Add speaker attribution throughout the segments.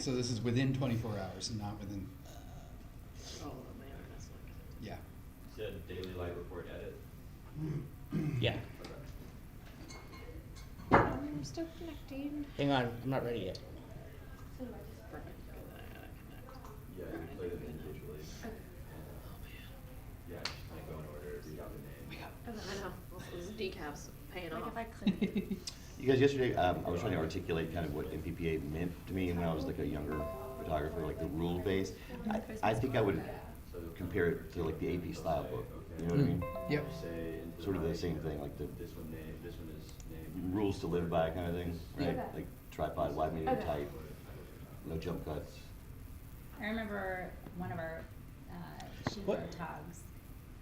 Speaker 1: So this is within 24 hours and not within.
Speaker 2: Oh man, that's like.
Speaker 1: Yeah.
Speaker 3: You said daily light report edit?
Speaker 4: Yeah.
Speaker 5: I'm still connecting.
Speaker 4: Hang on, I'm not ready yet.
Speaker 3: Yeah, you play them individually. Oh man. Yeah, just like go in order, read out the name.
Speaker 2: I know. Well, those decals paying
Speaker 5: Like
Speaker 2: off.
Speaker 5: if I click.
Speaker 6: You guys, yesterday, I was trying to articulate kind of what NPPA meant to me when I was like a younger photographer, like the rule base. I think I would compare it to like the AP style book. You know what I mean?
Speaker 1: Yep.
Speaker 3: Say
Speaker 6: Sort of the same thing, like the
Speaker 3: this one name, this one is name.
Speaker 6: rules to live by kind of thing, right?
Speaker 5: Okay.
Speaker 6: Like tripod, wide, medium,
Speaker 5: Okay.
Speaker 6: tight, no jump cuts.
Speaker 7: I remember one of our sheep
Speaker 4: What?
Speaker 7: photogs.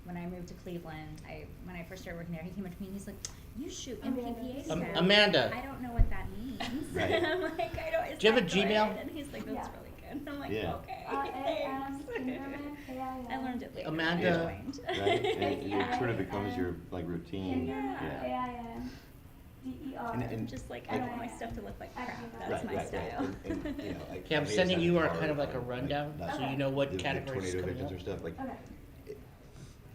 Speaker 7: When I moved to Cleveland, when I first started working there, he came up to me and he's like, "You shoot NPPA stuff."
Speaker 4: Amanda.
Speaker 7: I don't know what that means.
Speaker 6: Right.
Speaker 7: I'm like, I don't. Is
Speaker 4: Do you have
Speaker 7: that
Speaker 4: a Gmail?
Speaker 7: good? And he's like, "That's
Speaker 5: Yeah.
Speaker 7: really good." And I'm like,
Speaker 6: Yeah.
Speaker 7: "Okay,
Speaker 5: A-M,
Speaker 7: thanks." I learned it later.
Speaker 4: Amanda.
Speaker 7: I joined.
Speaker 6: Right? And it sort of becomes your like routine.
Speaker 7: Yeah.
Speaker 5: A-I-N-D-E-R.
Speaker 6: And
Speaker 7: Just like I don't want my stuff to look like crap. That's
Speaker 6: Right,
Speaker 7: my
Speaker 6: right,
Speaker 7: style.
Speaker 6: right. And, you know,
Speaker 4: Okay, I'm
Speaker 6: I mean,
Speaker 4: sending
Speaker 6: it's
Speaker 4: you
Speaker 6: not
Speaker 4: our
Speaker 6: hard,
Speaker 4: kind of like a
Speaker 6: like,
Speaker 4: rundown,
Speaker 6: not
Speaker 4: so you know what
Speaker 6: the
Speaker 4: categories
Speaker 6: tornado
Speaker 4: coming
Speaker 6: victims
Speaker 4: up.
Speaker 6: or stuff like.
Speaker 5: Okay.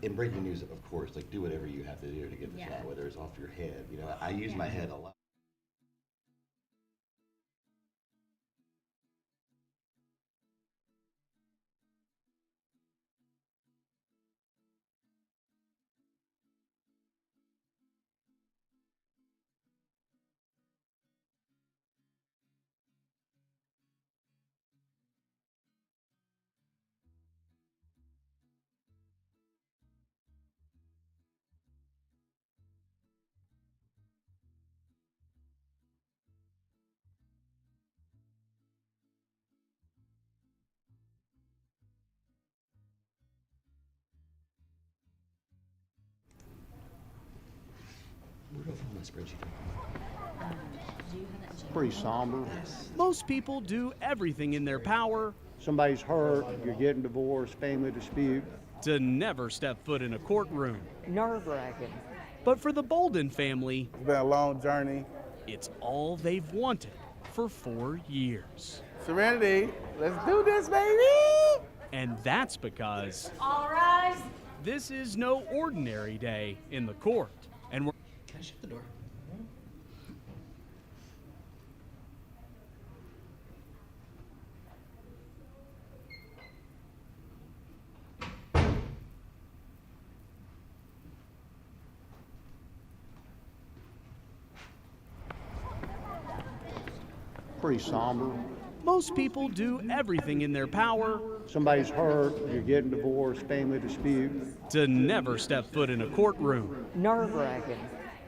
Speaker 6: In breaking news, of course, like do whatever you have to do to get the
Speaker 7: Yeah.
Speaker 6: shot, whether it's off your head. You know, I use my head a lot. Where do I find my spreadsheet?
Speaker 7: Do you have that Gmail?
Speaker 8: Pretty somber.
Speaker 9: Most people do everything in their power
Speaker 8: Somebody's hurt, you're getting divorced, family dispute.
Speaker 9: to never step foot in a courtroom.
Speaker 10: Nerve-wracking.
Speaker 9: But for the Bolden family,
Speaker 11: It's been a long journey.
Speaker 9: it's all they've wanted for 4 years.
Speaker 11: Serenity, let's do this, baby!
Speaker 9: And that's because
Speaker 5: All rise.
Speaker 9: this is no ordinary day in the court. And we're
Speaker 4: Can I shut the door?
Speaker 8: Pretty somber.
Speaker 9: most people do everything in their power
Speaker 8: Somebody's hurt, you're getting divorced, family dispute.
Speaker 9: to never step foot in a courtroom.
Speaker 10: Nerve-wracking.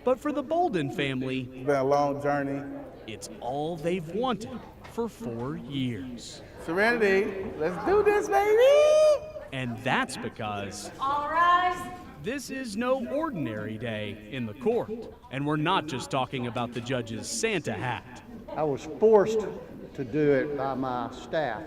Speaker 9: But for the Bolden family,
Speaker 11: It's been a long journey.
Speaker 9: it's all they've wanted for 4 years.
Speaker 11: Serenity, let's do this, baby!
Speaker 9: And that's because
Speaker 5: All rise.
Speaker 9: this is no ordinary day in the court. And we're not just talking about the judge's Santa hat.
Speaker 8: I was forced to do it by my staff.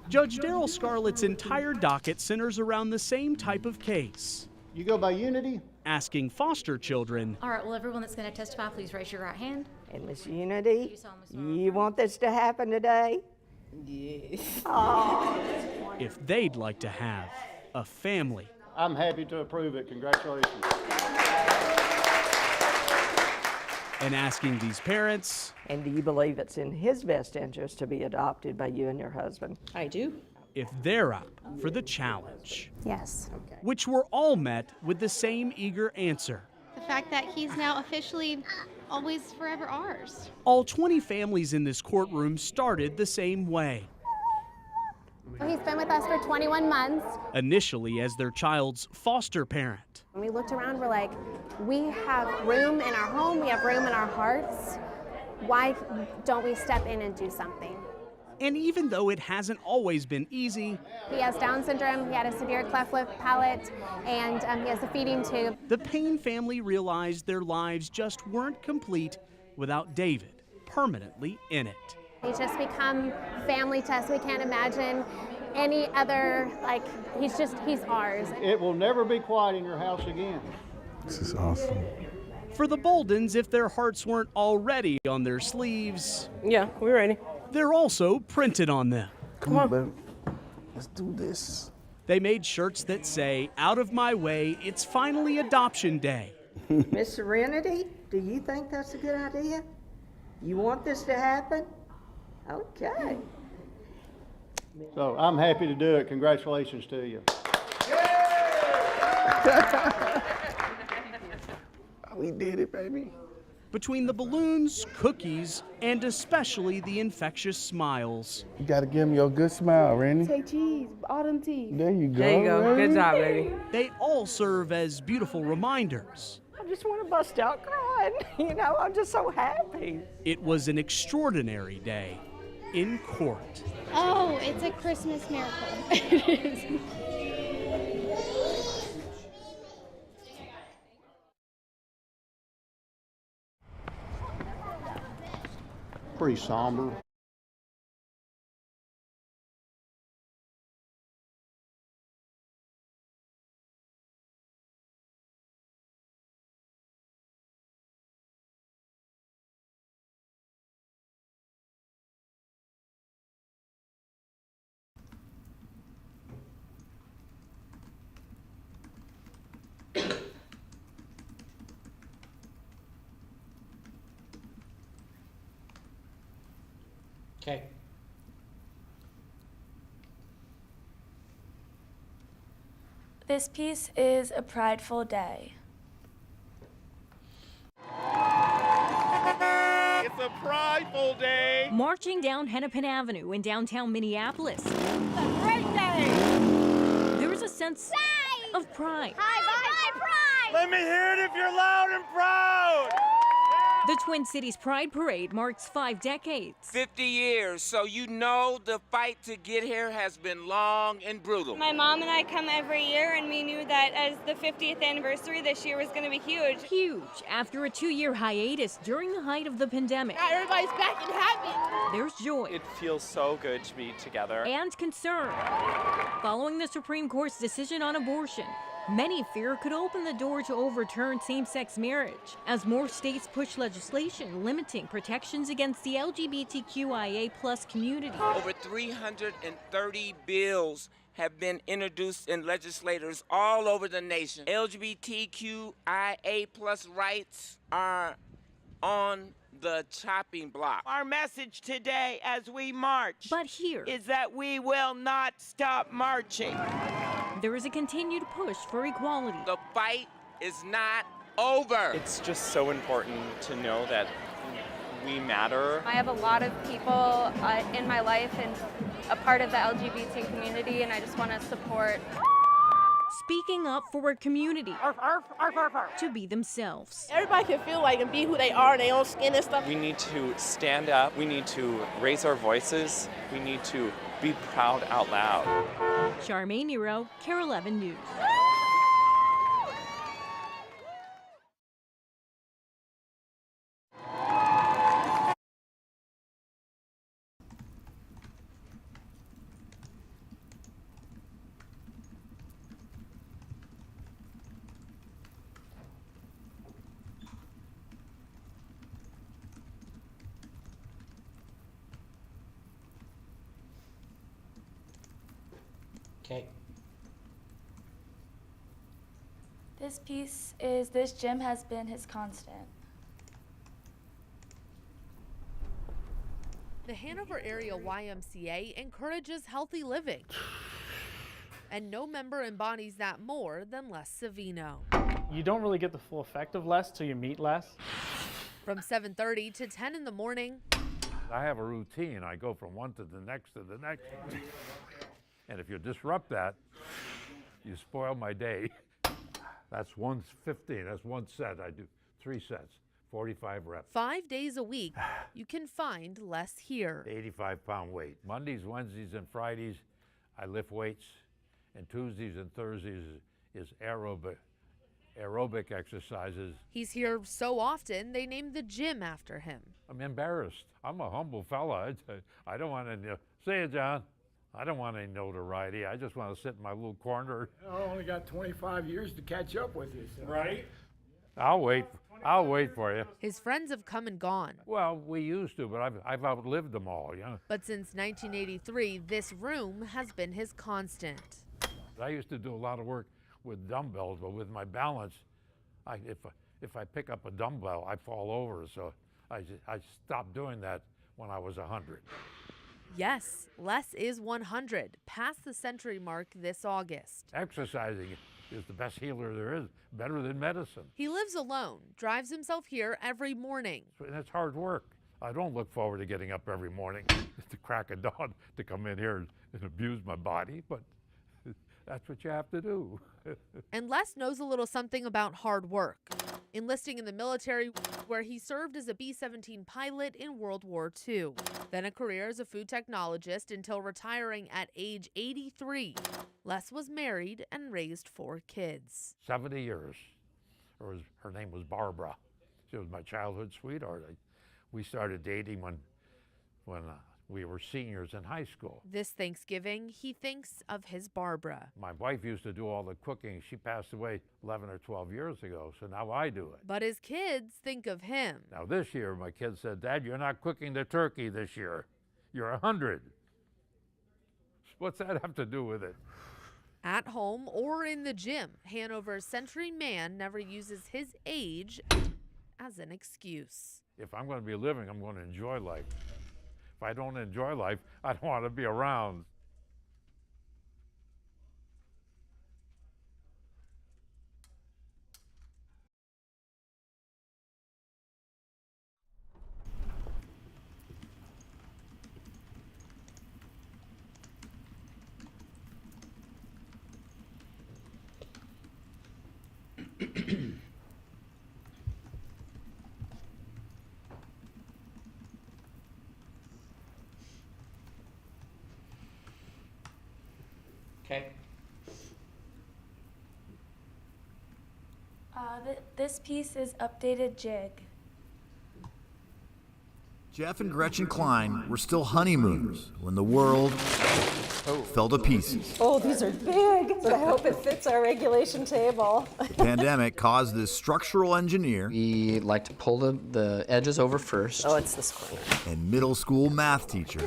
Speaker 9: Judge Darrell Scarlett's entire docket centers around the same type of case,
Speaker 8: You go by unity?
Speaker 9: asking foster children
Speaker 7: All right, well, everyone that's going to testify, please raise your right hand.
Speaker 10: And Miss Unity,
Speaker 7: You solemnly swear
Speaker 10: you want this to happen today?
Speaker 9: if they'd like to have a family.
Speaker 8: I'm happy to approve it. Congratulations.
Speaker 9: And asking these parents
Speaker 10: And do you believe it's in his best interest to be adopted by you and your husband?
Speaker 2: I do.
Speaker 9: if they're up for the challenge,
Speaker 5: Yes.
Speaker 9: which were all met with the same eager answer.
Speaker 12: The fact that he's now officially always forever ours.
Speaker 9: All 20 families in this courtroom started the same way,
Speaker 5: He's been with us for 21 months.
Speaker 9: initially as their child's foster parent.
Speaker 5: When we looked around, we're like, we have room in our home, we have room in our hearts. Why don't we step in and do something?
Speaker 9: And even though it hasn't always been easy,
Speaker 5: He has Down syndrome, he had a severe cleft lip palate, and he has a feeding tube.
Speaker 9: the Payne family realized their lives just weren't complete without David permanently in it.
Speaker 5: He's just become family to us. We can't imagine any other, he's ours.
Speaker 8: It will never be quiet in your house again.
Speaker 11: This is awesome.
Speaker 9: For the Boldens, if their hearts weren't already on their sleeves,
Speaker 2: Yeah, we're ready.
Speaker 9: they're also printed on them.
Speaker 11: Come on, baby. Let's do this.
Speaker 9: They made shirts that say, "Out of my way, it's finally adoption day."
Speaker 10: Miss Serenity, do you think that's a good idea? You want this to happen? Okay.
Speaker 8: So I'm happy to do it. Congratulations to you.
Speaker 11: We did it, baby.
Speaker 9: Between the balloons, cookies, and especially the infectious smiles.
Speaker 11: You gotta give me your good smile, Randy.
Speaker 13: Say cheese, all them teeth.
Speaker 11: There you go.
Speaker 10: There you go.
Speaker 11: Randy.
Speaker 10: Good job, baby.
Speaker 9: They all serve as beautiful reminders.
Speaker 10: I just want to bust out crying. You know, I'm just so happy.
Speaker 9: It was an extraordinary day in court.
Speaker 12: Oh, it's a Christmas miracle. It is.
Speaker 8: Pretty somber.
Speaker 4: Okay.
Speaker 13: This piece is a prideful day.
Speaker 11: It's a prideful day.
Speaker 7: Marching down Hennepin Avenue in downtown Minneapolis. There is a sense of pride.
Speaker 13: Hi, pride!
Speaker 11: Let me hear it if you're loud and proud.
Speaker 7: The Twin Cities Pride Parade marks 5 decades.
Speaker 14: 50 years, so you know the fight to get here has been long and brutal.
Speaker 13: My mom and I come every year, and we knew that as the 50th anniversary this year was going to be huge.
Speaker 7: Huge after a 2-year hiatus during the height of the pandemic.
Speaker 13: Now everybody's back and happy.
Speaker 7: There's joy.
Speaker 15: It feels so good to be together.
Speaker 7: And concern. Following the Supreme Court's decision on abortion, many fear could open the door to overturn same-sex marriage as more states push legislation limiting protections against the LGBTQIA+ community.
Speaker 14: Over 330 bills have been introduced in legislators all over the nation. LGBTQIA+ rights are on the chopping block.
Speaker 16: Our message today as we march
Speaker 7: is
Speaker 16: that we will not stop marching.
Speaker 7: There is a continued push for equality.
Speaker 14: The fight is not over.
Speaker 15: It's just so important to know that we matter.
Speaker 13: I have a lot of people in my life and a part of the LGBT community, and I just want to support.
Speaker 7: Speaking up for a community to be themselves.
Speaker 13: Everybody can feel like and be who they are in their own skin and stuff.
Speaker 15: We need to stand up. We need to raise our voices. We need to be proud out loud.
Speaker 7: Charmaine Nero, KARE 11 News.
Speaker 4: Okay.
Speaker 13: This piece is this gym has been his constant.
Speaker 17: The Hanover Area YMCA encourages healthy living. And no member embodies that more than Les Savino.
Speaker 18: You don't really get the full effect of Les till you meet Les.
Speaker 17: From 7:30 to 10 in the morning.
Speaker 19: I have a routine. I go from one to the next to the next. And if you disrupt that, you spoil my day. That's 1:15. That's one set. I do 3 sets, 45 reps.
Speaker 17: 5 days a week, you can find Les here.
Speaker 19: 85-pound weight. Mondays, Wednesdays, and Fridays, I lift weights. And Tuesdays and Thursdays is aerobic exercises.
Speaker 17: He's here so often, they named the gym after him.
Speaker 19: I'm embarrassed. I'm a humble fella. I don't want to say it, John. I don't want any notoriety. I just want to sit in my little corner.
Speaker 20: I only got 25 years to catch up with you. So.
Speaker 19: Right. I'll wait for you.
Speaker 17: His friends have come and gone.
Speaker 19: Well, we used to, but I've outlived them all, you know.
Speaker 17: But since 1983, this room has been his constant.
Speaker 19: I used to do a lot of work with dumbbells, but with my balance, if I pick up a dumbbell, I fall over. So I stopped doing that when I was 100.
Speaker 17: Yes, Les is 100, past the century mark this August.
Speaker 19: Exercising is the best healer there is, better than medicine.
Speaker 17: He lives alone, drives himself here every morning.
Speaker 19: And it's hard work. I don't look forward to getting up every morning at the crack of dawn to come in here and abuse my body, but that's what you have to do.
Speaker 17: And Les knows a little something about hard work, enlisting in the military where he served as a B-17 pilot in World War II. Then a career as a food technologist until retiring at age 83. Les was married and raised 4 kids.
Speaker 19: 70 years. Her name was Barbara. She was my childhood sweetheart. We started dating when we were seniors in high school.
Speaker 17: This Thanksgiving, he thinks of his Barbara.
Speaker 19: My wife used to do all the cooking. She passed away 11 or 12 years ago, so now I do it.
Speaker 17: But his kids think of him.
Speaker 19: Now this year, my kids said, "Dad, you're not cooking the turkey this year. You're 100. What's that have to do with it?
Speaker 17: At home or in the gym, Hanover's century man never uses his age as an excuse.
Speaker 19: If I'm going to be living, I'm going to enjoy life. If I don't enjoy life, I don't want to be around."
Speaker 4: Okay.
Speaker 20: This piece is updated jig.
Speaker 21: Jeff and Gretchen Klein were still honeymooners when the world fell to pieces.
Speaker 22: Oh, these are big, but I hope it fits our regulation table.
Speaker 21: The pandemic caused this structural engineer.
Speaker 23: We like to pull the edges over first.
Speaker 22: Oh, it's this corner.
Speaker 21: And middle school math teacher.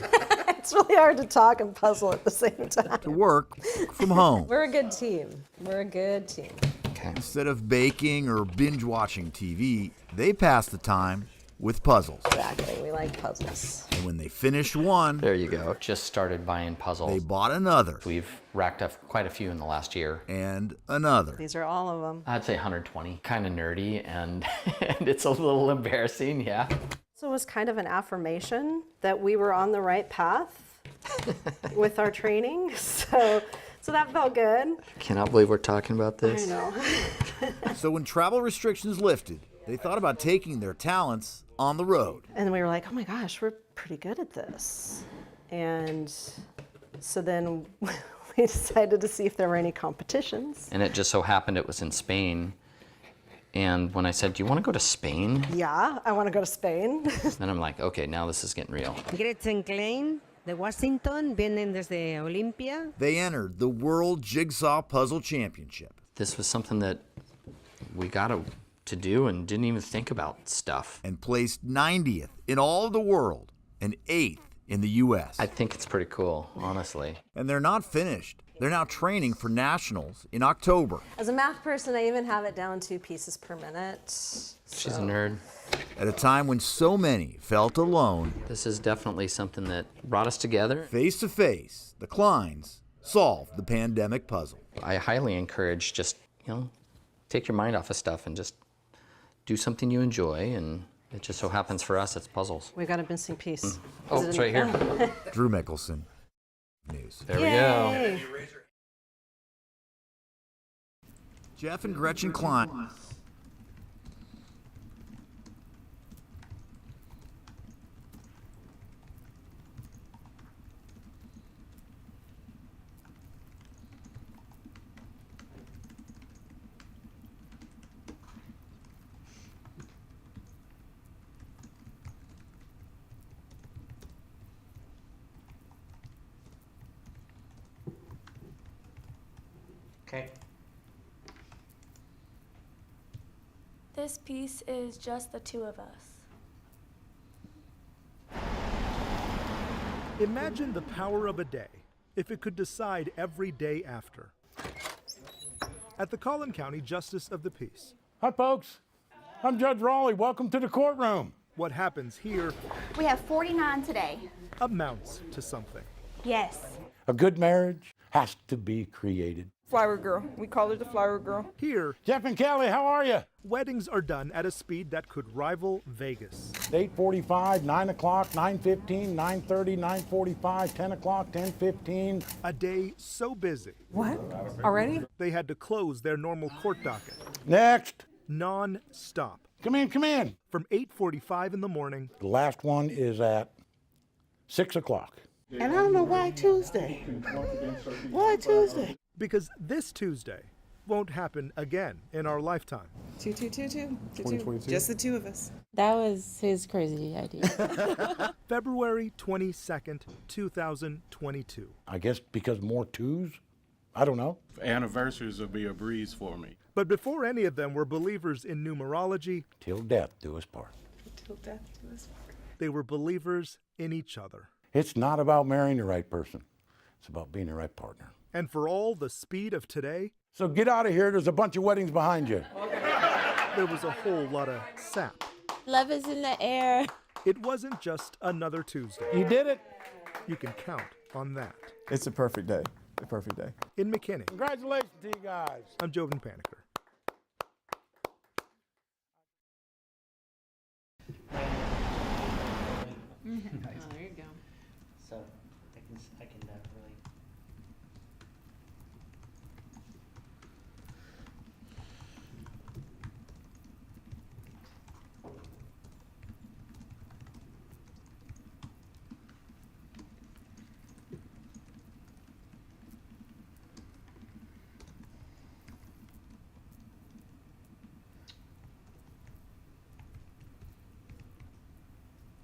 Speaker 22: It's really hard to talk and puzzle at the same time.
Speaker 21: To work from home.
Speaker 22: We're a good team. We're a good team.
Speaker 23: Okay.
Speaker 21: Instead of baking or binge watching TV, they passed the time with puzzles.
Speaker 22: Exactly, we like puzzles.
Speaker 21: And when they finished one,
Speaker 23: there you go. Just started buying puzzles.
Speaker 21: They bought another.
Speaker 23: We've racked up quite a few in the last year.
Speaker 21: And another.
Speaker 22: These are all of them.
Speaker 23: I'd say 120. Kind of nerdy and it's a little embarrassing, yeah.
Speaker 22: So it was kind of an affirmation that we were on the right path with our training. So that felt good.
Speaker 23: Cannot believe we're talking about this.
Speaker 22: I know.
Speaker 21: So when travel restrictions lifted, they thought about taking their talents on the road.
Speaker 22: And we were like, oh my gosh, we're pretty good at this. And so then we decided to see if there were any competitions.
Speaker 23: And it just so happened it was in Spain. And when I said, "Do you want to go to Spain?"
Speaker 22: Yeah, I want to go to Spain.
Speaker 23: Then I'm like, okay, now this is getting real.
Speaker 24: Gretchen Klein de Washington vienen desde Olympia.
Speaker 21: They entered the World Jigsaw Puzzle Championship.
Speaker 23: This was something that we got to do and didn't even think about stuff.
Speaker 21: And placed 90th in all of the world and 8th in the U.S.
Speaker 23: I think it's pretty cool, honestly.
Speaker 21: And they're not finished. They're now training for nationals in October.
Speaker 22: As a math person, I even have it down 2 pieces per minute.
Speaker 23: She's a nerd.
Speaker 21: At a time when so many felt alone.
Speaker 23: This is definitely something that brought us together.
Speaker 21: Face to face, the Kleins solved the pandemic puzzle.
Speaker 23: I highly encourage just, take your mind off of stuff and just do something you enjoy, and it just so happens for us it's puzzles.
Speaker 22: We've got a missing piece.
Speaker 23: Oh, it's right here.
Speaker 21: Drew Mickelson, News.
Speaker 23: There we go.
Speaker 21: Jeff and Gretchen Klein.
Speaker 24: Okay.
Speaker 20: This piece is just the two of us.
Speaker 1: Imagine the power of a day if it could decide every day after. At the Collin County Justice of the Peace.
Speaker 3: Hi, folks. I'm Judge Raleigh. Welcome to the courtroom.
Speaker 1: What happens here
Speaker 5: We have 49 today.
Speaker 1: amounts to something.
Speaker 5: Yes.
Speaker 3: A good marriage has to be created.
Speaker 5: Flower girl. We call her the flower girl.
Speaker 1: Here,
Speaker 3: Jeff and Kelly, how are you?
Speaker 1: weddings are done at a speed that could rival Vegas.
Speaker 3: 8:45, 9 o'clock, 9:15, 9:30, 9:45, 10 o'clock, 10:15.
Speaker 1: A day so busy.
Speaker 5: What? Already?
Speaker 1: They had to close their normal court docket.
Speaker 3: Next.
Speaker 1: Non-stop.
Speaker 3: Come in, come in.
Speaker 1: From 8:45 in the morning.
Speaker 3: The last one is at 6 o'clock.
Speaker 5: And I don't know why Tuesday. Why Tuesday?
Speaker 1: Because this Tuesday won't happen again in our lifetime.
Speaker 5: 2022. Just the two of us.
Speaker 20: That was his crazy idea.
Speaker 1: February 22nd, 2022.
Speaker 3: I guess because more twos? I don't know.
Speaker 11: Anniversaries will be a breeze for me.
Speaker 1: But before any of them were believers in numerology,
Speaker 3: Till death do us part.
Speaker 5: Till death do us part.
Speaker 1: they were believers in each other.
Speaker 3: It's not about marrying the right person. It's about being the right partner.
Speaker 1: And for all the speed of today,
Speaker 3: So get out of here. There's a bunch of weddings behind you.
Speaker 1: there was a whole lot of sap.
Speaker 20: Love is in the air.
Speaker 1: It wasn't just another Tuesday.
Speaker 3: You did it.
Speaker 1: You can count on that.
Speaker 11: It's a perfect day. A perfect day.
Speaker 1: In McKinney,
Speaker 3: Congratulations to you guys.
Speaker 1: I'm Jovan Paniker.
Speaker 2: Oh, there you go.
Speaker 4: So I can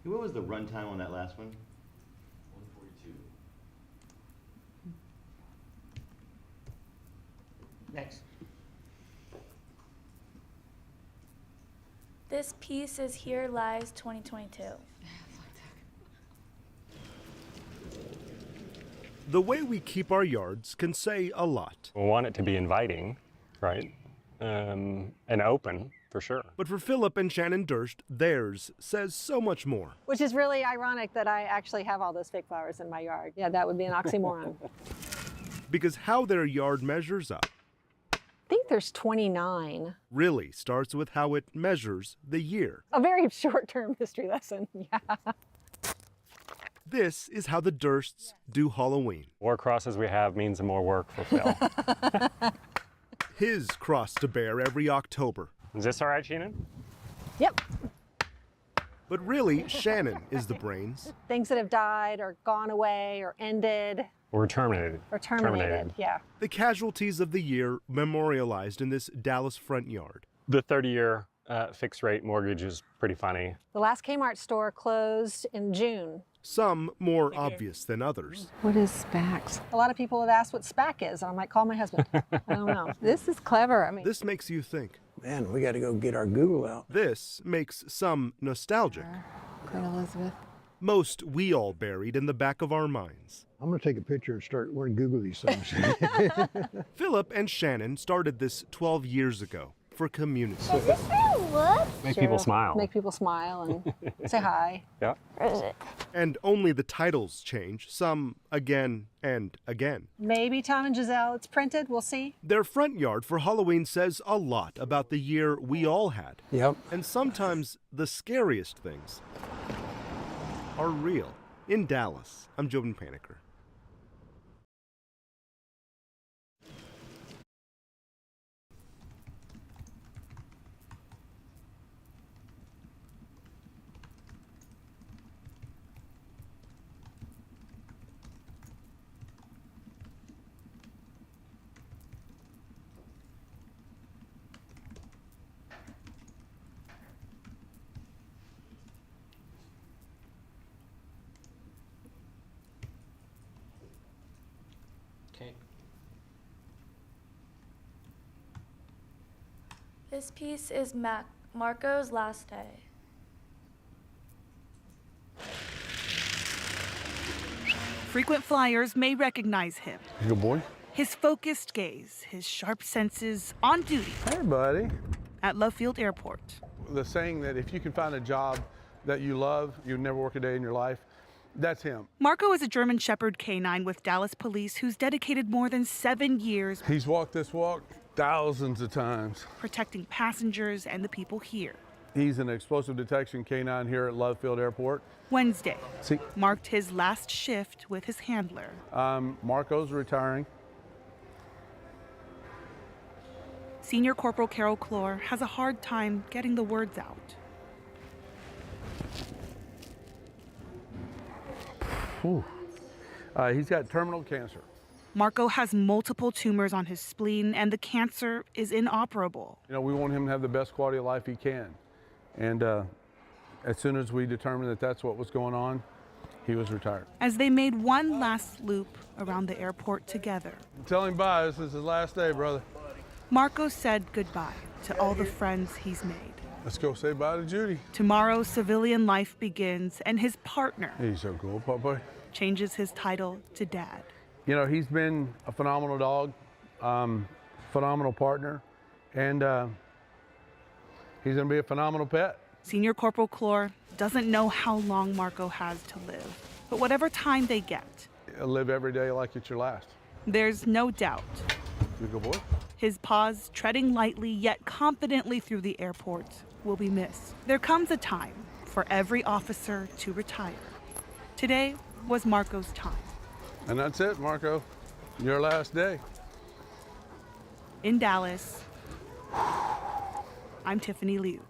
Speaker 4: really.
Speaker 6: What was the runtime on that last one?
Speaker 4: 142. Next.
Speaker 20: This piece is Here Lies 2022.
Speaker 1: The way we keep our yards can say a lot.
Speaker 25: We want it to be inviting, right? And open, for sure.
Speaker 1: But for Philip and Shannon Durst, theirs says so much more.
Speaker 22: Which is really ironic that I actually have all those fake flowers in my yard. Yeah, that would be an oxymoron.
Speaker 1: Because how their yard measures up
Speaker 22: I think there's 29.
Speaker 1: really starts with how it measures the year.
Speaker 22: A very short-term history lesson, yeah.
Speaker 1: This is how the Dursts do Halloween.
Speaker 25: More crosses we have means more work for Phil.
Speaker 1: His cross to bear every October.
Speaker 25: Is this all right, Shannon?
Speaker 22: Yep.
Speaker 1: But really, Shannon is the brains.
Speaker 22: Things that have died or gone away or ended
Speaker 25: We're terminated.
Speaker 22: or terminated. Yeah.
Speaker 1: The casualties of the year memorialized in this Dallas front yard.
Speaker 25: The 30-year fixed rate mortgage is pretty funny.
Speaker 22: The last Kmart store closed in June.
Speaker 1: Some more obvious than others.
Speaker 22: What is SPACs? A lot of people have asked what SPAC is, and I might call my husband. I don't know. This is clever. I mean,
Speaker 1: This makes you think.
Speaker 11: Man, we got to go get our Google out.
Speaker 1: This makes some nostalgic.
Speaker 22: Queen Elizabeth.
Speaker 1: Most we all buried in the back of our minds.
Speaker 11: I'm going to take a picture and start we're going to Google these things.
Speaker 1: Philip and Shannon started this 12 years ago for community.
Speaker 25: Make people smile.
Speaker 22: Make people smile and say hi.
Speaker 25: Yeah.
Speaker 1: And only the titles change, some again and again.
Speaker 22: Maybe Tom and Giselle, it's printed, we'll see.
Speaker 1: Their front yard for Halloween says a lot about the year we all had.
Speaker 11: Yep.
Speaker 1: And sometimes the scariest things are real. In Dallas, I'm Jovan Paniker.
Speaker 23: Okay.
Speaker 20: This piece is Marco's last day.
Speaker 8: Frequent flyers may recognize him.
Speaker 3: Good boy.
Speaker 8: His focused gaze, his sharp senses on duty
Speaker 9: Hey, buddy.
Speaker 8: at Love Field Airport.
Speaker 9: The saying that if you can find a job that you love, you'll never work a day in your life, that's him.
Speaker 8: Marco is a German Shepherd canine with Dallas Police who's dedicated more than 7 years
Speaker 9: He's walked this walk thousands of times.
Speaker 8: protecting passengers and the people here.
Speaker 9: He's an explosive detection canine here at Love Field Airport.
Speaker 8: Wednesday
Speaker 9: See,
Speaker 8: marked his last shift with his handler.
Speaker 9: Marco's retiring.
Speaker 8: Senior Corporal Carol Clore has a hard time getting the words out.
Speaker 9: He's got terminal cancer.
Speaker 8: Marco has multiple tumors on his spleen, and the cancer is inoperable.
Speaker 9: You know, we want him to have the best quality of life he can. And as soon as we determined that that's what was going on, he was retired.
Speaker 8: As they made one last loop around the airport together,
Speaker 9: Tell him bye. This is his last day, brother.
Speaker 8: Marco said goodbye to all the friends he's made.
Speaker 9: Let's go say bye to Judy.
Speaker 8: Tomorrow, civilian life begins, and his partner
Speaker 9: He's so cool, Popeye.
Speaker 8: changes his title to Dad.
Speaker 9: You know, he's been a phenomenal dog, phenomenal partner, and he's going to be a phenomenal pet.
Speaker 8: Senior Corporal Clore doesn't know how long Marco has to live, but whatever time they get,
Speaker 9: Live every day like it's your last.
Speaker 8: there's no doubt
Speaker 9: You good boy?
Speaker 8: his paws treading lightly yet confidently through the airport will be missed. There comes a time for every officer to retire. Today was Marco's time.
Speaker 9: And that's it, Marco. Your last day.
Speaker 8: In Dallas, I'm Tiffany Liu.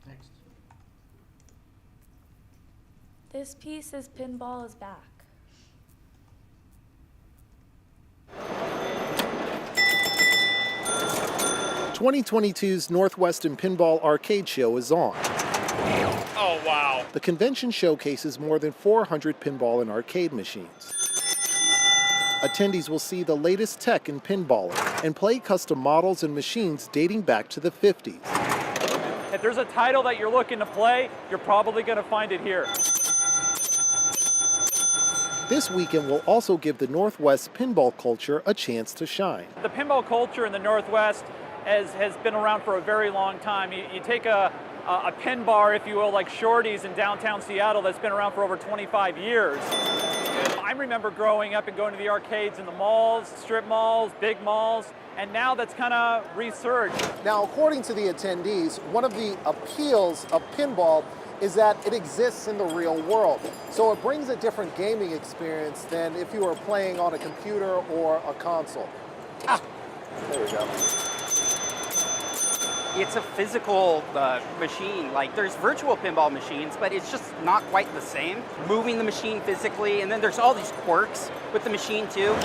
Speaker 4: Next.
Speaker 20: This piece is Pinball is Back.
Speaker 10: (2022's Northwestern Pinball Arcade Show is on.
Speaker 15: Oh, wow.
Speaker 10: The convention showcases more than 400 pinball and arcade machines. Attendees will see the latest tech in pinballing and play custom models and machines dating back to the 50s.
Speaker 18: If there's a title that you're looking to play, you're probably going to find it here.
Speaker 10: This weekend will also give the Northwest pinball culture a chance to shine.
Speaker 18: The pinball culture in the Northwest has been around for a very long time. You take a pin bar, if you will, like Shorty's in downtown Seattle that's been around for over 25 years. I remember growing up and going to the arcades in the malls, strip malls, big malls, and now that's kind of resurged.
Speaker 10: Now, according to the attendees, one of the appeals of pinball is that it exists in the real world. So it brings a different gaming experience than if you were playing on a computer or a console. There we go.
Speaker 12: It's a physical machine. Like, there's virtual pinball machines, but it's just not quite the same. Moving the machine physically, and then there's all these quirks with the machine too.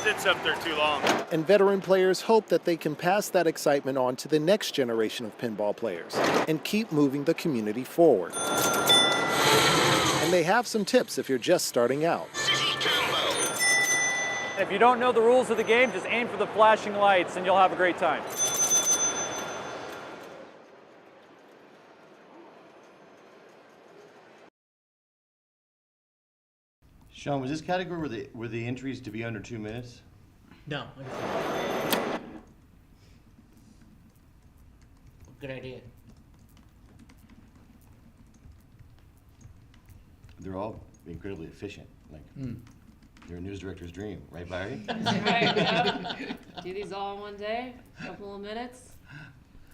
Speaker 15: Sits up there too long.
Speaker 10: And veteran players hope that they can pass that excitement on to the next generation of pinball players and keep moving the community forward. And they have some tips if you're just starting out.
Speaker 18: If you don't know the rules of the game, just aim for the flashing lights and you'll have a great time.
Speaker 6: Sean, was this category were the entries to be under 2 minutes?
Speaker 4: No. Good idea.
Speaker 6: They're all incredibly efficient. Like, they're a news director's dream, right, Barry?
Speaker 2: Right, yeah. Do these all in one day, couple of minutes.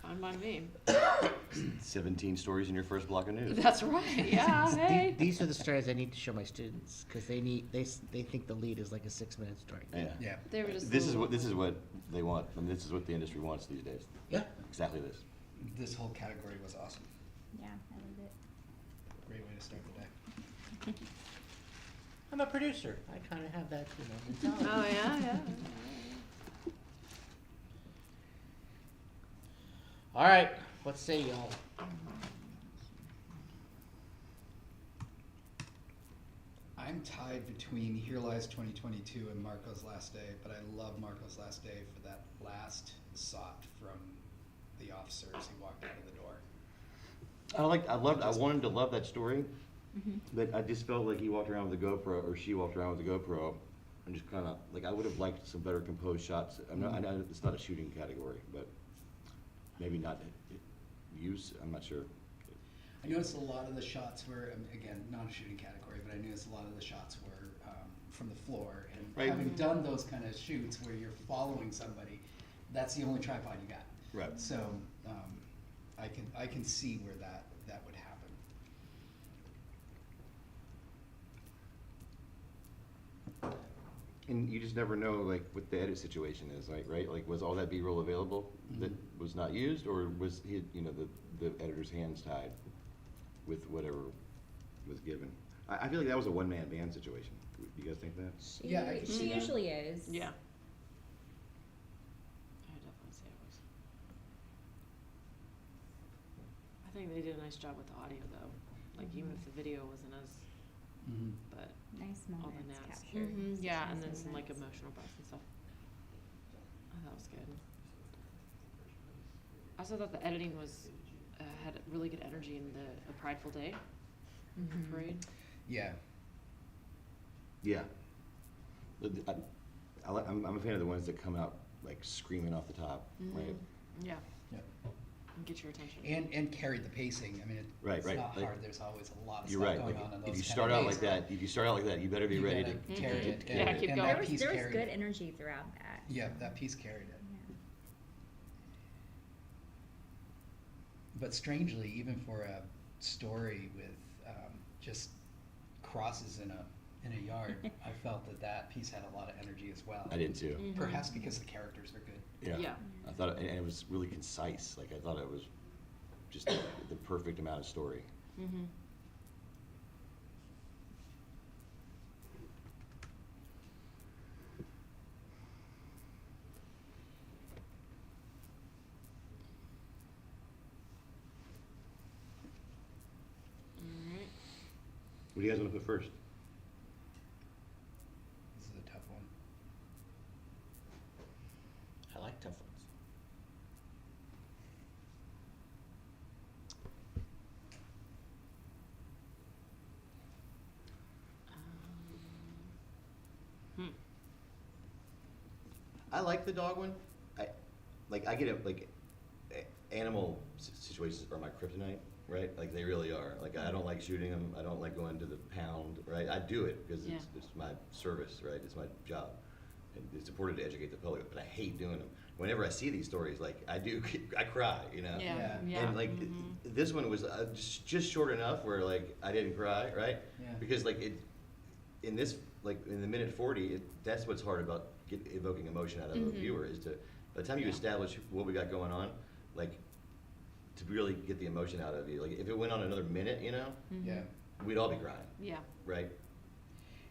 Speaker 2: Fine by me.
Speaker 6: 17 stories in your first block of news.
Speaker 2: That's right. Yeah. Hey.
Speaker 4: These are the stories I need to show my students because they think the lead is like a 6-minute story.
Speaker 6: Yeah.
Speaker 2: They were just
Speaker 6: This is what they want. I mean, this is what the industry wants these days.
Speaker 4: Yeah.
Speaker 6: Exactly this.
Speaker 16: This whole category was awesome.
Speaker 20: Yeah, I loved it.
Speaker 4: great way to start the day. I'm a producer. I kind of have that, mentality.
Speaker 2: Oh, yeah.
Speaker 4: All right, what say y'all?
Speaker 7: I'm tied between Here Lies 2022 and Marco's Last Day, but I love Marco's Last Day for that last shot from the officer as he walked out of the door.
Speaker 6: I wanted to love that story, but I just felt like he walked around with a GoPro, or she walked around with a GoPro, and just kind of, like, I would have liked some better composed shots. I know it's not a shooting category, but maybe not use, I'm not sure.
Speaker 7: I noticed a lot of the shots were, again, not a shooting category, but I noticed a lot of the shots were from the floor. And
Speaker 6: Right.
Speaker 7: having done those kind of shoots where you're following somebody, that's the only tripod you got.
Speaker 6: Right.
Speaker 7: So I can see where that would happen.
Speaker 6: And you just never know, like, what the edit situation is, like, right? Like, was all that B-roll available that was not used, or was he, the editor's hands tied with whatever was given? I feel like that was a one-man band situation. Do you guys think that?
Speaker 13: She usually is.
Speaker 2: Yeah. I would definitely say it was. I think they did a nice job with the audio, though. Like, even if the video wasn't as, but
Speaker 13: Nice
Speaker 2: all the
Speaker 13: moments
Speaker 2: nats.
Speaker 13: captured.
Speaker 2: Yeah, and
Speaker 13: Nice
Speaker 2: then some, like,
Speaker 13: moments.
Speaker 2: emotional breaths and stuff. I thought it was good. I also thought the editing was, had really good energy in the Prideful Day parade.
Speaker 7: Yeah.
Speaker 6: Yeah. I'm a fan of the ones that come out, like, screaming off the top, right?
Speaker 2: Yeah.
Speaker 7: Yep.
Speaker 2: And get your attention.
Speaker 7: And carried the pacing. I mean, it's not
Speaker 6: like,
Speaker 7: hard. There's always a lot of
Speaker 6: you're
Speaker 7: stuff
Speaker 6: right.
Speaker 7: going
Speaker 6: Like,
Speaker 7: on in those
Speaker 6: if you
Speaker 7: kind
Speaker 6: start
Speaker 7: of
Speaker 6: out
Speaker 7: days.
Speaker 6: like that, you better be
Speaker 7: You
Speaker 6: ready
Speaker 7: gotta
Speaker 6: to
Speaker 7: carry it.
Speaker 2: Yeah, keep
Speaker 7: and
Speaker 2: going.
Speaker 7: That piece
Speaker 13: There was
Speaker 7: carried
Speaker 13: good
Speaker 7: it.
Speaker 13: energy throughout that.
Speaker 7: Yeah, that piece carried it. But strangely, even for a story with just crosses in a yard, I felt that piece had a lot of energy as well.
Speaker 6: I did too.
Speaker 7: Perhaps because the characters are good.
Speaker 6: Yeah. I thought, and it was really concise. Like, I thought it was just the perfect amount of story. What do you guys want to put first?
Speaker 7: This is a tough one.
Speaker 4: I like tough ones.
Speaker 6: I like the dog one. I get it, like, animal situations are my kryptonite, right? Like, they really are. Like, I don't like shooting them. I don't like going to the pound, right? I do it because it's my service, right? It's my job. And it's important to educate the public, but I hate doing them. Whenever I see these stories, like, I cry,
Speaker 2: Yeah.
Speaker 6: And, like, this one was just short enough where, like, I didn't cry, right?
Speaker 7: Yeah.
Speaker 6: Because, like, in this, like, in the minute 40, that's what's hard about evoking emotion out of a viewer, is to, by the time you establish what we got going on, like, to really get the emotion out of you. Like, if it went on another minute,
Speaker 7: Yeah.
Speaker 6: we'd all be crying.
Speaker 2: Yeah.
Speaker 6: Right?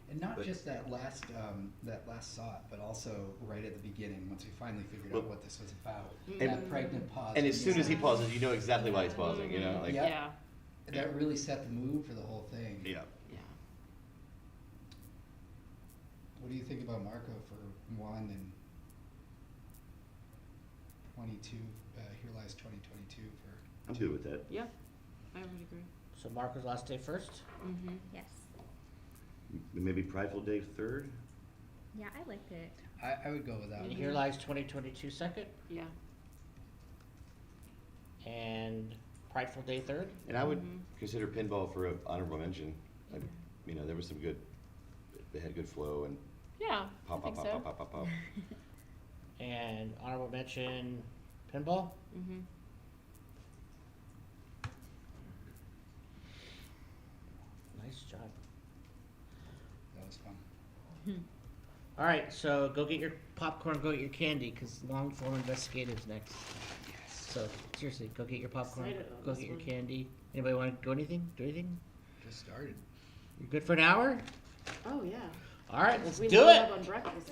Speaker 7: And not just that last shot, but also right at the beginning, once we finally figured out what this was about. That pregnant pause.
Speaker 6: And as soon as he pauses, you know exactly why he's pausing, Like,
Speaker 7: Yep. That really set the mood for the whole thing.
Speaker 6: Yeah.
Speaker 7: What do you think about Marco for 1 and 22, Here Lies 2022 for...
Speaker 6: I'm good with that.
Speaker 2: Yeah, I would agree.
Speaker 4: So Marco's Last Day first?
Speaker 13: Yes.
Speaker 6: Maybe Prideful Day third?
Speaker 13: Yeah, I liked it.
Speaker 7: I would go with that.
Speaker 4: And Here Lies 2022 second?
Speaker 2: Yeah.
Speaker 4: And Prideful Day third?
Speaker 6: And I would consider Pinball for an honorable mention. Like, there was some good, they had good flow and
Speaker 2: Yeah,
Speaker 6: pop,
Speaker 2: I
Speaker 6: pop,
Speaker 2: think
Speaker 6: pop,
Speaker 2: so.
Speaker 6: pop, pop, pop, pop.
Speaker 4: And honorable mention Pinball? Nice job.
Speaker 7: That was fun.
Speaker 4: All right, so go get your popcorn, go get your candy, because long form investigative's next. Yes. So seriously, go get your popcorn,
Speaker 2: Excited about
Speaker 4: go
Speaker 2: this
Speaker 4: get your
Speaker 2: one.
Speaker 4: candy. Anybody want to go anything? Do anything? just started. You good for an hour?
Speaker 2: Oh, yeah.
Speaker 4: All right, let's
Speaker 2: We
Speaker 4: do
Speaker 2: load
Speaker 4: it.
Speaker 2: up on breakfast.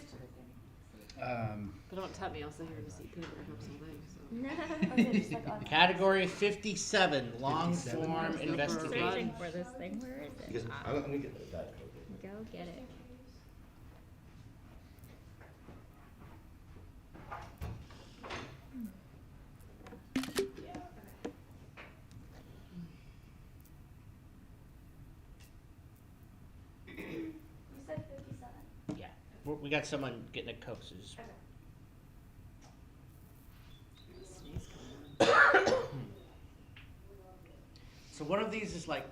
Speaker 2: But don't tempt me, I'll sit here and just eat peanut butter cups all day, so.
Speaker 4: Category 57, long form investigation.
Speaker 13: Searching for this thing. Where is
Speaker 6: Because
Speaker 13: it?
Speaker 6: I'm gonna get the Diet Coke.
Speaker 13: Go get it.
Speaker 20: You said 57.
Speaker 4: Yeah, we got someone getting a Coke. So just... So one of these is like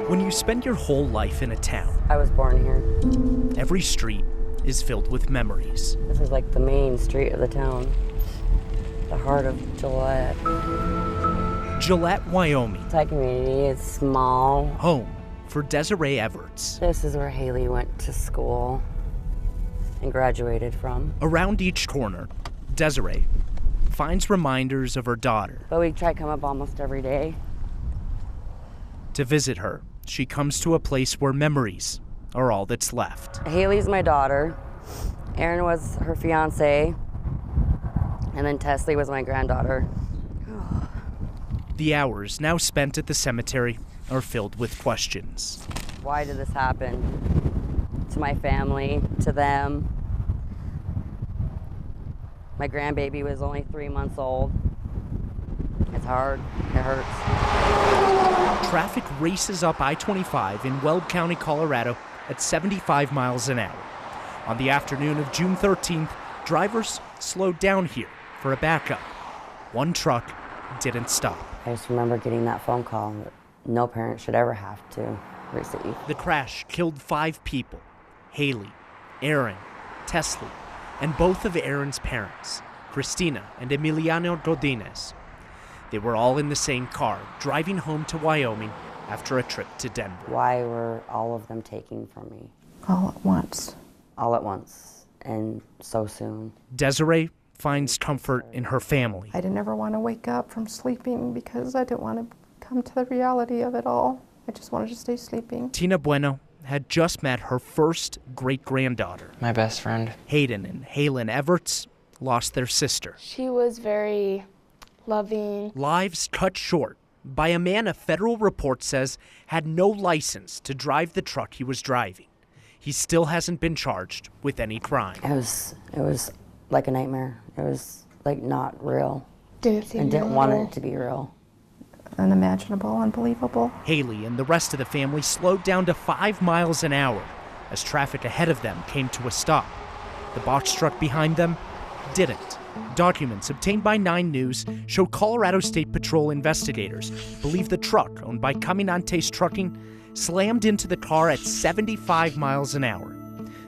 Speaker 14: When you spend your whole life in a town,
Speaker 16: I was born here.
Speaker 14: every street is filled with memories.
Speaker 16: This is like the main street of the town, the heart of Gillette.
Speaker 14: Gillette, Wyoming.
Speaker 16: Thai community is small.
Speaker 14: Home for Desiree Everts.
Speaker 16: This is where Haley went to school and graduated from.
Speaker 14: Around each corner, Desiree finds reminders of her daughter.
Speaker 16: But we try to come up almost every day.
Speaker 14: To visit her, she comes to a place where memories are all that's left.
Speaker 16: Haley's my daughter. Aaron was her fiance. And then Tesley was my granddaughter.
Speaker 14: The hours now spent at the cemetery are filled with questions.
Speaker 16: Why did this happen? To my family, to them. My grandbaby was only 3 months old. It's hard. It hurts.
Speaker 14: Traffic races up I-25 in Weld County, Colorado at 75 miles an hour. On the afternoon of June 13th, drivers slowed down here for a backup. One truck didn't stop.
Speaker 16: I just remember getting that phone call that no parent should ever have to receive.
Speaker 14: The crash killed 5 people: Haley, Aaron, Tesley, and both of Aaron's parents, Christina and Emiliano Godinez. They were all in the same car, driving home to Wyoming after a trip to Denver.
Speaker 16: Why were all of them taking from me?
Speaker 17: All at once.
Speaker 16: All at once, and so soon.
Speaker 14: Desiree finds comfort in her family.
Speaker 17: I didn't ever want to wake up from sleeping because I didn't want to come to the reality of it all. I just wanted to stay sleeping.
Speaker 14: Tina Bueno had just met her first great-granddaughter.
Speaker 19: My best friend.
Speaker 14: Hayden and Halen Everts lost their sister.
Speaker 20: She was very loving.
Speaker 14: Lives cut short by a man a federal report says had no license to drive the truck he was driving. He still hasn't been charged with any crime.
Speaker 16: It was like a nightmare. It was like not real.
Speaker 17: Didn't seem
Speaker 16: and didn't want
Speaker 17: normal.
Speaker 16: it to be real.
Speaker 17: Unimaginable, unbelievable.
Speaker 14: Haley and the rest of the family slowed down to 5 miles an hour as traffic ahead of them came to a stop. The box truck behind them didn't. Documents obtained by 9 News show Colorado State Patrol investigators believe the truck owned by Caminantes Trucking slammed into the car at 75 miles an hour.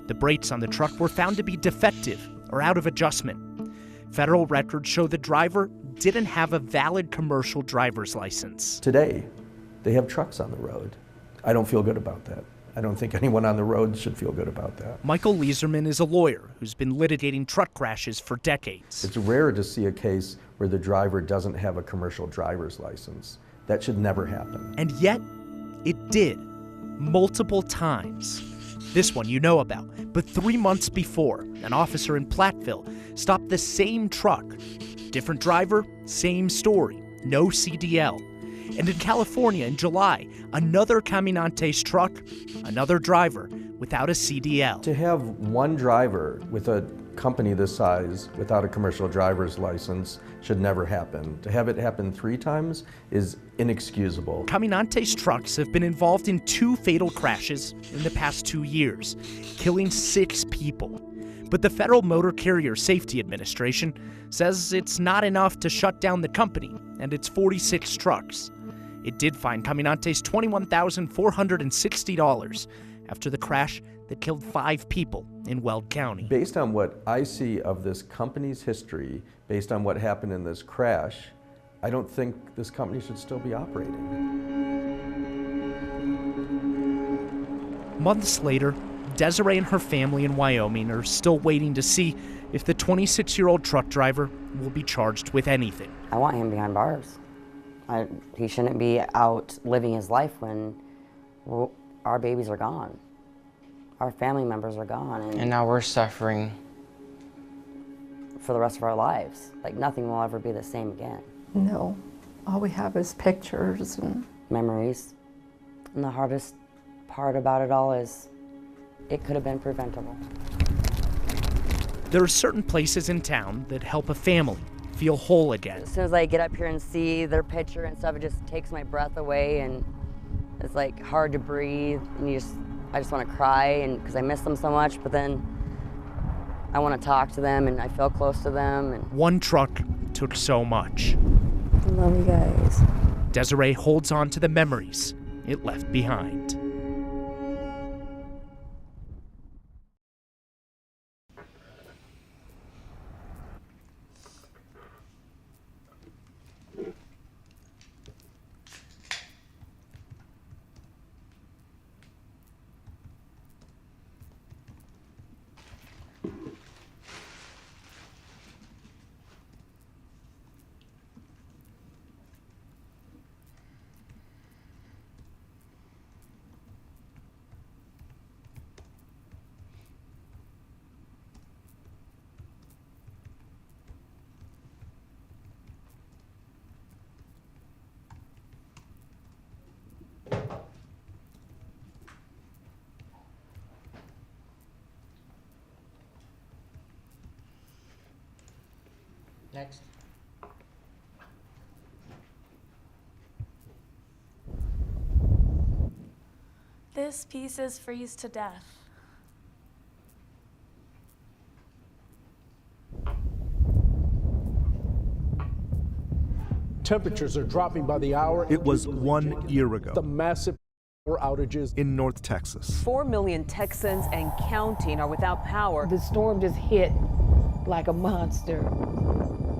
Speaker 14: The brakes on the truck were found to be defective or out of adjustment. Federal records show the driver didn't have a valid commercial driver's license.
Speaker 5: Today, they have trucks on the road. I don't feel good about that. I don't think anyone on the road should feel good about that.
Speaker 14: Michael Leeserman is a lawyer who's been litigating truck crashes for decades.
Speaker 5: It's rare to see a case where the driver doesn't have a commercial driver's license. That should never happen.
Speaker 14: And yet, it did, multiple times. This one you know about, but 3 months before, an officer in Platteville stopped the same truck. Different driver, same story, no CDL. And in California in July, another Caminantes truck, another driver without a CDL.
Speaker 5: To have one driver with a company this size without a commercial driver's license should never happen. To have it happen 3 times is inexcusable.
Speaker 14: Caminantes trucks have been involved in 2 fatal crashes in the past 2 years, killing 6 people. But the Federal Motor Carrier Safety Administration says it's not enough to shut down the company and its 46 trucks. It did fine Caminantes $21,460 after the crash that killed 5 people in Weld County.
Speaker 5: Based on what I see of this company's history, based on what happened in this crash, I don't think this company should still be operating.
Speaker 14: Months later, Desiree and her family in Wyoming are still waiting to see if the 26-year-old truck driver will be charged with anything.
Speaker 16: I want him behind bars. He shouldn't be out living his life when our babies are gone. Our family members are gone.
Speaker 19: And now we're suffering
Speaker 16: for the rest of our lives. Like nothing will ever be the same again.
Speaker 17: No, all we have is pictures and
Speaker 16: memories. And the hardest part about it all is it could have been preventable.
Speaker 14: There are certain places in town that help a family feel whole again.
Speaker 16: As soon as I get up here and see their picture and stuff, it just takes my breath away, and it's like hard to breathe, and I just want to cry, and because I miss them so much, but then I want to talk to them and I feel close to them. And
Speaker 14: one truck took so much.
Speaker 16: I love you guys.
Speaker 14: Desiree holds on to the memories it left behind.
Speaker 4: Next.
Speaker 20: This piece is freeze to death.
Speaker 21: Temperatures are dropping by the hour.
Speaker 1: It was 1 year ago.
Speaker 21: The massive power outages
Speaker 1: in North Texas.
Speaker 24: 4 million Texans and counting are without power.
Speaker 25: The storm just hit like a monster.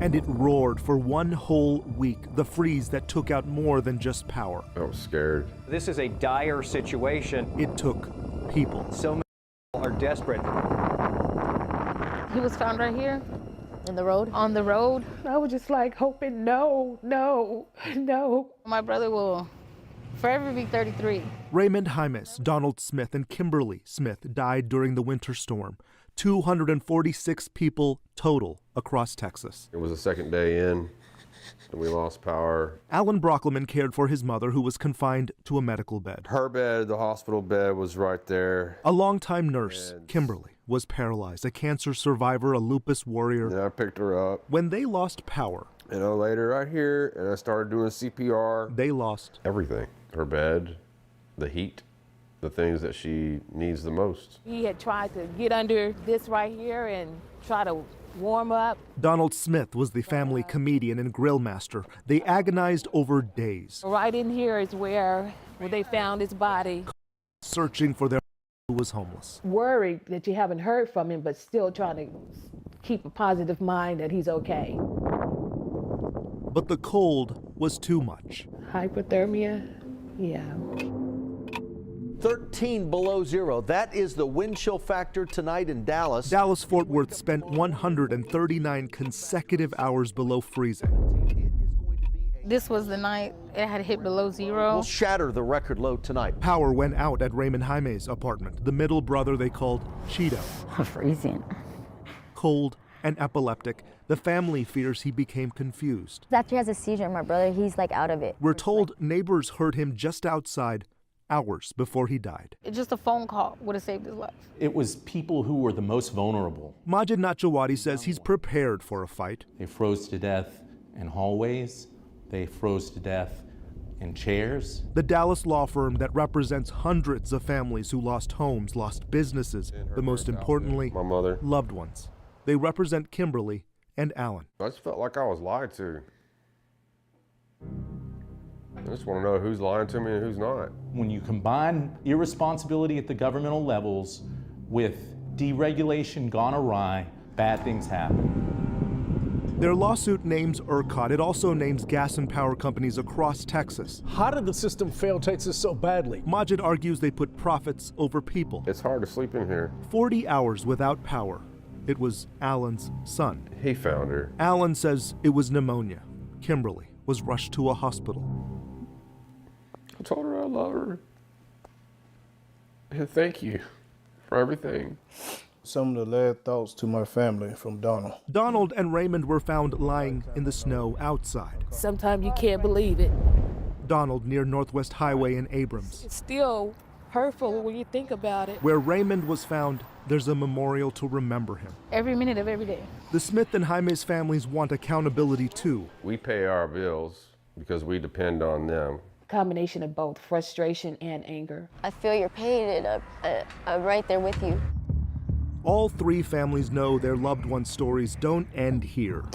Speaker 1: And it roared for 1 whole week, the freeze that took out more than just power.
Speaker 26: I was scared.
Speaker 18: This is a dire situation.
Speaker 1: It took people.
Speaker 18: So many people are desperate.
Speaker 25: He was found right here in the road. On the road. I was just like hoping, no. My brother will forever be 33.
Speaker 1: Raymond Jaimes, Donald Smith, and Kimberly Smith died during the winter storm. 246 people total across Texas.
Speaker 26: It was the second day in, and we lost power.
Speaker 1: Alan Brockleman cared for his mother, who was confined to a medical bed.
Speaker 26: Her bed, the hospital bed, was right there.
Speaker 1: A longtime nurse, Kimberly, was paralyzed, a cancer survivor, a lupus warrior.
Speaker 26: Yeah, I picked her up.
Speaker 1: When they lost power,
Speaker 26: and I laid her right here, and I started doing CPR.
Speaker 1: They lost
Speaker 26: everything. Her bed, the heat, the things that she needs the most.
Speaker 25: He had tried to get under this right here and try to warm up.
Speaker 1: Donald Smith was the family comedian and grill master. They agonized over days,
Speaker 25: Right in here is where they found his body.
Speaker 1: searching for their who was homeless.
Speaker 25: Worried that you haven't heard from him, but still trying to keep a positive mind that he's okay.
Speaker 1: But the cold was too much.
Speaker 25: Hypothermia? Yeah.
Speaker 3: 13 below zero. That is the wind chill factor tonight in Dallas.
Speaker 1: Dallas-Fort Worth spent 139 consecutive hours below freezing.
Speaker 25: This was the night it had hit below zero.
Speaker 3: We'll shatter the record low tonight.
Speaker 1: Power went out at Raymond Jaime's apartment, the middle brother they called Cheeto.
Speaker 13: Freezing.
Speaker 1: Cold and epileptic, the family fears he became confused.
Speaker 13: After he has a seizure, my brother, he's like out of it.
Speaker 1: We're told neighbors heard him just outside hours before he died.
Speaker 25: Just a phone call would have saved his life.
Speaker 9: It was people who were the most vulnerable.
Speaker 1: Majid Nachawati says he's prepared for a fight.
Speaker 9: They froze to death in hallways. They froze to death in chairs.
Speaker 1: The Dallas law firm that represents hundreds of families who lost homes, lost businesses, but most importantly,
Speaker 26: my mother,
Speaker 1: loved ones. They represent Kimberly and Alan.
Speaker 26: I just felt like I was lied to. I just want to know who's lying to me and who's not.
Speaker 9: When you combine irresponsibility at the governmental levels with deregulation gone awry, bad things happen.
Speaker 1: Their lawsuit names ERCOT. It also names gas and power companies across Texas.
Speaker 21: How did the system fail Texas so badly?
Speaker 1: Majid argues they put profits over people.
Speaker 26: It's hard to sleep in here.
Speaker 1: 40 hours without power. It was Alan's son.
Speaker 26: He found her.
Speaker 1: Alan says it was pneumonia. Kimberly was rushed to a hospital.
Speaker 26: I told her I love her. And thank you for everything.
Speaker 11: Some of the last thoughts to my family from Donald.
Speaker 1: Donald and Raymond were found lying in the snow outside.
Speaker 25: Sometimes you can't believe it.
Speaker 1: Donald near Northwest Highway in Abrams.
Speaker 25: It's still hurtful when you think about it.
Speaker 1: Where Raymond was found, there's a memorial to remember him.
Speaker 25: Every minute of every day.
Speaker 1: The Smith and Jaime's families want accountability too.
Speaker 26: We pay our bills because we depend on them.
Speaker 25: Combination of both frustration and anger.
Speaker 13: I feel your pain and I'm right there with you.
Speaker 1: All three families know their loved ones' stories don't end here.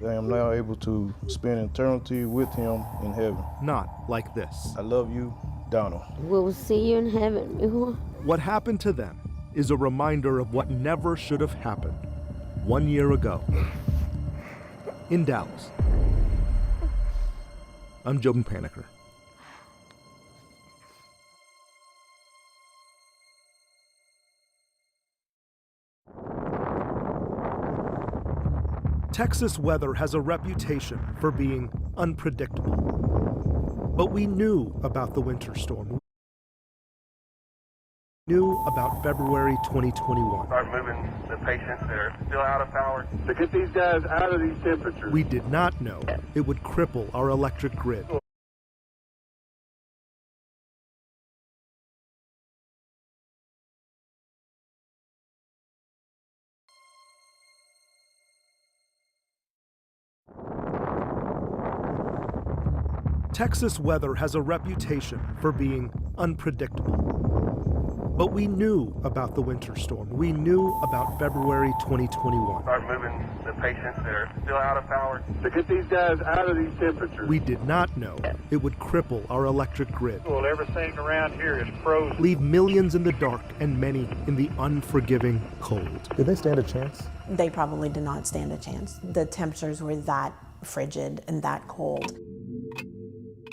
Speaker 11: I am now able to spend eternity with him in heaven.
Speaker 1: Not like this.
Speaker 11: I love you, Donald.
Speaker 13: We'll see you in heaven.
Speaker 1: What happened to them is a reminder of what never should have happened 1 year ago in Dallas. I'm Joe Paniker. Texas weather has a reputation for being unpredictable. But we knew about the winter storm. We knew about February 2021.
Speaker 19: Start moving the patients that are still out of power to get these guys out of these temperatures.
Speaker 1: We did not know it would cripple our electric grid. Texas weather has a reputation for being unpredictable. But we knew about the winter storm. We knew about February 2021.
Speaker 19: Start moving the patients that are still out of power to get these guys out of these temperatures.
Speaker 1: We did not know it would cripple our electric grid.
Speaker 19: Well, everything around here is frozen.
Speaker 1: Leave millions in the dark and many in the unforgiving cold.
Speaker 21: Did they stand a chance?
Speaker 22: They probably did not stand a chance. The temperatures were that frigid and that cold.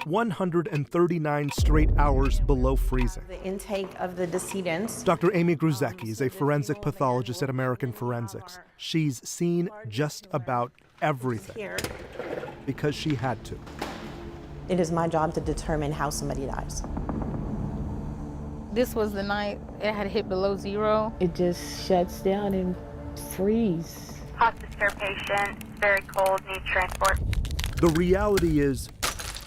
Speaker 1: 139 straight hours below freezing.
Speaker 22: The intake of the decedents.
Speaker 1: Dr. Amy Gruzecki is a forensic pathologist at American Forensics. She's seen just about everything
Speaker 22: Here.
Speaker 1: because she had to.
Speaker 22: It is my job to determine how somebody dies.
Speaker 25: This was the night it had hit below zero. It just shuts down and freeze.
Speaker 23: Hospice care patient, very cold, need transport.
Speaker 1: The reality is,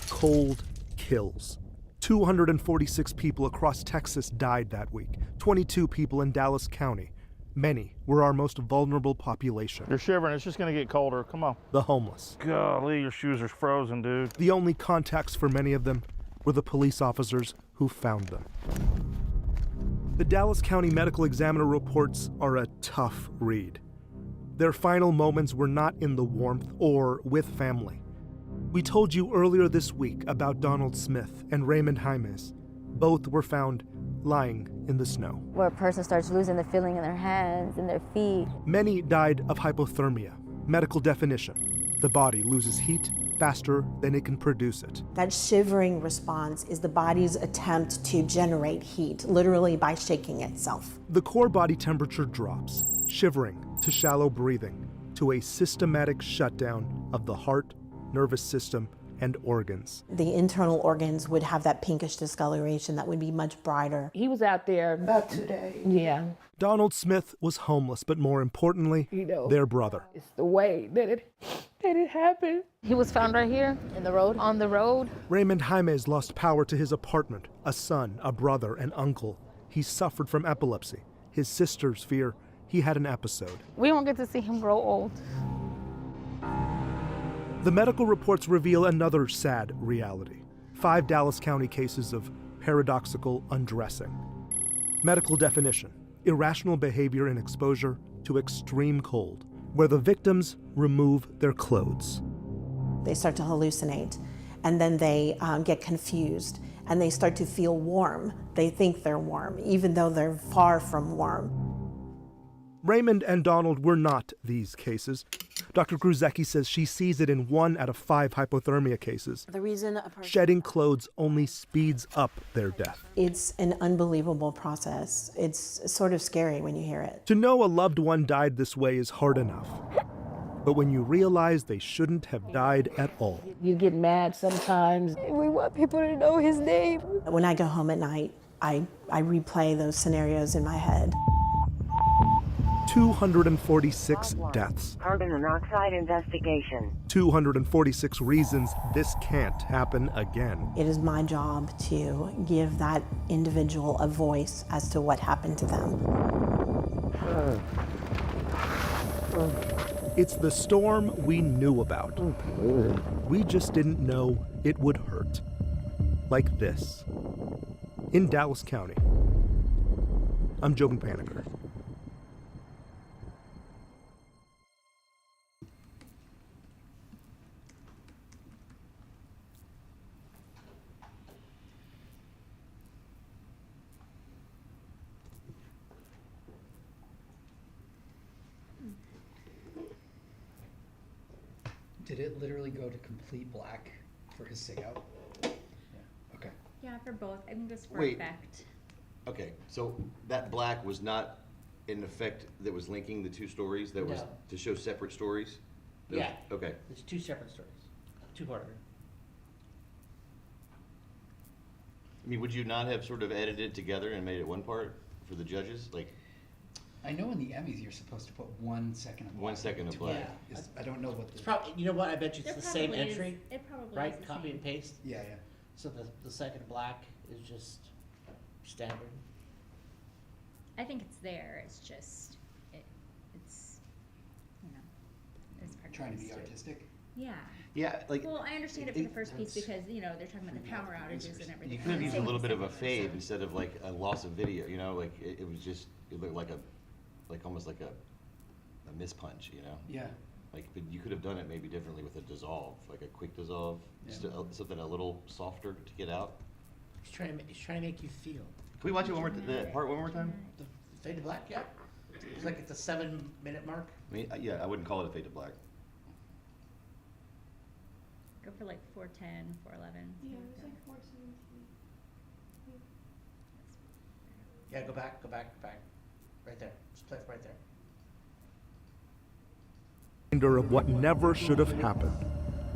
Speaker 1: cold kills. 246 people across Texas died that week, 22 people in Dallas County. Many were our most vulnerable population.
Speaker 27: You're shivering, it's just gonna get colder, come on.
Speaker 1: The homeless.
Speaker 27: Golly, your shoes are frozen, dude.
Speaker 1: The only contacts for many of them were the police officers who found them. The Dallas County Medical Examiner reports are a tough read. Their final moments were not in the warmth or with family. We told you earlier this week about Donald Smith and Raymond Jaimes. Both were found lying in the snow.
Speaker 13: Where a person starts losing the feeling in their hands and their feet.
Speaker 1: Many died of hypothermia. Medical definition: the body loses heat faster than it can produce it.
Speaker 22: That shivering response is the body's attempt to generate heat, literally by shaking itself.
Speaker 1: The core body temperature drops, shivering to shallow breathing, to a systematic shutdown of the heart, nervous system, and organs.
Speaker 22: The internal organs would have that pinkish discoloration that would be much brighter.
Speaker 25: He was out there about 2 days. Yeah.
Speaker 1: Donald Smith was homeless, but more importantly, their brother.
Speaker 25: It's the way that it happened. He was found right here in the road, on the road.
Speaker 1: Raymond Jaimes lost power to his apartment, a son, a brother, an uncle. He suffered from epilepsy. His sisters fear he had an episode.
Speaker 25: We won't get to see him grow old.
Speaker 1: The medical reports reveal another sad reality. 5 Dallas County cases of paradoxical undressing. Medical definition: irrational behavior in exposure to extreme cold, where the victims remove their clothes.
Speaker 22: They start to hallucinate, and then they get confused, and they start to feel warm. They think they're warm, even though they're far from warm.
Speaker 1: Raymond and Donald were not these cases. Dr. Gruzecki says she sees it in 1 out of 5 hypothermia cases.
Speaker 22: The reason a person
Speaker 1: shedding clothes only speeds up their death.
Speaker 22: It's an unbelievable process. It's sort of scary when you hear it.
Speaker 1: To know a loved one died this way is hard enough. But when you realize they shouldn't have died at all.
Speaker 25: You get mad sometimes.
Speaker 13: We want people to know his name.
Speaker 22: When I go home at night, I replay those scenarios in my head.
Speaker 1: 246 deaths.
Speaker 2: Carbon monoxide investigation.
Speaker 1: 246 reasons this can't happen again.
Speaker 22: It is my job to give that individual a voice as to what happened to them.
Speaker 1: It's the storm we knew about. We just didn't know it would hurt. Like this. In Dallas County. I'm Jobin Paniker.
Speaker 6: Did it literally go to complete black for his sig out? Yeah. Okay.
Speaker 7: Yeah, for both. I think it's for
Speaker 8: Wait.
Speaker 7: effect.
Speaker 8: Okay, so that black was not an effect that was linking the 2 stories, that was
Speaker 4: No.
Speaker 8: to show separate stories? Those-
Speaker 4: Yeah.
Speaker 8: Okay.
Speaker 4: It's 2 separate stories. 2-parter.
Speaker 8: I mean, would you not have sort of edited it together and made it one part for the judges? Like,
Speaker 6: I know in the Emmys you're supposed to put 1 second of black.
Speaker 8: 1 second of black.
Speaker 4: Yeah.
Speaker 6: I don't know what
Speaker 4: It's probably, you know what, I bet you it's
Speaker 7: There
Speaker 4: the same
Speaker 7: probably is-
Speaker 4: entry,
Speaker 7: it probably
Speaker 4: right?
Speaker 7: is the
Speaker 4: Copy
Speaker 7: same.
Speaker 4: and paste.
Speaker 6: Yeah, yeah.
Speaker 4: So the second black is just standard.
Speaker 7: I think it's there. It's just, it's, you know, it's part
Speaker 6: Trying to be
Speaker 7: of it.
Speaker 6: artistic?
Speaker 7: Yeah.
Speaker 8: Yeah, like.
Speaker 7: Well, I understand it for the first piece because, you know, they're talking about the power outages and everything.
Speaker 8: You could have used a
Speaker 7: Same
Speaker 8: little
Speaker 7: with
Speaker 8: bit
Speaker 7: the
Speaker 8: of a
Speaker 7: second
Speaker 8: fade
Speaker 7: one.
Speaker 8: instead of like a loss of video, you know, like it was just, it looked like almost like a mispunch, you know?
Speaker 6: Yeah.
Speaker 8: Like, but you could have done it maybe differently with a dissolve, like a quick dissolve, just
Speaker 6: Yeah.
Speaker 8: something a little softer to get out.
Speaker 4: He's trying to make you feel.
Speaker 8: Can we watch it that part one more time?
Speaker 4: The fade to black, yeah. It's like it's a 7-minute mark.
Speaker 8: I mean, yeah, I wouldn't call it a fade to black.
Speaker 7: Go for like 4:10, 4:11. Yeah, something it's like like 4:17.
Speaker 4: Yeah, go back. Right there. Just play it right there.
Speaker 1: Reminder of what never should have happened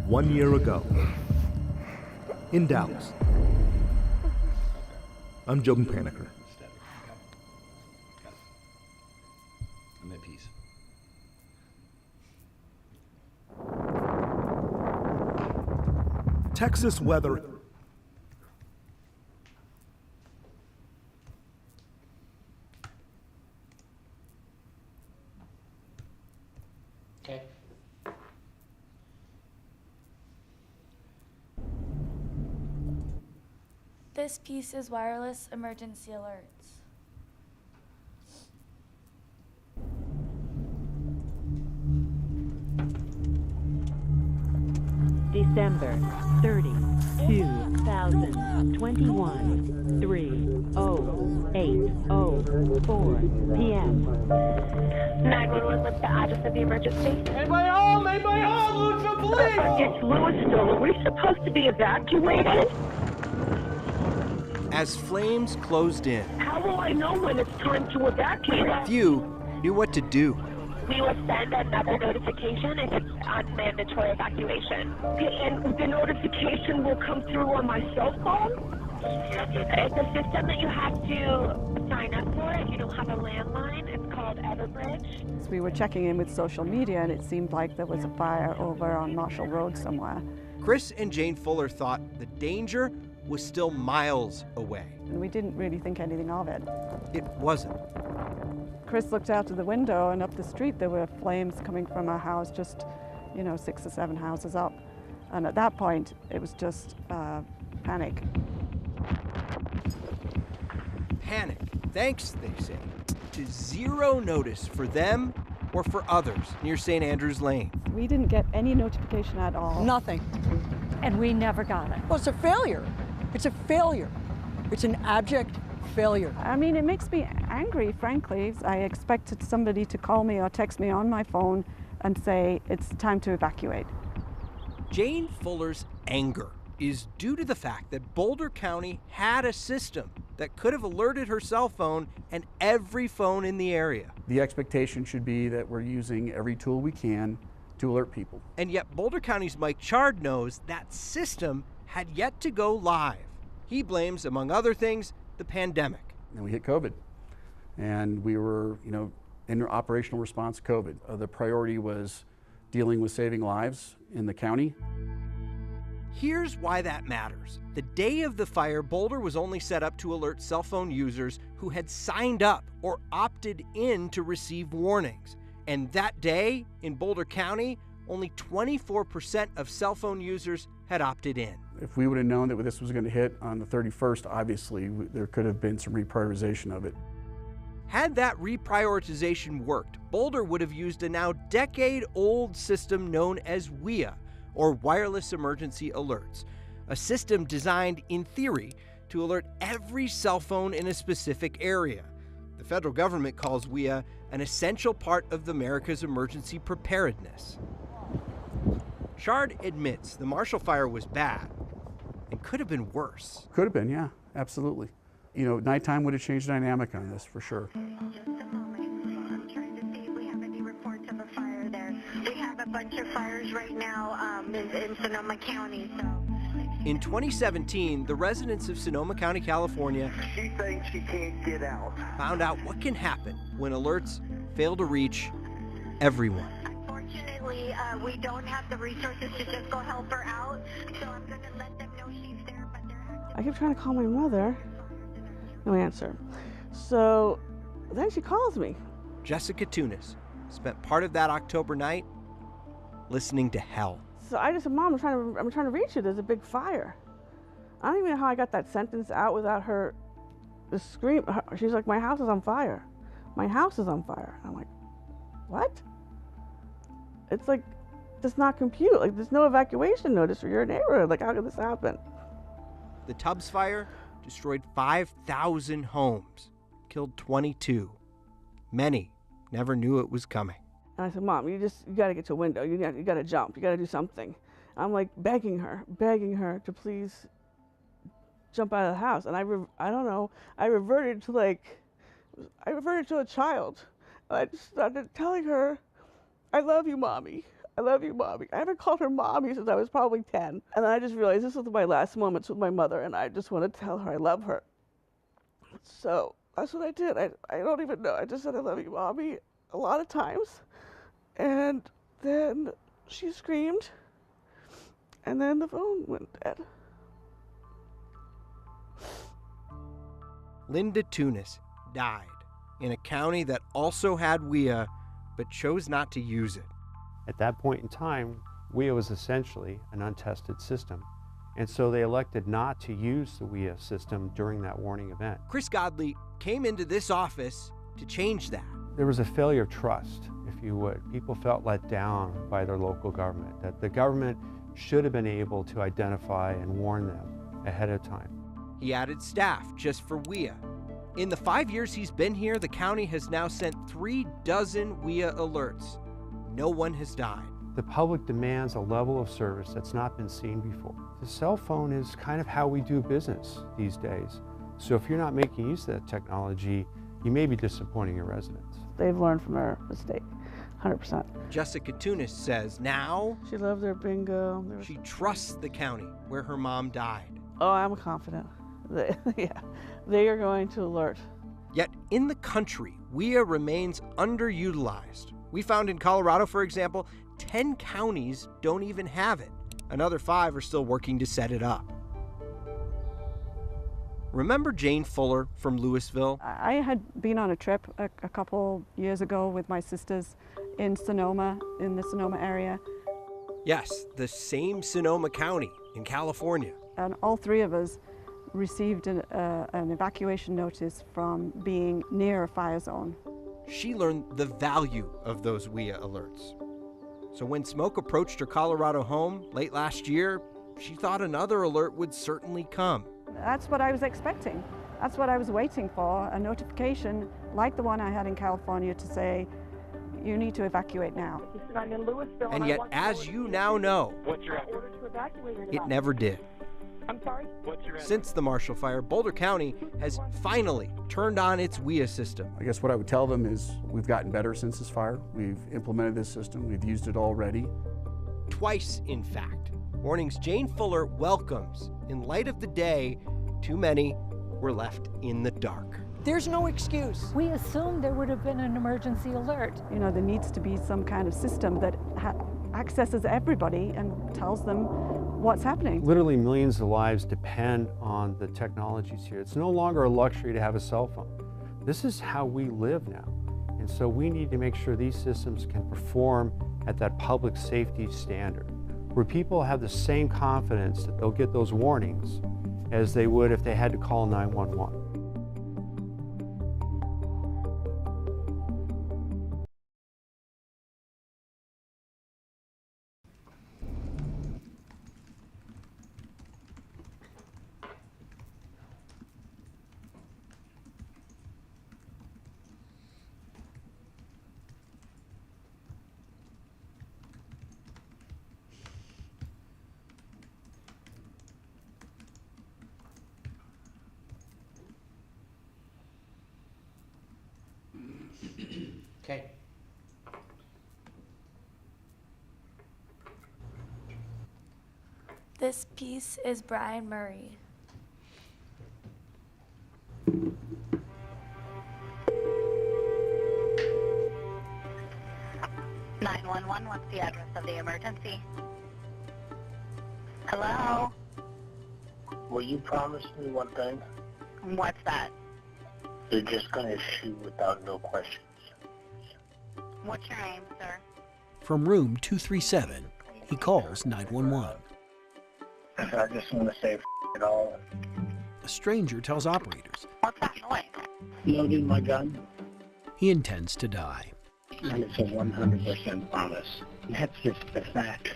Speaker 1: 1 year ago in Dallas. I'm Jobin Paniker.
Speaker 8: I'm at peace.
Speaker 1: Texas weather.
Speaker 4: Okay.
Speaker 20: This piece is wireless emergency alerts.
Speaker 5: December 30, 2021, 3:08:04 p.m.
Speaker 23: 911, what's the address of the emergency?
Speaker 5: Anybody home? Anybody home? Louisville police!
Speaker 23: It's Louisville. Are we supposed to be evacuated?
Speaker 10: As flames closed in,
Speaker 23: How will I know when it's time to evacuate?
Speaker 10: few knew what to do.
Speaker 23: We will send another notification if it's on mandatory evacuation. And the notification will come through on my cell phone? It's a system that you have to sign up for if you don't have a landline. It's called Everbridge.
Speaker 12: We were checking in with social media and it seemed like there was a fire over on Marshall Road somewhere.
Speaker 10: Chris and Jane Fuller thought the danger was still miles away.
Speaker 12: And we didn't really think anything of it.
Speaker 10: It wasn't.
Speaker 12: Chris looked out of the window and up the street there were flames coming from our house just, 6 or 7 houses up. And at that point, it was just panic.
Speaker 10: Panic, thanks, they say, to zero notice for them or for others near St. Andrews Lane.
Speaker 12: We didn't get any notification at all.
Speaker 14: Nothing.
Speaker 7: And we never got it.
Speaker 14: Well, it's a failure. It's a failure. It's an abject failure.
Speaker 12: I mean, it makes me angry, frankly. I expected somebody to call me or text me on my phone and say, it's time to evacuate.
Speaker 10: Jane Fuller's anger is due to the fact that Boulder County had a system that could have alerted her cell phone and every phone in the area.
Speaker 15: The expectation should be that we're using every tool we can to alert people.
Speaker 10: And yet Boulder County's Mike Chard knows that system had yet to go live. He blames, among other things, the pandemic.
Speaker 15: And we hit COVID. And we were, in operational response to COVID. The priority was dealing with saving lives in the county.
Speaker 10: Here's why that matters. The day of the fire, Boulder was only set up to alert cell phone users who had signed up or opted in to receive warnings. And that day, in Boulder County, only 24% of cell phone users had opted in.
Speaker 15: If we would have known that this was going to hit on the 31st, obviously, there could have been some reprioritization of it.
Speaker 10: Had that reprioritization worked, Boulder would have used a now decade-old system known as WEA, or Wireless Emergency Alerts, a system designed, in theory, to alert every cell phone in a specific area. The federal government calls WEA an essential part of America's emergency preparedness. Chard admits the Marshall Fire was bad and could have been worse.
Speaker 15: Could have been, yeah, absolutely. Nighttime would have changed the dynamic on this, for sure.
Speaker 2: We have a bunch of fires right now in Sonoma County.
Speaker 10: In 2017, the residents of Sonoma County, California,
Speaker 19: She thinks she can't get out.
Speaker 10: found out what can happen when alerts fail to reach everyone.
Speaker 2: Unfortunately, we don't have the resources to just go help her out, so I'm going to let them know she's there, but
Speaker 12: I kept trying to call my mother. No answer. So then she calls me.
Speaker 10: Jessica Tunis spent part of that October night listening to hell.
Speaker 12: So I just said, Mom, I'm trying to reach you. There's a big fire. I don't even know how I got that sentence out without her scream. She's like, my house is on fire. My house is on fire. I'm like, what? It's like, does not compute. Like, there's no evacuation notice for your neighborhood. Like, how could this happen?
Speaker 10: The Tubbs fire destroyed 5,000 homes, killed 22. Many never knew it was coming.
Speaker 12: And I said, Mom, you got to get to a window. You got to jump. You got to do something. I'm like begging her to please jump out of the house. And I reverted to a child. And I just started telling her, I love you, Mommy. I love you, Mommy. I haven't called her Mommy since I was probably 10. And then I just realized this was my last moments with my mother, and I just want to tell her I love her. So that's what I did. I don't even know. I just said, I love you, Mommy, a lot of times. And then she screamed, and then the phone went dead.
Speaker 10: Linda Tunis died in a county that also had WEA, but chose not to use it.
Speaker 16: At that point in time, WEA was essentially an untested system, and so they elected not to use the WEA system during that warning event.
Speaker 10: Chris Godley came into this office to change that.
Speaker 16: There was a failure of trust, if you would. People felt let down by their local government, that the government should have been able to identify and warn them ahead of time.
Speaker 10: He added staff just for WIA. In the 5 years he's been here, the county has now sent 36 WIA alerts. No one has died.
Speaker 16: The public demands a level of service that's not been seen before. The cell phone is kind of how we do business these days. So if you're not making use of that technology, you may be disappointing your residents.
Speaker 12: They've learned from their mistake, 100%.
Speaker 10: Jessica Tunis says now
Speaker 12: She loved their bingo.
Speaker 10: she trusts the county where her mom died.
Speaker 12: Oh, I'm confident. They are going to alert.
Speaker 10: Yet in the country, WIA remains underutilized. We found in Colorado, for example, 10 counties don't even have it. Another 5 are still working to set it up. Remember Jane Fuller from Louisville?
Speaker 3: I had been on a trip a couple years ago with my sisters in Sonoma, in the Sonoma area.
Speaker 10: Yes, the same Sonoma County in California.
Speaker 3: And all 3 of us received an evacuation notice from being near a fire zone.
Speaker 10: She learned the value of those WIA alerts. So when smoke approached her Colorado home late last year, she thought another alert would certainly come.
Speaker 3: That's what I was expecting. That's what I was waiting for, a notification like the one I had in California to say, you need to evacuate now.
Speaker 23: I'm in Louisville.
Speaker 10: And yet, as you now know, it never did.
Speaker 23: I'm sorry?
Speaker 10: Since the Marshall Fire, Boulder County has finally turned on its WIA system.
Speaker 15: I guess what I would tell them is we've gotten better since this fire. We've implemented this system. We've used it already.
Speaker 10: Twice, in fact. Warnings Jane Fuller welcomes. In light of the day, too many were left in the dark.
Speaker 14: There's no excuse.
Speaker 9: We assumed there would have been an emergency alert.
Speaker 3: You know, there needs to be some kind of system that accesses everybody and tells them what's happening.
Speaker 16: Literally millions of lives depend on the technologies here. It's no longer a luxury to have a cell phone. This is how we live now. And so we need to make sure these systems can perform at that public safety standard, where people have the same confidence that they'll get those warnings as they would if they had to call 911.
Speaker 4: Okay.
Speaker 20: This piece is Brian Murray.
Speaker 2: What's the address of the emergency? Hello?
Speaker 11: Will you promise me one thing?
Speaker 2: What's that?
Speaker 11: You're just gonna shoot without no questions.
Speaker 2: What's your name, sir?
Speaker 17: From room 237, he calls 911.
Speaker 11: I just want to say it all.
Speaker 17: A stranger tells operators
Speaker 2: What's that noise?
Speaker 11: Loading my gun,
Speaker 17: he intends to die.
Speaker 11: and it's a 100% promise. That's just the fact.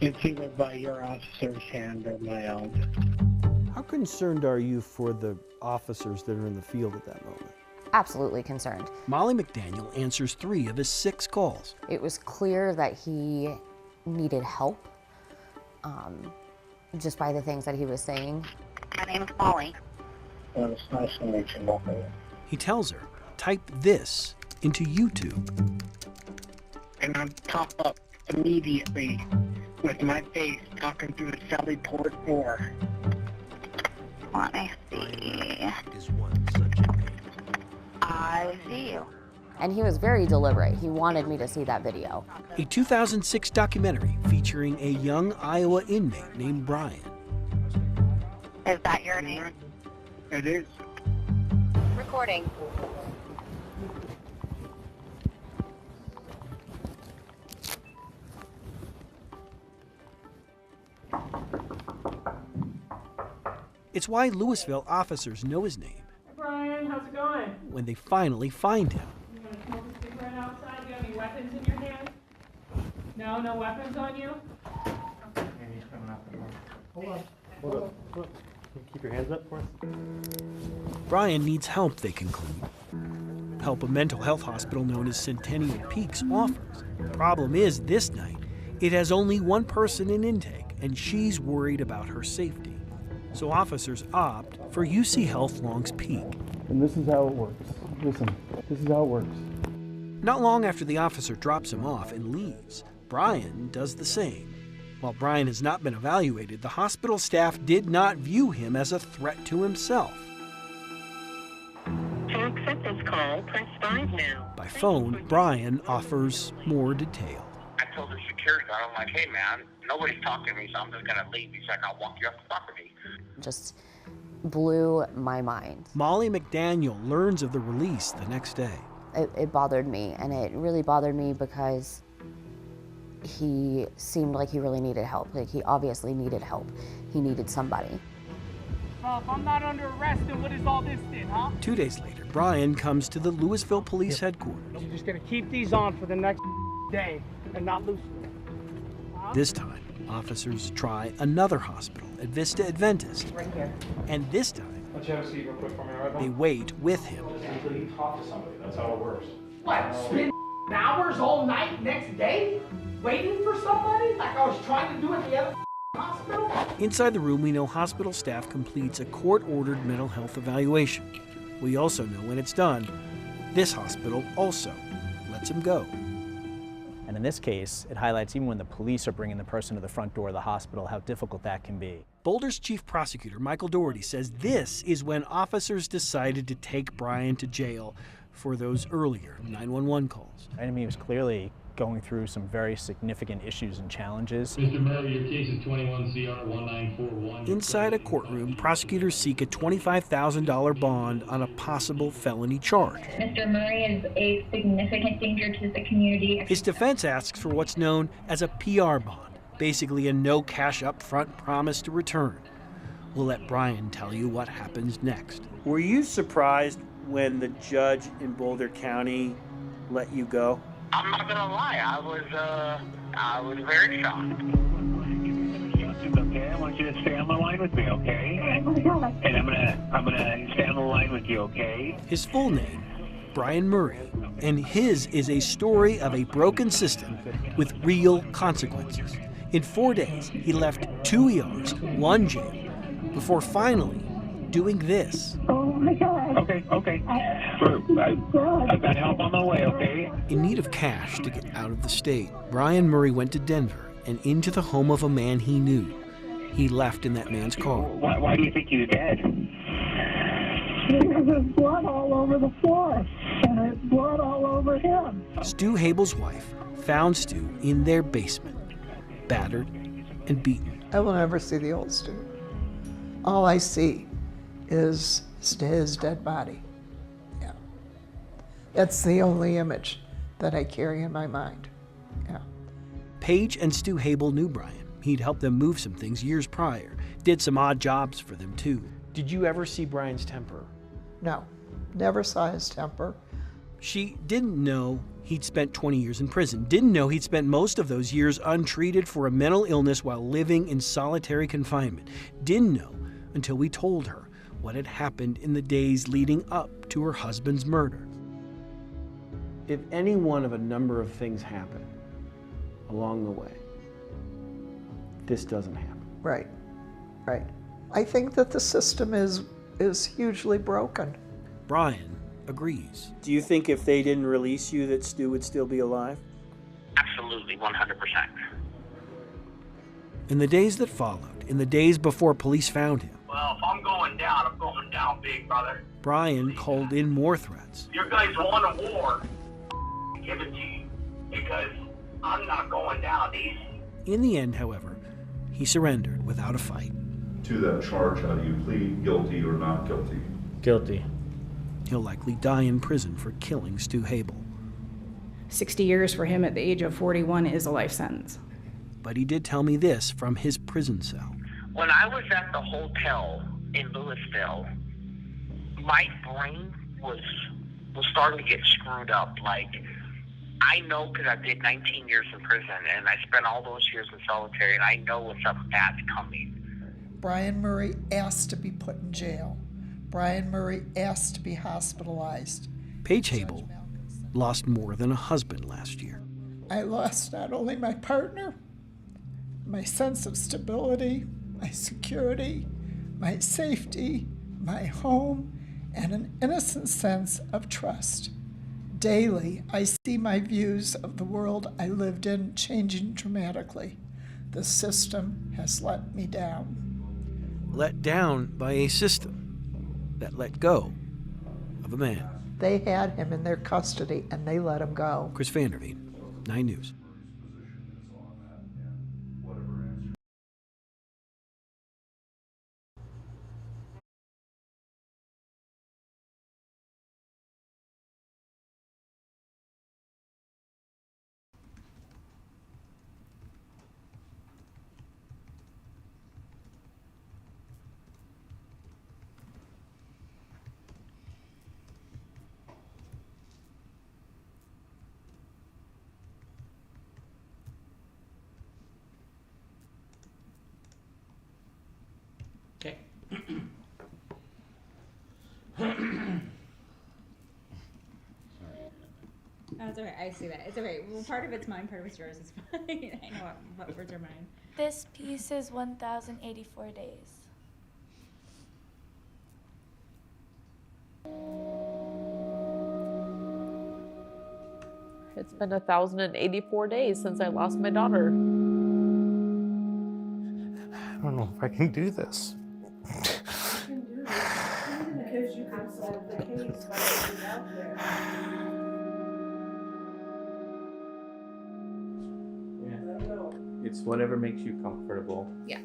Speaker 11: It's either by your officer's hand or my own.
Speaker 18: How concerned are you for the officers that are in the field at that moment?
Speaker 24: Absolutely concerned.
Speaker 17: Molly McDaniel answers 3 of his 6 calls.
Speaker 24: It was clear that he needed help, just by the things that he was saying.
Speaker 2: My name's Molly.
Speaker 11: Well, it's nice to meet you, Molly.
Speaker 17: He tells her, type this into YouTube.
Speaker 11: And I'd pop up immediately with my face talking through the Sally Port 4.
Speaker 2: Let me see.
Speaker 17: Is one such a man.
Speaker 2: I see you.
Speaker 24: And he was very deliberate. He wanted me to see that video.
Speaker 17: A 2006 documentary featuring a young Iowa inmate named Brian.
Speaker 2: Is that your name?
Speaker 11: It is.
Speaker 24: Recording.
Speaker 17: It's why Louisville officers know his name
Speaker 12: Hey Brian, how's it going?
Speaker 17: when they finally find him.
Speaker 12: You gonna smoke a cigarette outside? You have any weapons in your hand? No?
Speaker 5: No weapons on you?
Speaker 4: He's coming out the door.
Speaker 16: Hold on. Can you keep your hands up for us?
Speaker 17: Brian needs help, they conclude. Help a mental health hospital known as Centennial Peaks offers. Problem is, this night, it has only one person in intake, and she's worried about her safety. So officers opt for UC Health Long's Peak.
Speaker 18: And this is how it works. Listen, this is how it works.
Speaker 17: Not long after the officer drops him off and leaves, Brian does the same. While Brian has not been evaluated, the hospital staff did not view him as a threat to himself.
Speaker 23: To accept this call, press 5 now.
Speaker 17: By phone, Brian offers more detail.
Speaker 6: I told the security guard, I'm like, hey man, nobody's talking to me, so I'm just gonna leave. He's like, I'll walk you off the property.
Speaker 24: Just blew my mind.
Speaker 17: Molly McDaniel learns of the release the next day.
Speaker 24: It bothered me, and it really bothered me because he seemed like he really needed help. Like, he obviously needed help. He needed somebody.
Speaker 5: Well, if I'm not under arrest, then what is all this then, huh?
Speaker 17: 2 days later, Brian comes to the Louisville Police Headquarters.
Speaker 5: You're just gonna keep these on for the next day and not loosen them. Huh?
Speaker 17: This time, officers try another hospital at Vista Adventist.
Speaker 5: Right here.
Speaker 17: And this time,
Speaker 19: Let's have a seat real quick for me, all right?
Speaker 17: they wait with him.
Speaker 19: Until you talk to somebody, that's how it works.
Speaker 5: What, spend hours all night next day? Waiting for somebody? Like I was trying to do at the other hospital?
Speaker 17: Inside the room, we know hospital staff completes a court-ordered mental health evaluation. We also know when it's done, this hospital also lets him go.
Speaker 13: And in this case, it highlights even when the police are bringing the person to the front door of the hospital, how difficult that can be.
Speaker 17: Boulder's chief prosecutor, Michael Doherty, says this is when officers decided to take Brian to jail for those earlier 911 calls.
Speaker 13: I mean, he was clearly going through some very significant issues and challenges.
Speaker 21: Mr. Murray, your case is 21 CR 1941.
Speaker 17: Inside a courtroom, prosecutors seek a $25,000 bond on a possible felony charge.
Speaker 22: Mr. Murray is a significant danger to the community.
Speaker 17: His defense asks for what's known as a PR bond, basically a no cash up front promise to return. We'll let Brian tell you what happens next.
Speaker 10: Were you surprised when the judge in Boulder County let you go?
Speaker 6: I'm not gonna lie, I was very shocked.
Speaker 11: Okay, I want you to stay on the line with me, okay? And I'm gonna stay on the line with you, okay?
Speaker 17: His full name, Brian Murray, and his is a story of a broken system with real consequences. In 4 days, he left 2 ERs, 1 jail, before finally doing this.
Speaker 11: Oh my God. Okay. I've got help on the way, okay?
Speaker 17: In need of cash to get out of the state, Brian Murray went to Denver and into the home of a man he knew. He left in that man's car.
Speaker 11: Why do you think he's dead? Because there's blood all over the floor, and there's blood all over him.
Speaker 17: Stu Habel's wife found Stu in their basement, battered and beaten.
Speaker 25: I will never see the old Stu. All I see is his dead body. Yeah. That's the only image that I carry in my mind. Yeah.
Speaker 17: Paige and Stu Habel knew Brian. He'd helped them move some things years prior, did some odd jobs for them too.
Speaker 10: Did you ever see Brian's temper?
Speaker 25: No, never saw his temper.
Speaker 17: She didn't know he'd spent 20 years in prison, didn't know he'd spent most of those years untreated for a mental illness while living in solitary confinement, didn't know until we told her what had happened in the days leading up to her husband's murder.
Speaker 10: If any one of a number of things happen along the way, this doesn't happen.
Speaker 25: Right. I think that the system is hugely broken.
Speaker 17: Brian agrees.
Speaker 10: Do you think if they didn't release you that Stu would still be alive?
Speaker 6: Absolutely, 100%.
Speaker 17: In the days that followed, in the days before police found him,
Speaker 6: Well, if I'm going down big, brother.
Speaker 17: Brian called in more threats.
Speaker 6: You guys want a war, give it to you, because I'm not going down easy.
Speaker 17: In the end, however, he surrendered without a fight.
Speaker 26: To that charge, how do you plead, guilty or not guilty?
Speaker 10: Guilty.
Speaker 17: He'll likely die in prison for killing Stu Habel.
Speaker 27: 60 years for him at the age of 41 is a life sentence.
Speaker 17: But he did tell me this from his prison cell.
Speaker 6: When I was at the hotel in Louisville, my brain was starting to get screwed up. Like, I know because I did 19 years in prison, and I spent all those years in solitary, and I know what's up bad's coming.
Speaker 25: Brian Murray asked to be put in jail. Brian Murray asked to be hospitalized.
Speaker 17: Paige Habel lost more than a husband last year.
Speaker 25: I lost not only my partner, my sense of stability, my security, my safety, my home, and an innocent sense of trust. Daily, I see my views of the world I lived in changing dramatically. The system has let me down.
Speaker 17: Let down by a system that let go of a man.
Speaker 25: They had him in their custody and they let him go.
Speaker 17: Chris Vanderveen, 9 News.
Speaker 4: Okay.
Speaker 1: Oh, it's okay. I see that. It's okay. Well, part of it's mine, part of it's yours. It's fine. I know what words are mine.
Speaker 20: This piece is 1,084 days.
Speaker 3: It's been 1,084 days since I lost my daughter.
Speaker 7: I don't know if I can do this.
Speaker 1: Because you can solve the case by being out there.
Speaker 8: It's whatever makes you comfortable.
Speaker 3: Yeah.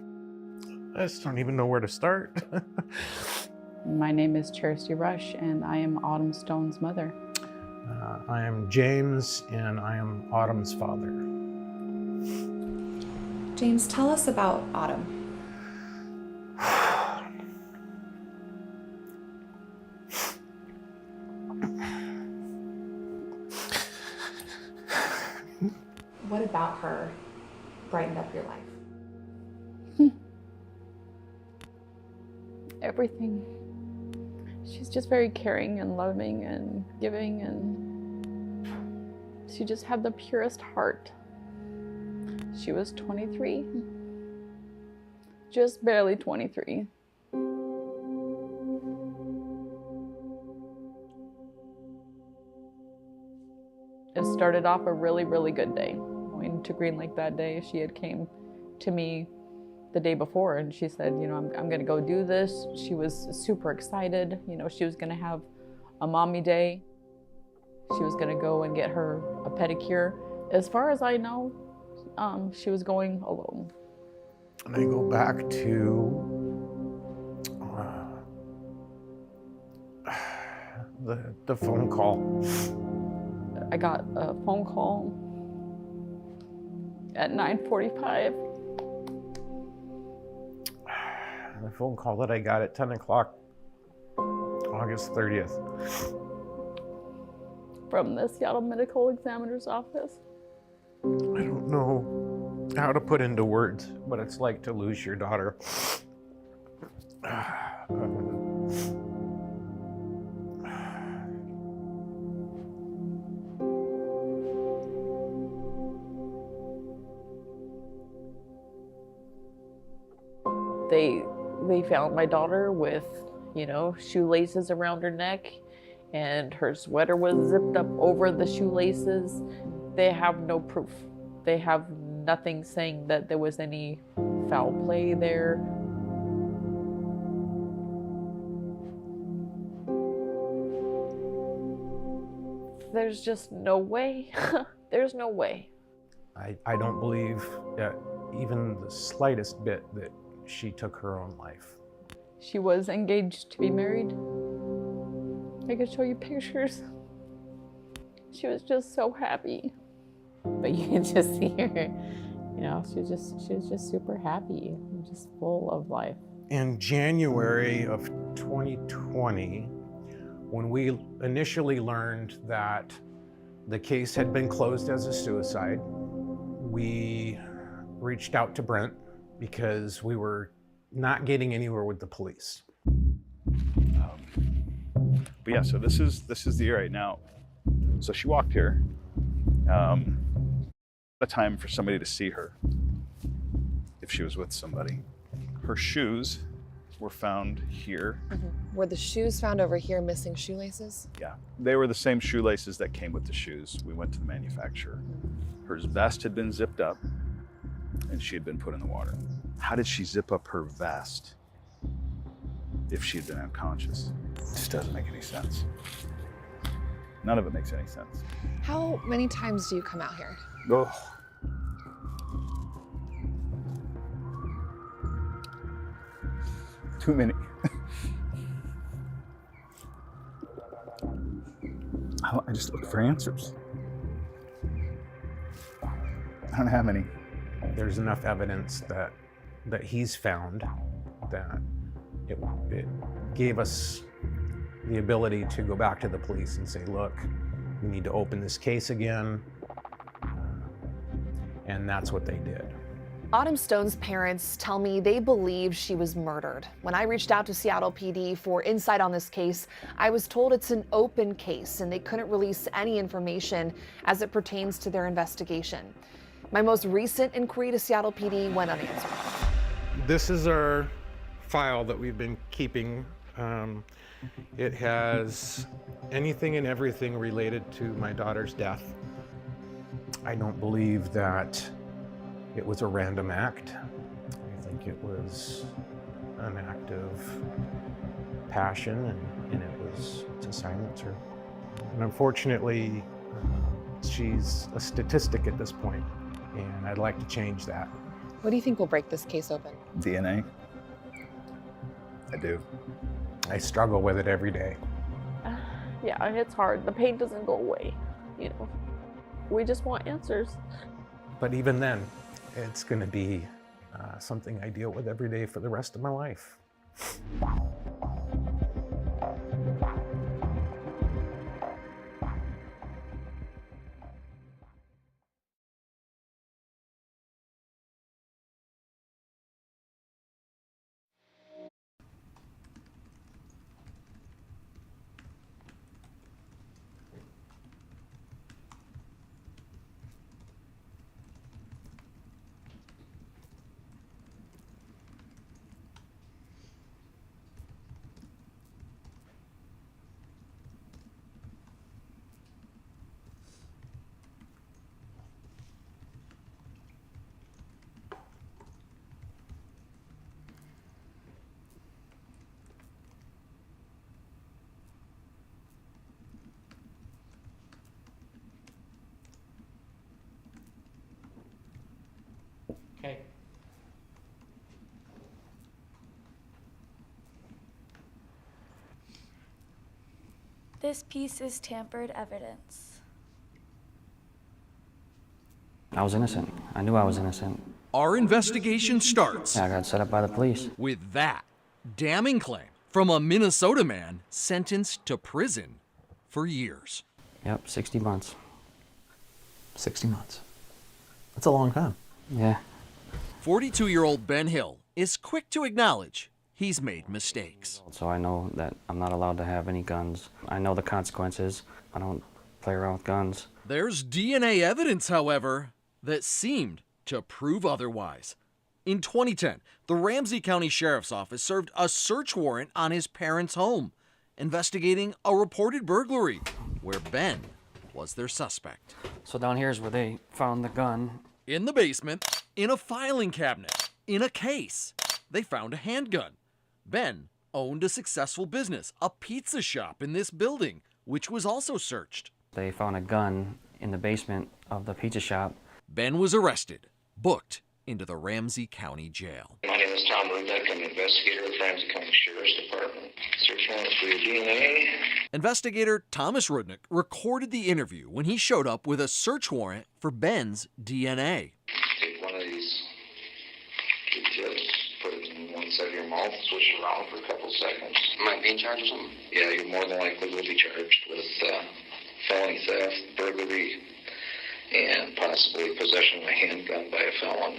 Speaker 7: I just don't even know where to start.
Speaker 3: My name is Charity Rush, and I am Autumn Stone's mother.
Speaker 7: I am James, and I am Autumn's father.
Speaker 1: James, tell us about Autumn. What about her brightened up your life?
Speaker 3: Everything. She's just very caring and loving and giving, and she just had the purest heart. She was 23. Just barely 23. It started off a really, really good day. Going to Green Lake that day, she had came to me the day before and she said, you know, I'm gonna go do this. She was super excited. You know, she was gonna have a mommy day. She was gonna go and get her a pedicure. As far as I know, she was going alone.
Speaker 7: And I go back to the phone call.
Speaker 3: I got a phone call at 9:45.
Speaker 7: The phone call that I got at 10 o'clock, August 30th.
Speaker 3: From the Seattle Medical Examiner's Office.
Speaker 7: I don't know how to put into words what it's like to lose your daughter.
Speaker 3: They found my daughter with, you know, shoelaces around her neck, and her sweater was zipped up over the shoelaces. They have no proof. They have nothing saying that there was any foul play there. There's just no way. There's no way.
Speaker 7: I don't believe even the slightest bit that she took her own life.
Speaker 3: She was engaged to be married. I could show you pictures. She was just so happy. But you can just see her, you know, she was just super happy and just full of life.
Speaker 7: In January of 2020, when we initially learned that The case had been closed as a suicide. We reached out to Brent because we were not getting anywhere with the police.
Speaker 2: But yeah, so this is the year right now. So she walked here. A time for somebody to see her if she was with somebody. Her shoes were found here.
Speaker 9: Were the shoes found over here missing shoelaces?
Speaker 2: Yeah, they were the same shoelaces that came with the shoes. We went to the manufacturer. Her vest had been zipped up and she had been put in the water. How did she zip up her vest if she had been unconscious? It just doesn't make any sense. None of it makes any sense.
Speaker 9: How many times do you come out here?
Speaker 2: Oh. Too many. I just look for answers. I don't have any.
Speaker 7: There's enough evidence that he's found that it gave us the ability to go back to the police and say, look, we need to open this case again. And that's what they did.
Speaker 9: Autumn Stone's parents tell me they believe she was murdered. When I reached out to Seattle PD for insight on this case, I was told it's an open case and they couldn't release any information as it pertains to their investigation. My most recent inquiry to Seattle PD went unanswered.
Speaker 7: This is our file that we've been keeping. It has anything and everything related to my daughter's death. I don't believe that it was a random act. I think it was an act of passion, and it was to silence her. And unfortunately, she's a statistic at this point, and I'd like to change that.
Speaker 9: What do you think will break this case open?
Speaker 2: DNA. I do.
Speaker 7: I struggle with it every day.
Speaker 3: Yeah, it's hard. The pain doesn't go away, you know. We just want answers.
Speaker 7: But even then, it's going to be something I deal with every day for the rest of my life.
Speaker 4: Okay.
Speaker 20: This piece is tampered evidence.
Speaker 12: I was innocent. I knew I was innocent.
Speaker 14: Our investigation starts.
Speaker 12: Yeah, I got set up by the police.
Speaker 14: With that damning claim from a Minnesota man sentenced to prison for years.
Speaker 12: Yep, 60 months.
Speaker 13: 60 months. That's a long time.
Speaker 12: Yeah.
Speaker 14: 42-year-old Ben Hill is quick to acknowledge he's made mistakes.
Speaker 12: So I know that I'm not allowed to have any guns. I know the consequences. I don't play around with guns.
Speaker 14: There's DNA evidence, however, that seemed to prove otherwise. In 2010, the Ramsey County Sheriff's Office served a search warrant on his parents' home, investigating a reported burglary where Ben was their suspect.
Speaker 12: So down here's where they found the gun.
Speaker 14: In the basement, in a filing cabinet, in a case, they found a handgun. Ben owned a successful business, a pizza shop in this building, which was also searched.
Speaker 12: They found a gun in the basement of the pizza shop.
Speaker 14: Ben was arrested, booked into the Ramsey County Jail.
Speaker 15: My name is Tom Rudnick. I'm an investigator with Ramsey County Sheriff's Department. Search warrant for your DNA.
Speaker 14: Investigator Thomas Rudnick recorded the interview when he showed up with a search warrant for Ben's DNA.
Speaker 15: Take one of these tips, put it in one side of your mouth, switch it around for a couple seconds. Am I being charged or something? Yeah, you're more than likely will be charged with felony theft, burglary, and possibly possession of a handgun by a felon.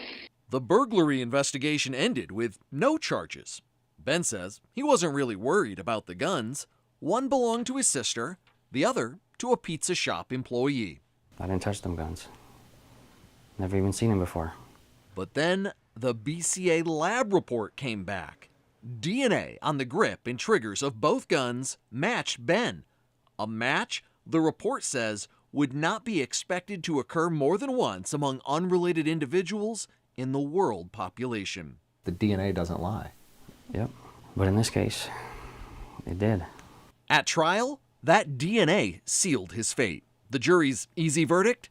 Speaker 14: The burglary investigation ended with no charges. Ben says he wasn't really worried about the guns. One belonged to his sister, the other to a pizza shop employee.
Speaker 12: I didn't touch them guns. Never even seen them before.
Speaker 14: But then the BCA lab report came back. DNA on the grip and triggers of both guns matched Ben. A match, the report says, would not be expected to occur more than once among unrelated individuals in the world population.
Speaker 5: The DNA doesn't lie.
Speaker 12: Yep, but in this case, it did.
Speaker 14: At trial, that DNA sealed his fate. The jury's easy verdict?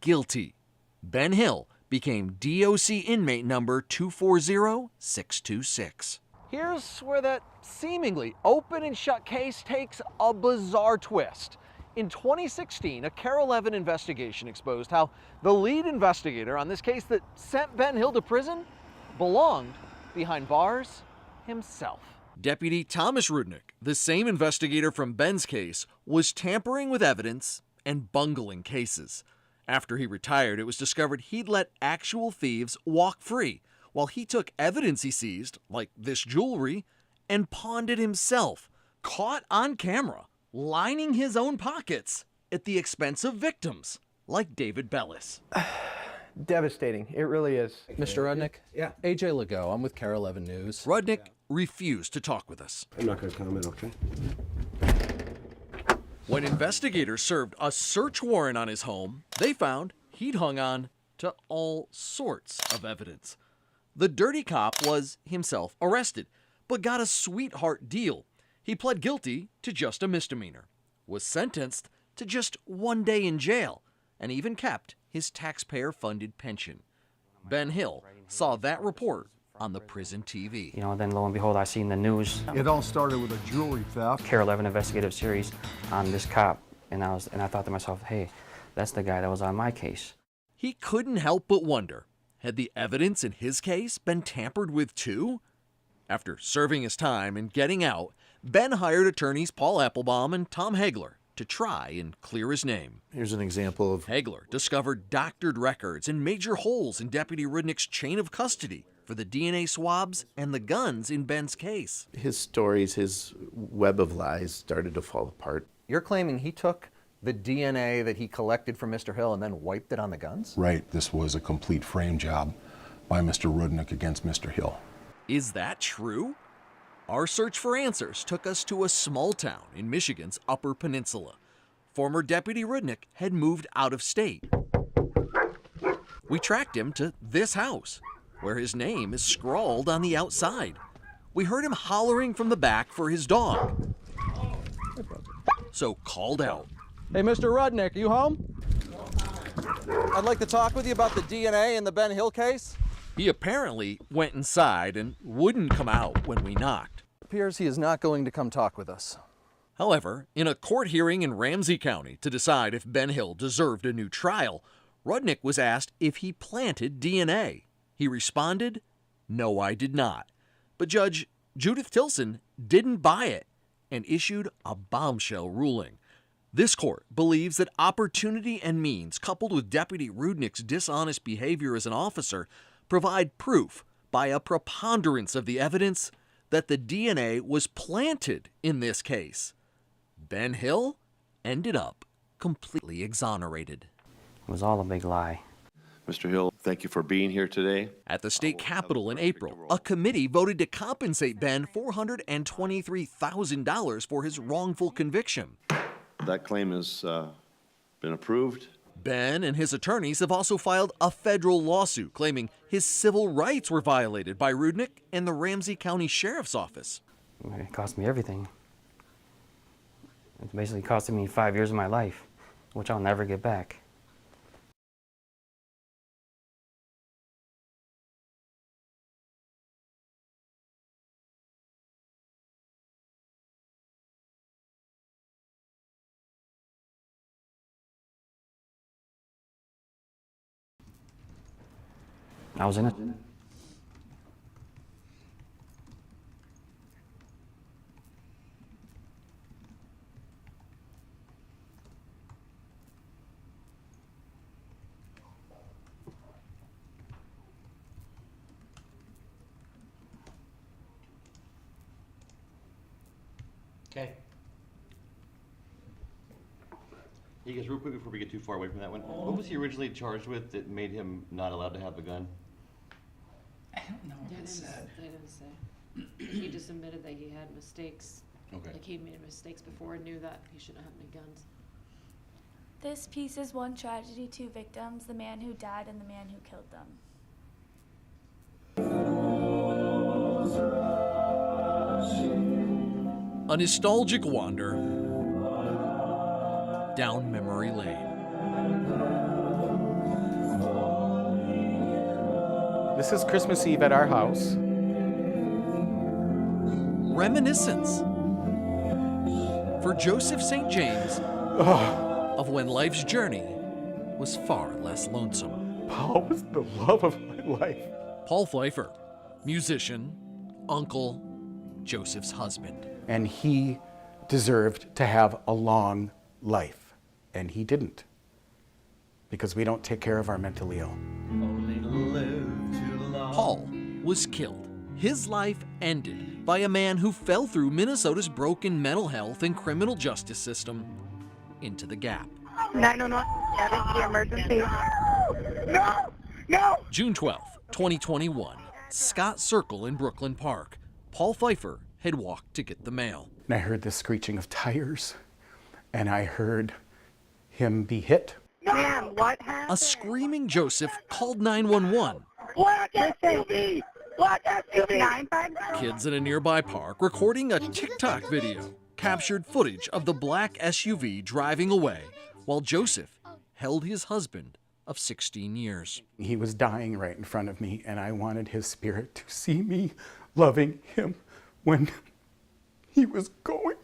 Speaker 14: Guilty. Ben Hill became DOC inmate number 240626. Here's where that seemingly open and shut case takes a bizarre twist. In 2016, a Care 11 investigation exposed how the lead investigator on this case that sent Ben Hill to prison belonged behind bars himself. Deputy Thomas Rudnick, the same investigator from Ben's case, was tampering with evidence and bungling cases. After he retired, it was discovered he'd let actual thieves walk free, while he took evidence he seized, like this jewelry, and pawned it himself, caught on camera, lining his own pockets at the expense of victims, like David Bellis.
Speaker 16: Devastating. It really is.
Speaker 5: Mr. Rudnick? Yeah. AJ Legault. I'm with Care 11 News.
Speaker 14: Rudnick refused to talk with us.
Speaker 18: I'm not going to comment, okay?
Speaker 14: When investigators served a search warrant on his home, they found he'd hung on to all sorts of evidence. The dirty cop was himself arrested, but got a sweetheart deal. He pled guilty to just a misdemeanor, was sentenced to just 1 day in jail, and even kept his taxpayer-funded pension. Ben Hill saw that report on the prison TV.
Speaker 12: You know, then lo and behold, I seen the news.
Speaker 18: It all started with a jewelry theft.
Speaker 12: Care 11 investigative series on this cop, and I thought to myself, hey, that's the guy that was on my case.
Speaker 14: He couldn't help but wonder, had the evidence in his case been tampered with too? After serving his time and getting out, Ben hired attorneys Paul Applebaum and Tom Hagler to try and clear his name.
Speaker 19: Here's an example of...
Speaker 14: Hagler discovered doctored records and major holes in Deputy Rudnick's chain of custody for the DNA swabs and the guns in Ben's case.
Speaker 19: His stories, his web of lies started to fall apart.
Speaker 5: You're claiming he took the DNA that he collected from Mr. Hill and then wiped it on the guns?
Speaker 18: Right. This was a complete frame job by Mr. Rudnick against Mr. Hill.
Speaker 14: Is that true? Our search for answers took us to a small town in Michigan's Upper Peninsula. Former Deputy Rudnick had moved out of state. We tracked him to this house, where his name is scrawled on the outside. We heard him hollering from the back for his dog, so called out.
Speaker 21: Hey, Mr. Rudnick, you home? I'd like to talk with you about the DNA in the Ben Hill case.
Speaker 14: He apparently went inside and wouldn't come out when we knocked.
Speaker 21: It appears he is not going to come talk with us.
Speaker 14: However, in a court hearing in Ramsey County to decide if Ben Hill deserved a new trial, Rudnick was asked if he planted DNA. He responded, "No, I did not." But Judge Judith Tilson didn't buy it and issued a bombshell ruling. This court believes that opportunity and means, coupled with Deputy Rudnick's dishonest behavior as an officer, provide proof by a preponderance of the evidence that the DNA was planted in this case. Ben Hill ended up completely exonerated.
Speaker 12: It was all a big lie.
Speaker 26: Mr. Hill, thank you for being here today.
Speaker 14: At the state capitol in April, a committee voted to compensate Ben $423,000 for his wrongful conviction.
Speaker 26: That claim has been approved.
Speaker 14: Ben and his attorneys have also filed a federal lawsuit claiming his civil rights were violated by Rudnick and the Ramsey County Sheriff's Office.
Speaker 12: It cost me everything. It's basically costing me 5 years of my life, which I'll never get back. I was in it.
Speaker 6: Okay. Hey guys, real quick before we get too far away from that one, what was he originally charged with that made him not allowed to have the gun?
Speaker 10: I don't know what it said.
Speaker 11: They didn't say. He just admitted that he had mistakes.
Speaker 6: Okay.
Speaker 11: Like he made mistakes before and knew that he shouldn't have any guns.
Speaker 20: This piece is one tragedy, two victims, the man who died and the man who killed them.
Speaker 14: A nostalgic wander down memory lane.
Speaker 7: This is Christmas Eve at our house.
Speaker 14: Reminiscence for Joseph St. James of when life's journey was far less lonesome.
Speaker 7: Paul was the love of my life.
Speaker 14: Paul Pfeiffer, musician, uncle, Joseph's husband.
Speaker 7: And he deserved to have a long life, and he didn't, because we don't take care of our mentally ill.
Speaker 14: Paul was killed. His life ended by a man who fell through Minnesota's broken mental health and criminal justice system into the gap.
Speaker 22: 911, that is the emergency. No! No!
Speaker 14: June 12th, 2021, Scott Circle in Brooklyn Park. Paul Pfeiffer had walked to get the mail.
Speaker 7: And I heard the screeching of tires, and I heard him be hit.
Speaker 22: Man, what happened?
Speaker 14: A screaming Joseph called 911.
Speaker 22: Black SUV! Black SUV!
Speaker 14: Kids in a nearby park recording a TikTok video captured footage of the black SUV driving away while Joseph held his husband of 16 years.
Speaker 7: He was dying right in front of me, and I wanted his spirit to see me loving him when he was going.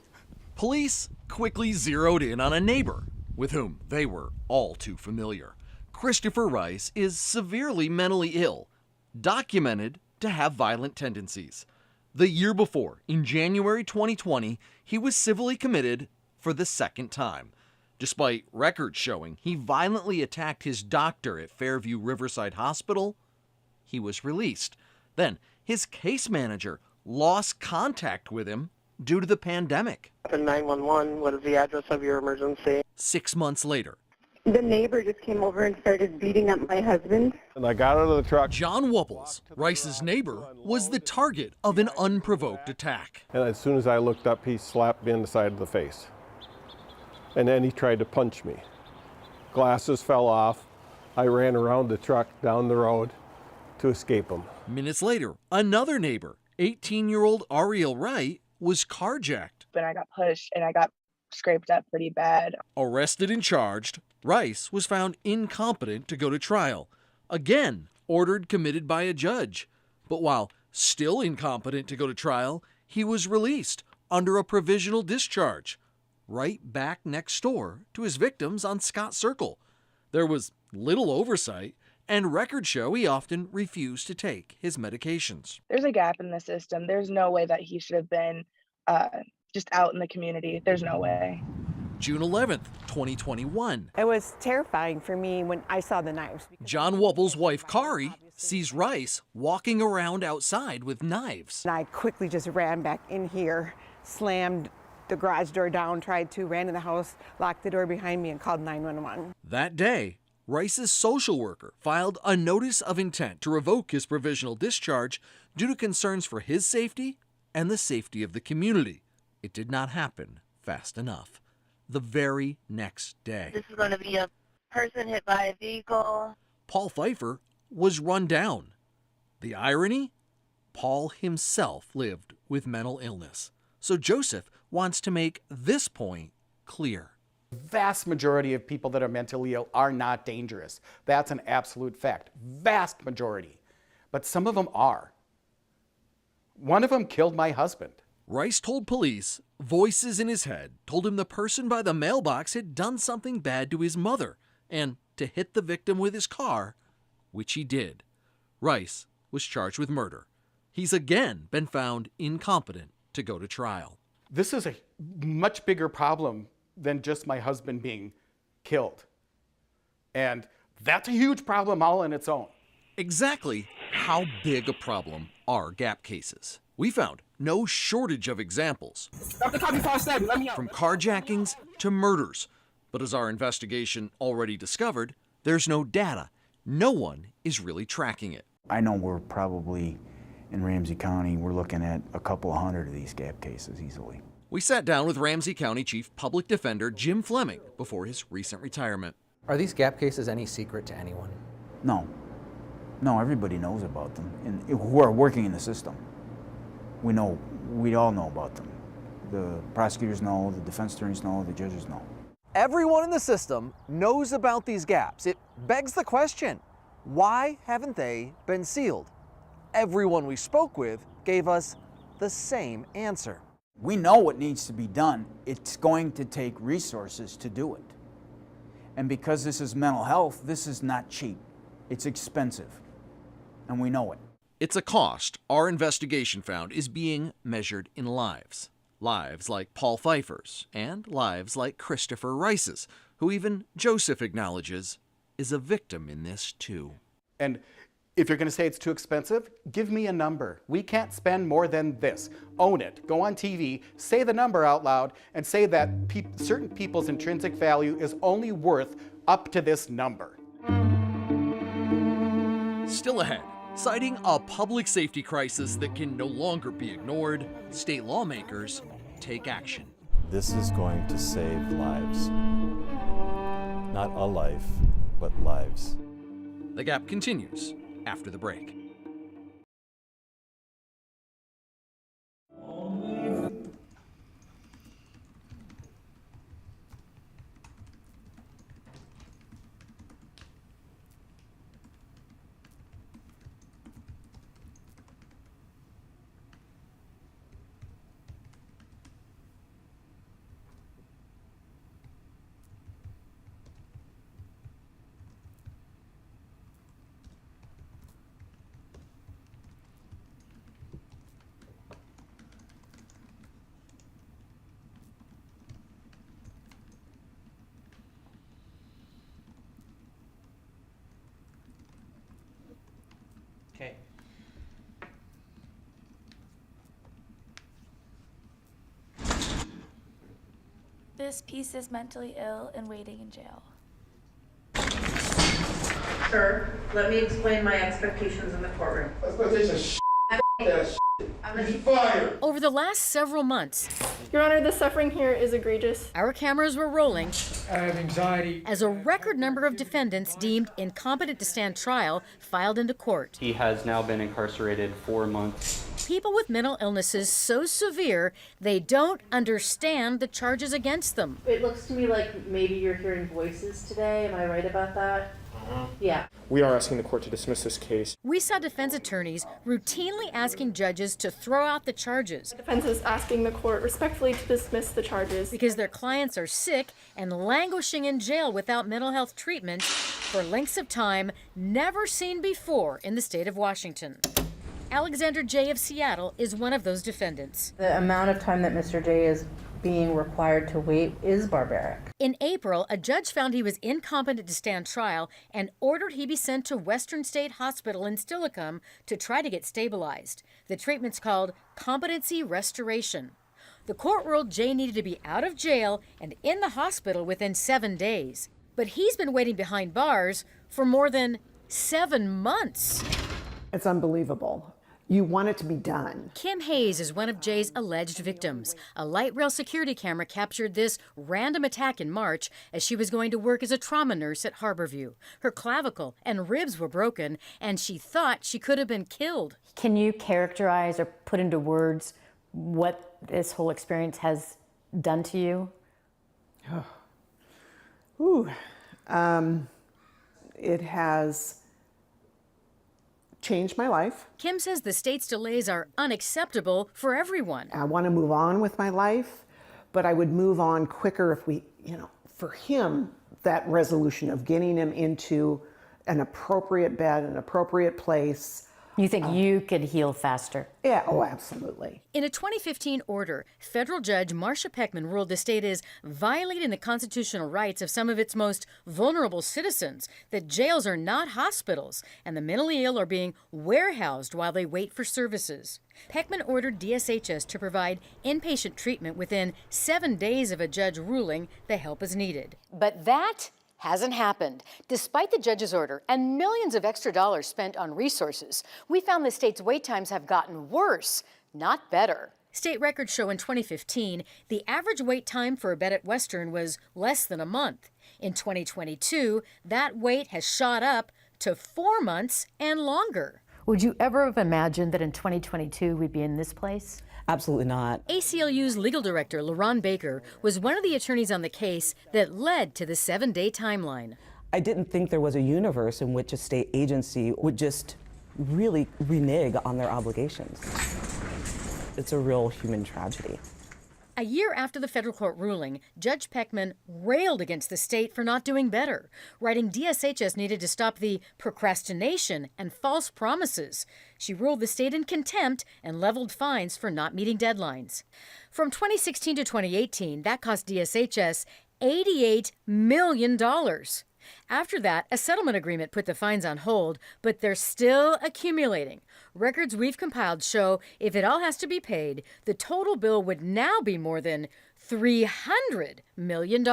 Speaker 14: Police quickly zeroed in on a neighbor with whom they were all too familiar. Christopher Rice is severely mentally ill, documented to have violent tendencies. The year before, in January 2020, he was civilly committed for the second time. Despite records showing he violently attacked his doctor at Fairview Riverside Hospital, he was released. Then his case manager lost contact with him due to the pandemic.
Speaker 22: 911, what is the address of your emergency?
Speaker 14: 6 months later,
Speaker 22: The neighbor just came over and started beating up my husband.
Speaker 23: And I got out of the truck.
Speaker 14: John Wupples, Rice's neighbor, was the target of an unprovoked attack.
Speaker 23: And as soon as I looked up, he slapped me in the side of the face. And then he tried to punch me. Glasses fell off. I ran around the truck down the road to escape him.
Speaker 14: Minutes later, another neighbor, 18-year-old Ariel Wright, was carjacked.
Speaker 24: Then I got pushed and I got scraped up pretty bad.
Speaker 14: Arrested and charged, Rice was found incompetent to go to trial. Again, ordered committed by a judge. But while still incompetent to go to trial, he was released under a provisional discharge, right back next door to his victims on Scott Circle. There was little oversight, and records show he often refused to take his medications.
Speaker 24: There's a gap in the system. There's no way that he should have been just out in the community. There's no way.
Speaker 14: June 11th, 2021.
Speaker 27: It was terrifying for me when I saw the knives.
Speaker 14: John Wupples' wife, Kari, sees Rice walking around outside with knives.
Speaker 27: And I quickly just ran back in here, slammed the garage door down, ran in the house, locked the door behind me, and called 911.
Speaker 14: That day, Rice's social worker filed a notice of intent to revoke his provisional discharge due to concerns for his safety and the safety of the community. It did not happen fast enough. The very next day,
Speaker 22: This is going to be a person hit by a vehicle.
Speaker 14: Paul Pfeiffer was run down. The irony? Paul himself lived with mental illness. So Joseph wants to make this point clear.
Speaker 7: The vast majority of people that are mentally ill are not dangerous. That's an absolute fact. Vast majority. But some of them are. One of them killed my husband.
Speaker 14: Rice told police voices in his head told him the person by the mailbox had done something bad to his mother and to hit the victim with his car, which he did. Rice was charged with murder. He's again been found incompetent to go to trial.
Speaker 7: This is a much bigger problem than just my husband being killed. And that's a huge problem all on its own.
Speaker 14: Exactly how big a problem are gap cases? We found no shortage of examples.
Speaker 10: Stop the cop before I stab you. Let me out.
Speaker 14: From carjackings to murders. But as our investigation already discovered, there's no data. No one is really tracking it.
Speaker 1: I know we're probably, in Ramsey County, we're looking at a couple of hundred of these gap cases easily.
Speaker 14: We sat down with Ramsey County Chief Public Defender Jim Fleming before his recent retirement.
Speaker 5: Are these gap cases any secret to anyone?
Speaker 1: No. No, everybody knows about them, and who are working in the system. We all know about them. The prosecutors know, the defense attorneys know, the judges know.
Speaker 21: Everyone in the system knows about these gaps. It begs the question, why haven't they been sealed? Everyone we spoke with gave us the same answer.
Speaker 1: We know what needs to be done. It's going to take resources to do it. And because this is mental health, this is not cheap. It's expensive, and we know it.
Speaker 14: It's a cost our investigation found is being measured in lives. Lives like Paul Pfeiffer's and lives like Christopher Rice's, who even Joseph acknowledges is a victim in this too.
Speaker 2: And if you're going to say it's too expensive, give me a number. We can't spend more than this. Own it. Go on TV, say the number out loud, and say that certain people's intrinsic value is only worth up to this number.
Speaker 14: Still ahead, citing a public safety crisis that can no longer be ignored, state lawmakers take action.
Speaker 3: This is going to save lives. Not a life, but lives.
Speaker 14: The Gap continues after the break.
Speaker 4: Okay.
Speaker 20: This piece is mentally ill and waiting in jail.
Speaker 8: Sir, let me explain my expectations in the courtroom.
Speaker 9: Over the last several months,
Speaker 17: Your Honor, the suffering here is egregious.
Speaker 9: our cameras were rolling
Speaker 10: I have anxiety.
Speaker 9: as a record number of defendants deemed incompetent to stand trial filed into court.
Speaker 12: He has now been incarcerated 4 months.
Speaker 9: People with mental illnesses so severe they don't understand the charges against them.
Speaker 11: It looks to me like maybe you're hearing voices today. Am I right about that? Yeah.
Speaker 10: We are asking the court to dismiss this case.
Speaker 9: We saw defense attorneys routinely asking judges to throw out the charges.
Speaker 17: The defense is asking the court respectfully to dismiss the charges
Speaker 9: because their clients are sick and languishing in jail without mental health treatment for lengths of time never seen before in the state of Washington. Alexander J. of Seattle is one of those defendants.
Speaker 11: The amount of time that Mr. J is being required to wait is barbaric.
Speaker 9: In April, a judge found he was incompetent to stand trial and ordered he be sent to Western State Hospital in Steilacoom to try to get stabilized. The treatment's called competency restoration. The court ruled Jay needed to be out of jail and in the hospital within 7 days. But he's been waiting behind bars for more than 7 months.
Speaker 27: It's unbelievable. You want it to be done.
Speaker 9: Kim Hayes is one of Jay's alleged victims. A light rail security camera captured this random attack in March as she was going to work as a trauma nurse at Harborview. Her clavicle and ribs were broken, and she thought she could have been killed.
Speaker 25: Can you characterize or put into words what this whole experience has done to you?
Speaker 27: It has changed my life.
Speaker 9: Kim says the state's delays are unacceptable for everyone.
Speaker 27: I want to move on with my life, but I would move on quicker if we, for him, that resolution of getting him into an appropriate bed, an appropriate place.
Speaker 25: You think you could heal faster?
Speaker 27: Yeah, oh, absolutely.
Speaker 9: In a 2015 order, federal judge Marcia Peckman ruled the state is violating the constitutional rights of some of its most vulnerable citizens, that jails are not hospitals, and the mentally ill are being warehoused while they wait for services. Peckman ordered DSHS to provide inpatient treatment within 7 days of a judge ruling the help is needed. But that hasn't happened. Despite the judge's order and millions of extra dollars spent on resources, we found the state's wait times have gotten worse, not better. State records show in 2015, the average wait time for a bed at Western was less than a month. In 2022, that wait has shot up to 4 months and longer.
Speaker 25: Would you ever have imagined that in 2022 we'd be in this place?
Speaker 6: Absolutely not.
Speaker 9: ACLU's legal director, LaRon Baker, was one of the attorneys on the case that led to the 7-day timeline.
Speaker 6: I didn't think there was a universe in which a state agency would just really renege on their obligations. It's a real human tragedy.
Speaker 9: A year after the federal court ruling, Judge Peckman railed against the state for not doing better, writing DSHS needed to stop the procrastination and false promises. She ruled the state in contempt and leveled fines for not meeting deadlines. From 2016 to 2018, that cost DSHS $88 million. After that, a settlement agreement put the fines on hold, but they're still accumulating. Records we've compiled show if it all has to be paid, the total bill would now be more than $300 million.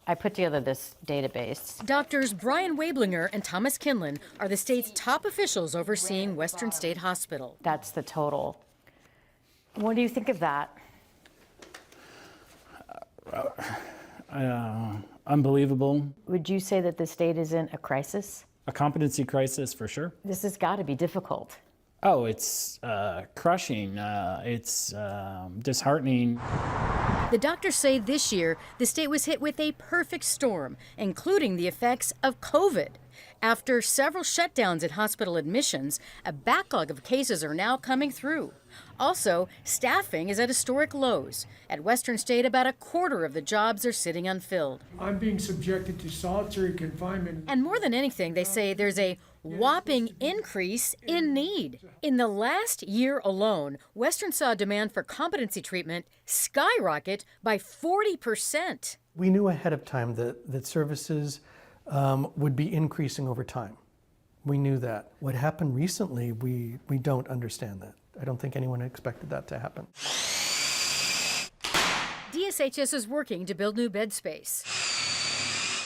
Speaker 25: I put together this database.
Speaker 9: Doctors Brian Wablinger and Thomas Kinlan are the state's top officials overseeing Western State Hospital.
Speaker 25: That's the total. What do you think of that?
Speaker 13: Unbelievable.
Speaker 25: Would you say that the state is in a crisis?
Speaker 13: A competency crisis for sure.
Speaker 25: This has got to be difficult.
Speaker 13: Oh, it's crushing. It's disheartening.
Speaker 9: The doctors say this year the state was hit with a perfect storm, including the effects of COVID. After several shutdowns in hospital admissions, a backlog of cases are now coming through. Also, staffing is at historic lows. At Western State, about a quarter of the jobs are sitting unfilled.
Speaker 10: I'm being subjected to solitary confinement.
Speaker 9: And more than anything, they say there's a whopping increase in need. In the last year alone, Western saw demand for competency treatment skyrocket by 40%.
Speaker 15: We knew ahead of time that services would be increasing over time. We knew that. What happened recently, we don't understand that. I don't think anyone expected that to happen.
Speaker 9: DSHS is working to build new bed space.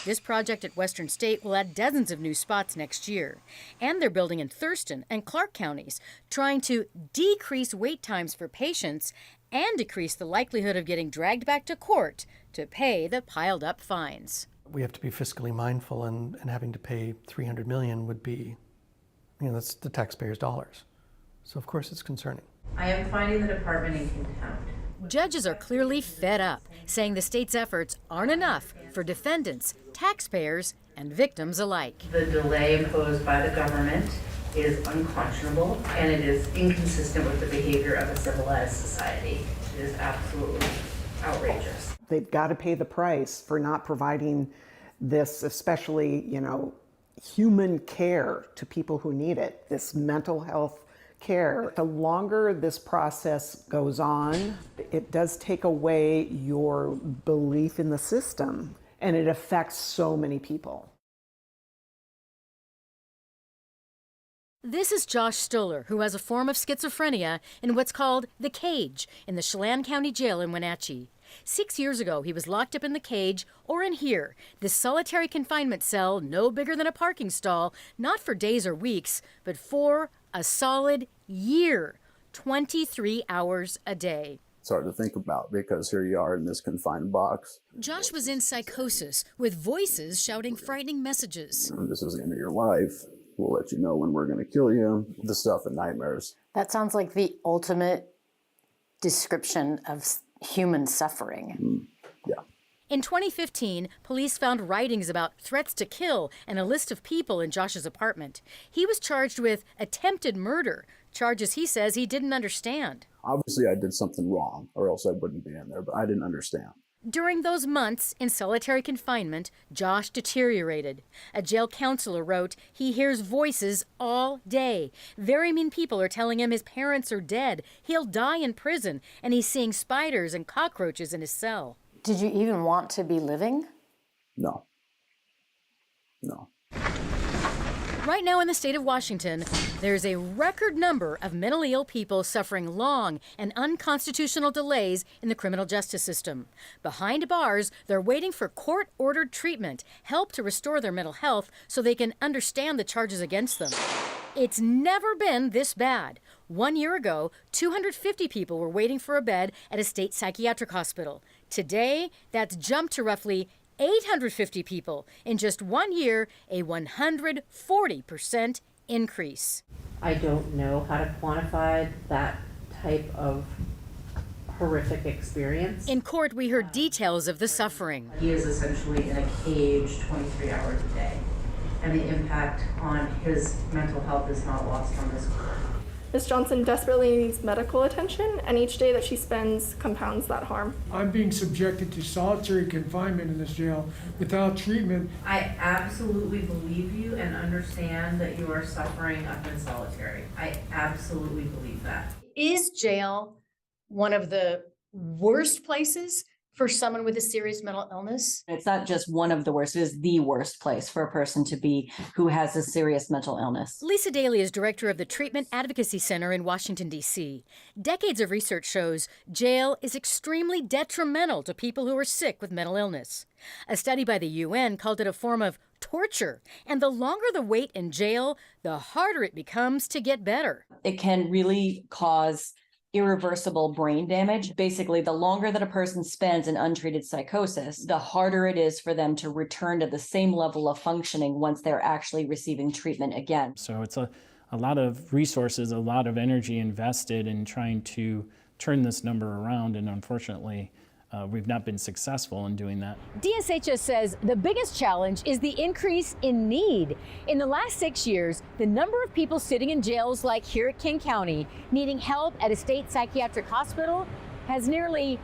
Speaker 9: This project at Western State will add dozens of new spots next year. And they're building in Thurston and Clark counties, trying to decrease wait times for patients and decrease the likelihood of getting dragged back to court to pay the piled up fines.
Speaker 15: We have to be fiscally mindful, and having to pay $300 million would be, that's the taxpayers' dollars. So of course it's concerning.
Speaker 8: I am finding the department in contempt.
Speaker 9: Judges are clearly fed up, saying the state's efforts aren't enough for defendants, taxpayers, and victims alike.
Speaker 8: The delay imposed by the government is unconscionable, and it is inconsistent with the behavior of a civilized society. It is absolutely outrageous.
Speaker 27: They've got to pay the price for not providing this, especially, human care to people who need it, this mental health care. The longer this process goes on, it does take away your belief in the system, and it affects so many people.
Speaker 9: This is Josh Stoller, who has a form of schizophrenia in what's called the cage in the Chelan County Jail in Wenatchee. 6 years ago, he was locked up in the cage, or in here, this solitary confinement cell no bigger than a parking stall, not for days or weeks, but for a solid year, 23 hours a day.
Speaker 16: It's hard to think about because here you are in this confined box.
Speaker 9: Josh was in psychosis with voices shouting frightening messages.
Speaker 16: This is the end of your life. We'll let you know when we're going to kill you. The stuff and nightmares.
Speaker 25: That sounds like the ultimate description of human suffering.
Speaker 16: Yeah.
Speaker 9: In 2015, police found writings about threats to kill and a list of people in Josh's apartment. He was charged with attempted murder, charges he says he didn't understand.
Speaker 16: Obviously, I did something wrong, or else I wouldn't be in there, but I didn't understand.
Speaker 9: During those months in solitary confinement, Josh deteriorated. A jail counselor wrote he hears voices all day. Very mean people are telling him his parents are dead, he'll die in prison, and he's seeing spiders and cockroaches in his cell.
Speaker 25: Did you even want to be living?
Speaker 16: No. No.
Speaker 9: Right now in the state of Washington, there's a record number of mentally ill people suffering long and unconstitutional delays in the criminal justice system. Behind bars, they're waiting for court-ordered treatment, help to restore their mental health so they can understand the charges against them. It's never been this bad. 1 year ago, 250 people were waiting for a bed at a state psychiatric hospital. Today, that's jumped to roughly 850 people. In just 1 year, a 140% increase.
Speaker 11: I don't know how to quantify that type of horrific experience.
Speaker 9: In court, we heard details of the suffering.
Speaker 8: He is essentially in a cage 23 hours a day, and the impact on his mental health is not lost on this court.
Speaker 17: Ms. Johnson desperately needs medical attention, and each day that she spends compounds that harm.
Speaker 10: I'm being subjected to solitary confinement in this jail without treatment.
Speaker 8: I absolutely believe you and understand that you are suffering up in solitary. I absolutely believe that.
Speaker 9: Is jail one of the worst places for someone with a serious mental illness?
Speaker 25: It's not just one of the worst, it is the worst place for a person to be who has a serious mental illness.
Speaker 9: Lisa Daly is director of the Treatment Advocacy Center in Washington, D.C. Decades of research shows jail is extremely detrimental to people who are sick with mental illness. A study by the UN called it a form of torture, and the longer the wait in jail, the harder it becomes to get better.
Speaker 25: It can really cause irreversible brain damage. Basically, the longer that a person spends in untreated psychosis, the harder it is for them to return to the same level of functioning once they're actually receiving treatment again.
Speaker 13: So it's a lot of resources, a lot of energy invested in trying to turn this number around, and unfortunately, we've not been successful in doing that.
Speaker 9: DSHS says the biggest challenge is the increase in need. In the last 6 years, the number of people sitting in jails like here at King County needing help at a state psychiatric hospital has nearly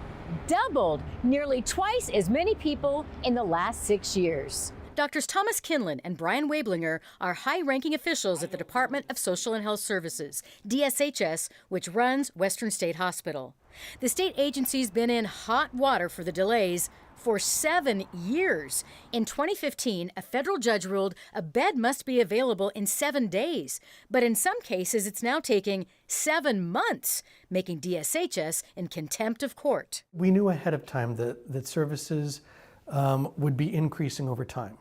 Speaker 9: doubled, nearly twice as many people in the last 6 years. Doctors Thomas Kinlan and Brian Wablinger are high-ranking officials at the Department of Social and Health Services, DSHS, which runs Western State Hospital. The state agency's been in hot water for the delays for 7 years. In 2015, a federal judge ruled a bed must be available in 7 days. But in some cases, it's now taking 7 months, making DSHS in contempt of court.
Speaker 15: We knew ahead of time that services would be increasing over time.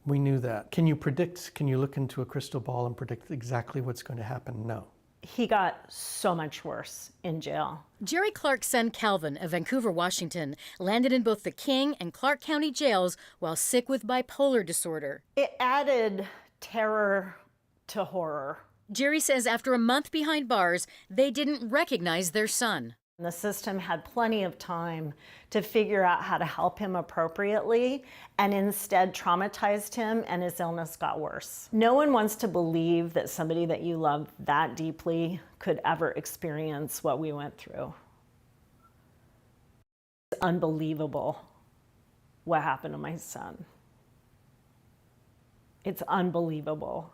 Speaker 15: We knew that. Can you look into a crystal ball and predict exactly what's going to happen? No.
Speaker 25: He got so much worse in jail.
Speaker 9: Jerry Clark's son Calvin of Vancouver, Washington, landed in both the King and Clark County jails while sick with bipolar disorder.
Speaker 25: It added terror to horror.
Speaker 9: Jerry says after a month behind bars, they didn't recognize their son.
Speaker 25: The system had plenty of time to figure out how to help him appropriately, and instead traumatized him, and his illness got worse. No one wants to believe that somebody that you love that deeply could ever experience what we went through. It's unbelievable what happened to my son. It's unbelievable.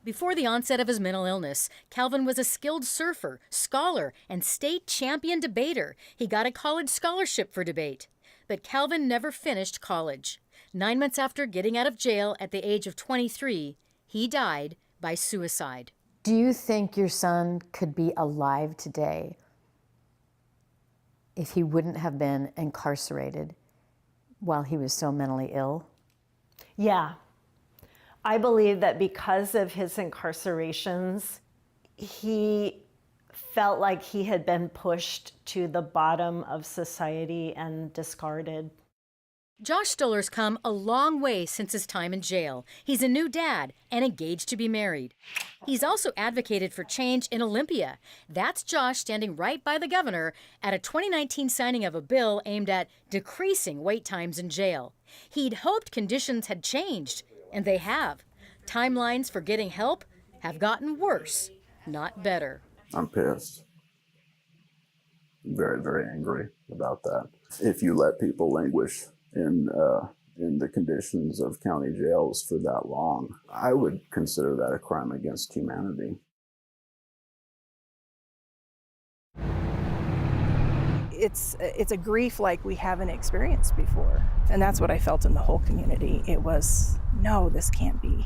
Speaker 9: Before the onset of his mental illness, Calvin was a skilled surfer, scholar, and state champion debater. He got a college scholarship for debate. But Calvin never finished college. 9 months after getting out of jail at the age of 23, he died by suicide.
Speaker 25: Do you think your son could be alive today if he wouldn't have been incarcerated while he was so mentally ill? Yeah. I believe that because of his incarcerations, he felt like he had been pushed to the bottom of society and discarded.
Speaker 9: Josh Stoller's come a long way since his time in jail. He's a new dad and engaged to be married. He's also advocated for change in Olympia. That's Josh standing right by the governor at a 2019 signing of a bill aimed at decreasing wait times in jail. He'd hoped conditions had changed, and they have. Timelines for getting help have gotten worse, not better.
Speaker 16: I'm pissed. very, very angry about that. If you let people languish in the conditions of county jails for that long, I would consider that a crime against humanity.
Speaker 7: It's a grief like we haven't experienced before. And that's what I felt in the whole community. It was, no, this can't be.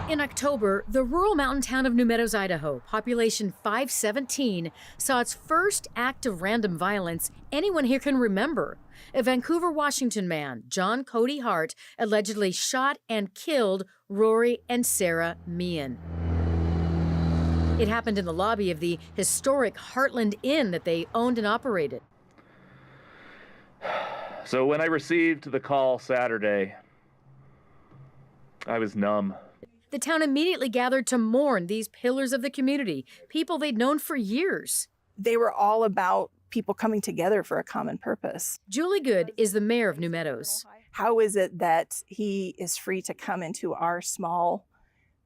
Speaker 9: In October, the rural mountain town of New Meadows, Idaho, population 517, saw its first act of random violence anyone here can remember. A Vancouver, Washington man, John Cody Hart, allegedly shot and killed Rory and Sarah Meehan. It happened in the lobby of the historic Heartland Inn that they owned and operated.
Speaker 18: So when I received the call Saturday, I was numb.
Speaker 9: The town immediately gathered to mourn these pillars of the community, people they'd known for years.
Speaker 7: They were all about people coming together for a common purpose.
Speaker 9: Julie Good is the mayor of New Meadows.
Speaker 7: How is it that he is free to come into our small,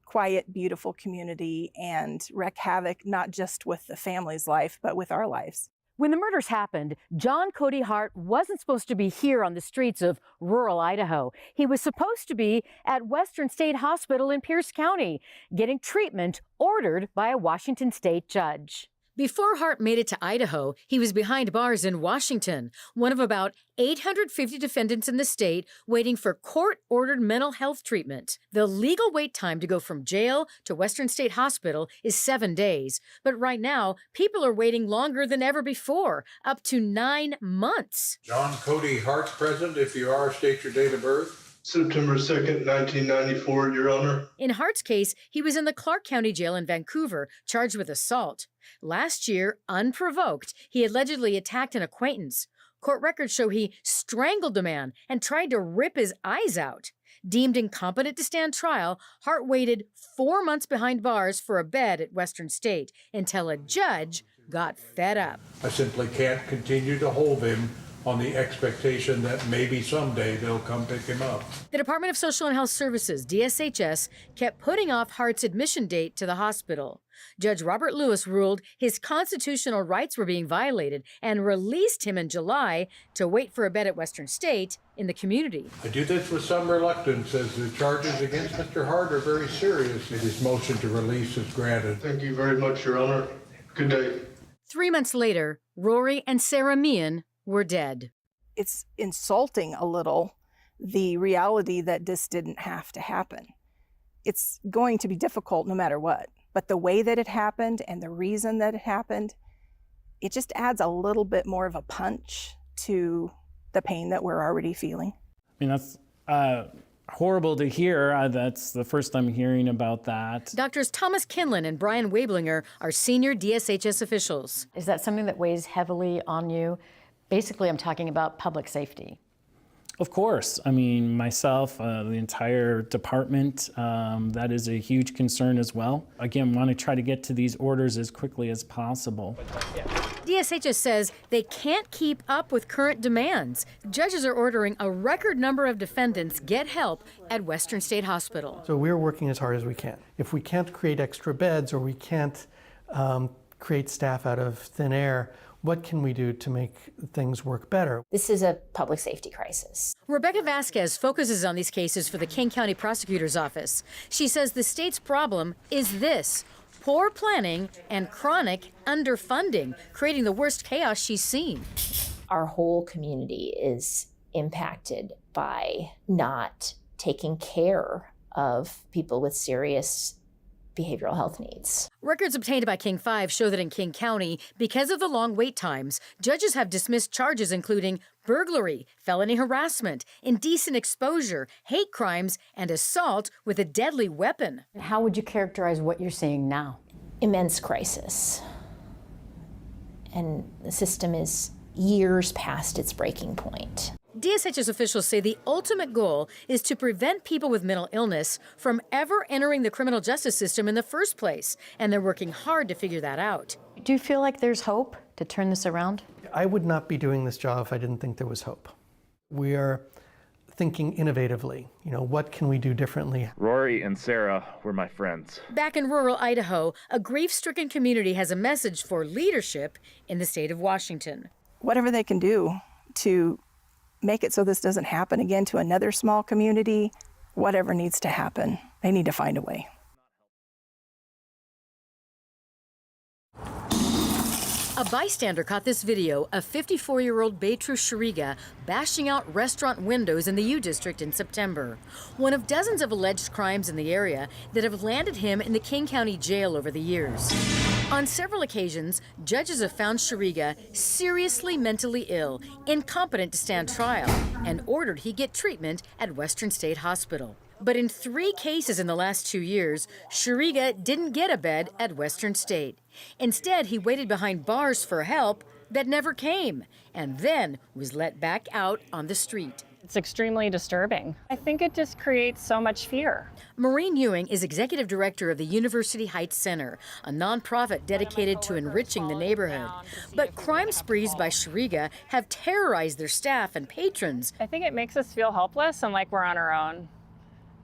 Speaker 7: quiet, beautiful community and wreak havoc, not just with the family's life, but with our lives?
Speaker 9: When the murders happened, John Cody Hart wasn't supposed to be here on the streets of rural Idaho. He was supposed to be at Western State Hospital in Pierce County, getting treatment ordered by a Washington state judge. Before Hart made it to Idaho, he was behind bars in Washington, one of about 850 defendants in the state waiting for court-ordered mental health treatment. The legal wait time to go from jail to Western State Hospital is 7 days. But right now, people are waiting longer than ever before, up to 9 months.
Speaker 19: John Cody Hart present. If you are, state your date of birth. September 2nd, 1994, Your Honor.
Speaker 9: In Hart's case, he was in the Clark County Jail in Vancouver, charged with assault. Last year, unprovoked, he allegedly attacked an acquaintance. Court records show he strangled the man and tried to rip his eyes out. Deemed incompetent to stand trial, Hart waited 4 months behind bars for a bed at Western State until a judge got fed up.
Speaker 19: I simply can't continue to hold him on the expectation that maybe someday they'll come pick him up.
Speaker 9: The Department of Social and Health Services, DSHS, kept putting off Hart's admission date to the hospital. Judge Robert Lewis ruled his constitutional rights were being violated and released him in July to wait for a bed at Western State in the community.
Speaker 19: I do this with some reluctance as the charges against Mr. Hart are very serious. His motion to release is granted. Thank you very much, Your Honor. Good day.
Speaker 9: 3 months later, Rory and Sarah Meehan were dead.
Speaker 7: It's insulting a little, the reality that this didn't have to happen. It's going to be difficult no matter what, but the way that it happened and the reason that it happened, it just adds a little bit more of a punch to the pain that we're already feeling.
Speaker 13: I mean, that's horrible to hear. That's the first I'm hearing about that.
Speaker 9: Doctors Thomas Kinlan and Brian Wablinger are senior DSHS officials.
Speaker 22: Is that something that weighs heavily on you? Basically, I'm talking about public safety.
Speaker 13: Of course. I mean, myself, the entire department, that is a huge concern as well. Again, want to try to get to these orders as quickly as possible.
Speaker 9: DSHS says they can't keep up with current demands. Judges are ordering a record number of defendants get help at Western State Hospital.
Speaker 15: So we're working as hard as we can. If we can't create extra beds or we can't create staff out of thin air, what can we do to make things work better?
Speaker 22: This is a public safety crisis.
Speaker 9: Rebecca Vasquez focuses on these cases for the King County Prosecutor's Office. She says the state's problem is this: poor planning and chronic underfunding, creating the worst chaos she's seen.
Speaker 22: Our whole community is impacted by not taking care of people with serious behavioral health needs.
Speaker 9: Records obtained by King 5 show that in King County, because of the long wait times, judges have dismissed charges including burglary, felony harassment, indecent exposure, hate crimes, and assault with a deadly weapon.
Speaker 22: How would you characterize what you're seeing now? Immense crisis. And the system is years past its breaking point.
Speaker 9: DSHS officials say the ultimate goal is to prevent people with mental illness from ever entering the criminal justice system in the first place, and they're working hard to figure that out.
Speaker 22: Do you feel like there's hope to turn this around?
Speaker 15: I would not be doing this job if I didn't think there was hope. We are thinking innovatively. What can we do differently?
Speaker 18: Rory and Sarah were my friends.
Speaker 9: Back in rural Idaho, a grief-stricken community has a message for leadership in the state of Washington.
Speaker 7: Whatever they can do to make it so this doesn't happen again to another small community, whatever needs to happen, they need to find a way.
Speaker 9: A bystander caught this video of 54-year-old Beatrice Shariga bashing out restaurant windows in the U District in September, one of dozens of alleged crimes in the area that have landed him in the King County Jail over the years. On several occasions, judges have found Shariga seriously mentally ill, incompetent to stand trial, and ordered he get treatment at Western State Hospital. But in 3 cases in the last 2 years, Shariga didn't get a bed at Western State. Instead, he waited behind bars for help that never came, and then was let back out on the street.
Speaker 1: It's extremely disturbing. I think it just creates so much fear.
Speaker 9: Maureen Ewing is executive director of the University Heights Center, a nonprofit dedicated to enriching the neighborhood. But crime sprees by Shariga have terrorized their staff and patrons.
Speaker 1: I think it makes us feel helpless and like we're on our own,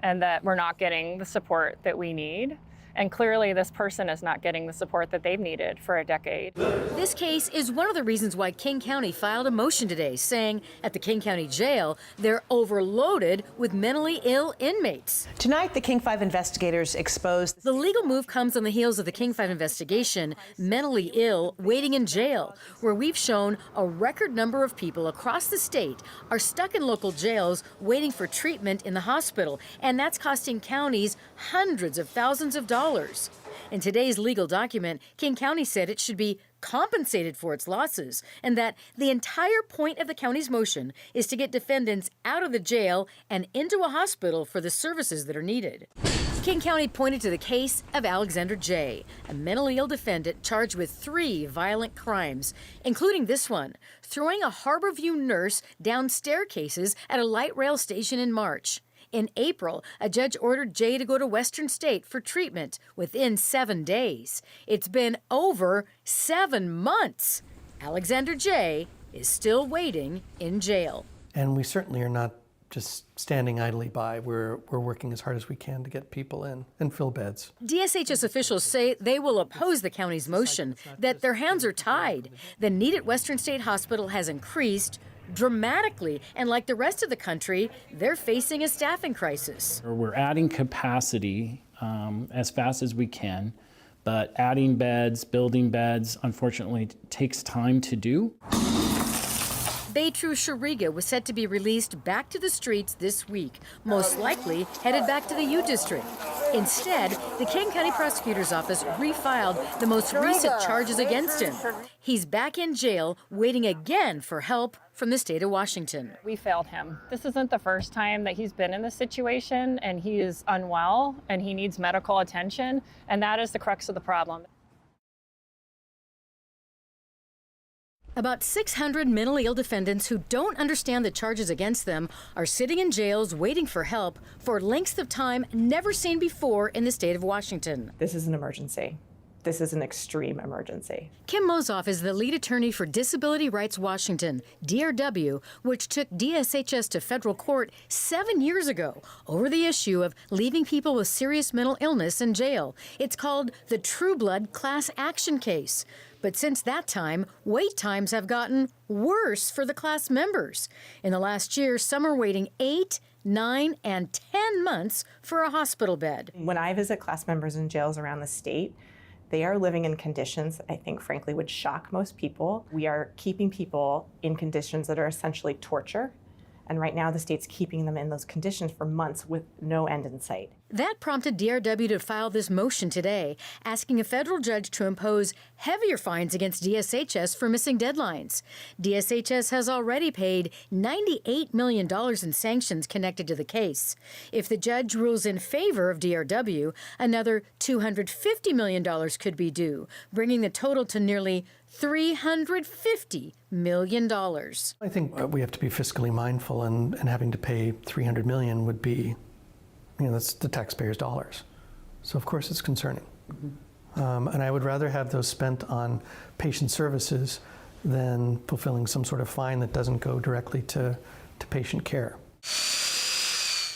Speaker 1: and that we're not getting the support that we need. And clearly this person is not getting the support that they've needed for a decade.
Speaker 9: This case is one of the reasons why King County filed a motion today saying at the King County Jail, they're overloaded with mentally ill inmates.
Speaker 2: Tonight, the King 5 investigators exposed.
Speaker 9: The legal move comes on the heels of the King 5 investigation, mentally ill waiting in jail, where we've shown a record number of people across the state are stuck in local jails waiting for treatment in the hospital, and that's costing counties hundreds of thousands of dollars. In today's legal document, King County said it should be compensated for its losses, and that the entire point of the county's motion is to get defendants out of the jail and into a hospital for the services that are needed. King County pointed to the case of Alexander J., a mentally ill defendant charged with 3 violent crimes, including this one, throwing a Harborview nurse down staircases at a light rail station in March. In April, a judge ordered Jay to go to Western State for treatment within 7 days. It's been over 7 months. Alexander J. is still waiting in jail.
Speaker 15: And we certainly are not just standing idly by. We're working as hard as we can to get people in and fill beds.
Speaker 9: DSHS officials say they will oppose the county's motion, that their hands are tied. The need at Western State Hospital has increased dramatically, and like the rest of the country, they're facing a staffing crisis.
Speaker 13: We're adding capacity as fast as we can, but adding beds, building beds, unfortunately, takes time to do.
Speaker 9: Beatrice Shariga was set to be released back to the streets this week, most likely headed back to the U District. Instead, the King County Prosecutor's Office refiled the most recent charges against him. He's back in jail, waiting again for help from the state of Washington.
Speaker 1: We failed him. This isn't the first time that he's been in this situation, and he is unwell and he needs medical attention, and that is the crux of the problem.
Speaker 9: About 600 mentally ill defendants who don't understand the charges against them are sitting in jails waiting for help for lengths of time never seen before in the state of Washington.
Speaker 5: This is an emergency. This is an extreme emergency.
Speaker 9: Kim Mozoff is the lead attorney for Disability Rights Washington, DRW, which took DSHS to federal court 7 years ago over the issue of leaving people with serious mental illness in jail. It's called the True Blood Class Action Case. But since that time, wait times have gotten worse for the class members. In the last year, some are waiting 8, 9, and 10 months for a hospital bed.
Speaker 5: When I visit class members in jails around the state, they are living in conditions that I think, frankly, would shock most people. We are keeping people in conditions that are essentially torture. And right now, the state's keeping them in those conditions for months with no end in sight.
Speaker 9: That prompted DRW to file this motion today, asking a federal judge to impose heavier fines against DSHS for missing deadlines. DSHS has already paid $98 million in sanctions connected to the case. If the judge rules in favor of DRW, another $250 million could be due, bringing the total to nearly $350 million.
Speaker 15: I think we have to be fiscally mindful, and having to pay $300 million would be, that's the taxpayers' dollars. So of course it's concerning. And I would rather have those spent on patient services than fulfilling some sort of fine that doesn't go directly to patient care.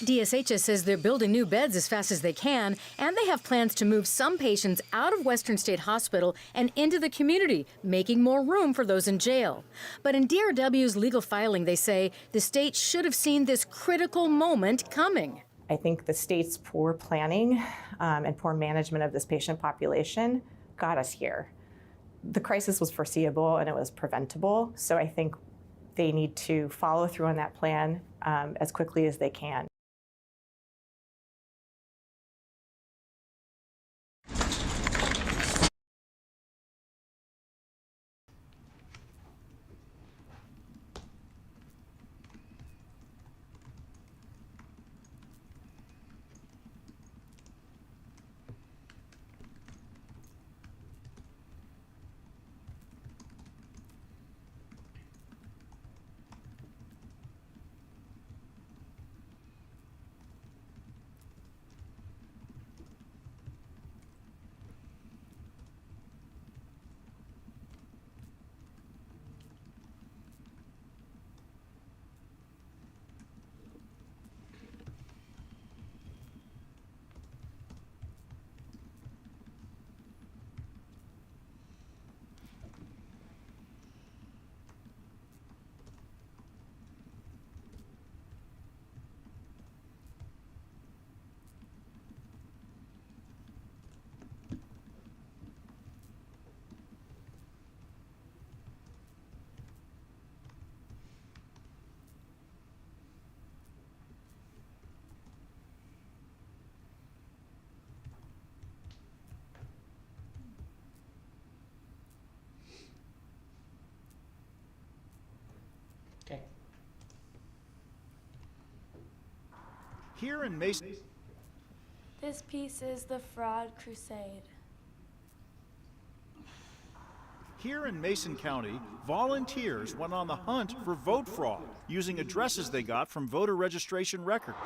Speaker 9: DSHS says they're building new beds as fast as they can, and they have plans to move some patients out of Western State Hospital and into the community, making more room for those in jail. But in DRW's legal filing, they say the state should have seen this critical moment coming.
Speaker 5: I think the state's poor planning and poor management of this patient population got us here. The crisis was foreseeable and it was preventable, so I think they need to follow through on that plan as quickly as they can.
Speaker 3: Here in Mason.
Speaker 20: This piece is the fraud crusade.
Speaker 3: Here in Mason County, volunteers went on the hunt for vote fraud using addresses they got from voter registration records.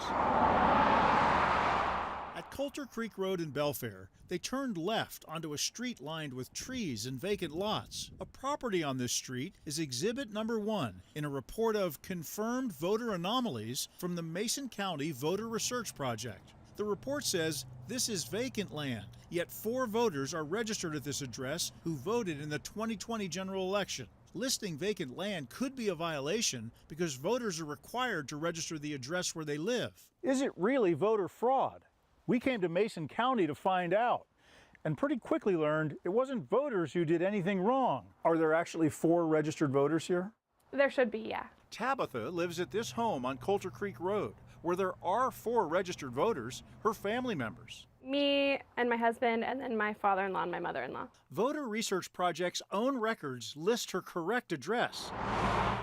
Speaker 3: At Coulter Creek Road in Belfair, they turned left onto a street lined with trees and vacant lots. A property on this street is exhibit number 1 in a report of confirmed voter anomalies from the Mason County Voter Research Project. The report says this is vacant land, yet 4 voters are registered at this address who voted in the 2020 general election. Listing vacant land could be a violation because voters are required to register the address where they live. Is it really voter fraud? We came to Mason County to find out, and pretty quickly learned it wasn't voters who did anything wrong. Are there actually 4 registered voters here?
Speaker 17: There should be, yeah.
Speaker 3: Tabitha lives at this home on Coulter Creek Road, where there are 4 registered voters, her family members.
Speaker 17: Me and my husband, and then my father-in-law and my mother-in-law.
Speaker 3: Voter Research Project's own records list her correct address,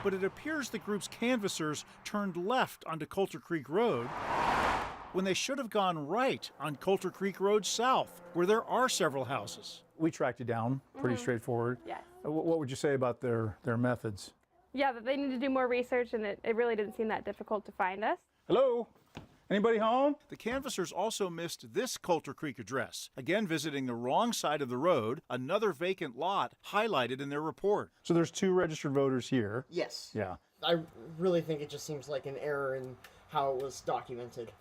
Speaker 3: but it appears the group's canvassers turned left onto Coulter Creek Road when they should have gone right on Coulter Creek Road South, where there are several houses. We tracked it down, pretty straightforward.
Speaker 17: Yes.
Speaker 3: What would you say about their methods?
Speaker 17: Yeah, that they need to do more research, and it really didn't seem that difficult to find us.
Speaker 3: Hello? Anybody home? The canvassers also missed this Coulter Creek address, again visiting the wrong side of the road, another vacant lot highlighted in their report. So there's 2 registered voters here.
Speaker 4: Yes.
Speaker 3: Yeah.
Speaker 4: I really think it just seems like an error in how it was documented.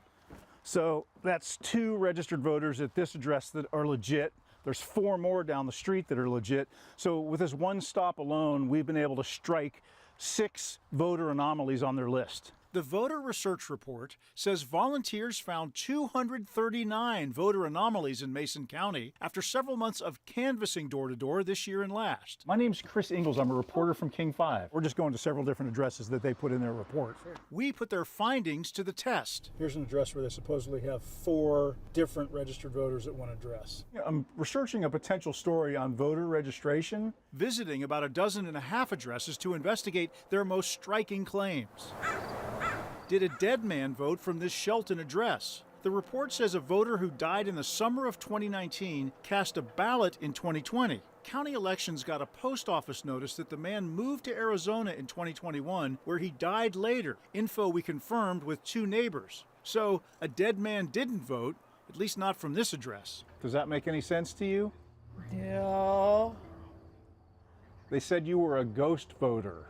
Speaker 3: So that's 2 registered voters at this address that are legit. There's 4 more down the street that are legit. So with this one stop alone, we've been able to strike 6 voter anomalies on their list. The voter research report says volunteers found 239 voter anomalies in Mason County after several months of canvassing door to door this year and last. My name's Chris Ingalls. I'm a reporter from King 5. We're just going to several different addresses that they put in their report. Sure. We put their findings to the test. Here's an address where they supposedly have 4 different registered voters at one address. I'm researching a potential story on voter registration, visiting about 12.5 addresses to investigate their most striking claims. Did a dead man vote from this Shelton address? The report says a voter who died in the summer of 2019 cast a ballot in 2020. County Elections got a post office notice that the man moved to Arizona in 2021, where he died later. Info we confirmed with 2 neighbors. So a dead man didn't vote, at least not from this address. Does that make any sense to you?
Speaker 4: No.
Speaker 3: They said you were a ghost voter.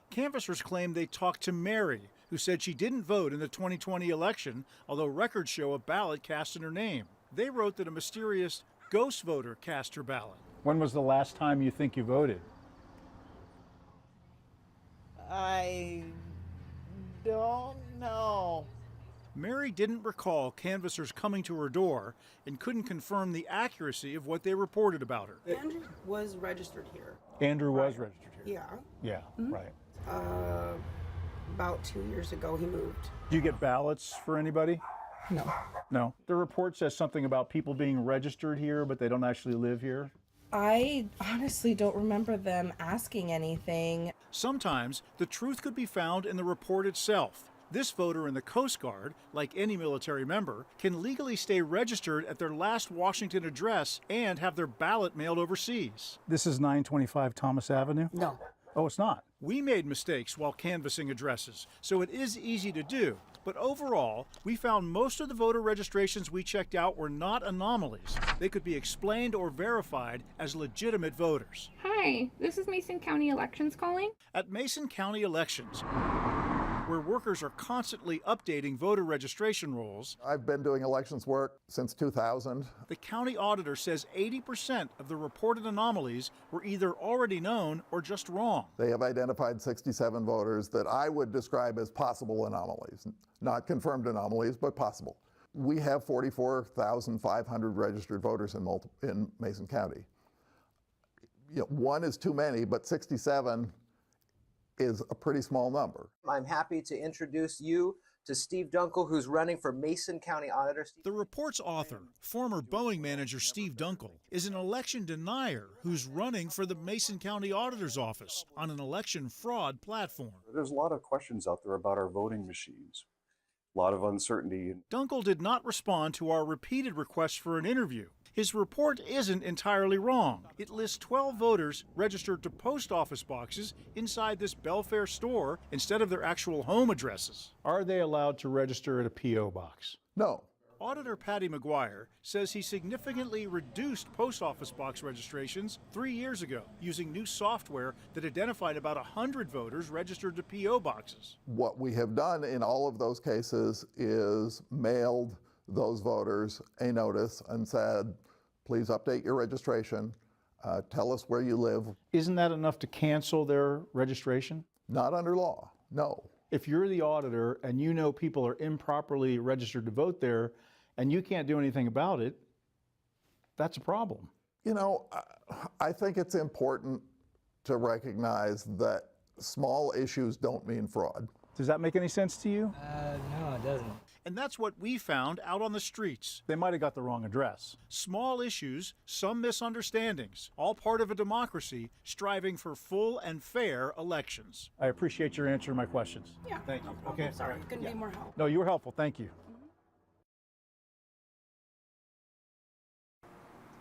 Speaker 3: Canvassers claim they talked to Mary, who said she didn't vote in the 2020 election, although records show a ballot cast in her name. They wrote that a mysterious ghost voter cast her ballot. When was the last time you think you voted?
Speaker 6: I don't know.
Speaker 3: Mary didn't recall canvassers coming to her door and couldn't confirm the accuracy of what they reported about her.
Speaker 12: Andrew was registered here.
Speaker 3: Andrew was registered here.
Speaker 12: Yeah.
Speaker 3: Yeah, right.
Speaker 12: About 2 years ago, he moved.
Speaker 3: Do you get ballots for anybody?
Speaker 12: No.
Speaker 3: No. The report says something about people being registered here, but they don't actually live here.
Speaker 12: I honestly don't remember them asking anything.
Speaker 3: Sometimes the truth could be found in the report itself. This voter in the Coast Guard, like any military member, can legally stay registered at their last Washington address and have their ballot mailed overseas. This is 925 Thomas Avenue?
Speaker 12: No.
Speaker 3: Oh, it's not. We made mistakes while canvassing addresses, so it is easy to do. But overall, we found most of the voter registrations we checked out were not anomalies. They could be explained or verified as legitimate voters.
Speaker 14: Hi, this is Mason County Elections calling.
Speaker 3: At Mason County Elections, where workers are constantly updating voter registration rolls,
Speaker 21: I've been doing elections work since 2000.
Speaker 3: The county auditor says 80% of the reported anomalies were either already known or just wrong.
Speaker 21: They have identified 67 voters that I would describe as possible anomalies. Not confirmed anomalies, but possible. We have 44,500 registered voters in Mason County. One is too many, but 67 is a pretty small number.
Speaker 23: I'm happy to introduce you to Steve Dunkel, who's running for Mason County Auditor.
Speaker 3: The report's author, former Boeing manager Steve Dunkel, is an election denier who's running for the Mason County Auditor's Office on an election fraud platform.
Speaker 24: There's a lot of questions out there about our voting machines, a lot of uncertainty.
Speaker 3: Dunkel did not respond to our repeated requests for an interview. His report isn't entirely wrong. It lists 12 voters registered to post office boxes inside this Belfair store instead of their actual home addresses. Are they allowed to register at a P.O. box?
Speaker 21: No.
Speaker 3: Auditor Patty McGuire says he significantly reduced post office box registrations 3 years ago using new software that identified about 100 voters registered to P.O. boxes.
Speaker 21: What we have done in all of those cases is mailed those voters a notice and said, please update your registration, tell us where you live.
Speaker 3: Isn't that enough to cancel their registration?
Speaker 21: Not under law, no.
Speaker 3: If you're the auditor and you know people are improperly registered to vote there and you can't do anything about it, that's a problem.
Speaker 21: You know, I think it's important to recognize that small issues don't mean fraud.
Speaker 3: Does that make any sense to you?
Speaker 6: No, it doesn't.
Speaker 3: And that's what we found out on the streets. They might have got the wrong address. Small issues, some misunderstandings, all part of a democracy striving for full and fair elections. I appreciate your answering my questions.
Speaker 12: Yeah.
Speaker 3: Thank you.
Speaker 12: No problem.
Speaker 3: Okay.
Speaker 12: Sorry, couldn't be more help.
Speaker 3: No, you were helpful. Thank you.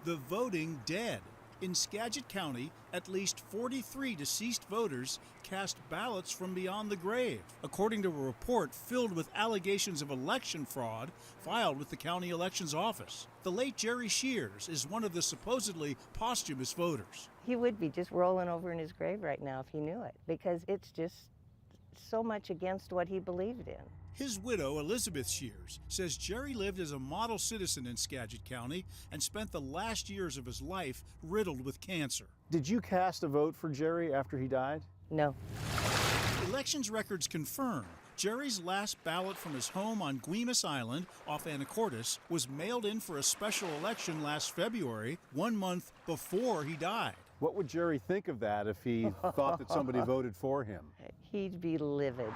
Speaker 3: The voting dead. In Skagit County, at least 43 deceased voters cast ballots from beyond the grave, according to a report filled with allegations of election fraud filed with the county elections office. The late Jerry Shears is one of the supposedly posthumous voters.
Speaker 26: He would be just rolling over in his grave right now if he knew it, because it's just so much against what he believed in.
Speaker 3: His widow, Elizabeth Shears, says Jerry lived as a model citizen in Skagit County and spent the last years of his life riddled with cancer. Did you cast a vote for Jerry after he died?
Speaker 26: No.
Speaker 3: Elections records confirm Jerry's last ballot from his home on Guimas Island off Anacortes was mailed in for a special election last February, 1 month before he died. What would Jerry think of that if he thought that somebody voted for him?
Speaker 26: He'd be livid.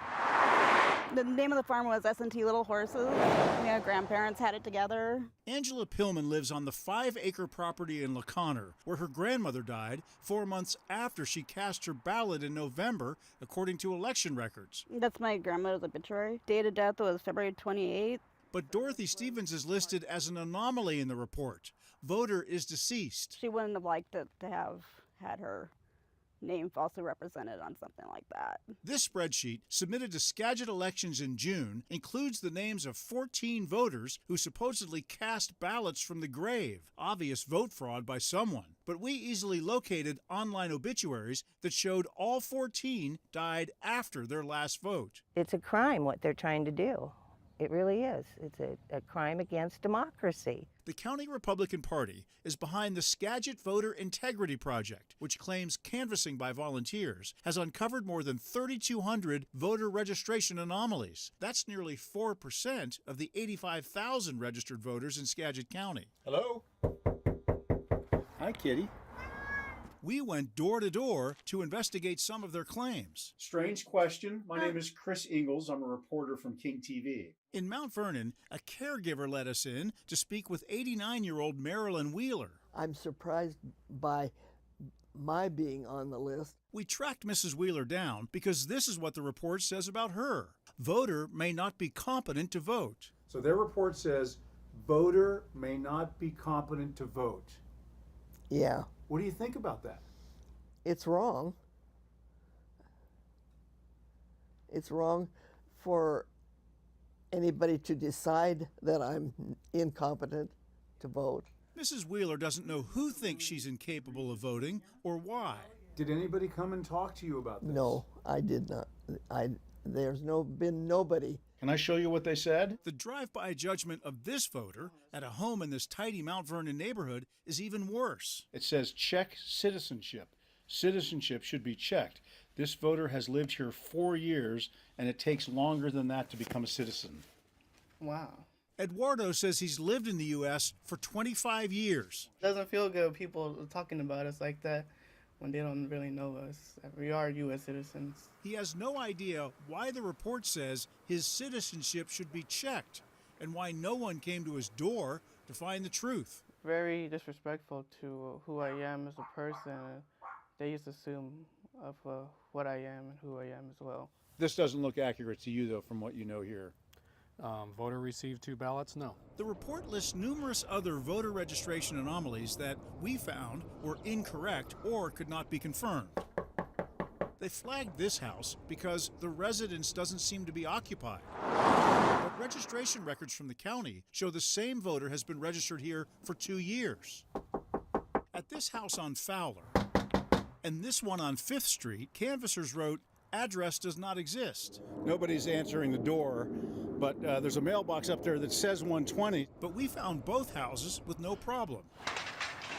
Speaker 28: The name of the farm was S&T Little Horses. My grandparents had it together.
Speaker 3: Angela Pillman lives on the 5-acre property in LaConner, where her grandmother died 4 months after she cast her ballot in November, according to election records.
Speaker 28: That's my grandmother's obituary. Date of death was February 28th.
Speaker 3: But Dorothy Stevens is listed as an anomaly in the report. Voter is deceased.
Speaker 28: She wouldn't have liked to have had her name falsely represented on something like that.
Speaker 3: This spreadsheet, submitted to Skagit Elections in June, includes the names of 14 voters who supposedly cast ballots from the grave. Obvious vote fraud by someone. But we easily located online obituaries that showed all 14 died after their last vote.
Speaker 26: It's a crime what they're trying to do. It really is. It's a crime against democracy.
Speaker 3: The County Republican Party is behind the Skagit Voter Integrity Project, which claims canvassing by volunteers has uncovered more than 3,200 voter registration anomalies. That's nearly 4% of the 85,000 registered voters in Skagit County.
Speaker 8: Hello? Hi, kitty.
Speaker 3: We went door to door to investigate some of their claims.
Speaker 8: Strange question. My name is Chris Ingalls. I'm a reporter from King TV.
Speaker 3: In Mount Vernon, a caregiver let us in to speak with 89-year-old Marilyn Wheeler.
Speaker 10: I'm surprised by my being on the list.
Speaker 3: We tracked Mrs. Wheeler down because this is what the report says about her. Voter may not be competent to vote.
Speaker 8: So their report says voter may not be competent to vote.
Speaker 10: Yeah.
Speaker 8: What do you think about that?
Speaker 10: It's wrong. It's wrong for anybody to decide that I'm incompetent to vote.
Speaker 3: Mrs. Wheeler doesn't know who thinks she's incapable of voting or why.
Speaker 8: Did anybody come and talk to you about this?
Speaker 10: No, I did not. There's been nobody.
Speaker 8: Can I show you what they said?
Speaker 3: The drive-by judgment of this voter at a home in this tidy Mount Vernon neighborhood is even worse.
Speaker 8: It says check citizenship. Citizenship should be checked. This voter has lived here 4 years, and it takes longer than that to become a citizen.
Speaker 12: Wow.
Speaker 3: Eduardo says he's lived in the U.S. for 25 years.
Speaker 12: Doesn't feel good people talking about us like that when they don't really know us. We are U.S. citizens.
Speaker 3: He has no idea why the report says his citizenship should be checked and why no one came to his door to find the truth.
Speaker 12: Very disrespectful to who I am as a person. They just assume of what I am and who I am as well.
Speaker 8: This doesn't look accurate to you, though, from what you know here.
Speaker 11: Voter received 2 ballots? No.
Speaker 3: The report lists numerous other voter registration anomalies that we found were incorrect or could not be confirmed. They flagged this house because the residence doesn't seem to be occupied. But registration records from the county show the same voter has been registered here for 2 years. At this house on Fowler and this one on 5th Street, canvassers wrote, "Address does not exist."
Speaker 8: Nobody's answering the door, but there's a mailbox up there that says 120.
Speaker 3: But we found both houses with no problem.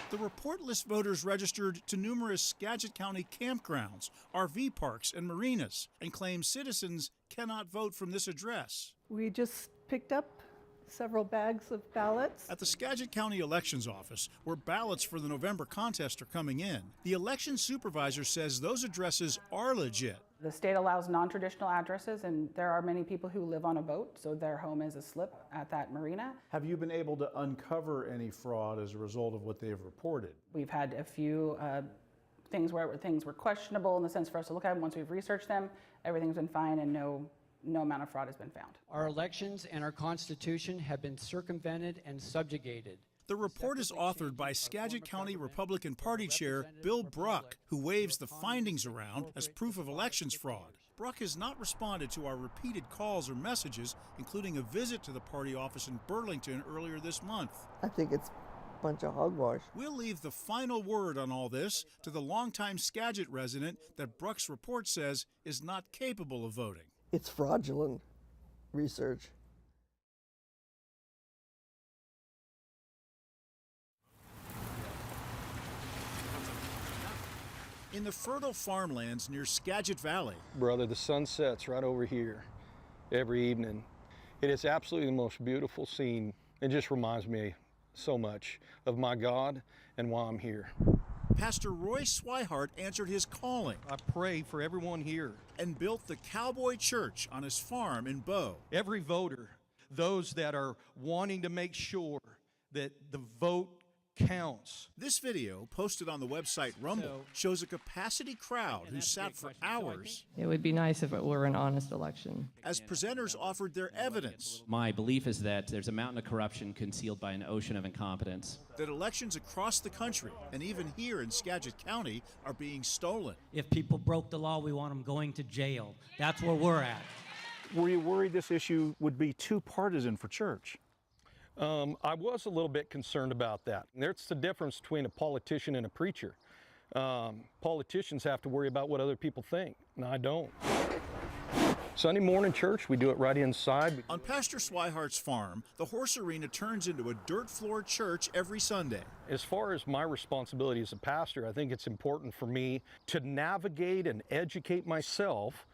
Speaker 3: The report lists voters registered to numerous Skagit County campgrounds, RV parks, and marinas, and claims citizens cannot vote from this address.
Speaker 16: We just picked up several bags of ballots.
Speaker 3: At the Skagit County Elections Office, where ballots for the November contest are coming in, the election supervisor says those addresses are legit.
Speaker 19: The state allows non-traditional addresses, and there are many people who live on a boat, so their home is a slip at that marina.
Speaker 8: Have you been able to uncover any fraud as a result of what they've reported?
Speaker 19: We've had a few things where things were questionable in the sense for us to look at them. Once we've researched them, everything's been fine and no amount of fraud has been found.
Speaker 22: Our elections and our Constitution have been circumvented and subjugated.
Speaker 3: The report is authored by Skagit County Republican Party Chair Bill Bruck, who waves the findings around as proof of elections fraud. Bruck has not responded to our repeated calls or messages, including a visit to the party office in Burlington earlier this month.
Speaker 10: I think it's a bunch of hogwash.
Speaker 3: We'll leave the final word on all this to the longtime Skagit resident that Bruck's report says is not capable of voting.
Speaker 10: It's fraudulent research.
Speaker 3: In the fertile farmlands near Skagit Valley.
Speaker 25: Brother, the sun sets right over here every evening. It is absolutely the most beautiful scene. It just reminds me so much of my God and why I'm here.
Speaker 3: Pastor Roy Swihart answered his calling.
Speaker 27: I pray for everyone here.
Speaker 3: And built the Cowboy Church on his farm in Bow.
Speaker 27: Every voter, those that are wanting to make sure that the vote
Speaker 1: counts.
Speaker 2: This video, posted on the website Rumble, shows a capacity crowd who sat for hours
Speaker 5: It would be nice if it were an honest election.
Speaker 2: as presenters offered their evidence
Speaker 7: My belief is that there's a mountain of corruption concealed by an ocean of incompetence.
Speaker 2: that elections across the country, and even here in Skagit County, are being stolen.
Speaker 9: If people broke the law, we want them going to jail. That's where we're at.
Speaker 3: Were you worried this issue would be too partisan for church?
Speaker 25: I was a little bit concerned about that. There's the difference between a politician and a preacher. Politicians have to worry about what other people think, and I don't. Sunday morning church, we do it right inside.
Speaker 2: On Pastor Swihart's farm, the horse arena turns into a dirt-floored church every Sunday.
Speaker 25: As far as my responsibility as a pastor, I think it's important for me to navigate and educate myself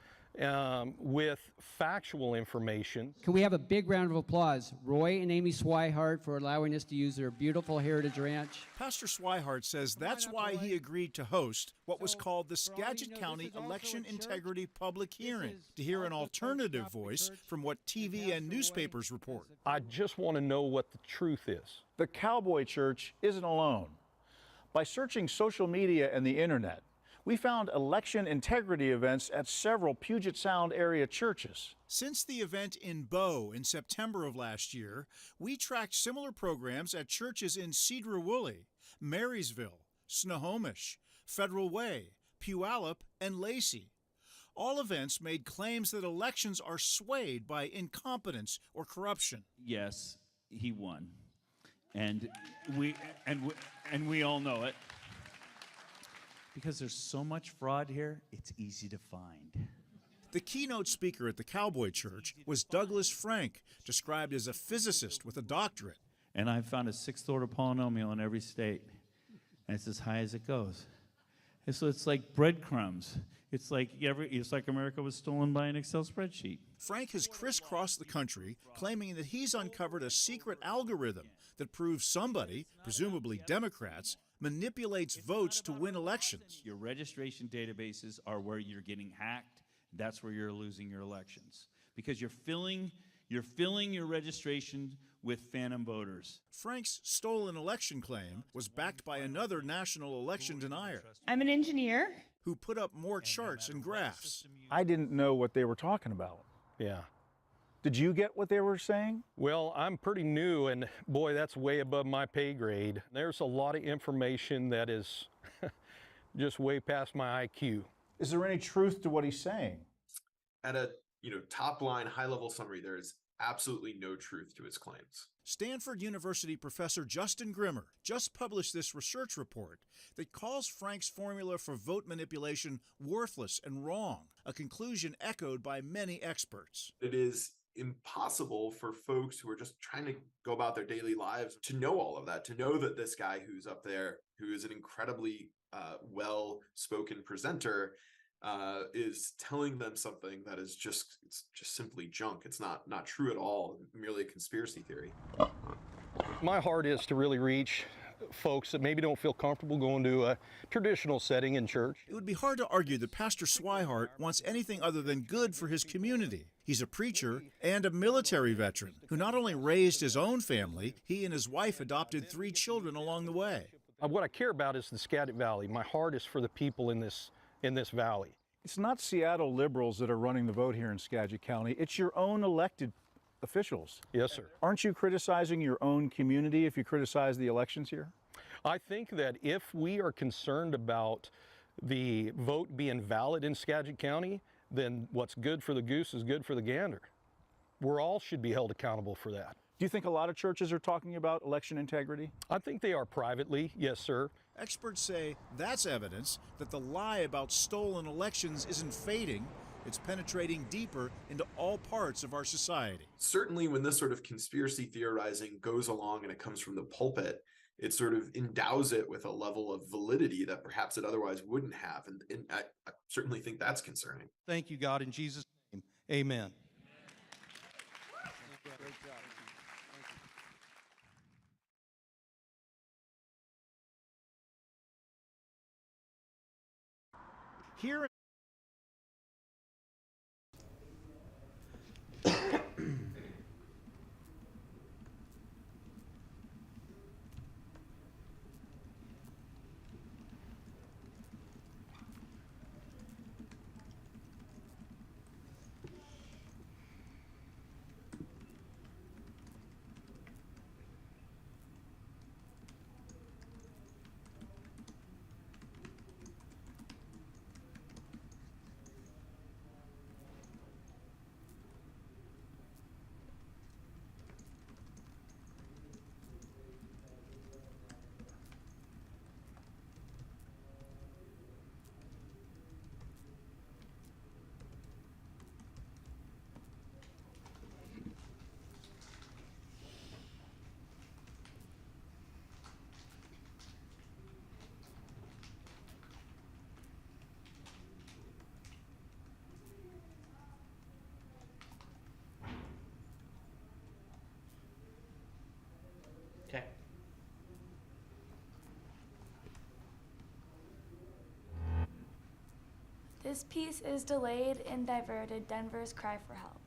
Speaker 25: with factual information.
Speaker 22: Can we have a big round of applause, Roy and Amy Swihart, for allowing us to use their beautiful Heritage Ranch?
Speaker 2: Pastor Swihart says that's why he agreed to host what was called the Skagit County Election Integrity Public Hearing, to hear an alternative voice from what TV and newspapers report.
Speaker 25: I just want to know what the truth is.
Speaker 3: The Cowboy Church isn't alone. By searching social media and the internet, we found election integrity events at several Puget Sound area churches.
Speaker 2: Since the event in Bow in September of last year, we tracked similar programs at churches in Cedar-Woolley, Marysville, Snohomish, Federal Way, Puyallup, and Lacey. All events made claims that elections are swayed by incompetence or corruption.
Speaker 13: Yes, he won. And we all know it. Because there's so much fraud here, it's easy to find.
Speaker 2: The keynote speaker at the Cowboy Church was Douglas Frank, described as a physicist with a doctorate.
Speaker 13: And I found a sixth-order polynomial in every state, and it's as high as it goes. And so it's like breadcrumbs. It's like America was stolen by an Excel spreadsheet.
Speaker 2: Frank has crisscrossed the country, claiming that he's uncovered a secret algorithm that proves somebody, presumably Democrats, manipulates votes to win elections.
Speaker 13: Your registration databases are where you're getting hacked. That's where you're losing your elections. Because you're filling your registration with phantom voters.
Speaker 2: Frank's stolen election claim was backed by another national election denier.
Speaker 15: I'm an engineer.
Speaker 2: Who put up more charts and graphs.
Speaker 3: I didn't know what they were talking about.
Speaker 25: Yeah.
Speaker 3: Did you get what they were saying?
Speaker 25: Well, I'm pretty new, and boy, that's way above my pay grade. There's a lot of information that is just way past my IQ.
Speaker 3: Is there any truth to what he's saying?
Speaker 18: At a top line, high level summary, there is absolutely no truth to his claims.
Speaker 2: Stanford University professor Justin Grimmer just published this research report that calls Frank's formula for vote manipulation worthless and wrong, a conclusion echoed by many experts.
Speaker 18: It is impossible for folks who are just trying to go about their daily lives to know all of that, to know that this guy who's up there, who is an incredibly well-spoken presenter, is telling them something that is just simply junk. It's not true at all, merely a conspiracy theory.
Speaker 25: My heart is to really reach folks that maybe don't feel comfortable going to a traditional setting in church.
Speaker 2: It would be hard to argue that Pastor Swihart wants anything other than good for his community. He's a preacher and a military veteran who not only raised his own family, he and his wife adopted 3 children along the way.
Speaker 25: What I care about is the Skagit Valley. My heart is for the people in this valley.
Speaker 3: It's not Seattle liberals that are running the vote here in Skagit County. It's your own elected officials.
Speaker 25: Yes, sir.
Speaker 3: Aren't you criticizing your own community if you criticize the elections here?
Speaker 25: I think that if we are concerned about the vote being valid in Skagit County, then what's good for the goose is good for the gander. We all should be held accountable for that.
Speaker 3: Do you think a lot of churches are talking about election integrity?
Speaker 25: I think they are privately, yes, sir.
Speaker 2: Experts say that's evidence that the lie about stolen elections isn't fading. It's penetrating deeper into all parts of our society.
Speaker 18: Certainly when this sort of conspiracy theorizing goes along and it comes from the pulpit, it sort of endows it with a level of validity that perhaps it otherwise wouldn't have. And I certainly think that's concerning.
Speaker 27: Thank you, God, in Jesus' name. Amen.
Speaker 6: Great job.
Speaker 2: Here
Speaker 6: Okay.
Speaker 1: This piece is delayed and diverted Denver's cry for help.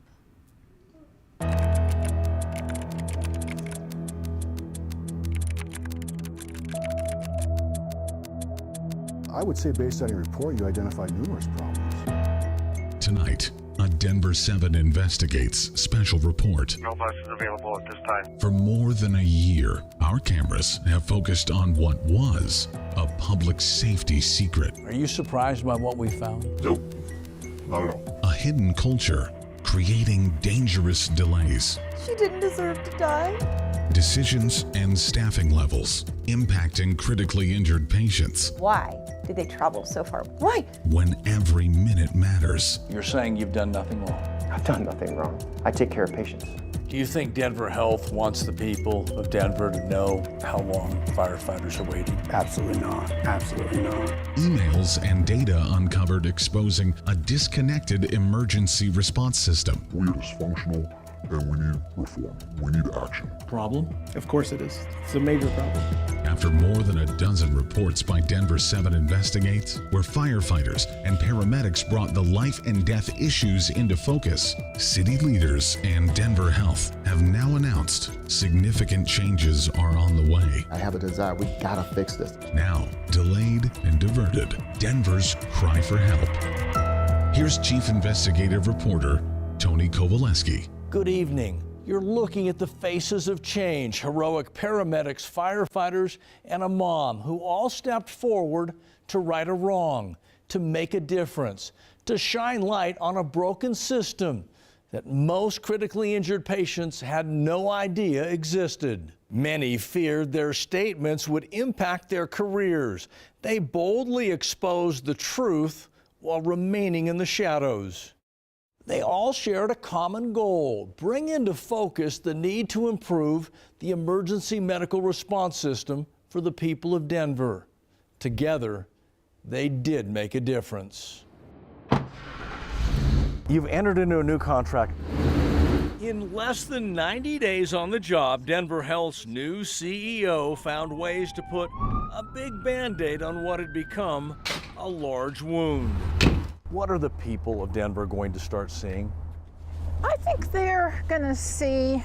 Speaker 4: I would say based on your report, you identified numerous problems.
Speaker 14: Tonight, a Denver 7 Investigates special report.
Speaker 15: No bus is available at this time.
Speaker 14: For more than a year, our cameras have focused on what was a public safety secret.
Speaker 17: Are you surprised by what we found?
Speaker 15: Nope, not at all.
Speaker 14: A hidden culture creating dangerous delays.
Speaker 16: She didn't deserve to die.
Speaker 14: Decisions and staffing levels impacting critically injured patients.
Speaker 20: Why did they travel so far? Why?
Speaker 14: When every minute matters.
Speaker 17: You're saying you've done nothing wrong?
Speaker 23: I've done nothing wrong. I take care of patients.
Speaker 17: Do you think Denver Health wants the people of Denver to know how long firefighters are waiting?
Speaker 4: Absolutely not. Absolutely not.
Speaker 14: Emails and data uncovered exposing a disconnected emergency response system.
Speaker 15: We are dysfunctional and we need reform. We need action.
Speaker 17: Problem?
Speaker 12: Of course it is. It's a major problem.
Speaker 14: After more than a dozen reports by Denver 7 Investigates, where firefighters and paramedics brought the life and death issues into focus, city leaders and Denver Health have now announced significant changes are on the way.
Speaker 23: I have a desire. We gotta fix this.
Speaker 14: Now, delayed and diverted, Denver's cry for help. Here's Chief Investigative Reporter Tony Kowaleski.
Speaker 17: Good evening. You're looking at the faces of change, heroic paramedics, firefighters, and a mom who all stepped forward to right a wrong, to make a difference, to shine light on a broken system that most critically injured patients had no idea existed. Many feared their statements would impact their careers. They boldly exposed the truth while remaining in the shadows. They all shared a common goal: bring into focus the need to improve the emergency medical response system for the people of Denver. Together, they did make a difference. You've entered into a new contract. In less than 90 days on the job, Denver Health's new CEO found ways to put a big Band-Aid on what had become a large wound. What are the people of Denver going to start seeing?
Speaker 24: I think they're going to see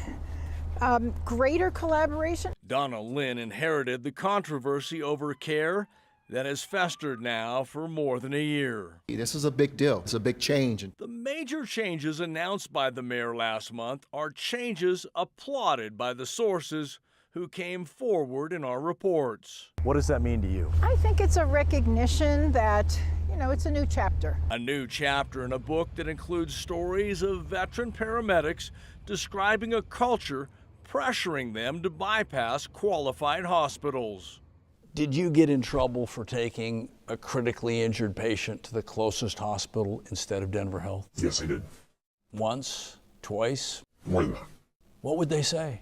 Speaker 24: greater collaboration.
Speaker 17: Donna Lynn inherited the controversy over care that has festered now for more than a year.
Speaker 23: This is a big deal. It's a big change.
Speaker 17: The major changes announced by the mayor last month are changes applauded by the sources who came forward in our reports. What does that mean to you?
Speaker 24: I think it's a recognition that, it's a new chapter.
Speaker 17: A new chapter in a book that includes stories of veteran paramedics describing a culture pressuring them to bypass qualified hospitals. Did you get in trouble for taking a critically injured patient to the closest hospital instead of Denver Health?
Speaker 15: Yes, I did.
Speaker 17: Once? Twice?
Speaker 15: More than that.
Speaker 17: What would they say?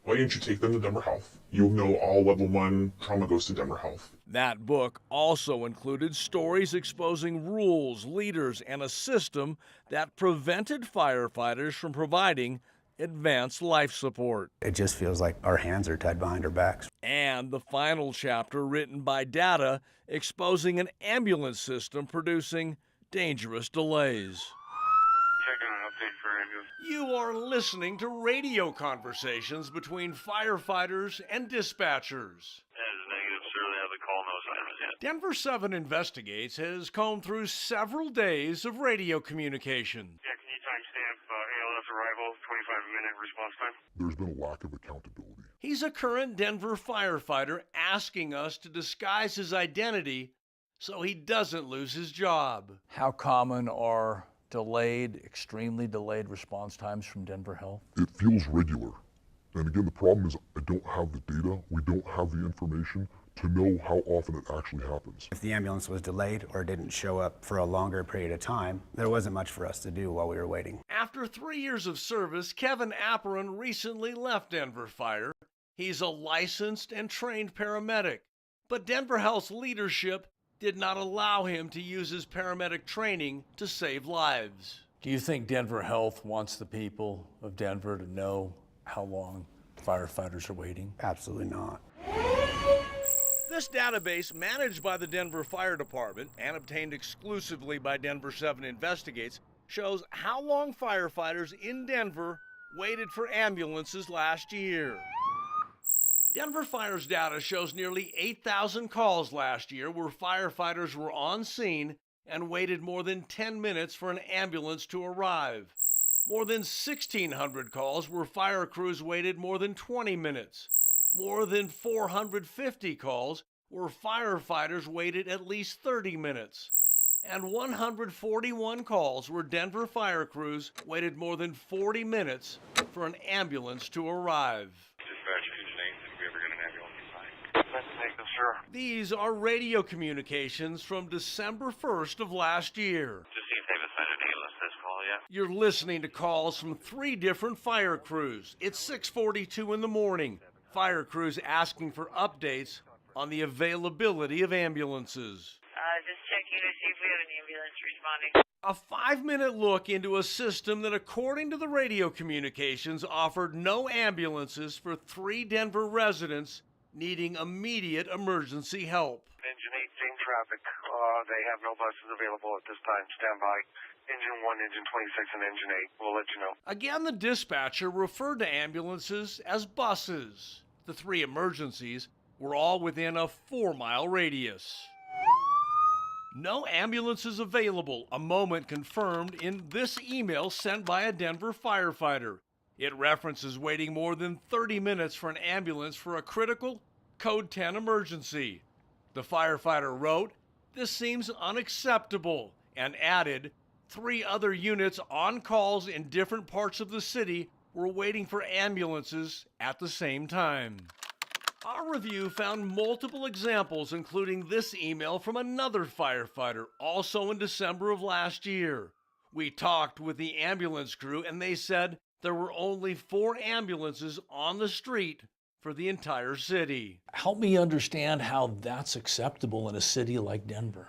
Speaker 15: Why didn't you take them to Denver Health? You'll know all level 1 trauma goes to Denver Health.
Speaker 17: That book also included stories exposing rules, leaders, and a system that prevented firefighters from providing advanced life support.
Speaker 4: It just feels like our hands are tied behind our backs.
Speaker 17: And the final chapter written by data exposing an ambulance system producing dangerous delays. You are listening to radio conversations between firefighters and dispatchers.
Speaker 15: That is negative, sir. They have the call, no assignments yet.
Speaker 17: Denver 7 Investigates has combed through several days of radio communication.
Speaker 15: Yeah, can you timestamp ALS arrival, 25-minute response time? There's been a lack of accountability.
Speaker 17: He's a current Denver firefighter asking us to disguise his identity so he doesn't lose his job. How common are delayed, extremely delayed response times from Denver Health?
Speaker 15: It feels regular. And again, the problem is I don't have the data, we don't have the information to know how often it actually happens.
Speaker 4: If the ambulance was delayed or didn't show up for a longer period of time, there wasn't much for us to do while we were waiting.
Speaker 17: After 3 years of service, Kevin Apperon recently left Denver Fire. He's a licensed and trained paramedic, but Denver Health's leadership did not allow him to use his paramedic training to save lives. Do you think Denver Health wants the people of Denver to know how long firefighters are waiting?
Speaker 4: Absolutely not.
Speaker 17: This database, managed by the Denver Fire Department and obtained exclusively by Denver 7 Investigates, shows how long firefighters in Denver waited for ambulances last year. Denver Fire's data shows nearly 8,000 calls last year where firefighters were on scene and waited more than 10 minutes for an ambulance to arrive. More than 1,600 calls where fire crews waited more than 20 minutes. More than 450 calls where firefighters waited at least 30 minutes. And 141 calls where Denver fire crews waited more than 40 minutes for an ambulance to arrive. These are radio communications from December 1st of last year.
Speaker 5: Just see if they've assigned an ambulance this call yet.
Speaker 17: You're listening to calls from 3 different fire crews. It's 6:42 in the morning. Fire crews asking for updates on the availability of ambulances.
Speaker 5: Just checking to see if we have an ambulance responding.
Speaker 17: A 5-minute look into a system that, according to the radio communications, offered no ambulances for 3 Denver residents needing immediate emergency help.
Speaker 5: Engine 8, same traffic. They have no buses available at this time. Stand by. Engine 1, Engine 26, and Engine 8. We'll let you know.
Speaker 17: Again, the dispatcher referred to ambulances as buses. The 3 emergencies were all within a 4-mile radius. No ambulances available, a moment confirmed in this email sent by a Denver firefighter. It references waiting more than 30 minutes for an ambulance for a critical Code 10 emergency. The firefighter wrote, "This seems unacceptable," and added, 3 other units on calls in different parts of the city were waiting for ambulances at the same time. Our review found multiple examples, including this email from another firefighter, also in December of last year. We talked with the ambulance crew, and they said there were only 4 ambulances on the street for the entire city. Help me understand how that's acceptable in a city like Denver.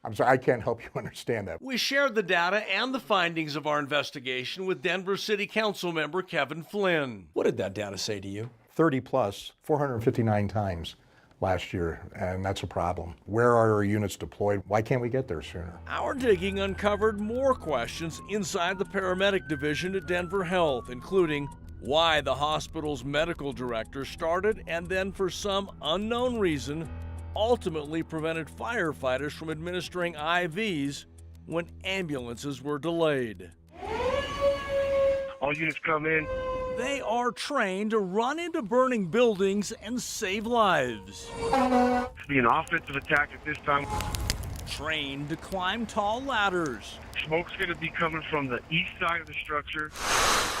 Speaker 8: I'm sorry, I can't help you understand that.
Speaker 17: We shared the data and the findings of our investigation with Denver City Council member Kevin Flynn. What did that data say to you?
Speaker 8: 30 plus, 459 times last year, and that's a problem. Where are our units deployed? Why can't we get there sooner?
Speaker 17: Our digging uncovered more questions inside the paramedic division at Denver Health, including why the hospital's medical director started and then, for some unknown reason, ultimately prevented firefighters from administering IVs when ambulances were delayed.
Speaker 5: All units come in.
Speaker 17: They are trained to run into burning buildings and save lives.
Speaker 5: It's be an offensive attack at this time.
Speaker 17: Trained to climb tall ladders.
Speaker 5: Smoke's going to be coming from the east side of the structure.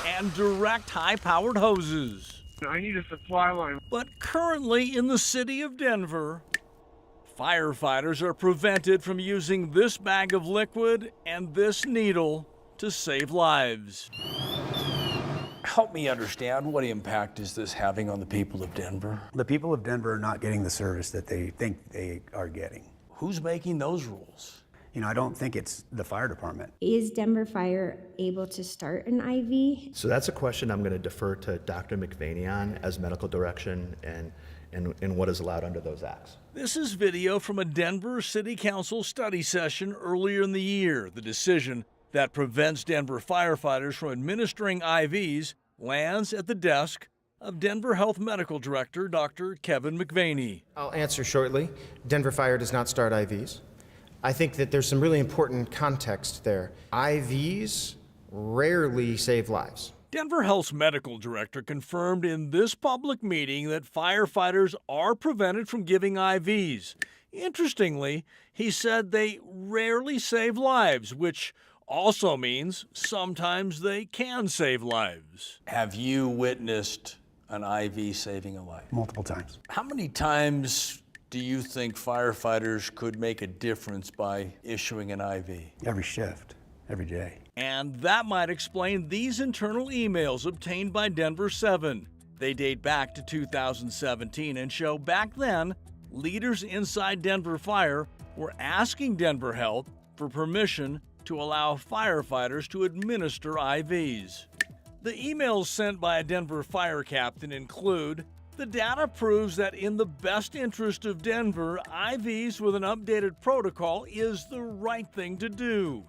Speaker 17: And direct high-powered hoses.
Speaker 5: I need a supply line.
Speaker 17: But currently in the city of Denver, firefighters are prevented from using this bag of liquid and this needle to save lives. Help me understand, what impact is this having on the people of Denver?
Speaker 4: The people of Denver are not getting the service that they think they are getting.
Speaker 17: Who's making those rules?
Speaker 4: You know, I don't think it's the fire department.
Speaker 10: Is Denver Fire able to start an IV?
Speaker 11: So that's a question I'm going to defer to Dr. McVaney on as medical direction and what is allowed under those acts.
Speaker 17: This is video from a Denver City Council study session earlier in the year. The decision that prevents Denver firefighters from administering IVs lands at the desk of Denver Health Medical Director Dr. Kevin McVaney.
Speaker 19: I'll answer shortly. Denver Fire does not start IVs. I think that there's some really important context there. IVs rarely save lives.
Speaker 17: Denver Health's medical director confirmed in this public meeting that firefighters are prevented from giving IVs. Interestingly, he said they rarely save lives, which also means sometimes they can save lives. Have you witnessed an IV saving a life?
Speaker 4: Multiple times.
Speaker 17: How many times do you think firefighters could make a difference by issuing an IV?
Speaker 4: Every shift, every day.
Speaker 17: And that might explain these internal emails obtained by Denver 7. They date back to 2017 and show back then leaders inside Denver Fire were asking Denver Health for permission to allow firefighters to administer IVs. The emails sent by a Denver fire captain include, "The data proves that in the best interest of Denver, IVs with an updated protocol is the right thing to do."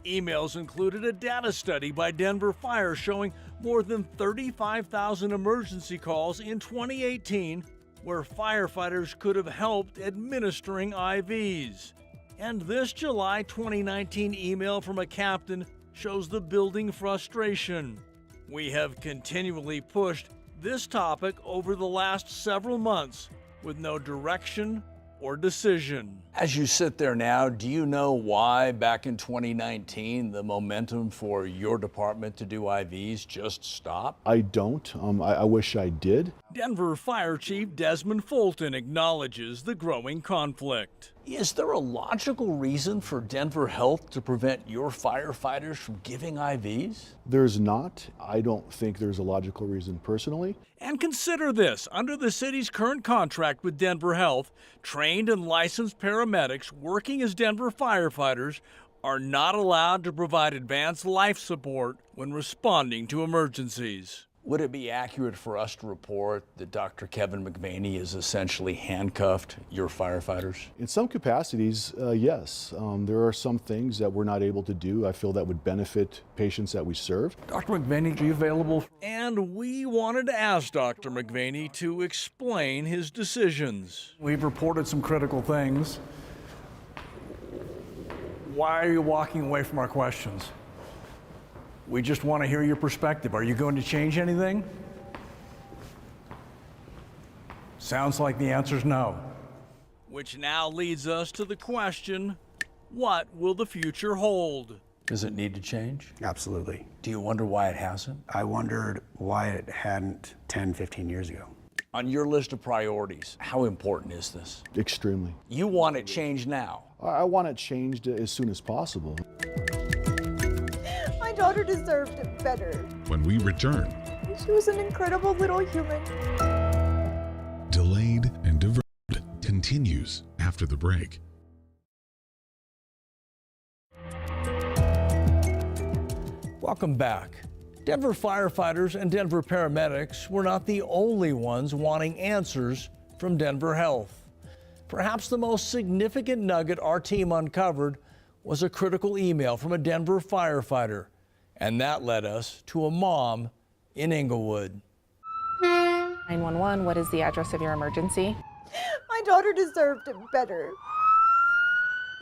Speaker 17: Emails included a data study by Denver Fire showing more than 35,000 emergency calls in 2018 where firefighters could have helped administering IVs. And this July 2019 email from a captain shows the building frustration. We have continually pushed this topic over the last several months with no direction or decision. As you sit there now, do you know why back in 2019 the momentum for your department to do IVs just stopped?
Speaker 3: I don't. I wish I did.
Speaker 17: Denver Fire Chief Desmond Fulton acknowledges the growing conflict. Is there a logical reason for Denver Health to prevent your firefighters from giving IVs?
Speaker 3: There's not. I don't think there's a logical reason personally.
Speaker 17: And consider this, under the city's current contract with Denver Health, trained and licensed paramedics working as Denver firefighters are not allowed to provide advanced life support when responding to emergencies. Would it be accurate for us to report that Dr. Kevin McVaney is essentially handcuffed your firefighters?
Speaker 3: In some capacities, yes. There are some things that we're not able to do. I feel that would benefit patients that we serve.
Speaker 17: Dr. McVaney, are you available? And we wanted to ask Dr. McVaney to explain his decisions.
Speaker 7: We've reported some critical things. Why are you walking away from our questions? We just want to hear your perspective. Are you going to change anything? Sounds like the answer's no.
Speaker 17: Which now leads us to the question, what will the future hold?
Speaker 4: Does it need to change? Absolutely.
Speaker 17: Do you wonder why it hasn't?
Speaker 4: I wondered why it hadn't 10, 15 years ago.
Speaker 17: On your list of priorities, how important is this?
Speaker 3: Extremely.
Speaker 17: You want it changed now?
Speaker 3: I want it changed as soon as possible.
Speaker 20: My daughter deserved better.
Speaker 14: When we return,
Speaker 20: She was an incredible little human.
Speaker 14: Delayed and Diverted continues after the break.
Speaker 17: Welcome back. Denver firefighters and Denver paramedics were not the only ones wanting answers from Denver Health. Perhaps the most significant nugget our team uncovered was a critical email from a Denver firefighter, and that led us to a mom in Inglewood.
Speaker 9: 911, what is the address of your emergency?
Speaker 20: My daughter deserved better.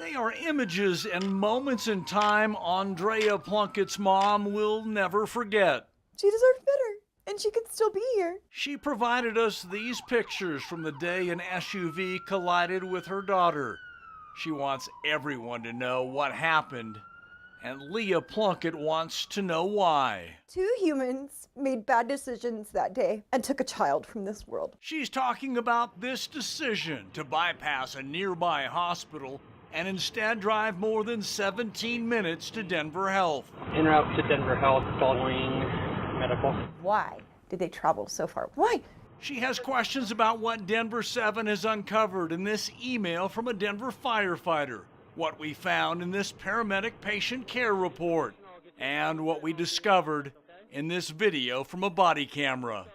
Speaker 17: They are images and moments in time Andrea Plunkett's mom will never forget.
Speaker 20: She deserved better, and she could still be here.
Speaker 17: She provided us these pictures from the day an SUV collided with her daughter. She wants everyone to know what happened, and Leah Plunkett wants to know why.
Speaker 20: 2 humans made bad decisions that day and took a child from this world.
Speaker 17: She's talking about this decision to bypass a nearby hospital and instead drive more than 17 minutes to Denver Health.
Speaker 13: En route to Denver Health following medical.
Speaker 20: Why did they travel so far? Why?
Speaker 17: She has questions about what Denver 7 has uncovered in this email from a Denver firefighter, what we found in this paramedic patient care report, and what we discovered in this video from a body camera.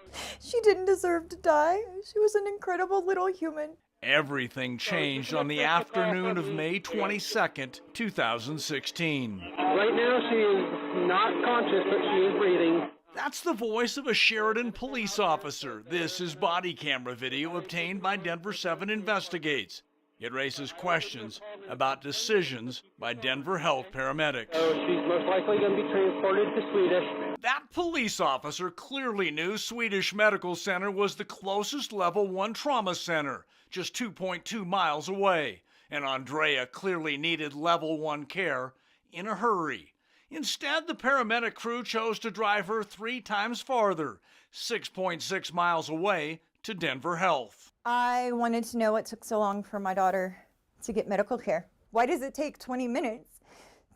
Speaker 20: She didn't deserve to die. She was an incredible little human.
Speaker 17: Everything changed on the afternoon of May 22nd, 2016.
Speaker 13: Right now she is not conscious, but she is breathing.
Speaker 17: That's the voice of a Sheridan police officer. This is body camera video obtained by Denver 7 Investigates. It raises questions about decisions by Denver Health paramedics.
Speaker 13: So she's most likely going to be transported to Swedish.
Speaker 17: That police officer clearly knew Swedish Medical Center was the closest level 1 trauma center, just 2.2 miles away, and Andrea clearly needed level 1 care in a hurry. Instead, the paramedic crew chose to drive her 3 times farther, 6.6 miles away, to Denver Health.
Speaker 20: I wanted to know what took so long for my daughter to get medical care. Why does it take 20 minutes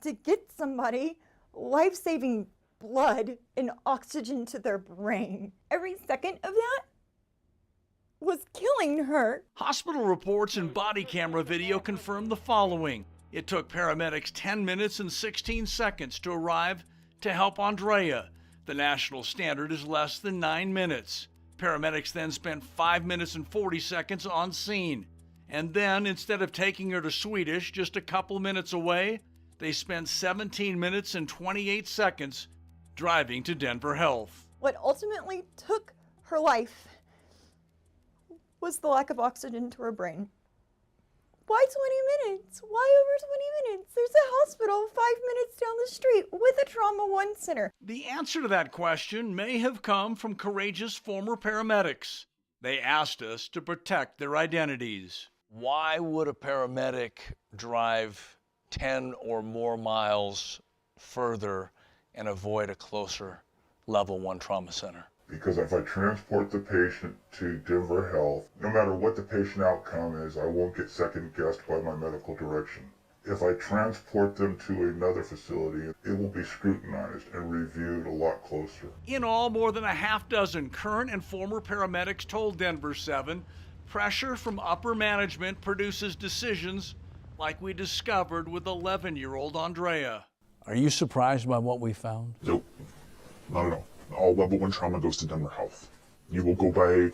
Speaker 20: to get somebody life-saving blood and oxygen to their brain? Every second of that was killing her.
Speaker 17: Hospital reports and body camera video confirm the following. It took paramedics 10 minutes and 16 seconds to arrive to help Andrea. The national standard is less than 9 minutes. Paramedics then spent 5 minutes and 40 seconds on scene. And then, instead of taking her to Swedish just a couple minutes away, they spent 17 minutes and 28 seconds driving to Denver Health.
Speaker 20: What ultimately took her life was the lack of oxygen to her brain. Why 20 minutes? Why over 20 minutes? There's a hospital 5 minutes down the street with a Trauma 1 center.
Speaker 17: The answer to that question may have come from courageous former paramedics. They asked us to protect their identities. Why would a paramedic drive 10 or more miles further and avoid a closer level 1 trauma center?
Speaker 15: Because if I transport the patient to Denver Health, no matter what the patient outcome is, I won't get second guessed by my medical direction. If I transport them to another facility, it will be scrutinized and reviewed a lot closer.
Speaker 17: In all, more than a half dozen current and former paramedics told Denver 7, pressure from upper management produces decisions like we discovered with 11-year-old Andrea. Are you surprised by what we found?
Speaker 15: Nope, not at all. All level 1 trauma goes to Denver Health. You will go by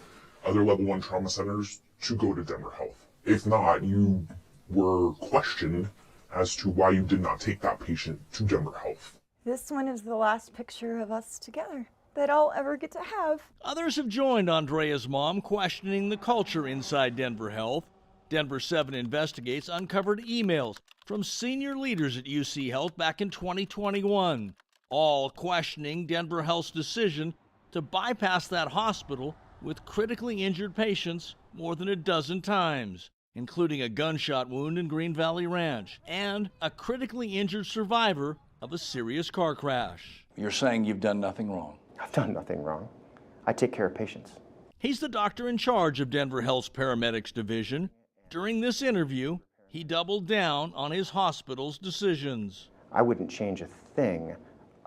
Speaker 15: other level 1 trauma centers to go to Denver Health. If not, you were questioned as to why you did not take that patient to Denver Health.
Speaker 20: This one is the last picture of us together that I'll ever get to have.
Speaker 17: Others have joined Andrea's mom questioning the culture inside Denver Health. Denver 7 Investigates uncovered emails from senior leaders at UC Health back in 2021. All questioning Denver Health's decision to bypass that hospital with critically injured patients more than a dozen times, including a gunshot wound in Green Valley Ranch and a critically injured survivor of a serious car crash. You're saying you've done nothing wrong?
Speaker 23: I've done nothing wrong. I take care of patients.
Speaker 17: He's the doctor in charge of Denver Health's paramedics division. During this interview, he doubled down on his hospital's decisions.
Speaker 23: I wouldn't change a thing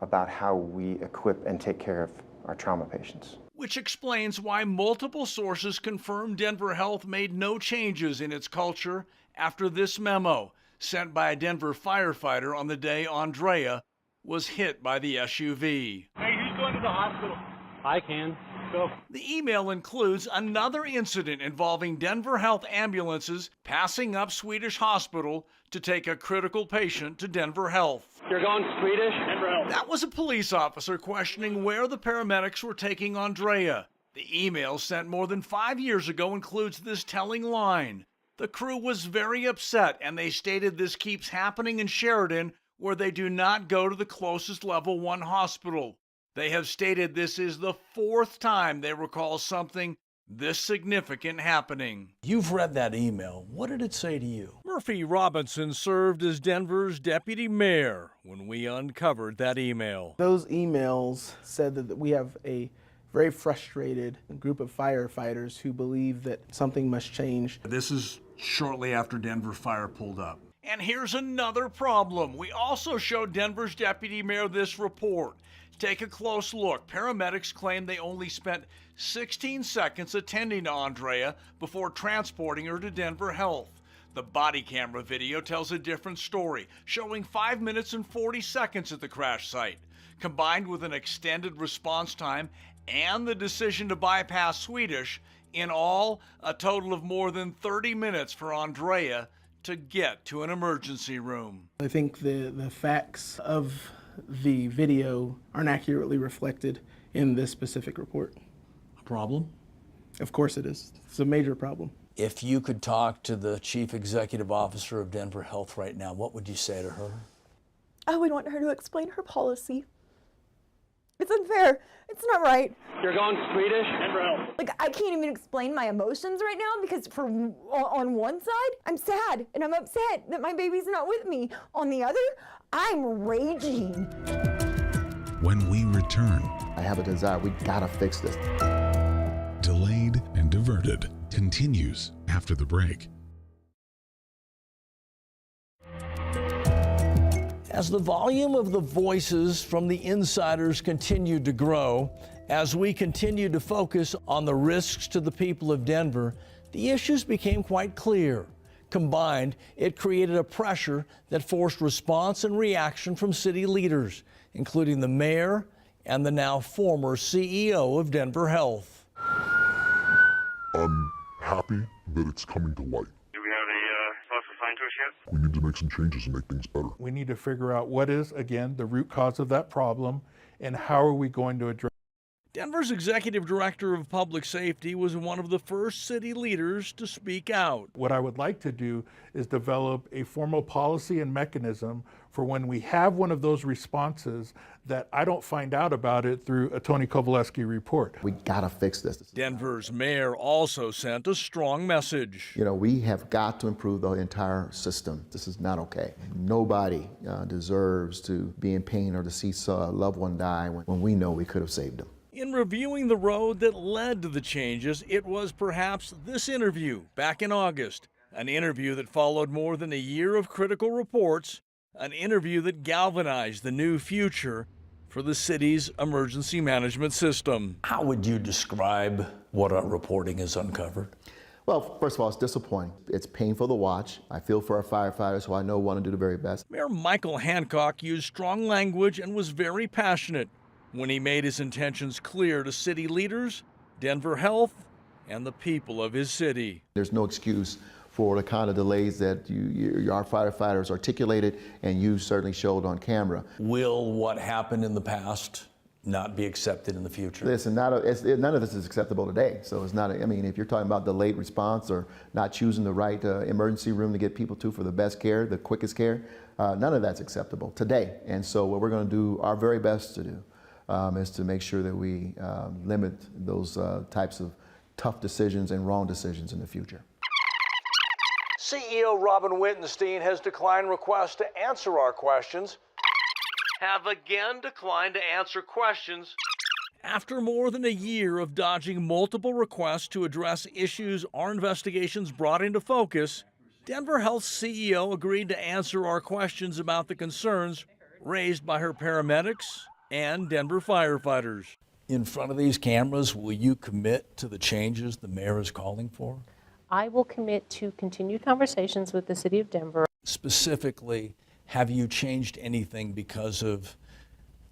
Speaker 23: about how we equip and take care of our trauma patients.
Speaker 17: Which explains why multiple sources confirm Denver Health made no changes in its culture after this memo sent by a Denver firefighter on the day Andrea was hit by the SUV.
Speaker 13: Hey, who's going to the hospital? I can. Go.
Speaker 17: The email includes another incident involving Denver Health ambulances passing up Swedish Hospital to take a critical patient to Denver Health.
Speaker 13: You're going Swedish? Denver Health.
Speaker 17: That was a police officer questioning where the paramedics were taking Andrea. The email sent more than 5 years ago includes this telling line. The crew was very upset and they stated this keeps happening in Sheridan where they do not go to the closest level 1 hospital. They have stated this is the 4th time they recall something this significant happening. You've read that email. What did it say to you? Murphy Robinson served as Denver's deputy mayor when we uncovered that email.
Speaker 12: Those emails said that we have a very frustrated group of firefighters who believe that something must change.
Speaker 17: This is shortly after Denver Fire pulled up. And here's another problem. We also showed Denver's deputy mayor this report. Take a close look. Paramedics claim they only spent 16 seconds attending to Andrea before transporting her to Denver Health. The body camera video tells a different story, showing 5 minutes and 40 seconds at the crash site. Combined with an extended response time and the decision to bypass Swedish, in all, a total of more than 30 minutes for Andrea to get to an emergency room.
Speaker 12: I think the facts of the video aren't accurately reflected in this specific report.
Speaker 17: A problem?
Speaker 12: Of course it is. It's a major problem.
Speaker 17: If you could talk to the chief executive officer of Denver Health right now, what would you say to her?
Speaker 20: I would want her to explain her policy. It's unfair. It's not right.
Speaker 13: You're going Swedish? Denver Health.
Speaker 20: Like, I can't even explain my emotions right now because on one side, I'm sad and I'm upset that my baby's not with me. On the other, I'm raging.
Speaker 14: When we return,
Speaker 23: I have a desire. We gotta fix this.
Speaker 14: Delayed and Diverted continues after the break.
Speaker 17: As the volume of the voices from the insiders continued to grow, as we continued to focus on the risks to the people of Denver, the issues became quite clear. Combined, it created a pressure that forced response and reaction from city leaders, including the mayor and the now former CEO of Denver Health.
Speaker 15: I'm happy that it's coming to light.
Speaker 5: Do we have a bus assigned to us yet?
Speaker 15: We need to make some changes and make things better.
Speaker 2: We need to figure out what is, again, the root cause of that problem and how are we going to address.
Speaker 17: Denver's executive director of public safety was one of the first city leaders to speak out.
Speaker 2: What I would like to do is develop a formal policy and mechanism for when we have one of those responses that I don't find out about it through a Tony Kowaleski report.
Speaker 18: We gotta fix this.
Speaker 17: Denver's mayor also sent a strong message.
Speaker 18: You know, we have got to improve the entire system. This is not okay. Nobody deserves to be in pain or to see a loved one die when we know we could have saved them.
Speaker 17: In reviewing the road that led to the changes, it was perhaps this interview back in August, an interview that followed more than a year of critical reports, an interview that galvanized the new future for the city's emergency management system. How would you describe what our reporting has uncovered?
Speaker 18: Well, first of all, it's disappointing. It's painful to watch. I feel for our firefighters who I know want to do the very best.
Speaker 17: Mayor Michael Hancock used strong language and was very passionate when he made his intentions clear to city leaders, Denver Health, and the people of his city.
Speaker 18: There's no excuse for the kind of delays that our firefighters articulated and you certainly showed on camera.
Speaker 17: Will what happened in the past not be accepted in the future?
Speaker 18: Listen, none of this is acceptable today. So it's not, I mean, if you're talking about delayed response or not choosing the right emergency room to get people to for the best care, the quickest care, none of that's acceptable today. And so what we're going to do our very best to do is to make sure that we limit those types of tough decisions and wrong decisions in the future.
Speaker 17: CEO Robin Wittenstein has declined requests to answer our questions, have again declined to answer questions. After more than a year of dodging multiple requests to address issues our investigations brought into focus, Denver Health CEO agreed to answer our questions about the concerns raised by her paramedics and Denver firefighters. In front of these cameras, will you commit to the changes the mayor is calling for?
Speaker 21: I will commit to continued conversations with the city of Denver.
Speaker 17: Specifically, have you changed anything because of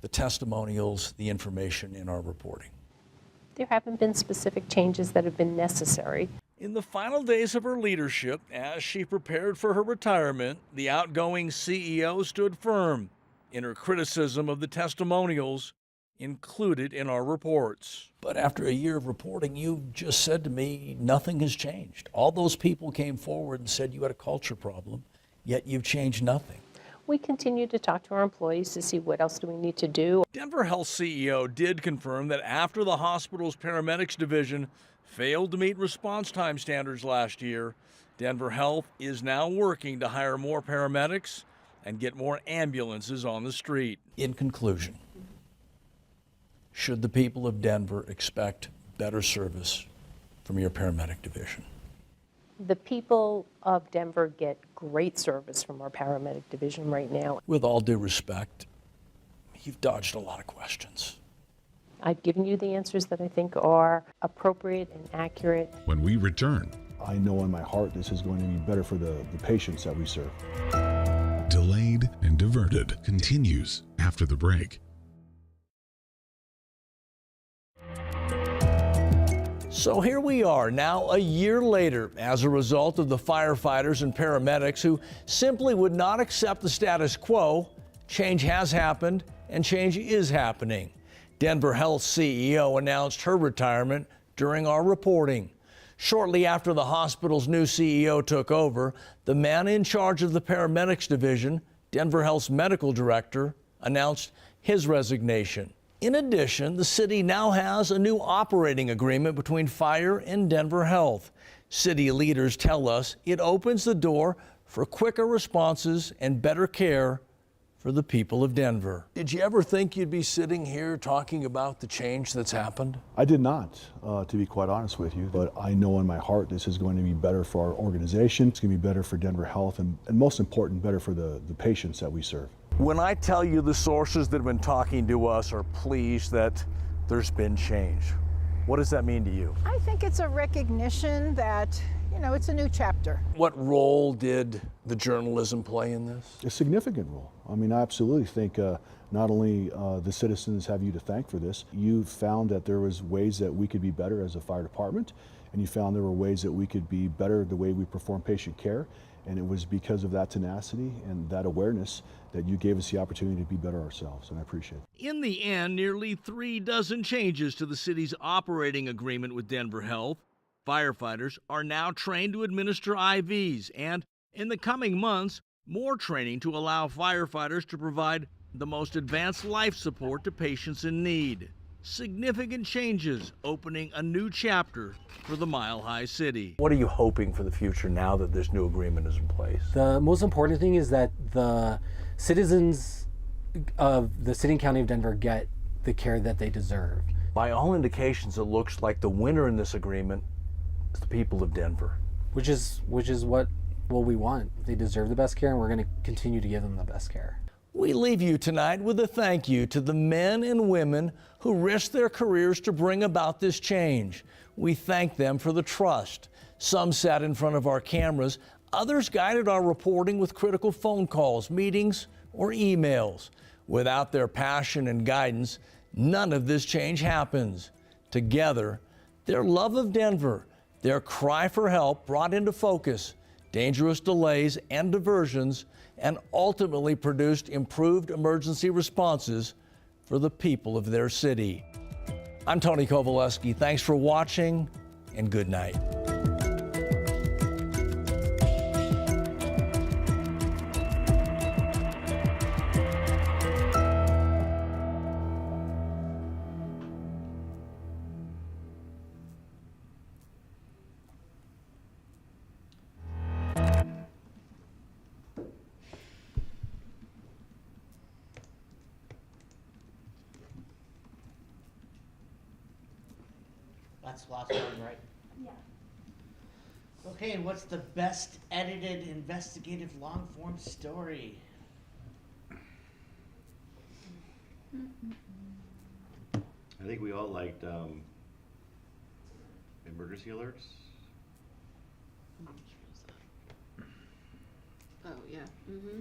Speaker 17: the testimonials, the information in our reporting?
Speaker 21: There haven't been specific changes that have been necessary.
Speaker 17: In the final days of her leadership, as she prepared for her retirement, the outgoing CEO stood firm in her criticism of the testimonials included in our reports. But after a year of reporting, you've just said to me nothing has changed. All those people came forward and said you had a culture problem, yet you've changed nothing.
Speaker 21: We continue to talk to our employees to see what else do we need to do.
Speaker 17: Denver Health CEO did confirm that after the hospital's paramedics division failed to meet response time standards last year, Denver Health is now working to hire more paramedics and get more ambulances on the street. In conclusion, should the people of Denver expect better service from your paramedic division?
Speaker 21: The people of Denver get great service from our paramedic division right now.
Speaker 17: With all due respect, you've dodged a lot of questions.
Speaker 21: I've given you the answers that I think are appropriate and accurate.
Speaker 14: When we return,
Speaker 3: I know in my heart this is going to be better for the patients that we serve.
Speaker 14: Delayed and Diverted continues after the break.
Speaker 17: So here we are now a year later as a result of the firefighters and paramedics who simply would not accept the status quo. Change has happened and change is happening. Denver Health CEO announced her retirement during our reporting. Shortly after the hospital's new CEO took over, the man in charge of the paramedics division, Denver Health's medical director, announced his resignation. In addition, the city now has a new operating agreement between Fire and Denver Health. City leaders tell us it opens the door for quicker responses and better care for the people of Denver. Did you ever think you'd be sitting here talking about the change that's happened?
Speaker 3: I did not, to be quite honest with you, but I know in my heart this is going to be better for our organization. It's going to be better for Denver Health and most important, better for the patients that we serve.
Speaker 17: When I tell you the sources that have been talking to us are pleased that there's been change, what does that mean to you?
Speaker 24: I think it's a recognition that, you know, it's a new chapter.
Speaker 17: What role did the journalism play in this?
Speaker 3: A significant role. I mean, I absolutely think not only the citizens have you to thank for this, you found that there was ways that we could be better as a fire department, and you found there were ways that we could be better the way we perform patient care, and it was because of that tenacity and that awareness that you gave us the opportunity to be better ourselves, and I appreciate it.
Speaker 17: In the end, nearly 3 dozen changes to the city's operating agreement with Denver Health. Firefighters are now trained to administer IVs, and in the coming months, more training to allow firefighters to provide the most advanced life support to patients in need. Significant changes opening a new chapter for the Mile High City. What are you hoping for the future now that this new agreement is in place?
Speaker 1: The most important thing is that the citizens of the city and county of Denver get the care that they deserve.
Speaker 17: By all indications, it looks like the winner in this agreement is the people of Denver.
Speaker 1: Which is what we want. They deserve the best care, and we're going to continue to give them the best care.
Speaker 17: We leave you tonight with a thank you to the men and women who risked their careers to bring about this change. We thank them for the trust. Some sat in front of our cameras, others guided our reporting with critical phone calls, meetings, or emails. Without their passion and guidance, none of this change happens. Together, their love of Denver, their cry for help brought into focus dangerous delays and diversions, and ultimately produced improved emergency responses for the people of their city. I'm Tony Kowaleski. Thanks for watching, and good night.
Speaker 6: That's the last one, right?
Speaker 20: Yeah.
Speaker 6: Okay, and what's the best edited investigative long form story?
Speaker 16: I think we all liked emergency alerts.
Speaker 22: Oh, yeah. Mm-hmm.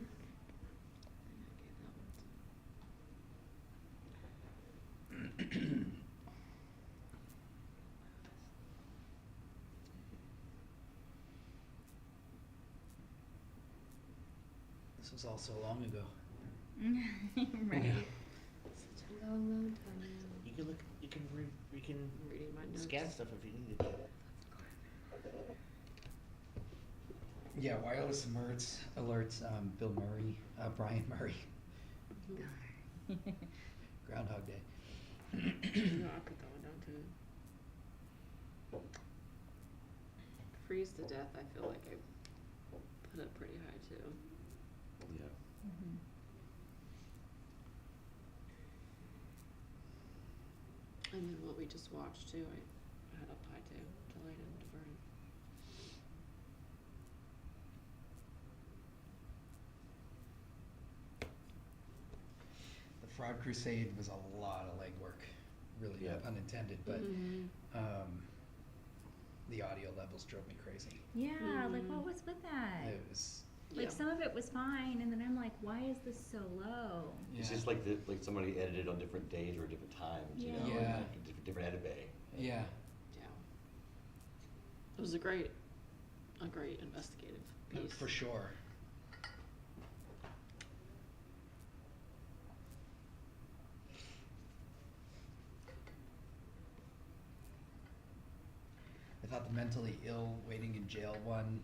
Speaker 6: This was all so long ago.
Speaker 22: Right.
Speaker 6: Yeah.
Speaker 22: Such a long, long time.
Speaker 6: You can look. You can
Speaker 22: Reading my notes.
Speaker 6: scan stuff if you need to.
Speaker 25: Yeah, wireless alerts. Bill Murray, Brian Murray. Groundhog Day.
Speaker 22: No, I put that one down too. Freeze to Death, I feel like I put it pretty high too.
Speaker 16: Yeah.
Speaker 22: Mm-hmm. And then what we just watched too, I had up high too, Delayed and Diverted.
Speaker 25: The Fraud Crusade was a lot of legwork, really,
Speaker 16: Yeah.
Speaker 25: pun intended, but
Speaker 22: Mhm.
Speaker 25: the audio levels drove me crazy.
Speaker 26: Yeah, like what was with that?
Speaker 25: It was.
Speaker 26: Like some of it was fine, and then I'm like, why is this so low?
Speaker 16: It's just like somebody edited on different days or different times, you know,
Speaker 25: Yeah.
Speaker 16: like different edit bay.
Speaker 25: Yeah.
Speaker 22: Yeah. It was a great investigative piece.
Speaker 25: For sure. I thought the mentally ill waiting in jail one,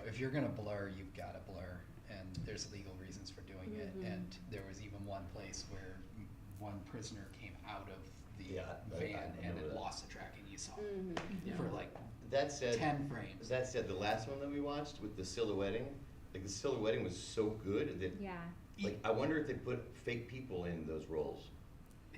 Speaker 25: if you're gonna blur, you've gotta blur, and there's legal reasons for doing it. And there was even one place where one prisoner came out of the van and it lost the tracking you saw for like
Speaker 16: That said,
Speaker 25: 10 frames.
Speaker 16: That said, the last one that we watched with the silhouetting, like the silhouetting was so good that, like, I wonder if they put fake people in those roles.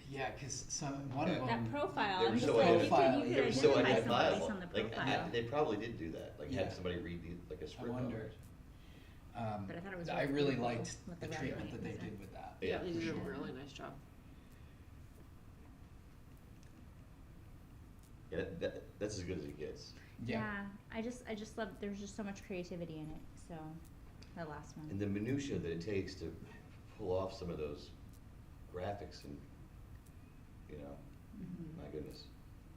Speaker 25: Yeah, because one of them.
Speaker 26: That profile.
Speaker 16: They were
Speaker 26: I'm
Speaker 16: so,
Speaker 26: just like, you
Speaker 16: they were
Speaker 26: could
Speaker 16: so
Speaker 26: identify somebody
Speaker 16: identifiable.
Speaker 26: based on the
Speaker 16: Like,
Speaker 26: profile.
Speaker 16: they probably did do that. Like,
Speaker 25: Yeah.
Speaker 16: have somebody read like a script.
Speaker 25: I wonder.
Speaker 26: But I thought it was
Speaker 25: I
Speaker 26: really
Speaker 25: really
Speaker 26: cool
Speaker 25: liked
Speaker 26: with
Speaker 25: the
Speaker 26: the
Speaker 25: treatment
Speaker 26: writing
Speaker 25: that they
Speaker 26: and
Speaker 25: did with that.
Speaker 22: Yeah, they
Speaker 25: for
Speaker 22: did a
Speaker 25: sure.
Speaker 22: really nice job.
Speaker 16: Yeah, that's as good as it gets.
Speaker 26: Yeah, I just love. There's just so much creativity in it. So
Speaker 4: The last one.
Speaker 16: And the minutia that it takes to pull off some of those graphics and, you know, my goodness,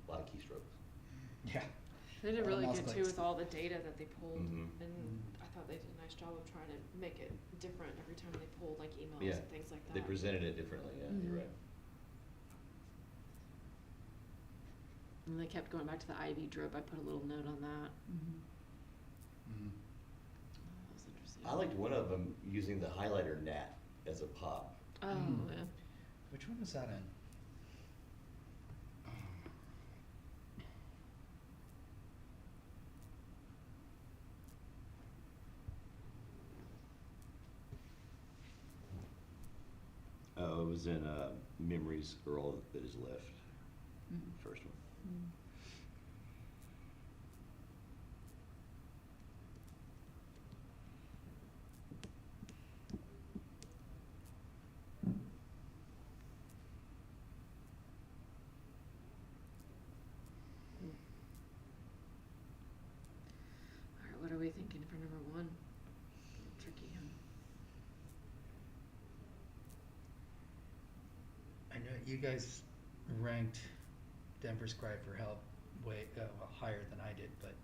Speaker 16: a lot of keystrokes.
Speaker 25: Yeah.
Speaker 22: They did really good too
Speaker 25: clicks.
Speaker 22: with all the data that they pulled,
Speaker 16: Mhm.
Speaker 22: and I thought they did a nice job of trying to make it different every time they pulled like emails
Speaker 16: Yeah,
Speaker 22: and things like that.
Speaker 16: they presented it differently, yeah, you're right.
Speaker 22: And they kept going back to the IV drip. I put a little note on that. That was interesting.
Speaker 16: I liked one of them using the highlighter gnat as a pop.
Speaker 22: Oh, yeah.
Speaker 25: Which one was that in?
Speaker 16: Oh, it was in Memories Are All That Is Left, first one.
Speaker 22: All right, what are we thinking for number one? Tricky, huh?
Speaker 25: I know you guys ranked Denver's cry for help way well, higher than I did, but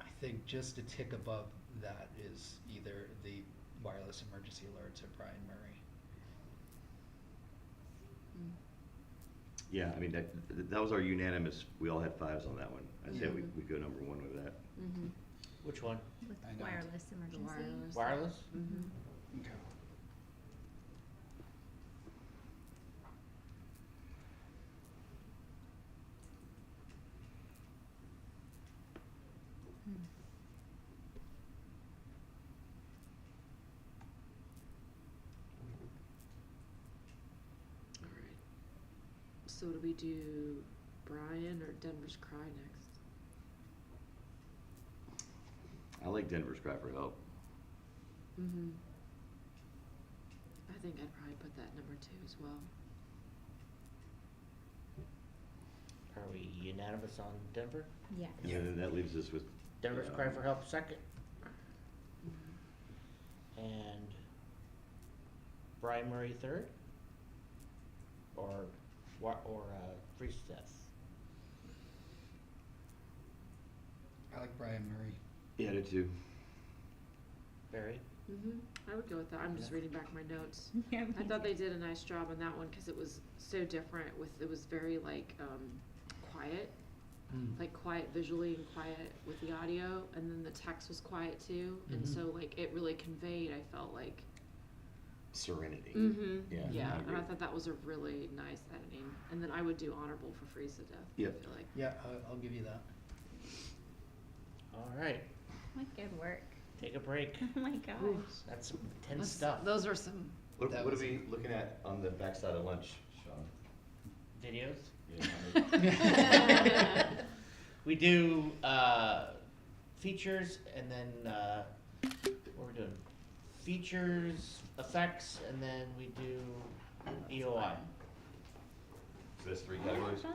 Speaker 25: I think just a tick above that is either the wireless emergency alerts or Brian Murray.
Speaker 16: Yeah, I mean, that was our unanimous, we all had 5s on that one. I said we'd go number 1 with that.
Speaker 7: Which one?
Speaker 4: With
Speaker 25: I know.
Speaker 4: wireless emergency.
Speaker 22: Wireless.
Speaker 7: Wireless?
Speaker 25: Okay.
Speaker 22: All right. So do we do Brian or Denver's Cry next?
Speaker 16: I like Denver's Cry for Help.
Speaker 22: I think I'd probably put that number 2 as well.
Speaker 7: Are we unanimous on Denver?
Speaker 4: Yeah.
Speaker 16: And then that leaves us with
Speaker 7: Denver's Cry for Help second. And Brian Murray third? Or Priest's Death?
Speaker 25: I like Brian Murray.
Speaker 16: Yeah, I do too.
Speaker 7: Barry?
Speaker 22: I would go with that. I'm just reading back my notes.
Speaker 4: Yeah,
Speaker 22: I thought they did a nice job on that one because it was so different. It was very like quiet, like quiet visually and quiet with the audio, and then the text was quiet too, and so like it really conveyed. I felt like
Speaker 16: Serenity.
Speaker 22: Yeah,
Speaker 16: I
Speaker 22: and I thought that was a really nice editing. And then I would do honorable for Freeze to Death.
Speaker 16: Yep.
Speaker 22: I feel like.
Speaker 25: Yeah, I'll give you that.
Speaker 7: All right,
Speaker 4: What good work.
Speaker 7: take a break.
Speaker 4: Oh my gosh.
Speaker 7: That's some intense stuff.
Speaker 22: Those are some.
Speaker 16: What are we looking at on the backside of lunch, Sean?
Speaker 7: Videos?
Speaker 16: Yeah.
Speaker 7: We do features, and then what we're doing? Features, effects, and then we do EOI.
Speaker 16: So that's 3 categories?
Speaker 4: Fun.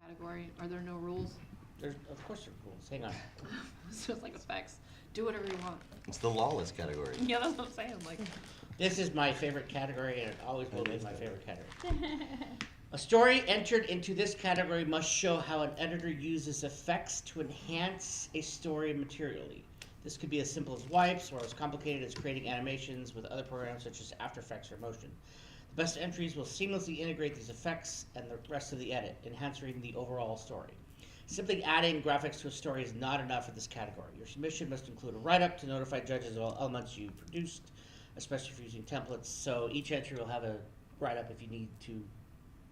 Speaker 22: category? Are there no rules?
Speaker 7: There's, of course there are rules. Hang on.
Speaker 22: It's just like effects. Do whatever you want.
Speaker 8: It's the lawless category.
Speaker 22: Yeah, that's what I'm saying. Like,
Speaker 7: This is my favorite category, and it always will be my favorite category. A story entered into this category must show how an editor uses effects to enhance a story materially. This could be as simple as wipes or as complicated as creating animations with other programs such as After Effects or Motion. The best entries will seamlessly integrate these effects and the rest of the edit, enhancing the overall story. Simply adding graphics to a story is not enough for this category. Your submission must include a write-up to notify judges of all elements you produced, especially if you're using templates. So each entry will have a write-up if you need to,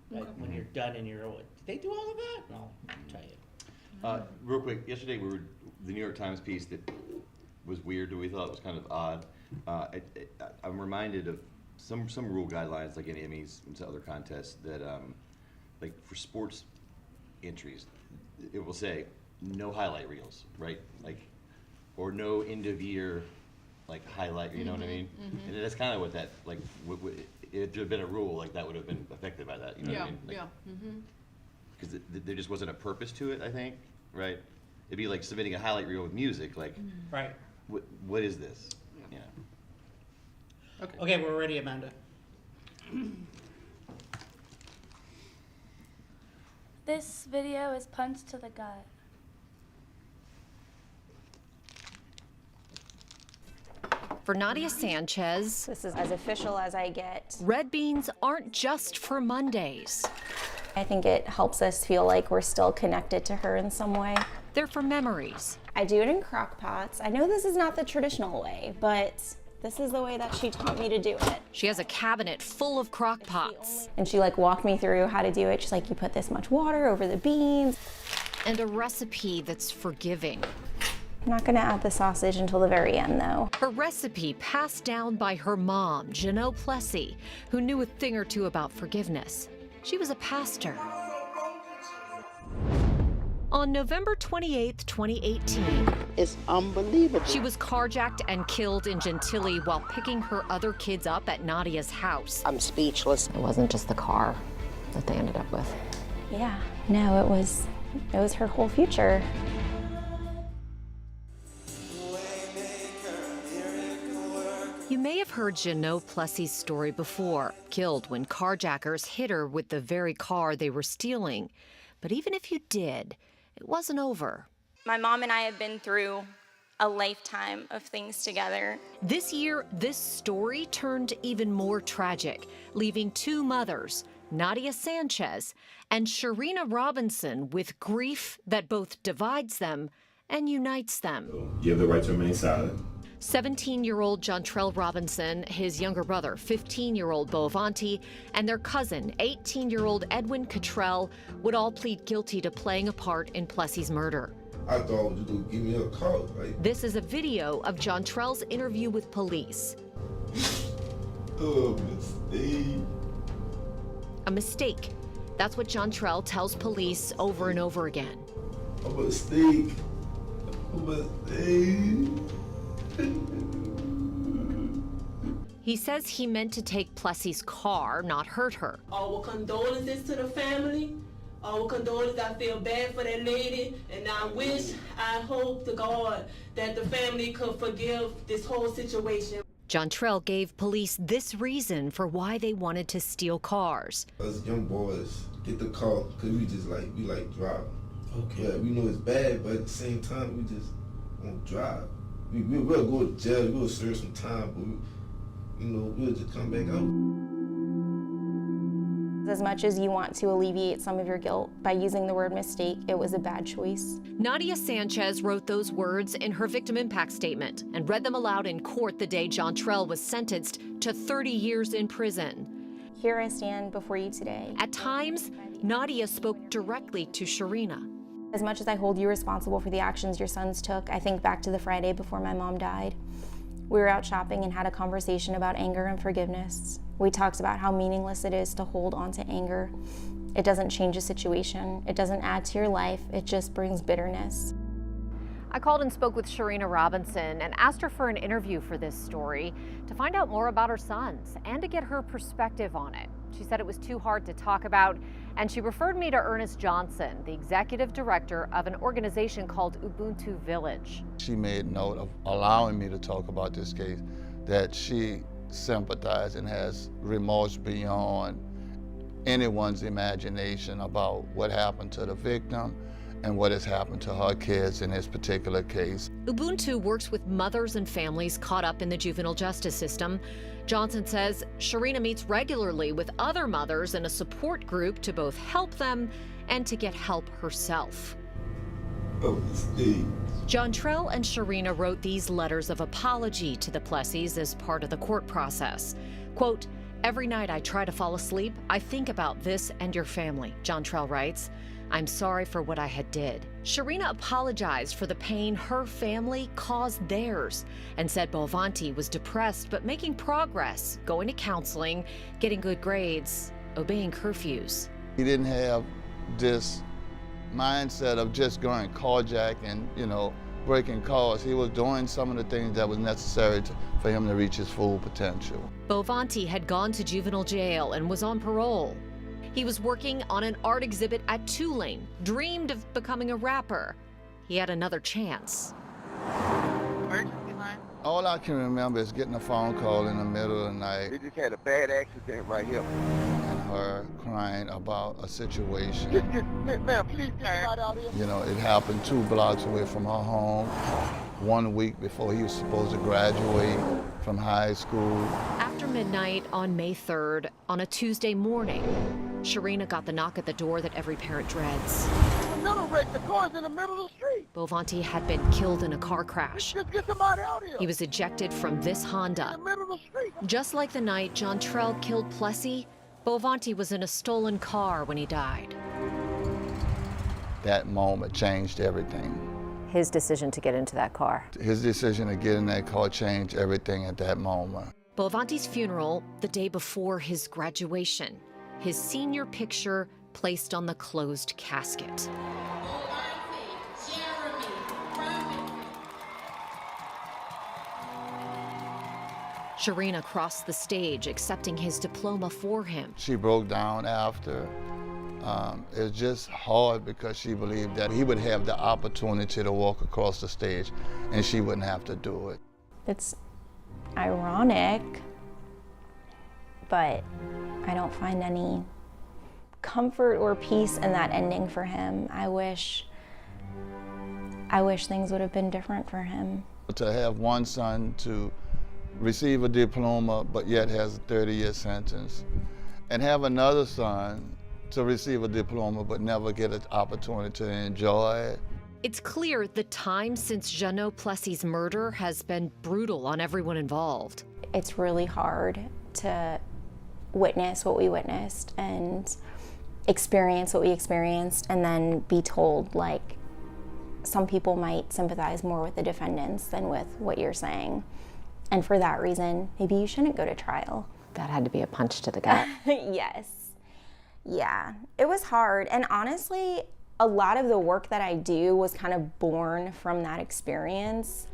Speaker 7: when you're done and you're, did they do all of that? No, I'll tell you.
Speaker 8: Real quick, yesterday the New York Times piece that was weird, we thought was kind of odd. I'm reminded of some rule guidelines like in Emmys and other contests that like for sports entries, it will say no highlight reels, right? Like, or no end of year like highlight, you know what I mean? And that's kind of what that, like, if there had been a rule, like that would have been affected by that, you know what I mean? Like, because there just wasn't a purpose to it, I think, right? It'd be like submitting a highlight reel with music, like,
Speaker 7: right?
Speaker 8: What is this?
Speaker 7: Yeah.
Speaker 8: Yeah.
Speaker 7: Okay, we're ready, Amanda.
Speaker 9: This video is punch to the gut.
Speaker 10: For Nadia Sanchez,
Speaker 20: This is as official as I get.
Speaker 10: red beans aren't just for Mondays.
Speaker 20: I think it helps us feel like we're still connected to her in some way.
Speaker 10: They're for memories.
Speaker 20: I do it in crock pots. I know this is not the traditional way, but this is the way that she taught me to do it.
Speaker 10: She has a cabinet full of crock pots.
Speaker 20: And she like walked me through how to do it. She's like, you put this much water over the beans.
Speaker 10: And a recipe that's forgiving.
Speaker 20: I'm not gonna add the sausage until the very end though.
Speaker 10: Her recipe passed down by her mom, Janelle Plessy, who knew a thing or two about forgiveness. She was a pastor. On November 28th, 2018,
Speaker 6: it's unbelievable.
Speaker 10: She was carjacked and killed in Gentilly while picking her other kids up at Nadia's house.
Speaker 6: I'm speechless.
Speaker 21: It wasn't just the car that they ended up with.
Speaker 20: Yeah, no, it was her whole future.
Speaker 10: You may have heard Janelle Plessy's story before, killed when carjackers hit her with the very car they were stealing. But even if you did, it wasn't over.
Speaker 20: My mom and I have been through a lifetime of things together.
Speaker 10: This year, this story turned even more tragic, leaving two mothers, Nadia Sanchez and Sharina Robinson, with grief that both divides them and unites them.
Speaker 11: You have the right to remain silent.
Speaker 10: 17-year-old Jontrell Robinson, his younger brother, 15-year-old Bo Avanti, and their cousin, 18-year-old Edwin Cottrell, would all plead guilty to playing a part in Plessy's murder.
Speaker 11: I thought you could give me a call. Like,
Speaker 10: This is a video of Jontrell's interview with police.
Speaker 11: oh, mistake.
Speaker 10: A mistake. That's what Jontrell tells police over and over again.
Speaker 11: A mistake. A mistake.
Speaker 10: He says he meant to take Plessy's car, not hurt her.
Speaker 12: Our condolences to the family. Our condolences. I feel bad for that lady, and I hope to God that the family could forgive this whole situation.
Speaker 10: Jontrell gave police this reason for why they wanted to steal cars.
Speaker 11: Us young boys get the call because we drive. Okay. Yeah, we know it's bad, but at the same time, we just won't drive. We'll go to jail, we'll serve some time, but we'll just come back out.
Speaker 20: As much as you want to alleviate some of your guilt by using the word mistake, it was a bad choice.
Speaker 10: Nadia Sanchez wrote those words in her victim impact statement and read them aloud in court the day Jontrell was sentenced to 30 years in prison.
Speaker 20: Here I stand before you today.
Speaker 10: At times, Nadia spoke directly to Sharina.
Speaker 20: As much as I hold you responsible for the actions your sons took, I think back to the Friday before my mom died. We were out shopping and had a conversation about anger and forgiveness. We talked about how meaningless it is to hold on to anger. It doesn't change a situation. It doesn't add to your life. It just brings bitterness.
Speaker 10: I called and spoke with Sharina Robinson and asked her for an interview for this story to find out more about her sons and to get her perspective on it. She said it was too hard to talk about, and she referred me to Ernest Johnson, the executive director of an organization called Ubuntu Village.
Speaker 2: She made note of allowing me to talk about this case, that she sympathized and has remorse beyond anyone's imagination about what happened to the victim and what has happened to her kids in this particular case.
Speaker 10: Ubuntu works with mothers and families caught up in the juvenile justice system. Johnson says Sharina meets regularly with other mothers in a support group to both help them and to get help herself. Jontrell and Sharina wrote these letters of apology to the Plessis as part of the court process. Quote, "Every night I try to fall asleep, I think about this and your family," Jontrell writes. "I'm sorry for what I had did." Sharina apologized for the pain her family caused theirs and said Bovanti was depressed but making progress, going to counseling, getting good grades, obeying curfews.
Speaker 2: He didn't have this mindset of just going carjack and, breaking cars. He was doing some of the things that was necessary for him to reach his full potential.
Speaker 10: Bovanti had gone to juvenile jail and was on parole. He was working on an art exhibit at Tulane, dreamed of becoming a rapper. He had another chance.
Speaker 2: All I can remember is getting a phone call in the middle of the night.
Speaker 5: They just had a bad accident right here.
Speaker 2: And her crying about a situation.
Speaker 5: Ma'am, please get out here.
Speaker 2: It happened 2 blocks away from her home, 1 week before he was supposed to graduate from high school.
Speaker 10: After midnight on May 3rd, on a Tuesday morning, Sharina got the knock at the door that every parent dreads.
Speaker 5: Another wreck, the car's in the middle of the street.
Speaker 10: Bovanti had been killed in a car crash.
Speaker 5: Just get somebody out here.
Speaker 10: He was ejected from this Honda.
Speaker 5: In the middle of the street.
Speaker 10: Just like the night Jontrell killed Plessy, Bovanti was in a stolen car when he died.
Speaker 2: That moment changed everything.
Speaker 21: His decision to get into that car.
Speaker 2: His decision to get in that car changed everything at that moment.
Speaker 10: Bovanti's funeral the day before his graduation. His senior picture placed on the closed casket. Sharina crossed the stage, accepting his diploma for him.
Speaker 2: She broke down after. It was just hard because she believed that he would have the opportunity to walk across the stage and she wouldn't have to do it.
Speaker 13: It's ironic, but I don't find any comfort or peace in that ending for him. I wish things would have been different for him.
Speaker 2: To have one son to receive a diploma but yet has a 30-year sentence, and have another son to receive a diploma but never get an opportunity to enjoy it.
Speaker 10: It's clear the time since Jeannot Plessy's murder has been brutal on everyone involved.
Speaker 13: It's really hard to witness what we witnessed and experience what we experienced and then be told, like, some people might sympathize more with the defendants than with what you're saying. And for that reason, maybe you shouldn't go to trial.
Speaker 21: That had to be a punch to the gut.
Speaker 13: Yes. Yeah, it was hard. And honestly, a lot of the work that I do was kind of born from that experience.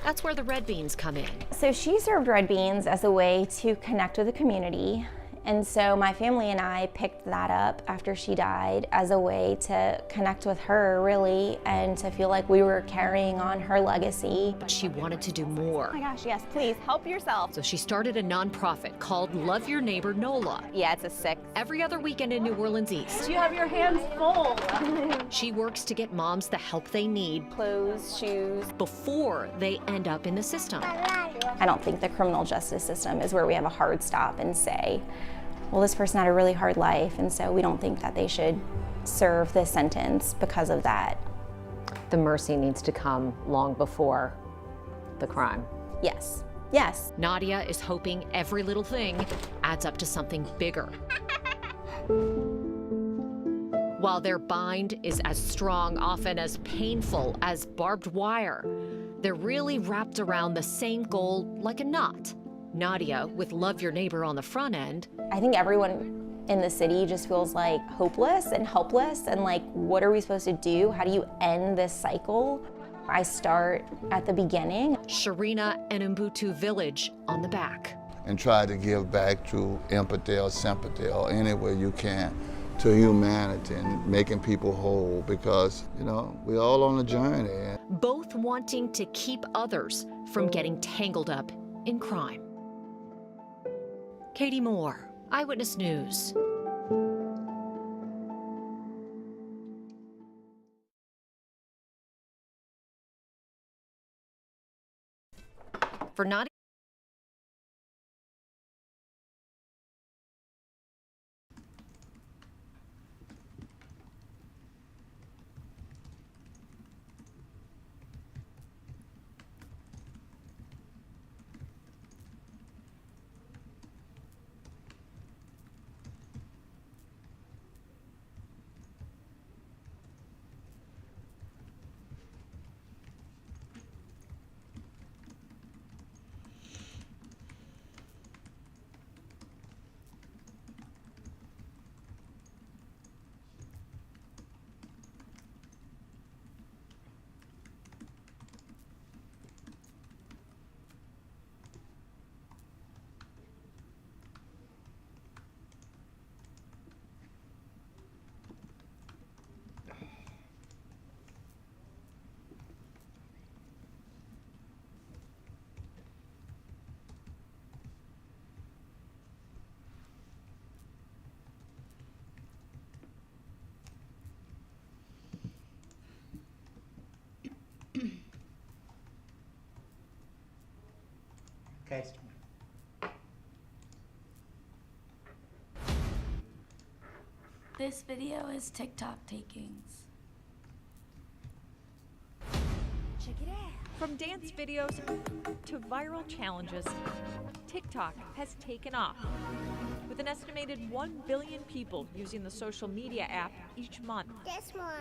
Speaker 10: That's where the red beans come in.
Speaker 13: So she served red beans as a way to connect with the community. And so my family and I picked that up after she died as a way to connect with her, really, and to feel like we were carrying on her legacy.
Speaker 10: But she wanted to do more.
Speaker 13: Oh my gosh, yes, please, help yourself.
Speaker 10: So she started a nonprofit called Love Your Neighbor NOLA.
Speaker 13: Yeah, it's a sick.
Speaker 10: Every other weekend in New Orleans East.
Speaker 13: You have your hands full.
Speaker 10: She works to get moms the help they need.
Speaker 13: Clothes, shoes.
Speaker 10: Before they end up in the system.
Speaker 13: I don't think the criminal justice system is where we have a hard stop and say, well, this person had a really hard life, and so we don't think that they should serve this sentence because of that.
Speaker 21: The mercy needs to come long before the crime.
Speaker 13: Yes. Yes.
Speaker 10: Nadia is hoping every little thing adds up to something bigger. While their bind is as strong, often as painful as barbed wire, they're really wrapped around the same goal like a knot. Nadia, with Love Your Neighbor on the front end.
Speaker 13: I think everyone in the city just feels like hopeless and helpless and like, what are we supposed to do? How do you end this cycle? I start at the beginning.
Speaker 10: Sharina and Ubuntu Village on the back.
Speaker 2: and try to give back through empathy or sympathy or any way you can to humanity and making people whole, because, you know, we're all on a journey.
Speaker 10: Both wanting to keep others from getting tangled up in crime. Katie Moore, Eyewitness News. For Nadia.
Speaker 6: Okay.
Speaker 9: This video is TikTok takings.
Speaker 14: Check it out. From dance videos to viral challenges, TikTok has taken off. With an estimated 1 billion people using the social media app each month.
Speaker 15: This one.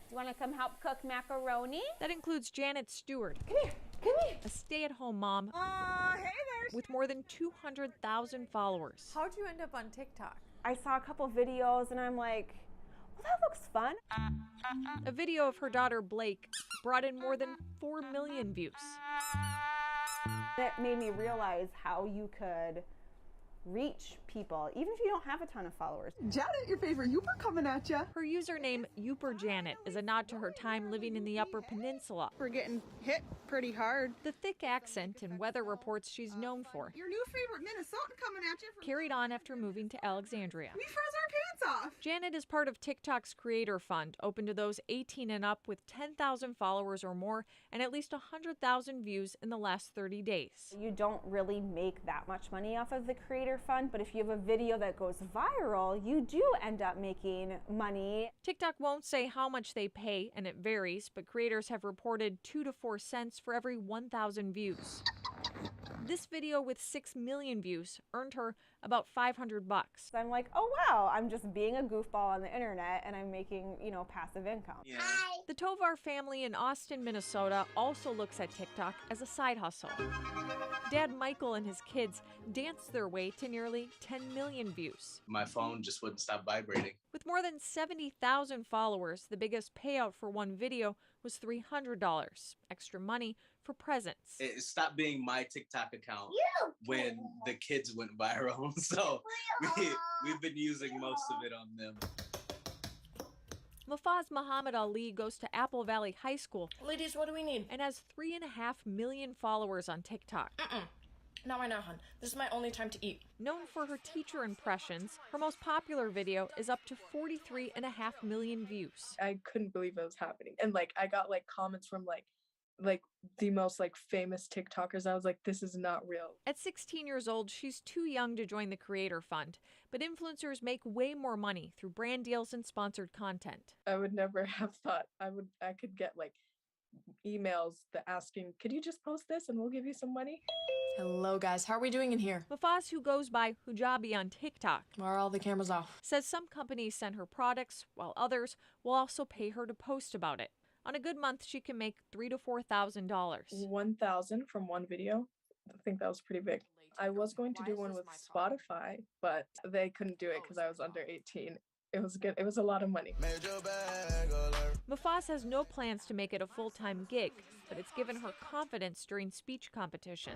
Speaker 15: You want to come help cook macaroni?
Speaker 14: That includes Janet Stewart.
Speaker 15: Come here. Come here.
Speaker 14: A stay-at-home mom
Speaker 15: Hey there.
Speaker 14: with more than 200,000 followers.
Speaker 15: How'd you end up on TikTok? I saw a couple videos and I'm like, well, that looks fun.
Speaker 14: A video of her daughter Blake brought in more than 4 million views.
Speaker 15: That made me realize how you could reach people, even if you don't have a ton of followers.
Speaker 14: Janet, your favorite Youper coming at ya. Her username, Youper Janet, is a nod to her time living in the Upper Peninsula.
Speaker 18: We're getting hit pretty hard.
Speaker 14: The thick accent and weather reports she's known for
Speaker 18: Your new favorite Minnesotan coming at you.
Speaker 14: carried on after moving to Alexandria.
Speaker 18: We froze our pants off.
Speaker 14: Janet is part of TikTok's Creator Fund, open to those 18 and up with 10,000 followers or more and at least 100,000 views in the last 30 days.
Speaker 15: You don't really make that much money off of the Creator Fund, but if you have a video that goes viral, you do end up making money.
Speaker 14: TikTok won't say how much they pay, and it varies, but creators have reported 2 to 4 cents for every 1,000 views. This video with 6 million views earned her about $500.
Speaker 15: I'm like, oh wow, I'm just being a goofball on the internet and I'm making, you know, passive income.
Speaker 14: Yeah. The Tovar family in Austin, Minnesota also looks at TikTok as a side hustle. Dad Michael and his kids danced their way to nearly 10 million views.
Speaker 19: My phone just wouldn't stop vibrating.
Speaker 14: With more than 70,000 followers, the biggest payout for one video was $300, extra money for presents.
Speaker 19: It stopped being my TikTok account when the kids went viral. So we've been using most of it on them.
Speaker 14: Mafaz Muhammad Ali goes to Apple Valley High School.
Speaker 23: Ladies, what do we need?
Speaker 14: And has 3.5 million followers on TikTok.
Speaker 23: Not right now, hon. This is my only time to eat.
Speaker 14: Known for her teacher impressions, her most popular video is up to 43.5 million views.
Speaker 24: I couldn't believe it was happening. And like I got like comments from like the most like famous TikTokers. I was like, this is not real.
Speaker 14: At 16 years old, she's too young to join the Creator Fund, but influencers make way more money through brand deals and sponsored content.
Speaker 24: I would never have thought I could get like emails that asking, could you just post this and we'll give you some money?
Speaker 23: Hello, guys. How are we doing in here?
Speaker 14: Mafaz, who goes by Hujabi on TikTok,
Speaker 23: Why are all the cameras off?
Speaker 14: says some companies send her products, while others will also pay her to post about it. On a good month, she can make $3,000 to $4,000.
Speaker 24: 1,000 from one video. I think that was pretty big. I was going to do one with Spotify, but they couldn't do it because I was under 18. It was good. It was a lot of money.
Speaker 14: Mafaz has no plans to make it a full-time gig, but it's given her confidence during speech competition.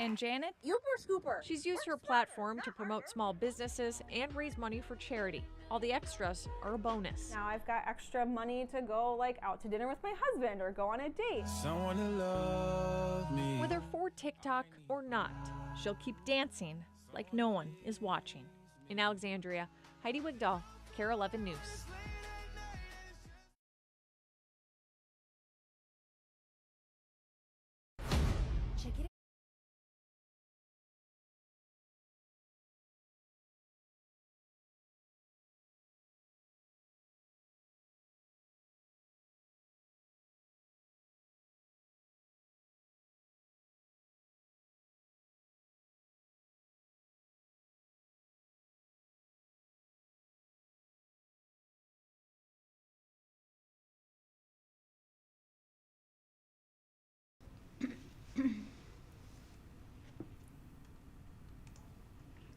Speaker 14: And Janet?
Speaker 18: Scooper.
Speaker 14: She's used her platform to promote small businesses and raise money for charity. All the extras are a bonus.
Speaker 15: Now I've got extra money to go like out to dinner with my husband or go on a date.
Speaker 1: Someone to love me.
Speaker 14: Whether for TikTok or not, she'll keep dancing like no one is watching. In Alexandria, Heidi Wigdahl, KARE 11 News.
Speaker 9: Check it out.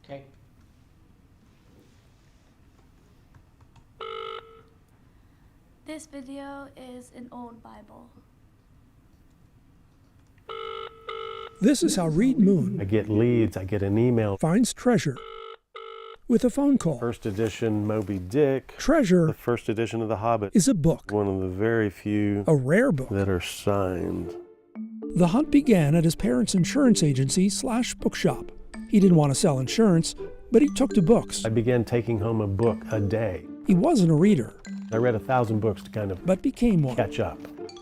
Speaker 7: Okay.
Speaker 9: This video is an old Bible.
Speaker 3: This is how Reed Moon
Speaker 16: I get leads, I get an email.
Speaker 3: finds treasure with a phone call.
Speaker 16: First edition Moby Dick.
Speaker 3: Treasure
Speaker 16: The first edition of The Hobbit.
Speaker 3: is a book,
Speaker 16: One of the very few
Speaker 3: a rare book.
Speaker 16: that are signed.
Speaker 3: The hunt began at his parents' insurance agency / bookshop. He didn't want to sell insurance, but he took to books.
Speaker 16: I began taking home a book a day.
Speaker 3: He wasn't a reader,
Speaker 16: I read 1,000 books to kind of
Speaker 3: but became one.
Speaker 16: catch up.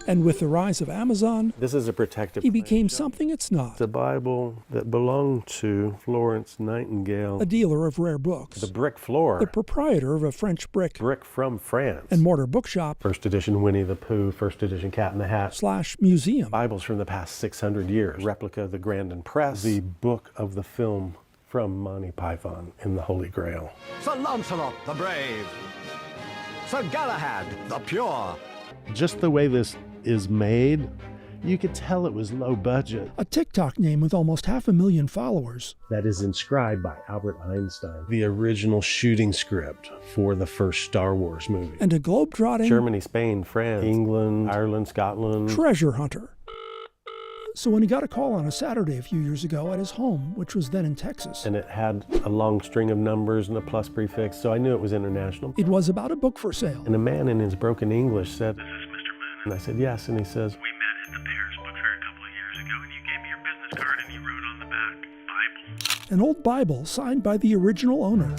Speaker 3: And with the rise of Amazon,
Speaker 16: This is a protective
Speaker 3: he became something it's not,
Speaker 16: It's a Bible that belonged to Florence Nightingale.
Speaker 3: a dealer of rare books,
Speaker 16: The brick floor.
Speaker 3: the proprietor of a French brick
Speaker 16: Brick from France.
Speaker 3: and mortar bookshop
Speaker 16: First edition Winnie the Pooh, first edition Cat in the Hat.
Speaker 3: / museum.
Speaker 16: Bibles from the past 600 years. Replica of the Grand and Press. The book of the film from Monty Python in the Holy Grail.
Speaker 1: Sir Lancelot the Brave. Sir Galahad the Pure.
Speaker 16: Just the way this is made, you could tell it was low budget.
Speaker 3: A TikTok name with almost 500,000 followers.
Speaker 16: That is inscribed by Albert Einstein. The original shooting script for the first Star Wars movie.
Speaker 3: And a globe-trotting
Speaker 16: Germany, Spain, France, England, Ireland, Scotland.
Speaker 3: treasure hunter. So when he got a call on a Saturday a few years ago at his home, which was then in Texas,
Speaker 16: And it had a long string of numbers and a plus prefix, so I knew it was international.
Speaker 3: it was about a book for sale.
Speaker 16: And a man in his broken English said, "This is Mr. Moon." And I said, "Yes." And he says,
Speaker 1: We met at the Paris Book Fair a couple of years ago, and you gave me your business card, and you wrote on the back, Bible.
Speaker 3: An old Bible signed by the original owner.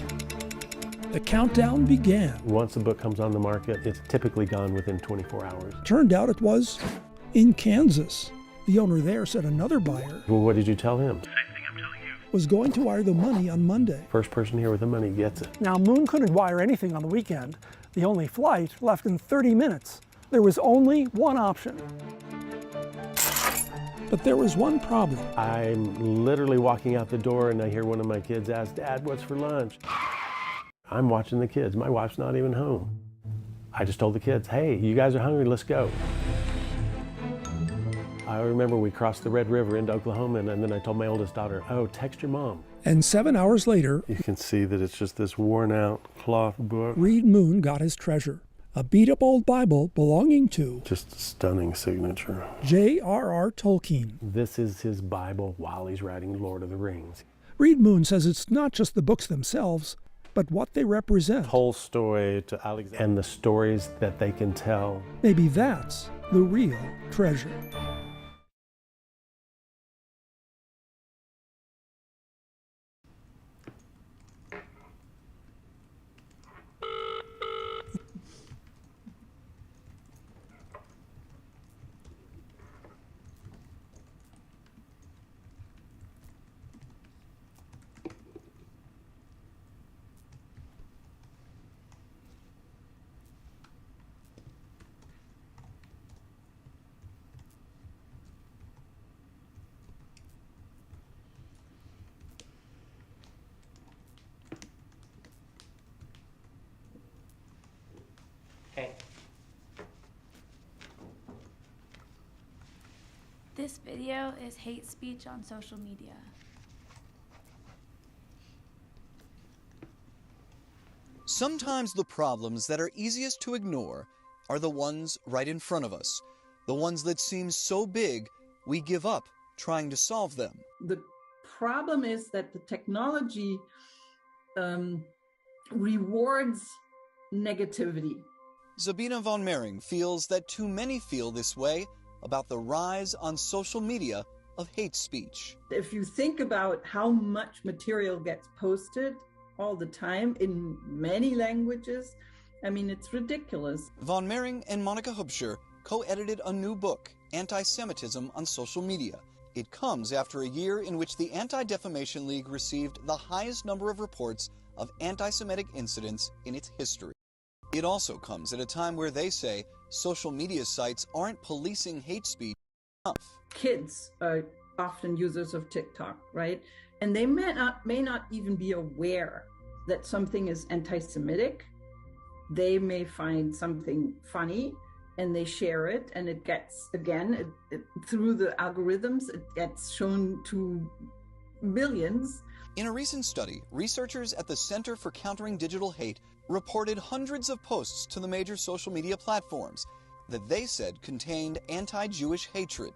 Speaker 3: The countdown began.
Speaker 16: once a book comes on the market, it's typically gone within 24 hours.
Speaker 3: Turned out it was in Kansas. The owner there said another buyer
Speaker 16: Well, what did you tell him?
Speaker 1: Same thing I'm telling you.
Speaker 3: was going to wire the money on Monday.
Speaker 16: First person here with the money gets it.
Speaker 3: Now, Moon couldn't wire anything on the weekend. The only flight left in 30 minutes. There was only one option. But there was one problem.
Speaker 16: I'm literally walking out the door and I hear one of my kids ask, "Dad, what's for lunch?" I'm watching the kids. My wife's not even home. I just told the kids, "Hey, you guys are hungry, let's go." I remember we crossed the Red River into Oklahoma, and then I told my oldest daughter, "Oh, text your mom."
Speaker 3: And 7 hours later,
Speaker 16: You can see that it's just this worn out cloth book.
Speaker 3: Reed Moon got his treasure. A beat-up old Bible belonging to
Speaker 16: Just a stunning signature.
Speaker 3: J.R.R. Tolkien.
Speaker 16: This is his Bible while he's writing Lord of the Rings.
Speaker 3: Reed Moon says it's not just the books themselves, but what they represent.
Speaker 16: Tolstoy to Alexander, and the stories that they can tell.
Speaker 3: Maybe that's the real treasure.
Speaker 7: Okay.
Speaker 9: This video is hate speech on social media.
Speaker 17: Sometimes the problems that are easiest to ignore are the ones right in front of us. The ones that seem so big, we give up trying to solve them.
Speaker 25: The
Speaker 4: problem is that the technology rewards negativity.
Speaker 17: Sabina von Mering feels that too many feel this way about the rise on social media of hate speech.
Speaker 4: If you think about how much material gets posted all the time in many languages, I mean, it's ridiculous.
Speaker 17: Von Mering and Monica Hubscher co-edited a new book, Anti-Semitism on Social Media. It comes after a year in which the Anti-Defamation League received the highest number of reports of anti-Semitic incidents in its history. It also comes at a time where they say social media sites aren't policing hate speech enough.
Speaker 4: Kids are often users of TikTok, right? And they may not even be aware that something is anti-Semitic. They may find something funny and they share it, and it gets, again, through the algorithms, it gets shown to millions.
Speaker 17: In a recent study, researchers at the Center for Countering Digital Hate reported hundreds of posts to the major social media platforms that they said contained anti-Jewish hatred.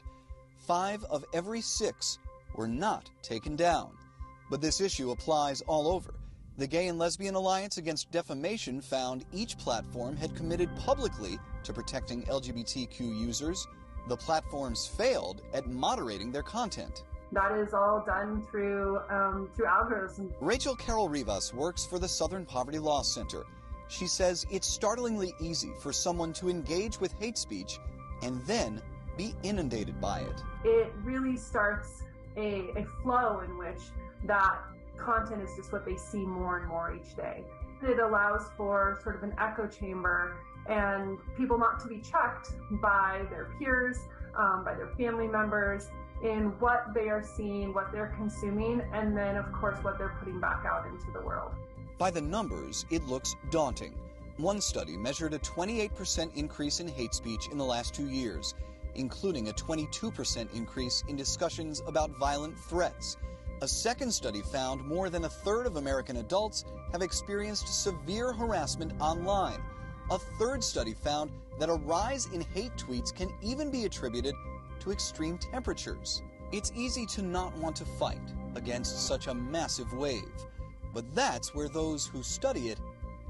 Speaker 17: 5 of every 6 were not taken down. But this issue applies all over. The Gay and Lesbian Alliance Against Defamation found each platform had committed publicly to protecting LGBTQ users. The platforms failed at moderating their content.
Speaker 8: That is all done through algorithms.
Speaker 17: Rachel Carroll Rivas works for the Southern Poverty Law Center. She says it's startlingly easy for someone to engage with hate speech and then be inundated by it.
Speaker 8: It really starts a flow in which that content is just what they see more and more each day. It allows for sort of an echo chamber and people not to be checked by their peers, by their family members, in what they are seeing, what they're consuming, and then, of course, what they're putting back out into the world.
Speaker 17: By the numbers, it looks daunting. One study measured a 28% increase in hate speech in the last 2 years, including a 22% increase in discussions about violent threats. A second study found more than a third of American adults have experienced severe harassment online. A third study found that a rise in hate tweets can even be attributed to extreme temperatures. It's easy to not want to fight against such a massive wave, but that's where those who study it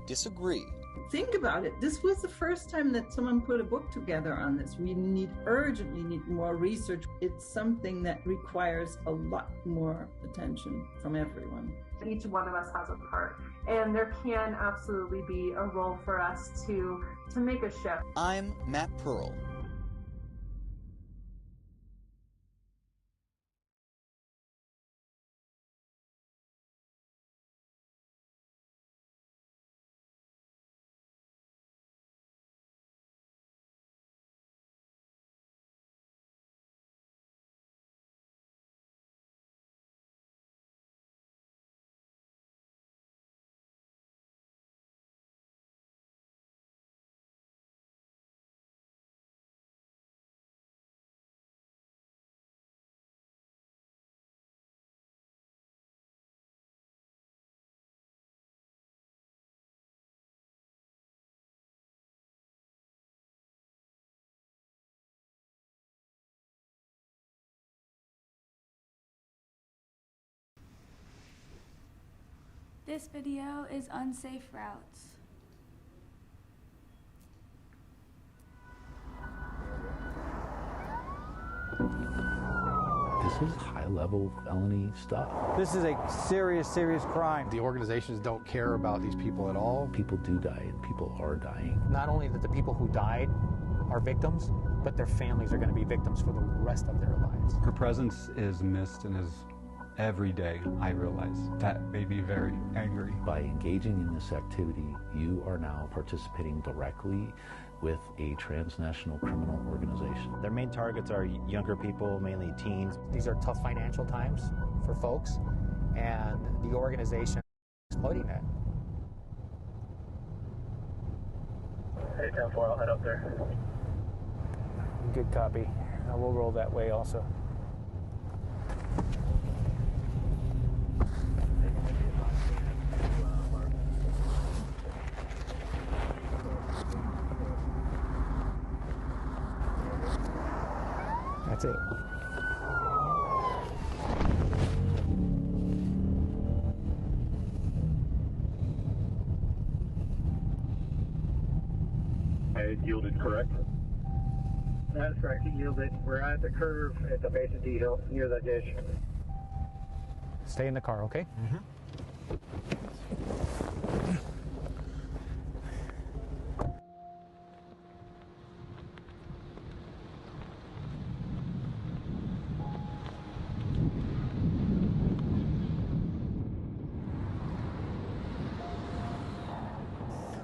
Speaker 17: disagree.
Speaker 4: Think about it. This was the first time that someone put a book together on this. We urgently need more research. It's something that requires a lot more attention from everyone.
Speaker 8: Each one of us has a part, and there can absolutely be a role for us to make a shift.
Speaker 17: I'm Matt Pearl.
Speaker 9: This video is unsafe routes.
Speaker 12: This is high-level felony stuff.
Speaker 22: This is a serious, serious crime. The organizations don't care about these people at all.
Speaker 12: People do die, and people are dying.
Speaker 25: Not only that the people who died are victims, but their families are going to be victims for the rest of their lives.
Speaker 26: Her presence is missed and is every day. I realize that made me very angry.
Speaker 12: By engaging in this activity, you are now participating directly with a transnational criminal organization.
Speaker 27: Their main targets are younger people, mainly teens.
Speaker 25: These are tough financial times for folks, and the organization is exploiting that.
Speaker 28: Hey, 10-4, I'll head up there.
Speaker 25: Good copy. We'll roll that way also. That's it.
Speaker 28: it yielded, correct? That's correct, it yielded. We're at the curve at the base of D Hill near the ditch.
Speaker 25: Stay in the car, okay?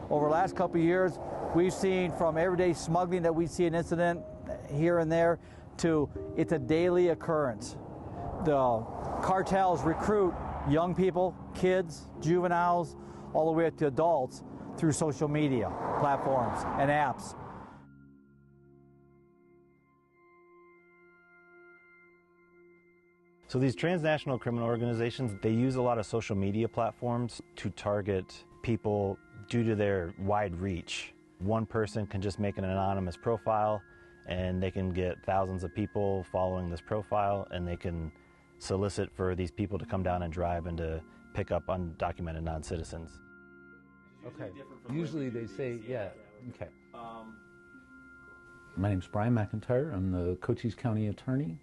Speaker 2: Over the last couple of years, we've seen from everyday smuggling that we see an incident here and there to it's a daily occurrence. The cartels recruit young people, kids, juveniles, all the way up to adults through social media platforms and apps.
Speaker 27: So these transnational criminal organizations, they use a lot of social media platforms to target people due to their wide reach. One person can just make an anonymous profile and they can get thousands of people following this profile, and they can solicit for these people to come down and drive and to pick up undocumented non-citizens.
Speaker 12: Okay. Usually they say, yeah, okay. My name's Brian McIntyre. I'm the Cochise County Attorney,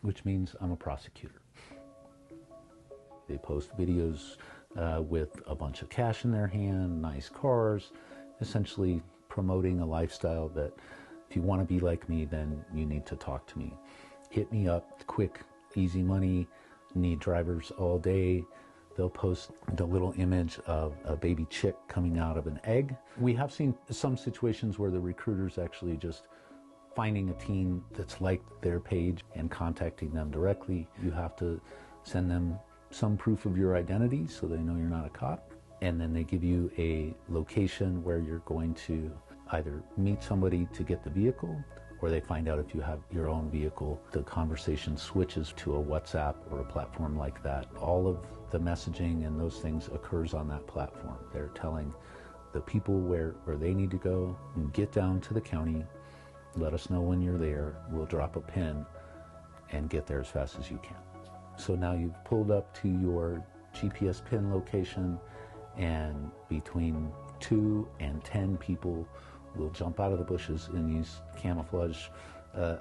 Speaker 12: which means I'm a prosecutor. They post videos with a bunch of cash in their hand, nice cars, essentially promoting a lifestyle that if you want to be like me, then you need to talk to me. Hit me up, quick, easy money, need drivers all day. They'll post the little image of a baby chick coming out of an egg. We have seen some situations where the recruiter's actually just finding a teen that's liked their page and contacting them directly. You have to send them some proof of your identity so they know you're not a cop. And then they give you a location where you're going to either meet somebody to get the vehicle, or they find out if you have your own vehicle. The conversation switches to a WhatsApp or a platform like that. All of the messaging and those things occurs on that platform. They're telling the people where they need to go, get down to the county, let us know when you're there, we'll drop a pin and get there as fast as you can. So now you've pulled up to your GPS pin location, and between 2 and 10 people will jump out of the bushes in these camouflage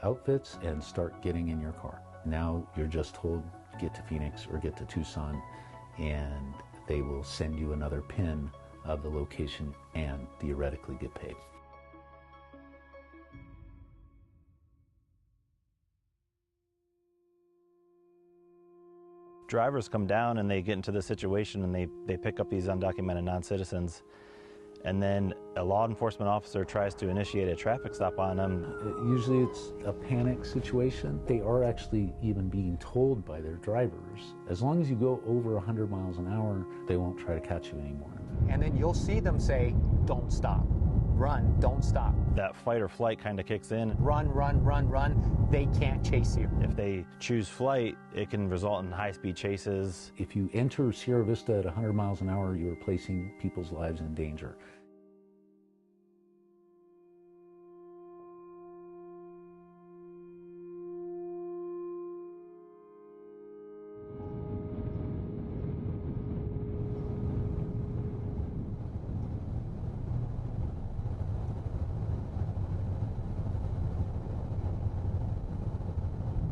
Speaker 12: outfits and start getting in your car. Now you're just told, get to Phoenix or get to Tucson, and they will send you another pin of the location and theoretically get paid.
Speaker 27: Drivers come down and they get into the situation and they pick up these undocumented non-citizens, and then a law enforcement officer tries to initiate a traffic stop on them.
Speaker 12: Usually it's a panic situation. They are actually even being told by their drivers, as long as you go over 100 miles an hour, they won't try to catch you anymore.
Speaker 25: And then you'll see them say, don't stop. Run, don't stop.
Speaker 27: That fight or flight kind of kicks in.
Speaker 25: Run, run, run, run. They can't chase you.
Speaker 27: If they choose flight, it can result in high-speed chases.
Speaker 12: If you enter Sierra Vista at 100 miles an hour, you're placing people's lives in danger.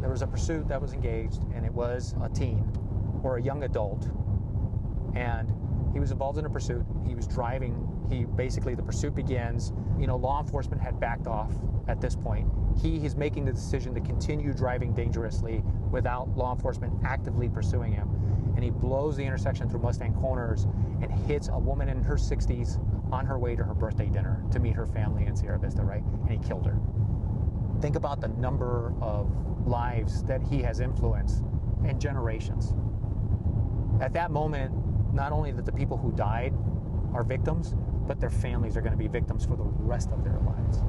Speaker 25: There was a pursuit that was engaged, and it was a teen or a young adult, and he was involved in a pursuit. He was driving. The pursuit begins. Law enforcement had backed off at this point. He is making the decision to continue driving dangerously without law enforcement actively pursuing him, and he blows the intersection through Mustang Corners and hits a woman in her 60s on her way to her birthday dinner to meet her family in Sierra Vista, right? And he killed her. Think about the number of lives that he has influenced in generations. At that moment, not only that the people who died are victims, but their families are going to be victims for the rest of their lives.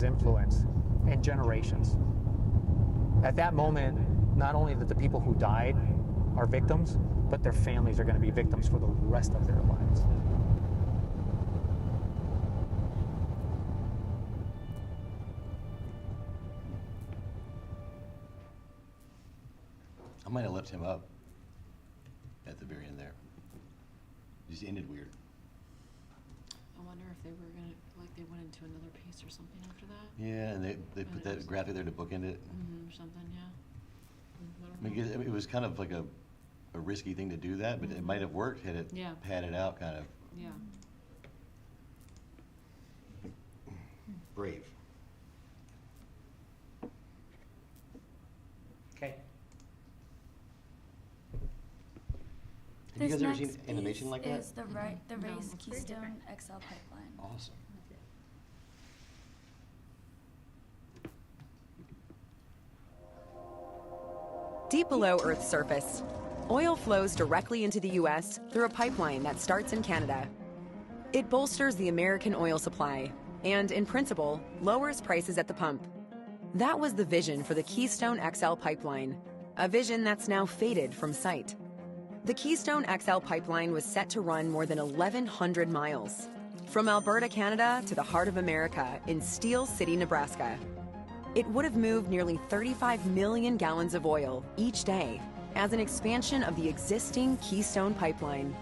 Speaker 25: influence in generations. At that moment, not only that the people who died are victims, but their families are going to be victims for the rest of their lives.
Speaker 5: I might have left him up at the very end there. It just ended weird.
Speaker 6: I wonder if they were gonna, like, they went into another piece or something after that.
Speaker 5: Yeah, and they put that graphic there to bookend it.
Speaker 6: Something, yeah.
Speaker 5: I mean, it was kind of like a risky thing to do that, but it might have worked had it padded out kind of.
Speaker 6: Yeah.
Speaker 5: Brave.
Speaker 7: Okay.
Speaker 5: Have you guys ever seen animation like that?
Speaker 9: Is the raised Keystone XL pipeline.
Speaker 5: Awesome.
Speaker 10: Deep below Earth's surface, oil flows directly into the U.S. through a pipeline that starts in Canada. It bolsters the American oil supply and, in principle, lowers prices at the pump. That was the vision for the Keystone XL pipeline, a vision that's now faded from sight. The Keystone XL pipeline was set to run more than 1,100 miles, from Alberta, Canada to the heart of America in Steel City, Nebraska. It would have moved nearly 35 million gallons of oil each day as an expansion of the existing Keystone pipeline.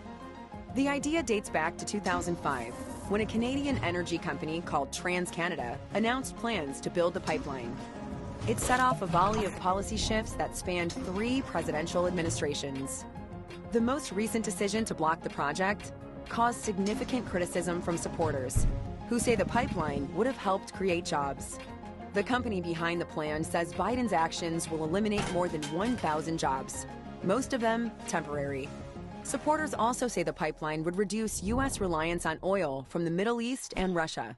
Speaker 10: The idea dates back to 2005, when a Canadian energy company called TransCanada announced plans to build the pipeline. It set off a volley of policy shifts that spanned 3 presidential administrations. The most recent decision to block the project caused significant criticism from supporters, who say the pipeline would have helped create jobs. The company behind the plan says Biden's actions will eliminate more than 1,000 jobs, most of them temporary. Supporters also say the pipeline would reduce U.S. reliance on oil from the Middle East and Russia.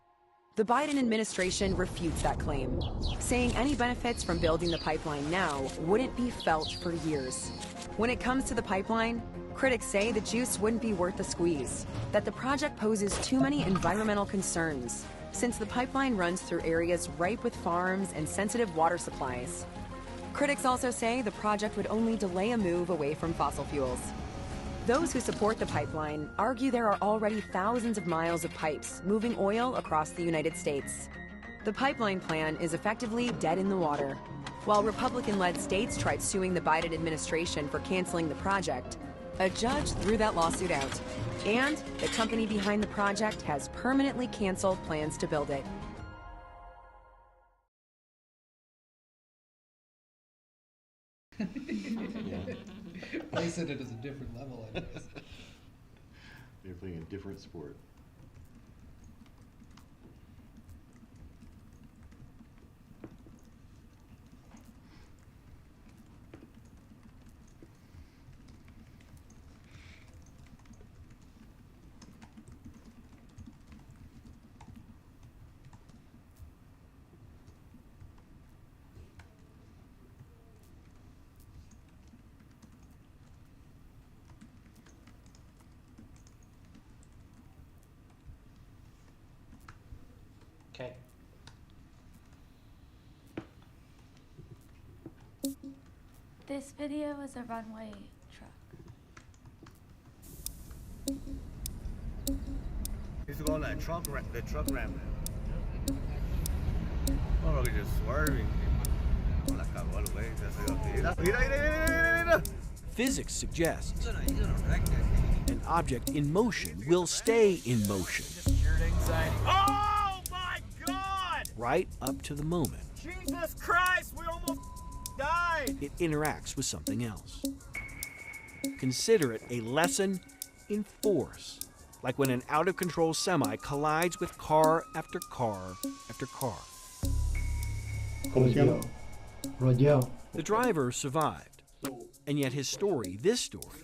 Speaker 10: The Biden administration refutes that claim, saying any benefits from building the pipeline now wouldn't be felt for years. When it comes to the pipeline, critics say the juice wouldn't be worth the squeeze, that the project poses too many environmental concerns, since the pipeline runs through areas ripe with farms and sensitive water supplies. Critics also say the project would only delay a move away from fossil fuels. Those who support the pipeline argue there are already thousands of miles of pipes moving oil across the United States. The pipeline plan is effectively dead in the water. While Republican-led states tried suing the Biden administration for canceling the project, a judge threw that lawsuit out, and the company behind the project has permanently canceled plans to build it.
Speaker 11: They said it is a different level, I guess.
Speaker 5: They're playing a different sport.
Speaker 7: Okay.
Speaker 9: This video is a runway truck.
Speaker 13: He's going that truck ramp. Oh, look, he's just swerving.
Speaker 19: Physics suggests an object in motion will stay in motion.
Speaker 13: Oh my God!
Speaker 19: Right up to the moment
Speaker 13: Jesus Christ, we almost died!
Speaker 19: it interacts with something else. Consider it a lesson in force, like when an out-of-control semi collides with car after car after car. The driver survived, and yet his story, this story,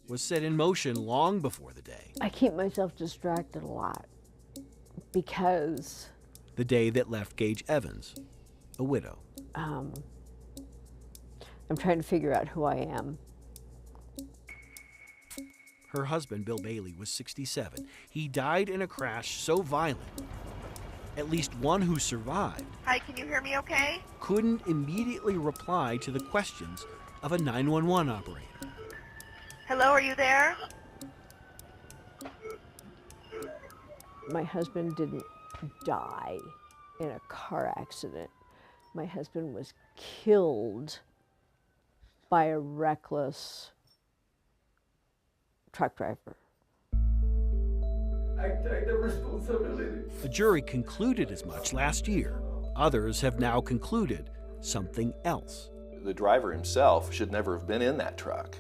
Speaker 19: was set in motion long before the day.
Speaker 20: I keep myself distracted a lot because...
Speaker 19: The day that left Gage Evans, a widow.
Speaker 20: I'm trying to figure out who I am.
Speaker 19: Her husband, Bill Bailey, was 67. He died in a crash so violent At least one who survived
Speaker 1: Hi, can you hear me okay?
Speaker 19: couldn't immediately reply to the questions of a 911 operator.
Speaker 1: Hello, are you there?
Speaker 20: My husband didn't die in a car accident. My husband was killed by a reckless truck driver.
Speaker 14: I take the responsibility.
Speaker 19: The jury concluded as much last year. Others have now concluded something else.
Speaker 15: The driver himself should never have been in that truck.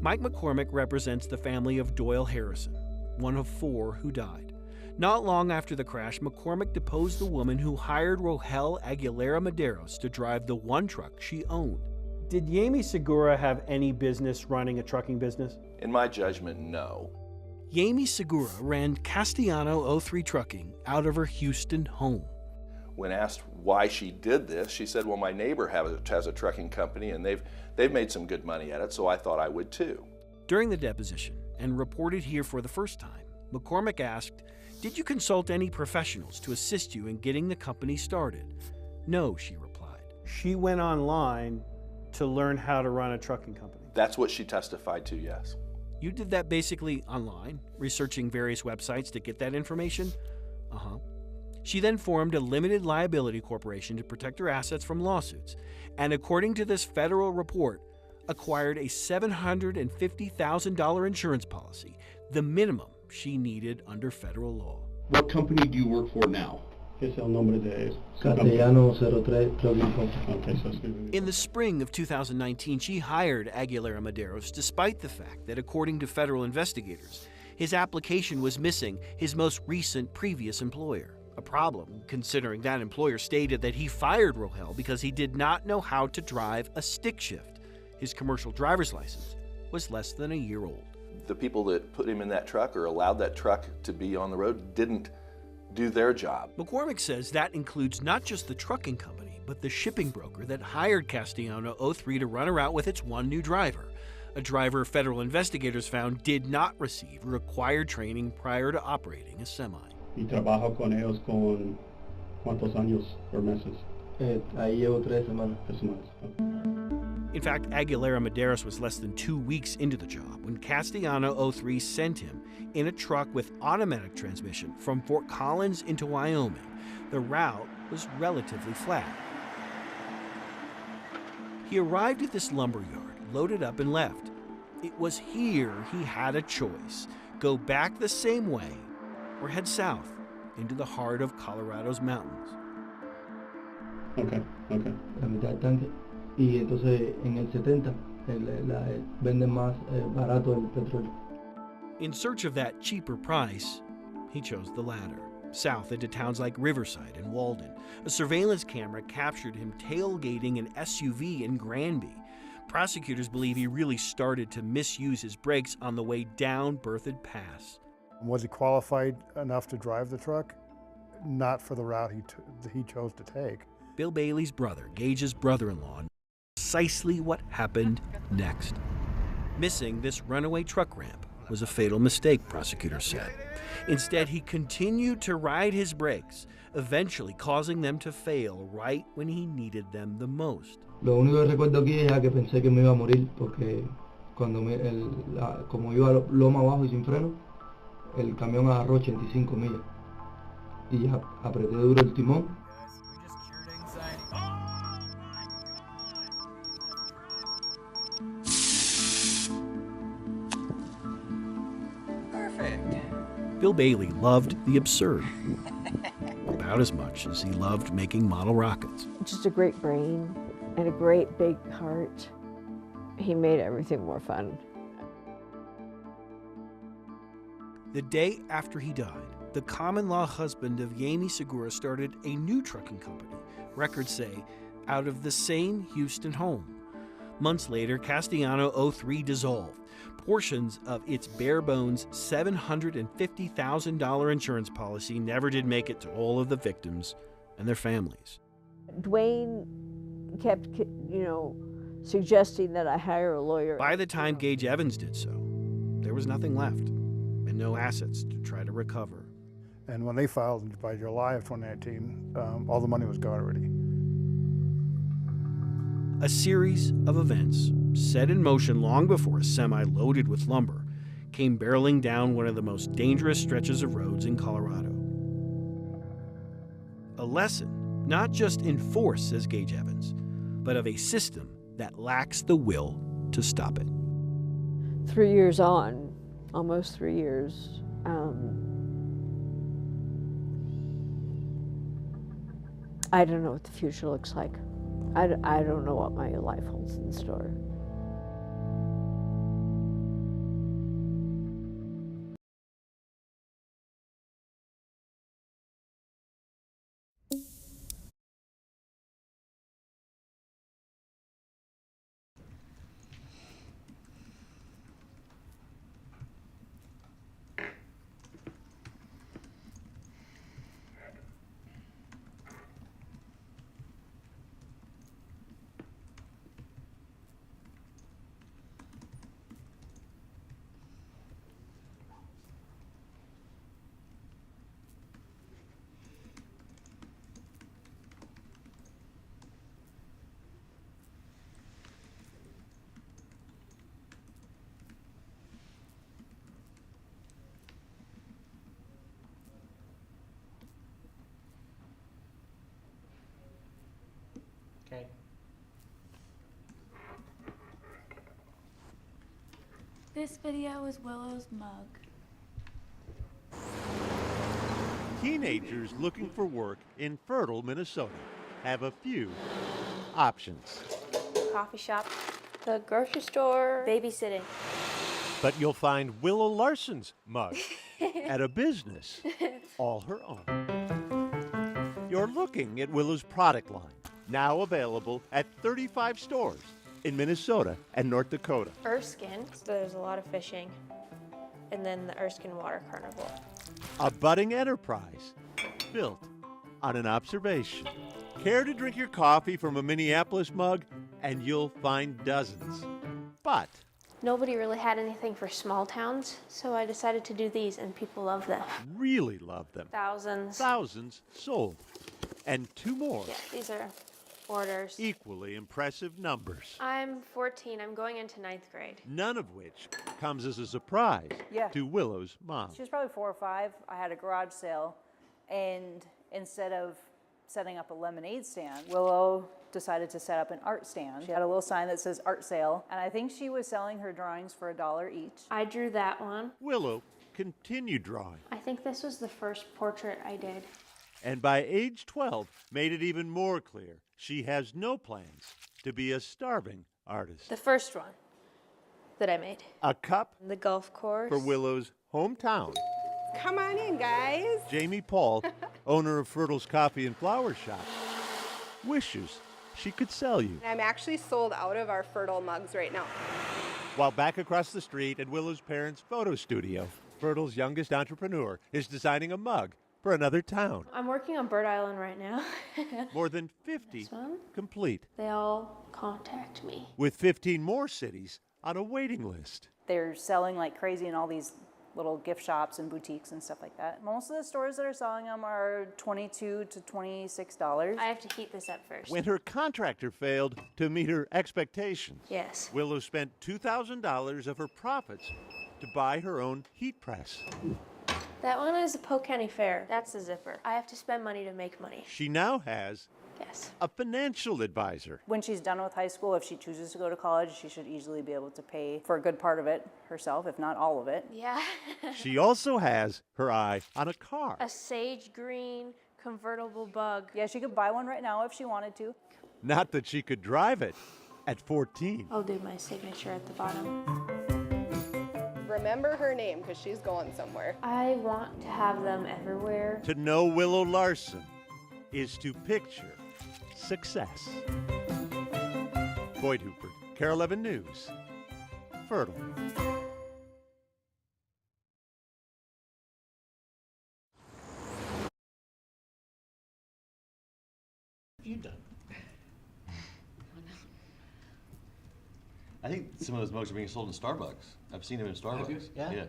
Speaker 19: Mike McCormick represents the family of Doyle Harrison, one of 4 who died. Not long after the crash, McCormick deposed the woman who hired Rohel Aguilera Maderos to drive the one truck she owned.
Speaker 16: Did Yami Segura have any business running a trucking business?
Speaker 15: In my judgment, no.
Speaker 19: Yami Segura ran Castellano 03 Trucking out of her Houston home.
Speaker 15: When asked why she did this, she said, well, my neighbor has a trucking company and they've made some good money at it, so I thought I would too.
Speaker 19: During the deposition, and reported here for the first time, McCormick asked, did you consult any professionals to assist you in getting the company started? No, she replied.
Speaker 16: She went online to learn how to run a trucking company.
Speaker 15: That's what she testified to, yes.
Speaker 19: You did that basically online, researching various websites to get that information? Uh-huh. She then formed a limited liability corporation to protect her assets from lawsuits, and according to this federal report, acquired a $750,000 insurance policy, the minimum she needed under federal law.
Speaker 18: What company do you work for now?
Speaker 14: Castellano 03 Trucking Company.
Speaker 19: In the spring of 2019, she hired Aguilera Maderos despite the fact that, according to federal investigators, his application was missing his most recent previous employer. A problem, considering that employer stated that he fired Rohel because he did not know how to drive a stick shift. His commercial driver's license was less than a year old.
Speaker 15: The people that put him in that truck or allowed that truck to be on the road didn't do their job.
Speaker 19: McCormick says that includes not just the trucking company, but the shipping broker that hired Castellano 03 to run her out with its one new driver, a driver federal investigators found did not receive required training prior to operating a semi.
Speaker 18: Y trabajo con ellos con cuántos años or meses?
Speaker 14: Ahí llevo 3 semanas.
Speaker 18: 3 semanas.
Speaker 19: In fact, Aguilera Maderos was less than 2 weeks into the job when Castellano 03 sent him in a truck with automatic transmission from Fort Collins into Wyoming. The route was relatively flat. He arrived at this lumber yard, loaded up and left. It was here he had a choice: go back the same way or head south into the heart of Colorado's mountains.
Speaker 18: Okay.
Speaker 14: La mitad del tanque. Y entonces en el 70 venden más barato el petróleo.
Speaker 19: In search of that cheaper price, he chose the latter, south into towns like Riverside and Walden. A surveillance camera captured him tailgating an SUV in Granby. Prosecutors believe he really started to misuse his brakes on the way down Berthoud Pass.
Speaker 21: Was he qualified enough to drive the truck? Not for the route he chose to take.
Speaker 19: Bill Bailey's brother, Gage's brother-in-law, precisely what happened next. Missing this runaway truck ramp was a fatal mistake, prosecutors said. Instead, he continued to ride his brakes, eventually causing them to fail right when he needed them the most.
Speaker 14: Lo único que recuerdo aquí es que pensé que me iba a morir porque cuando como iba loma abajo y sin freno, el camión agarró 85 millas y ya apreté duro el timón.
Speaker 19: Bill Bailey loved the absurd, about as much as he loved making model rockets.
Speaker 20: Just a great brain and a great big heart. He made everything more fun.
Speaker 19: The day after he died, the common-law husband of Yami Segura started a new trucking company, records say, out of the same Houston home. Months later, Castellano 03 dissolved. Portions of its bare-bones $750,000 insurance policy never did make it to all of the victims and their families.
Speaker 20: Dwayne kept, suggesting that I hire a lawyer.
Speaker 19: By the time Gage Evans did so, there was nothing left and no assets to try to recover.
Speaker 21: And when they filed by July of 2019, all the money was gone already.
Speaker 19: A series of events set in motion long before a semi loaded with lumber came barreling down one of the most dangerous stretches of roads in Colorado. A lesson not just in force, says Gage Evans, but of a system that lacks the will to stop it.
Speaker 20: 3 years on, almost 3 years, I don't know what the future looks like. I don't know what my life holds in store.
Speaker 7: Okay.
Speaker 9: This video is Willow's mug.
Speaker 3: Teenagers looking for work in fertile Minnesota have a few options.
Speaker 4: Coffee shop, the grocery store, babysitting.
Speaker 3: But you'll find Willow Larson's mug at a business all her own. You're looking at Willow's product line, now available at 35 stores in Minnesota and North Dakota.
Speaker 4: Erskine, so there's a lot of fishing. And then the Erskine Water Carnival.
Speaker 3: A budding enterprise built on an observation. Care to drink your coffee from a Minneapolis mug, and you'll find dozens. But
Speaker 4: Nobody really had anything for small towns, so I decided to do these, and people love them.
Speaker 3: really love them.
Speaker 4: Thousands.
Speaker 3: Thousands sold. And 2 more.
Speaker 4: Yeah, these are orders.
Speaker 3: Equally impressive numbers.
Speaker 4: I'm 14. I'm going into 9th grade.
Speaker 3: None of which comes as a surprise to Willow's mom.
Speaker 8: She was probably 4 or 5. I had a garage sale, and instead of setting up a lemonade stand, Willow decided to set up an art stand. She had a little sign that says art sale, and I think she was selling her drawings for $1 each.
Speaker 4: I drew that one.
Speaker 3: Willow continued drawing,
Speaker 4: I think this was the first portrait I did.
Speaker 3: and by age 12 made it even more clear she has no plans to be a starving artist.
Speaker 4: The first one that I made.
Speaker 3: A cup
Speaker 4: The golf course.
Speaker 3: for Willow's hometown.
Speaker 17: Come on in, guys.
Speaker 3: Jamie Paul, owner of Fertile's Coffee and Flower Shop, wishes she could sell you.
Speaker 17: I'm actually sold out of our Fertile mugs right now.
Speaker 3: While back across the street at Willow's parents' photo studio, Fertile's youngest entrepreneur is designing a mug for another town.
Speaker 4: I'm working on Bird Island right now.
Speaker 3: More than 50 complete,
Speaker 4: They all contact me.
Speaker 3: with 15 more cities on a waiting list.
Speaker 8: They're selling like crazy in all these little gift shops and boutiques and stuff like that. Most of the stores that are selling them are $22 to $26.
Speaker 4: I have to heat this up first.
Speaker 3: When her contractor failed to meet her expectations,
Speaker 4: Yes.
Speaker 3: Willow spent $2,000 of her profits to buy her own heat press.
Speaker 4: That one is a Polk County Fair. That's the zipper. I have to spend money to make money.
Speaker 3: She now has
Speaker 4: Yes.
Speaker 3: a financial advisor.
Speaker 8: When she's done with high school, if she chooses to go to college, she should easily be able to pay for a good part of it herself, if not all of it.
Speaker 4: Yeah.
Speaker 3: She also has her eye on a car.
Speaker 4: A sage green convertible bug.
Speaker 8: Yeah, she could buy one right now if she wanted to.
Speaker 3: Not that she could drive it at 14.
Speaker 4: I'll do my signature at the bottom.
Speaker 17: Remember her name because she's going somewhere.
Speaker 4: I want to have them everywhere.
Speaker 3: To know Willow Larson is to picture success. Boyd Hooper, Care 11 News, Fertile.
Speaker 7: What have you done?
Speaker 5: I think some of those mugs are being sold in Starbucks. I've seen them in Starbucks.
Speaker 7: Yeah?
Speaker 5: Yeah.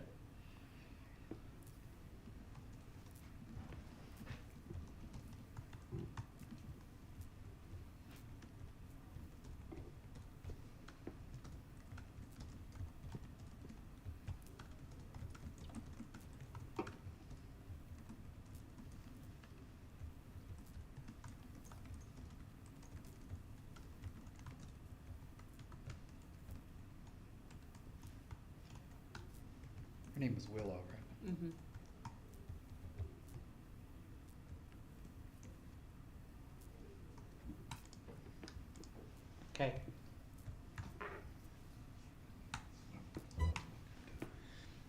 Speaker 11: Her name was Willow, right?
Speaker 6: Mm-hmm.
Speaker 7: Okay.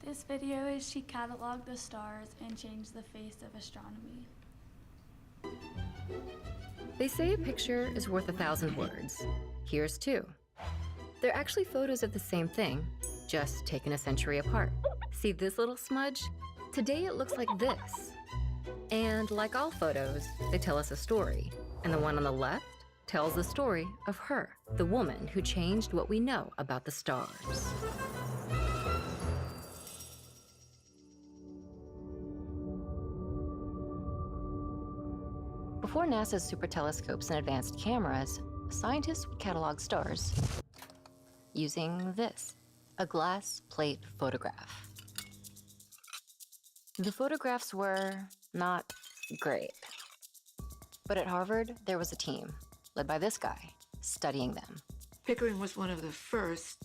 Speaker 9: This video is she cataloged the stars and changed the face of astronomy.
Speaker 2: They say a picture is worth 1,000 words. Here's 2. They're actually photos of the same thing, just taken a century apart. See this little smudge? Today it looks like this. And like all photos, they tell us a story. And the one on the left tells the story of her, the woman who changed what we know about the stars. Before NASA's super telescopes and advanced cameras, scientists would catalog stars using this, a glass plate photograph. The photographs were not great. But at Harvard, there was a team, led by this guy, studying them.
Speaker 12: Pickering was one of the first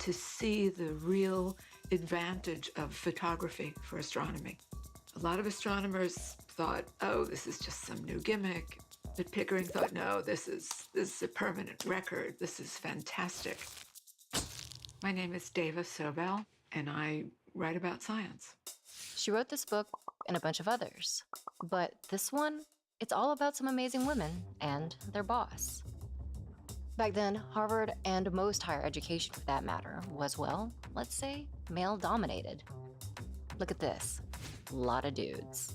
Speaker 12: to see the real advantage of photography for astronomy. A lot of astronomers thought, oh, this is just some new gimmick. But Pickering thought, no, this is a permanent record. This is fantastic. My name is Deva Sobel, and I write about science.
Speaker 2: She wrote this book and a bunch of others. But this one, it's all about some amazing women and their boss. Back then, Harvard and most higher education for that matter was, well, let's say, male-dominated. Look at this, a lot of dudes.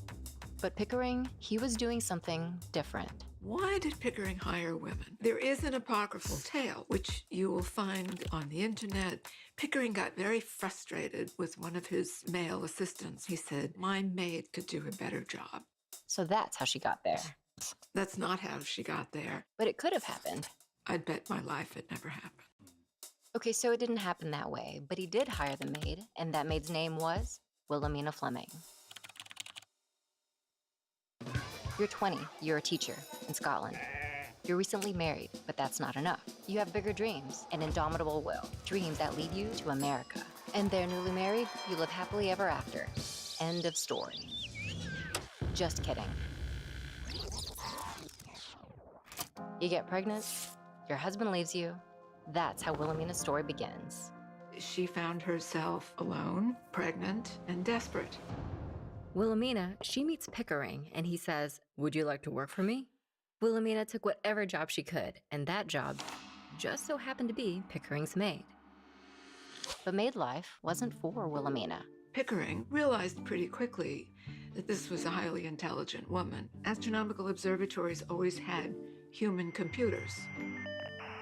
Speaker 2: But Pickering, he was doing something different.
Speaker 12: Why did Pickering hire women? There is an apocryphal tale, which you will find on the internet. Pickering got very frustrated with one of his male assistants. He said, my maid could do a better job.
Speaker 2: So that's how she got there.
Speaker 12: That's not how she got there.
Speaker 2: But it could have happened.
Speaker 12: I'd bet my life it never happened.
Speaker 2: Okay, so it didn't happen that way, but he did hire the maid, and that maid's name was Wilhelmina Fleming. You're 20, you're a teacher in Scotland. You're recently married, but that's not enough. You have bigger dreams, an indomitable will, dreams that lead you to America. And they're newly married, you live happily ever after. End of story. Just kidding. You get pregnant, your husband leaves you. That's how Wilhelmina's story begins.
Speaker 12: She found herself alone, pregnant, and desperate.
Speaker 2: Wilhelmina, she meets Pickering, and he says, would you like to work for me? Wilhelmina took whatever job she could, and that job just so happened to be Pickering's maid. But maid life wasn't for Wilhelmina.
Speaker 12: Pickering realized pretty quickly that this was a highly intelligent woman. Astronomical observatories always had human computers.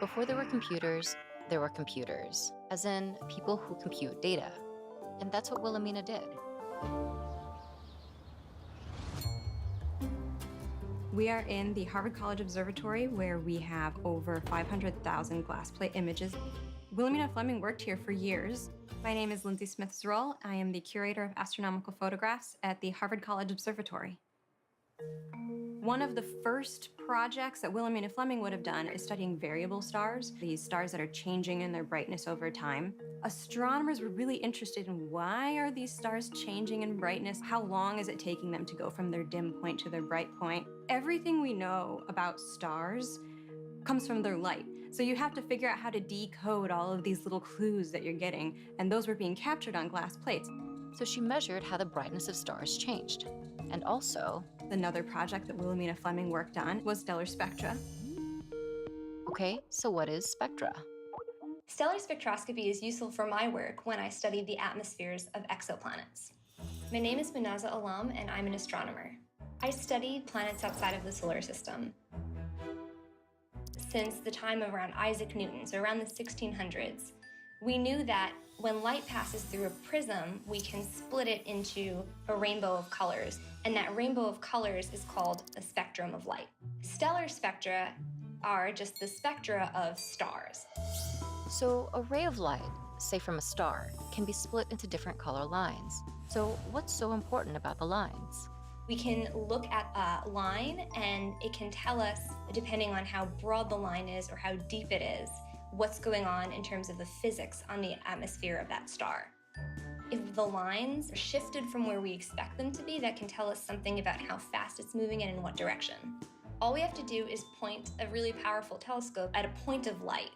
Speaker 2: Before there were computers, as in people who compute data. And that's what Wilhelmina did.
Speaker 22: We are in the Harvard College Observatory, where we have over 500,000 glass plate images. Wilhelmina Fleming worked here for years. My name is Lindsay Smith-Zroll. I am the curator of astronomical photographs at the Harvard College Observatory. One of the first projects that Wilhelmina Fleming would have done is studying variable stars, these stars that are changing in their brightness over time. Astronomers were really interested in why are these stars changing in brightness? How long is it taking them to go from their dim point to their bright point? Everything we know about stars comes from their light. So you have to figure out how to decode all of these little clues that you're getting, and those were being captured on glass plates.
Speaker 2: So she measured how the brightness of stars changed. And also,
Speaker 22: another project that Wilhelmina Fleming worked on was stellar spectra.
Speaker 2: Okay, so what is spectra?
Speaker 23: Stellar spectroscopy is useful for my work when I study the atmospheres of exoplanets. My name is Munaza Alam, and I'm an astronomer. I studied planets outside of the solar system since the time of around Isaac Newton, so around the 1600s. We knew that when light passes through a prism, we can split it into a rainbow of colors, and that rainbow of colors is called a spectrum of light. Stellar spectra are just the spectra of stars.
Speaker 2: So a ray of light, say from a star, can be split into different color lines. So what's so important about the lines?
Speaker 23: We can look at a line, and it can tell us, depending on how broad the line is or how deep it is, what's going on in terms of the physics on the atmosphere of that star. If the lines are shifted from where we expect them to be, that can tell us something about how fast it's moving and in what direction. All we have to do is point a really powerful telescope at a point of light,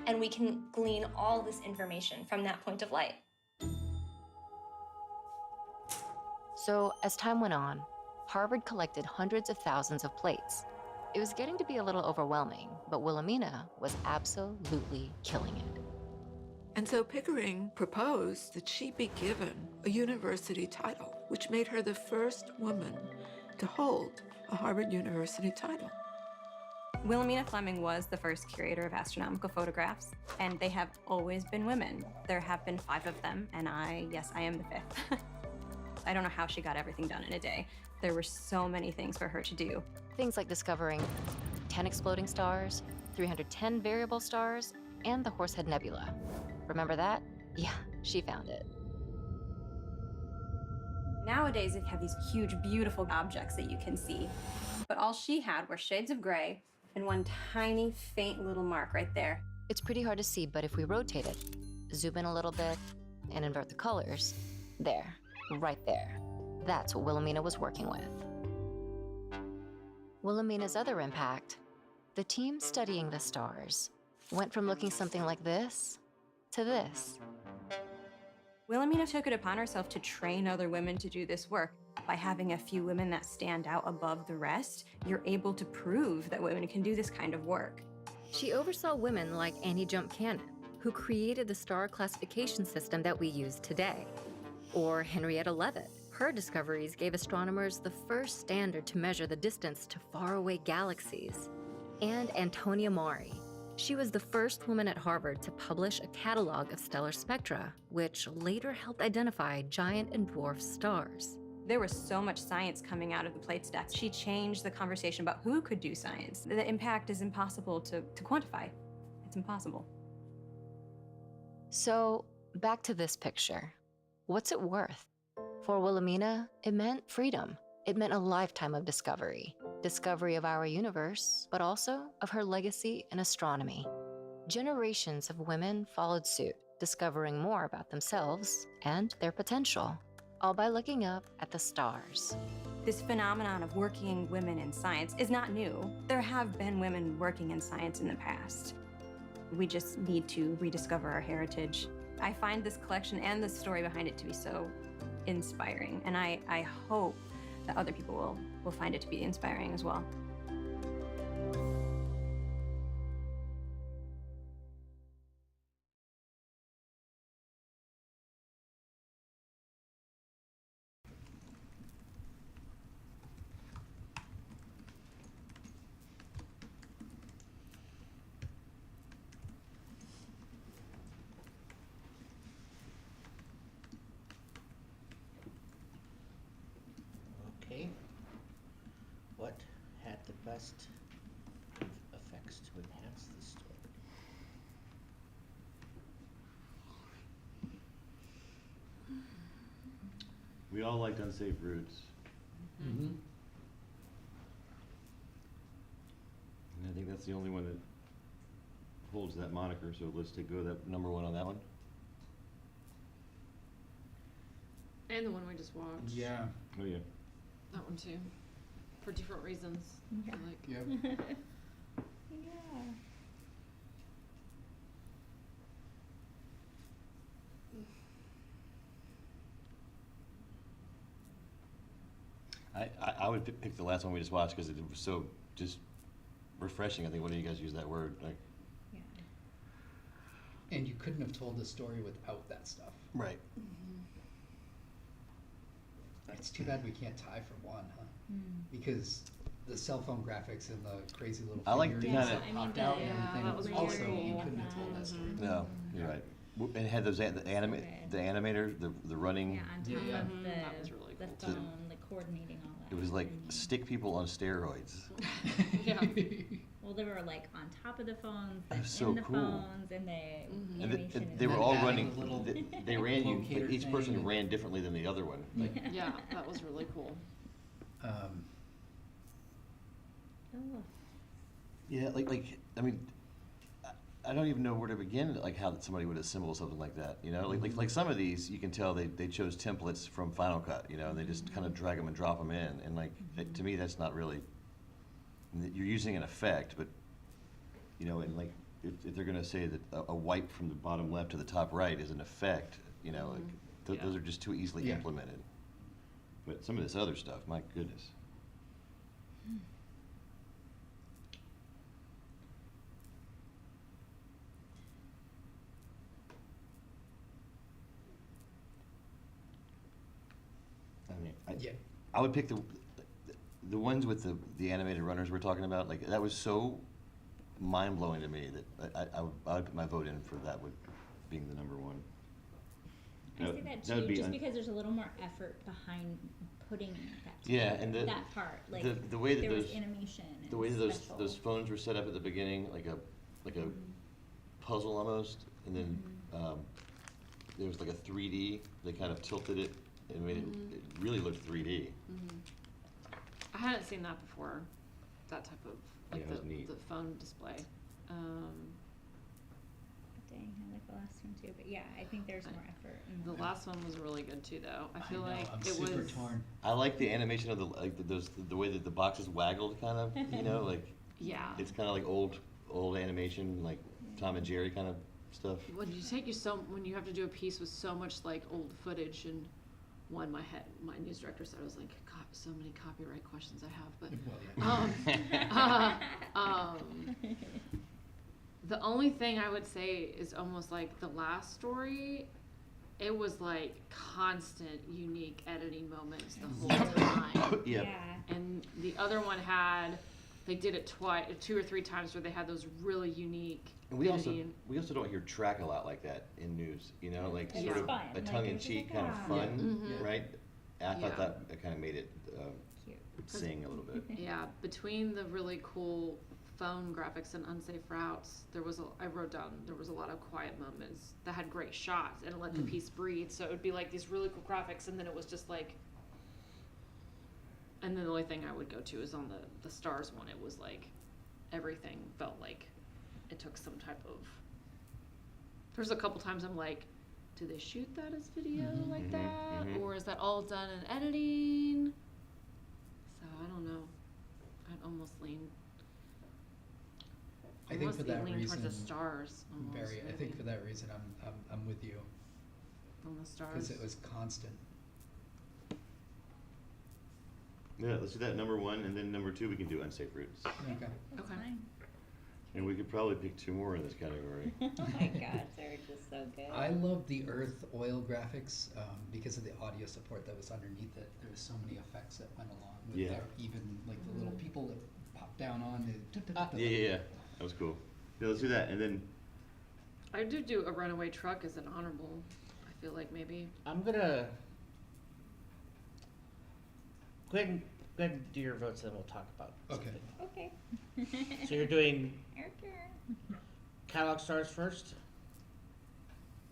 Speaker 23: and we can glean all this information from that point of light.
Speaker 2: So as time went on, Harvard collected hundreds of thousands of plates. It was getting to be a little overwhelming, but Wilhelmina was absolutely killing it.
Speaker 12: And so Pickering proposed that she be given a university title, which made her the first woman to hold a Harvard University title.
Speaker 22: Wilhelmina Fleming was the first curator of astronomical photographs, and they have always been women. There have been 5 of them, and yes, I am the 5th. I don't know how she got everything done in a day. There were so many things for her to do.
Speaker 2: Things like discovering 10 exploding stars, 310 variable stars, and the Horsehead Nebula. Remember that? Yeah, she found it.
Speaker 22: Nowadays, they have these huge, beautiful objects that you can see. But all she had were shades of gray and one tiny, faint little mark right there.
Speaker 2: It's pretty hard to see, but if we rotate it, zoom in a little bit, and invert the colors, there, right there. That's what Wilhelmina was working with. Wilhelmina's other impact, the team studying the stars, went from looking something like this to this.
Speaker 22: Wilhelmina took it upon herself to train other women to do this work. By having a few women that stand out above the rest, you're able to prove that women can do this kind of work.
Speaker 2: She oversaw women like Annie Jump Cannon, who created the star classification system that we use today. Or Henrietta Leavitt. Her discoveries gave astronomers the first standard to measure the distance to faraway galaxies. And Antonia Maury. She was the first woman at Harvard to publish a catalog of stellar spectra, which later helped identify giant and dwarf stars.
Speaker 22: There was so much science coming out of the plate stacks. She changed the conversation about who could do science. The impact is impossible to quantify. It's impossible.
Speaker 2: So, back to this picture. What's it worth? For Wilhelmina, it meant freedom. It meant a lifetime of discovery. Discovery of our universe, but also of her legacy in astronomy. Generations of women followed suit, discovering more about themselves and their potential, all by looking up at the stars.
Speaker 22: This phenomenon of working women in science is not new. There have been women working in science in the past. We just need to rediscover our heritage. I find this collection and the story behind it to be so inspiring, and I hope that other people will find it to be inspiring as well.
Speaker 7: Okay. What had the best effects to enhance the story?
Speaker 5: We all liked Unsafe Routes.
Speaker 11: Mm-hmm.
Speaker 5: And I think that's the only one that holds that moniker, so let's go that number 1 on that one.
Speaker 6: And the one we just watched.
Speaker 11: Yeah.
Speaker 5: Oh yeah.
Speaker 6: That one too. For different reasons.
Speaker 22: Yeah.
Speaker 6: Like,
Speaker 11: Yep.
Speaker 22: Yeah.
Speaker 5: I would pick the last one we just watched because it was so just refreshing. I think one of you guys used that word. Like,
Speaker 11: And you couldn't have told the story without that stuff.
Speaker 5: right.
Speaker 11: It's too bad we can't tie for one, huh? Because the cell phone graphics and the crazy little
Speaker 5: I like
Speaker 11: figures
Speaker 5: the kinda-
Speaker 11: that popped out and everything.
Speaker 6: that was really
Speaker 11: Also, you
Speaker 6: cool.
Speaker 11: couldn't have told that story.
Speaker 5: No, you're right. And it had those the animator, the running.
Speaker 1: Yeah, on top
Speaker 11: Yeah.
Speaker 1: of the,
Speaker 6: That was really
Speaker 1: the
Speaker 6: cool.
Speaker 1: phone, like coordinating all that.
Speaker 5: It was like stick people on steroids.
Speaker 6: Yeah.
Speaker 1: Well, they were like on top of the phones,
Speaker 5: That
Speaker 1: then
Speaker 5: was so
Speaker 1: in the
Speaker 5: cool.
Speaker 1: phones, and the
Speaker 5: And
Speaker 1: animation.
Speaker 5: they were
Speaker 11: then
Speaker 5: all
Speaker 11: adding
Speaker 5: running.
Speaker 11: the little
Speaker 5: They ran you.
Speaker 11: locator
Speaker 5: Each person
Speaker 11: thing.
Speaker 5: ran differently than the other one. Like,
Speaker 6: Yeah, that was really cool.
Speaker 1: Oh.
Speaker 5: yeah, like I mean, I don't even know where to begin, like how somebody would assemble something like that, you know? Like some of these, you can tell they chose templates from Final Cut, you know, and they just kind of drag them and drop them in. And like, to me, that's not really, you're using an effect, but, you know, and like, if they're gonna say that a wipe from the bottom left to the top right is an effect, you know, like, those are just too easily implemented. But some of this other stuff, my goodness. I mean, I would pick the ones with the animated runners we're talking about. Like, that was so mind blowing to me that I would put my vote in for that being the number one.
Speaker 1: I see that too, just because there's a little more effort behind putting that together,
Speaker 5: and
Speaker 1: that part, like
Speaker 5: the way that
Speaker 1: there
Speaker 5: those
Speaker 1: was animation,
Speaker 5: the way that those phones were set up at the beginning, like a puzzle almost, and then there was like a 3D. They kind of tilted it and made it really looked 3D.
Speaker 6: I hadn't seen that before. That type of like
Speaker 5: it was neat.
Speaker 6: The phone display.
Speaker 1: Dang, I like the last one too, but yeah, I think there's more effort.
Speaker 6: The last one was really good too, though. I feel like
Speaker 11: I'm
Speaker 6: it
Speaker 11: super
Speaker 6: was.
Speaker 11: torn.
Speaker 5: I like the animation of the way that the boxes waggled, kind of, you know, like it's kind of like old animation, like Tom and Jerry kind of stuff.
Speaker 6: When you have to do a piece with so much like old footage and my news director said, I was like, God, so many copyright questions I have, but the only thing I would say is almost like the last story, it was like constant unique editing moments the whole time.
Speaker 5: Yeah.
Speaker 6: And the other one they did it 2 or 3 times where they had those really unique.
Speaker 5: And we also don't hear track a lot like that in news, you know, like sort of a tongue-in-cheek kind of fun, right? I thought that kind of made it sing a little bit.
Speaker 6: Yeah, between the really cool phone graphics and unsafe routes, I wrote down there was a lot of quiet moments that had great shots and it let the piece breathe. So it would be like these really cool graphics, and then it was just like, and then the only thing I would go to is on the stars one. It was like everything felt like it took some type of. There's a couple times I'm like, do they shoot that as video like that, or is that all done in editing? So I don't know. I'd almost lean.
Speaker 11: I think for that reason,
Speaker 6: towards the stars. Almost,
Speaker 11: I think for that reason, I'm with you.
Speaker 6: On the stars.
Speaker 11: Because it was constant.
Speaker 5: Yeah, let's do that number 1, and then number 2 we can do unsafe routes.
Speaker 11: Okay.
Speaker 1: Fine.
Speaker 5: And we could probably pick 2 more in this category.
Speaker 1: Oh my God, they're just so good.
Speaker 11: I love the Earth oil graphics because of the audio support that was underneath it. There was so many effects that went along with that. Even like the little people that pop down on it.
Speaker 5: Yeah. That was cool. Yeah, let's do that, and then.
Speaker 6: I did do a runaway truck as an honorable. I feel like maybe.
Speaker 7: I'm gonna go ahead and do your votes, and then we'll talk about.
Speaker 11: Okay.
Speaker 1: Okay.
Speaker 7: So you're doing catalog stars first?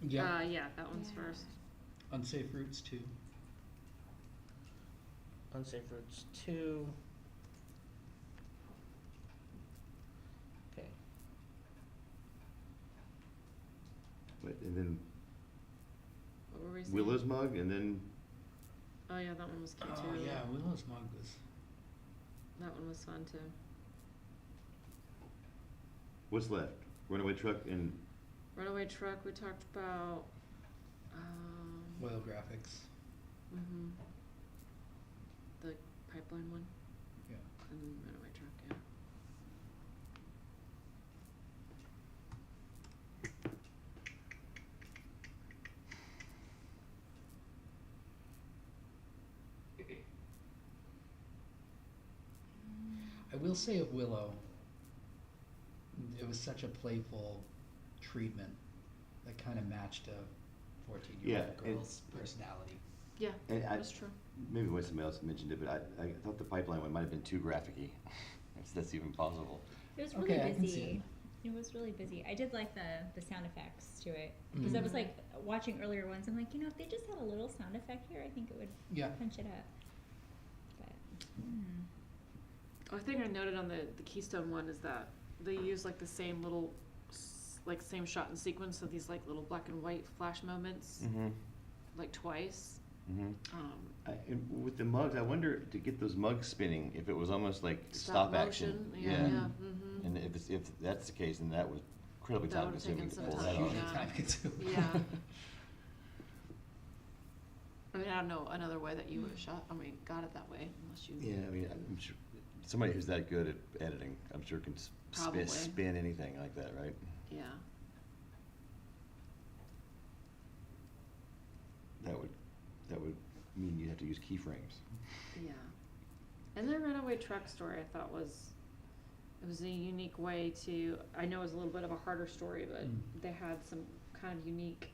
Speaker 11: Yeah.
Speaker 6: Yeah, that one's first.
Speaker 11: Unsafe routes 2.
Speaker 7: Unsafe routes 2. Okay.
Speaker 5: Wait, and then.
Speaker 6: What were we saying?
Speaker 5: Willow's mug, and then.
Speaker 6: Oh yeah, that one was cute too.
Speaker 11: Oh yeah, Willow's mug was.
Speaker 6: That one was fun too.
Speaker 5: What's left? Runaway truck and.
Speaker 6: Runaway truck. We talked about.
Speaker 11: Oil graphics.
Speaker 6: The pipeline one.
Speaker 11: Yeah.
Speaker 6: And runaway truck. Yeah.
Speaker 11: I will say of Willow, it was such a playful treatment that kind of matched a 14-year-old girl's personality.
Speaker 6: Yeah, that's true.
Speaker 5: Maybe when somebody else mentioned it, but I thought the pipeline one might have been too graphic-y. If that's even possible.
Speaker 1: It was really busy. It was really busy. I did like the sound effects to it. Because I was like watching earlier ones, I'm like, if they just had a little sound effect here, I think it would punch it up. But
Speaker 6: I think I noted on the Keystone one is that they use like the same little like same shot and sequence, so these like little black and white flash moments, like twice.
Speaker 5: And with the mugs, I wonder to get those mugs spinning if it was almost like stop action.
Speaker 6: Yeah.
Speaker 5: And if that's the case, then that was incredibly
Speaker 6: That
Speaker 5: time
Speaker 6: would've
Speaker 5: consuming
Speaker 6: taken
Speaker 5: to pull
Speaker 6: some
Speaker 5: that
Speaker 6: time,
Speaker 5: off.
Speaker 6: yeah. I mean, I don't know another way that you would have shot. I mean, got it that way, unless you.
Speaker 5: Yeah, I mean, I'm sure somebody who's that good at editing, I'm sure can spin anything like that, right?
Speaker 6: Yeah.
Speaker 5: That would mean you have to use keyframes.
Speaker 6: Yeah. And the runaway truck story I thought was a unique way to, I know it was a little bit of a harder story, but they had some kind of unique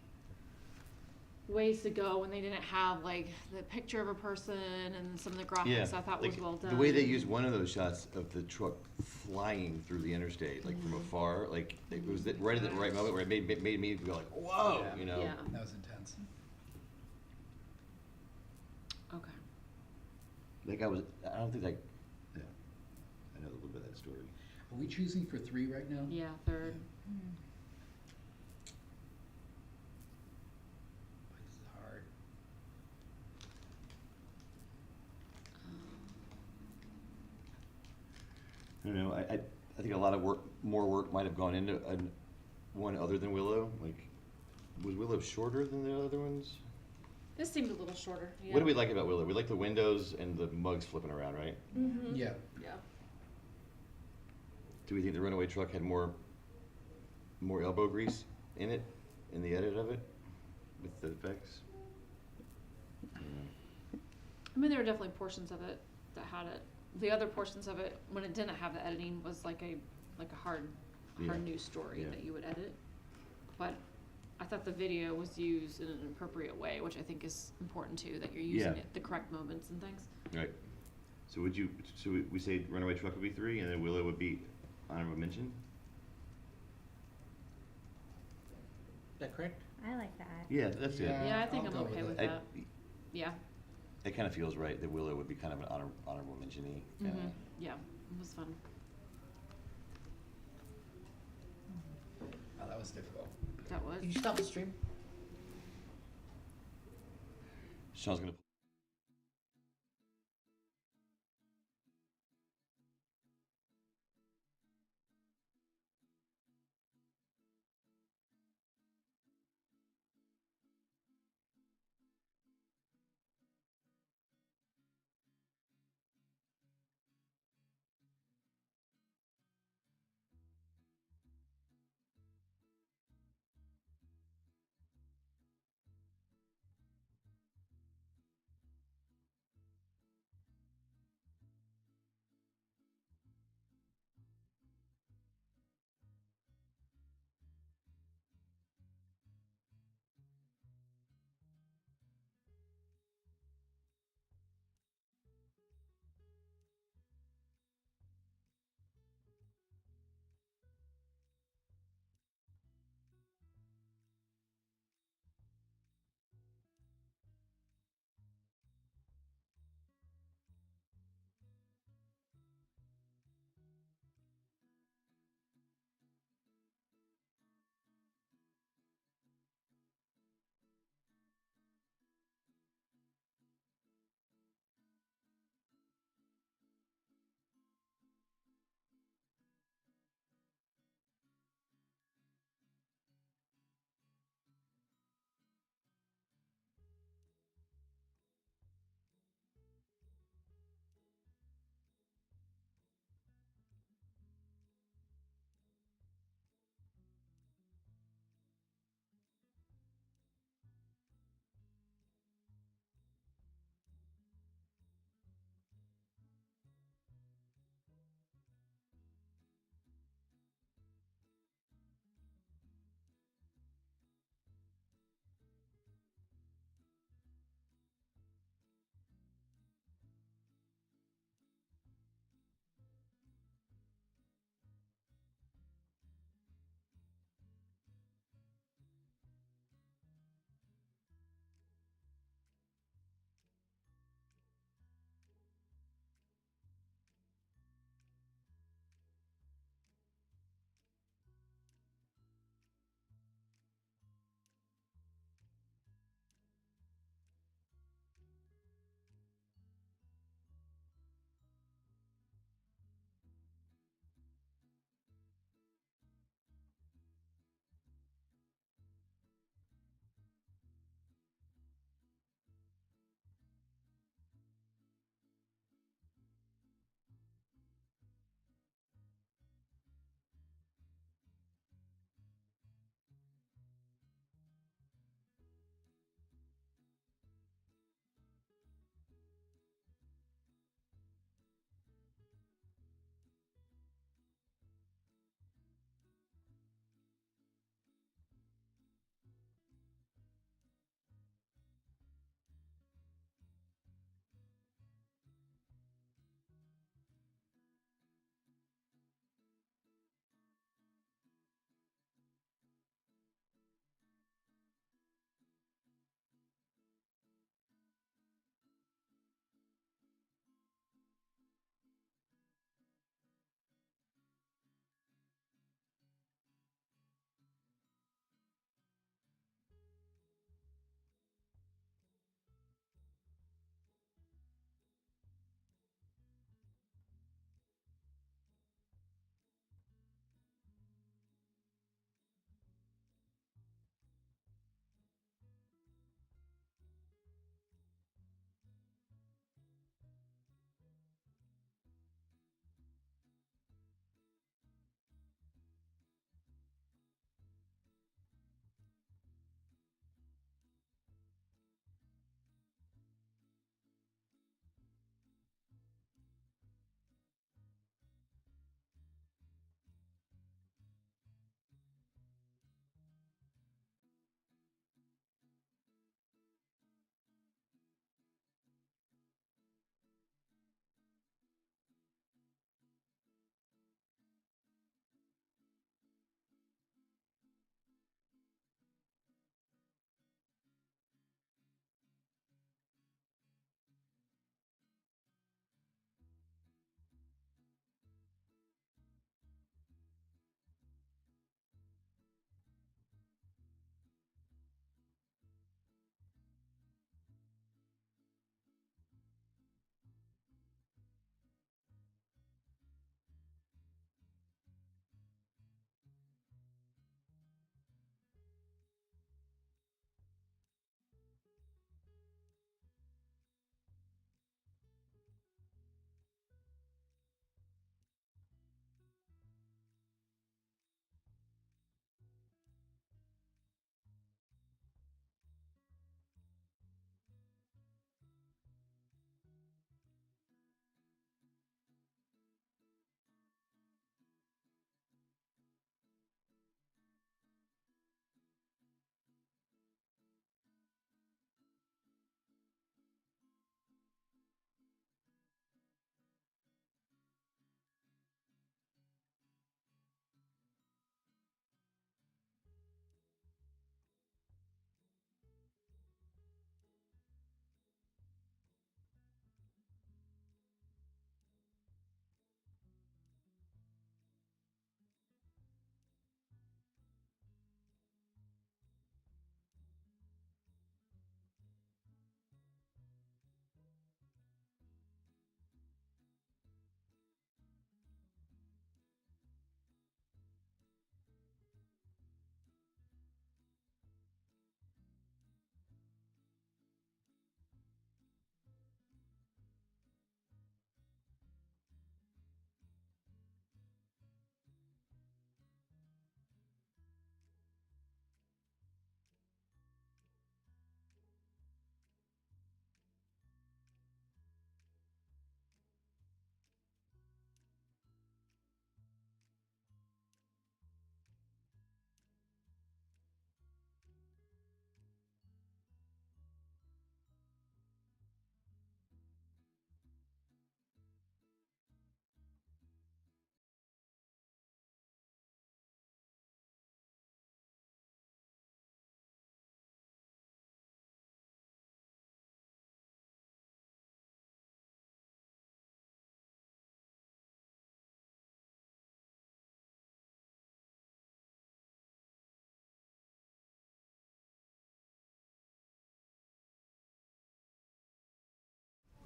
Speaker 6: ways to go when they didn't have like the picture of a person and some of the graphics I thought was well done.
Speaker 5: The way they used one of those shots of the truck flying through the interstate, like from afar, like it was right at the right moment where it made me go like, whoa, you know.
Speaker 6: Yeah.
Speaker 11: That was intense.
Speaker 6: Okay.
Speaker 5: Like I don't think like, yeah, I know a little bit of that story.
Speaker 11: Are we choosing for 3 right now?
Speaker 6: Yeah, 3rd.
Speaker 11: This is hard.
Speaker 5: I don't know. I think a lot of more work might have gone into one other than Willow. Like, was Willow shorter than the other ones?
Speaker 6: This seemed a little shorter. Yeah.
Speaker 5: What do we like about Willow? We like the windows and the mugs flipping around, right?
Speaker 11: Yeah.
Speaker 6: Yeah.
Speaker 5: Do we think the runaway truck had more elbow grease in it, in the edit of it, with the effects?
Speaker 6: I mean, there were definitely portions of it that had it. The other portions of it, when it didn't have the editing, was like a hard news story that you would edit. But I thought the video was used in an appropriate way, which I think is important too, that you're using it the correct moments and things.
Speaker 5: Right. So we say runaway truck would be 3, and then Willow would be honorable mention?
Speaker 7: Is that correct?
Speaker 1: I like that.
Speaker 5: Yeah, that's it.
Speaker 6: Yeah, I think I'm okay with that. Yeah.
Speaker 5: It kind of feels right that Willow would be kind of an honorable mention-y.
Speaker 6: Yeah, it was fun.
Speaker 11: Oh, that was difficult.
Speaker 6: That was.
Speaker 7: Can you stop the stream?
Speaker 5: Sean's gonna.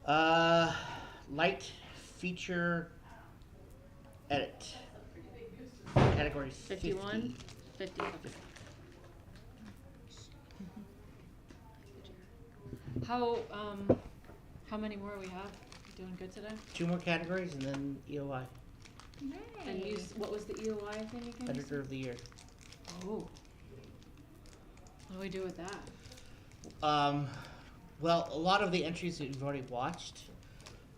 Speaker 7: Light feature edit. Category
Speaker 6: 51? 50. How many more we have? Doing good today?
Speaker 7: 2 more categories and then EOI.
Speaker 6: And what was the EOI thing again?
Speaker 7: Editor of the year.
Speaker 6: Oh. What do we do with that?
Speaker 7: Well, a lot of the entries that you've already watched,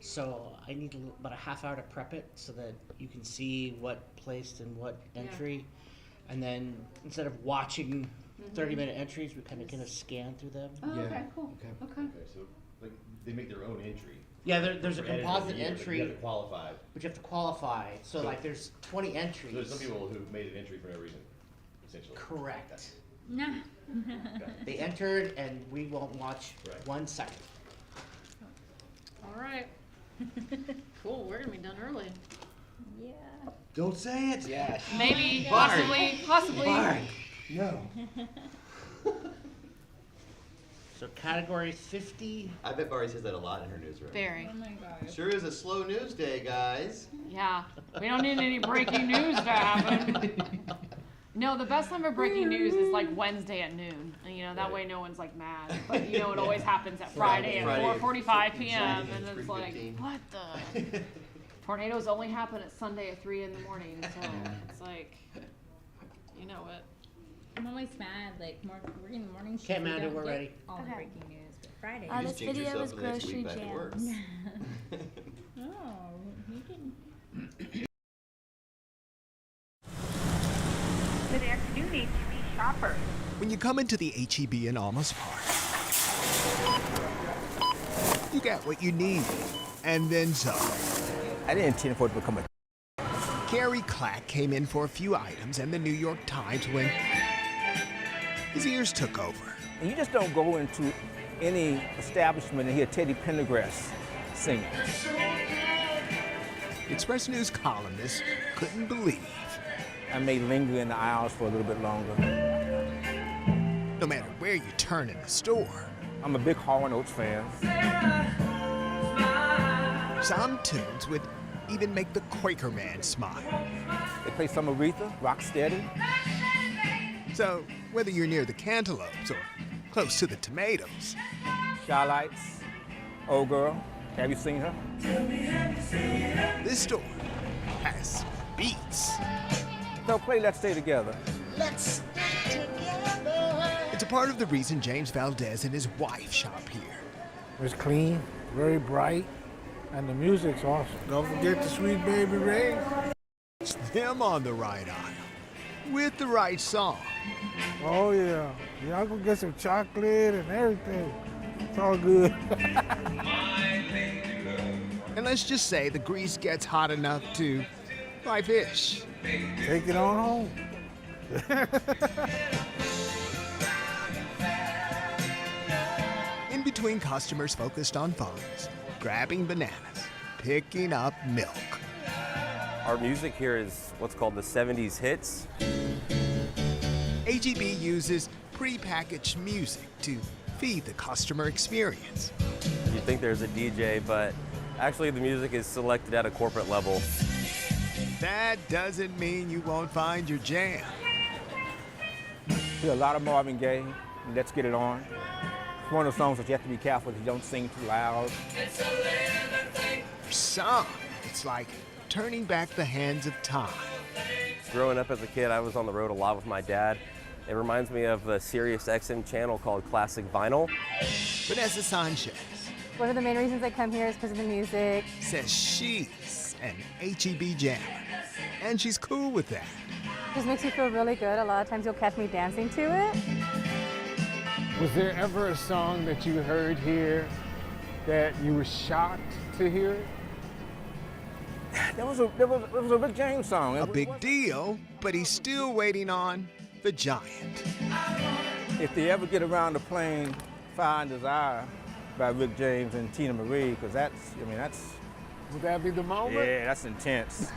Speaker 7: so I need about a half hour to prep it so that you can see what placed in what entry. And then instead of watching 30-minute entries, we kind of get a scan through them.
Speaker 6: Oh, okay, cool. Okay.
Speaker 5: So like they make their own entry.
Speaker 7: Yeah, there's a
Speaker 5: For editor
Speaker 7: composite
Speaker 5: of the year, but
Speaker 7: entry.
Speaker 5: You have to qualify.
Speaker 7: But you have to qualify. So like there's 20 entries.
Speaker 5: There's some people who made an entry for no reason, essentially.
Speaker 7: Correct.
Speaker 1: Nah.
Speaker 7: They entered and we won't watch 1 second.
Speaker 6: All right. Cool, we're gonna be done early.
Speaker 1: Yeah.
Speaker 5: Don't say it.
Speaker 7: Yeah.
Speaker 6: Maybe,
Speaker 7: Bark.
Speaker 6: possibly.
Speaker 7: Bark.
Speaker 5: No.
Speaker 7: So category 50.
Speaker 5: I bet Barry says that a lot in her newsroom.
Speaker 6: Very.
Speaker 1: Oh my god.
Speaker 5: Sure is a slow news day, guys.
Speaker 6: Yeah. We don't need any breaking news to happen. No, the best time for breaking news is like Wednesday at noon. And, you know, that way no one's like mad. But you know, it always happens at Friday at 4:45 p.m. And it's like, what the? Tornadoes only happen at Sunday at 3 in the morning. So it's like, you know what?
Speaker 1: I'm always mad, like, we're in the morning.
Speaker 7: Okay, Amanda, we're ready.
Speaker 1: All the breaking news, but Friday.
Speaker 9: This video is grocery jams.
Speaker 1: Oh, you can.
Speaker 10: Good afternoon, HEB shoppers.
Speaker 13: When you come into the HEB in Alma's Park, you get what you need, and then some.
Speaker 16: I didn't intend for it to become a...
Speaker 13: Gary Clack came in for a few items and the New York Times when his ears took over.
Speaker 16: And you just don't go into any establishment and hear Teddy Pendergrass singing.
Speaker 13: Express News columnists couldn't believe.
Speaker 16: I may linger in the aisles for a little bit longer.
Speaker 13: No matter where you turn in the store.
Speaker 16: I'm a big Hall & Oates fan.
Speaker 13: Some tunes would even make the Quaker Man smile.
Speaker 16: They play some Aretha, Rocksteady.
Speaker 13: So, whether you're near the cantaloupes or close to the tomatoes.
Speaker 16: Shylights, Old Girl, have you seen her?
Speaker 13: This store has beats.
Speaker 16: So play Let's Stay Together.
Speaker 13: Let's stay together. It's a part of the reason James Valdez and his wife shop here.
Speaker 24: It's clean, very bright, and the music's awesome. Don't forget the Sweet Baby Ray.
Speaker 13: It's them on the right aisle with the right song.
Speaker 24: Oh yeah, y'all go get some chocolate and everything. It's all good.
Speaker 13: And let's just say the grease gets hot enough to fry fish.
Speaker 24: Take it on home.
Speaker 13: In between customers focused on phones, grabbing bananas, picking up milk.
Speaker 25: Our music here is what's called the 70s hits.
Speaker 13: HEB uses pre-packaged music to feed the customer experience.
Speaker 25: You think there's a DJ, but actually the music is selected at a corporate level.
Speaker 13: That doesn't mean you won't find your jam.
Speaker 16: Hear a lot of Marvin Gaye, Let's Get It On. It's one of those songs that you have to be careful that you don't sing too loud.
Speaker 13: For some, it's like turning back the hands of time.
Speaker 25: Growing up as a kid, I was on the road a lot with my dad. It reminds me of a Sirius XM channel called Classic Vinyl.
Speaker 13: Vanessa Sanchez.
Speaker 22: One of the main reasons I come here is because of the music.
Speaker 13: Says she's an HEB jammer, and she's cool with that.
Speaker 22: It just makes me feel really good. A lot of times you'll catch me dancing to it.
Speaker 24: Was there ever a song that you heard here that you were shocked to hear?
Speaker 16: There was a Rick James song.
Speaker 13: A big deal, but he's still waiting on the giant.
Speaker 16: If they ever get around to playing Fire and Desire by Rick James and Tina Marie, because that's
Speaker 24: Would that be the moment?
Speaker 16: Yeah, that's intense.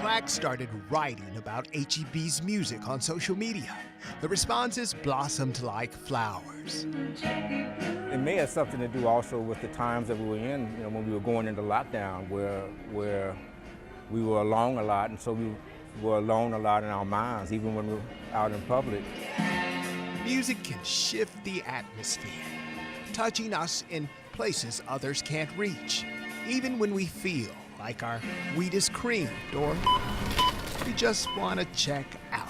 Speaker 13: Clack started writing about HEB's music on social media. The responses blossomed like flowers.
Speaker 16: It may have something to do also with the times that we were in, when we were going into lockdown, where we were alone a lot, and so we were alone a lot in our minds, even when we were out in public.
Speaker 13: Music can shift the atmosphere, touching us in places others can't reach, even when we feel like our wheat is creamed or we just want to check out.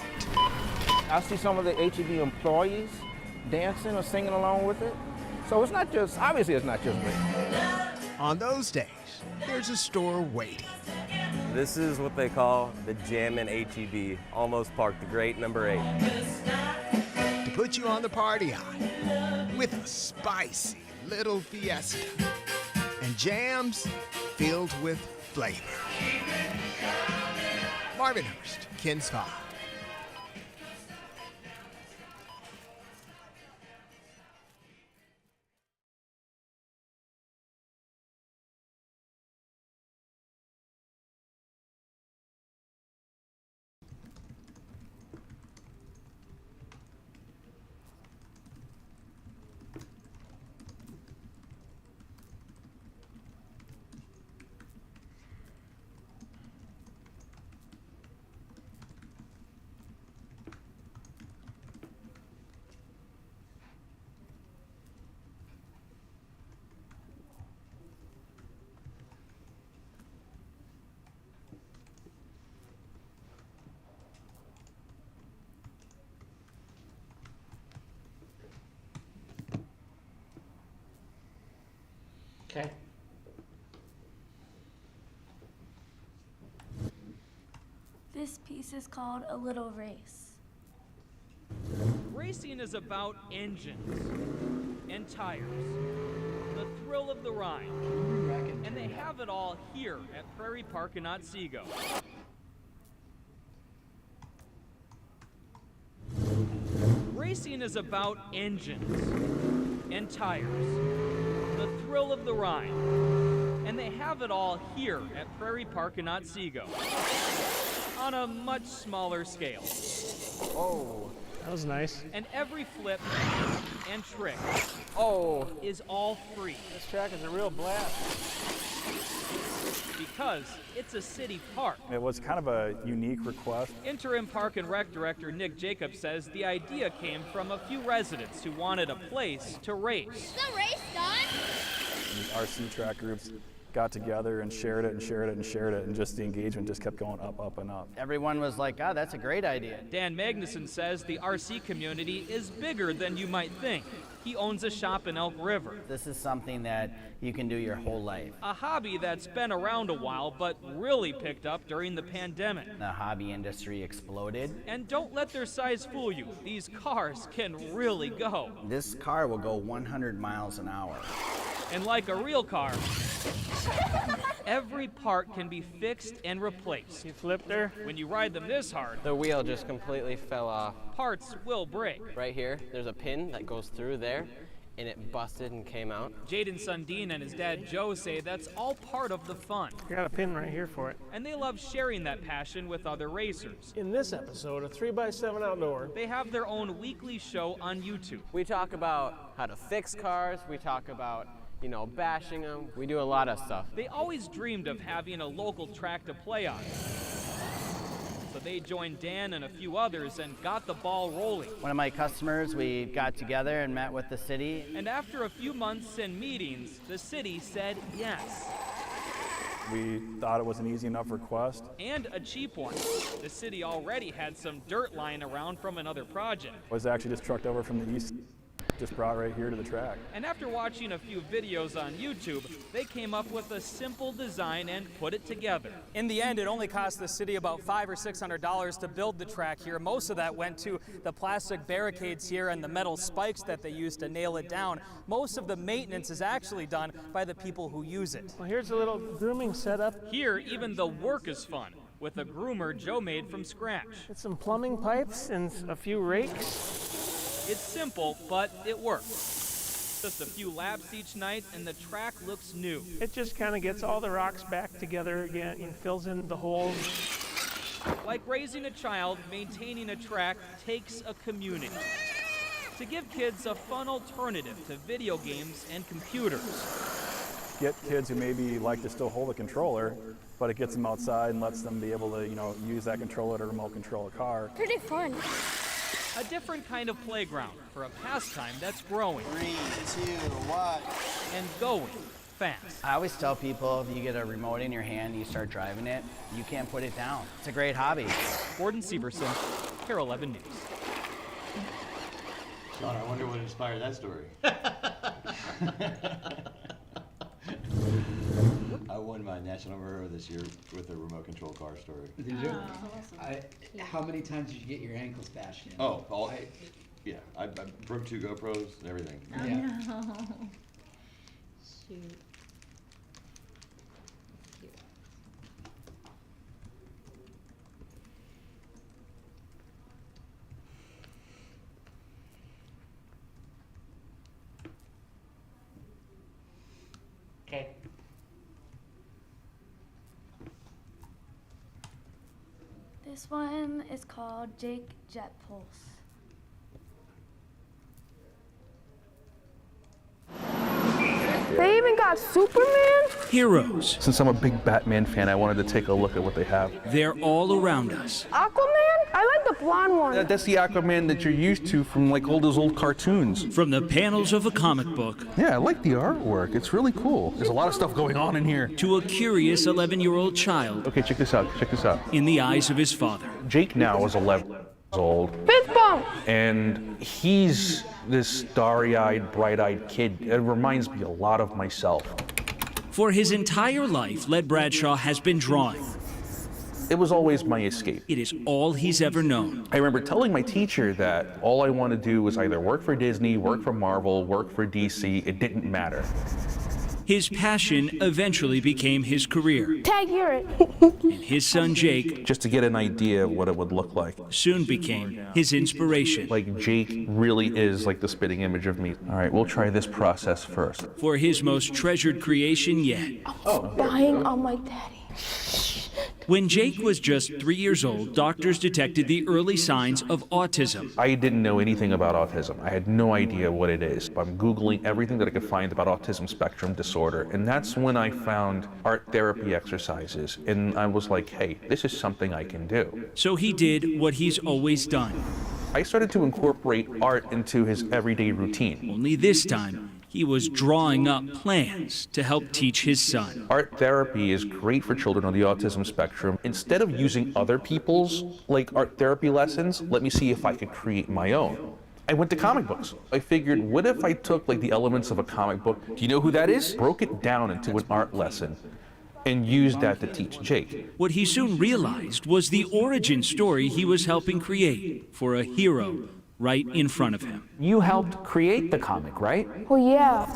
Speaker 16: I see some of the HEB employees dancing or singing along with it. So it's not just, obviously it's not just me.
Speaker 13: On those days, there's a store waiting.
Speaker 25: This is what they call the Jammin' HEB, Almost Park, the great number 8.
Speaker 13: To put you on the party high with a spicy little fiesta and jams filled with flavor. Marvin Hurst, KENS 5.
Speaker 7: Okay.
Speaker 9: This piece is called A Little Race.
Speaker 14: Racing is about engines and tires, the thrill of the ride, and they have it all here at Prairie Park in Otsego. Racing is about engines and tires, the thrill of the ride, and they have it all here at Prairie Park in Otsego, on a much smaller scale.
Speaker 24: Oh, that was nice.
Speaker 14: And every flip and trick is all free.
Speaker 24: This track is a real blast.
Speaker 14: Because it's a city park.
Speaker 15: It was kind of a unique request.
Speaker 14: Interim Park and Rec Director Nick Jacobs says the idea came from a few residents who wanted a place to race.
Speaker 18: Is the race done?
Speaker 15: These RC track groups got together and shared it and shared it and shared it, and just the engagement just kept going up, up, and up.
Speaker 19: Everyone was like, oh, that's a great idea.
Speaker 14: Dan Magnuson says the RC community is bigger than you might think. He owns a shop in Elk River.
Speaker 19: This is something that you can do your whole life.
Speaker 14: A hobby that's been around a while, but really picked up during the pandemic.
Speaker 19: The hobby industry exploded.
Speaker 14: And don't let their size fool you. These cars can really go.
Speaker 19: This car will go 100 miles an hour.
Speaker 14: And like a real car, every part can be fixed and replaced.
Speaker 24: You flipped her?
Speaker 14: When you ride them this hard,
Speaker 21: the wheel just completely fell off.
Speaker 14: Parts will break.
Speaker 21: Right here, there's a pin that goes through there, and it busted and came out.
Speaker 14: Jaden Sundin and his dad Joe say that's all part of the fun.
Speaker 24: I got a pin right here for it.
Speaker 14: And they love sharing that passion with other racers.
Speaker 24: In this episode of 3x7 Outdoor,
Speaker 14: they have their own weekly show on YouTube.
Speaker 21: We talk about how to fix cars, we talk about bashing them. We do a lot of stuff.
Speaker 14: They always dreamed of having a local track to play on. So they joined Dan and a few others and got the ball rolling.
Speaker 19: One of my customers, we got together and met with the city.
Speaker 14: And after a few months and meetings, the city said yes.
Speaker 15: We thought it was an easy enough request.
Speaker 14: And a cheap one. The city already had some dirt lying around from another project.
Speaker 15: It was actually just trucked over from the east. Just brought right here to the track.
Speaker 14: And after watching a few videos on YouTube, they came up with a simple design and put it together.
Speaker 26: In the end, it only cost the city about $500 or $600 to build the track here. Most of that went to the plastic barricades here and the metal spikes that they used to nail it down. Most of the maintenance is actually done by the people who use it.
Speaker 24: Well, here's a little grooming setup.
Speaker 14: Here, even the work is fun, with a groomer Joe made from scratch.
Speaker 24: It's some plumbing pipes and a few rakes.
Speaker 14: It's simple, but it works. Just a few laps each night and the track looks new.
Speaker 3: It just kind of gets all the rocks back together again and fills in the holes.
Speaker 14: Like raising a child, maintaining a track takes a community. To give kids a fun alternative to video games and computers.
Speaker 15: Get kids who maybe like to still hold a controller, but it gets them outside and lets them be able to, use that controller to remote control a car.
Speaker 4: Pretty fun.
Speaker 14: A different kind of playground for a pastime that's growing.
Speaker 19: 3, 2, 1.
Speaker 14: And going fast.
Speaker 19: I always tell people if you get a remote in your hand and you start driving it, you can't put it down. It's a great hobby.
Speaker 14: Gordon Severson, KARE 11 News.
Speaker 5: Sean, I wonder what inspired that story. I won my National Hero this year with a remote control car story.
Speaker 11: Did you? How many times did you get your ankles bashed in?
Speaker 5: Oh, I broke 2 GoPros and everything.
Speaker 1: Oh no. Shoot.
Speaker 7: Okay.
Speaker 9: This one is called Jake Jet Pulse.
Speaker 4: They even got Superman?
Speaker 8: Heroes.
Speaker 15: Since I'm a big Batman fan, I wanted to take a look at what they have.
Speaker 8: They're all around us.
Speaker 4: Aquaman? I like the blonde one.
Speaker 15: That's the Aquaman that you're used to from all those old cartoons.
Speaker 8: From the panels of a comic book.
Speaker 15: Yeah, I like the artwork. It's really cool. There's a lot of stuff going on in here.
Speaker 8: To a curious 11-year-old child.
Speaker 15: Okay, check this out.
Speaker 8: In the eyes of his father.
Speaker 15: Jake now is 11 years old.
Speaker 4: Fist bump!
Speaker 15: And he's this starry-eyed, bright-eyed kid. It reminds me a lot of myself.
Speaker 8: For his entire life, Led Bradshaw has been drawing.
Speaker 15: It was always my escape.
Speaker 8: It is all he's ever known.
Speaker 15: I remember telling my teacher that all I wanted to do was either work for Disney, work for Marvel, work for DC. It didn't matter.
Speaker 8: His passion eventually became his career.
Speaker 4: Tag, hear it.
Speaker 8: And his son Jake,
Speaker 15: just to get an idea of what it would look like,
Speaker 8: soon became his inspiration.
Speaker 15: Like Jake really is like the spitting image of me. All right, we'll try this process first.
Speaker 8: For his most treasured creation yet.
Speaker 4: Dying on my daddy.
Speaker 8: When Jake was just 3 years old, doctors detected the early signs of autism.
Speaker 15: I didn't know anything about autism. I had no idea what it is. I'm Googling everything that I could find about autism spectrum disorder, and that's when I found art therapy exercises, and I was like, hey, this is something I can do.
Speaker 8: So he did what he's always done.
Speaker 15: I started to incorporate art into his everyday routine.
Speaker 8: Only this time, he was drawing up plans to help teach his son.
Speaker 15: Art therapy is great for children on the autism spectrum. Instead of using other people's art therapy lessons, let me see if I could create my own. I went to comic books. I figured, what if I took the elements of a comic book, do you know who that is? Broke it down into an art lesson and used that to teach Jake.
Speaker 8: What he soon realized was the origin story he was helping create for a hero right in front of him.
Speaker 17: You helped create the comic, right?
Speaker 4: Well, yeah.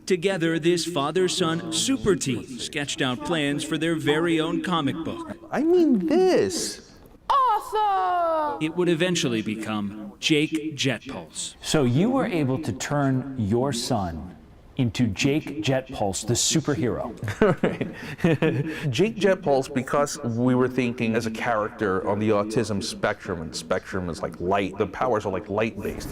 Speaker 8: Together, this father-son super team sketched out plans for their very own comic book.
Speaker 15: I mean this.
Speaker 4: Awesome!
Speaker 8: It would eventually become Jake Jet Pulse.
Speaker 17: So you were able to turn your son into Jake Jet Pulse, the superhero.
Speaker 15: Jake Jet Pulse, because we were thinking as a character on the autism spectrum, and spectrum is like light, the powers are like light-based.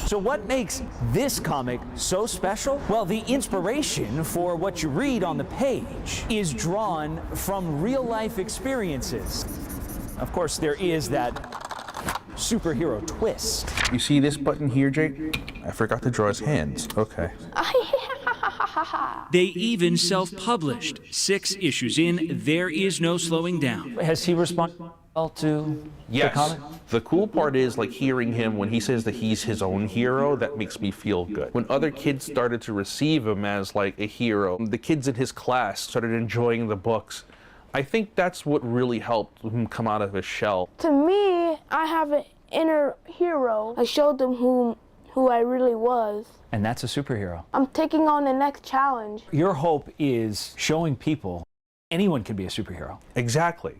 Speaker 17: So what makes this comic so special? Well, the inspiration for what you read on the page is drawn from real-life experiences. Of course, there is that superhero twist.
Speaker 15: You see this button here, Jake? I forgot to draw his hands. Okay.
Speaker 8: They even self-published 6 issues in There Is No Slowing Down.
Speaker 17: Has he responded to the comic?
Speaker 15: The cool part is hearing him when he says that he's his own hero, that makes me feel good. When other kids started to receive him as a hero, the kids in his class started enjoying the books. I think that's what really helped him come out of his shell.
Speaker 4: To me, I have an inner hero. I showed them who I really was.
Speaker 17: And that's a superhero.
Speaker 4: I'm taking on the next challenge.
Speaker 17: Your hope is showing people anyone can be a superhero.
Speaker 15: Exactly.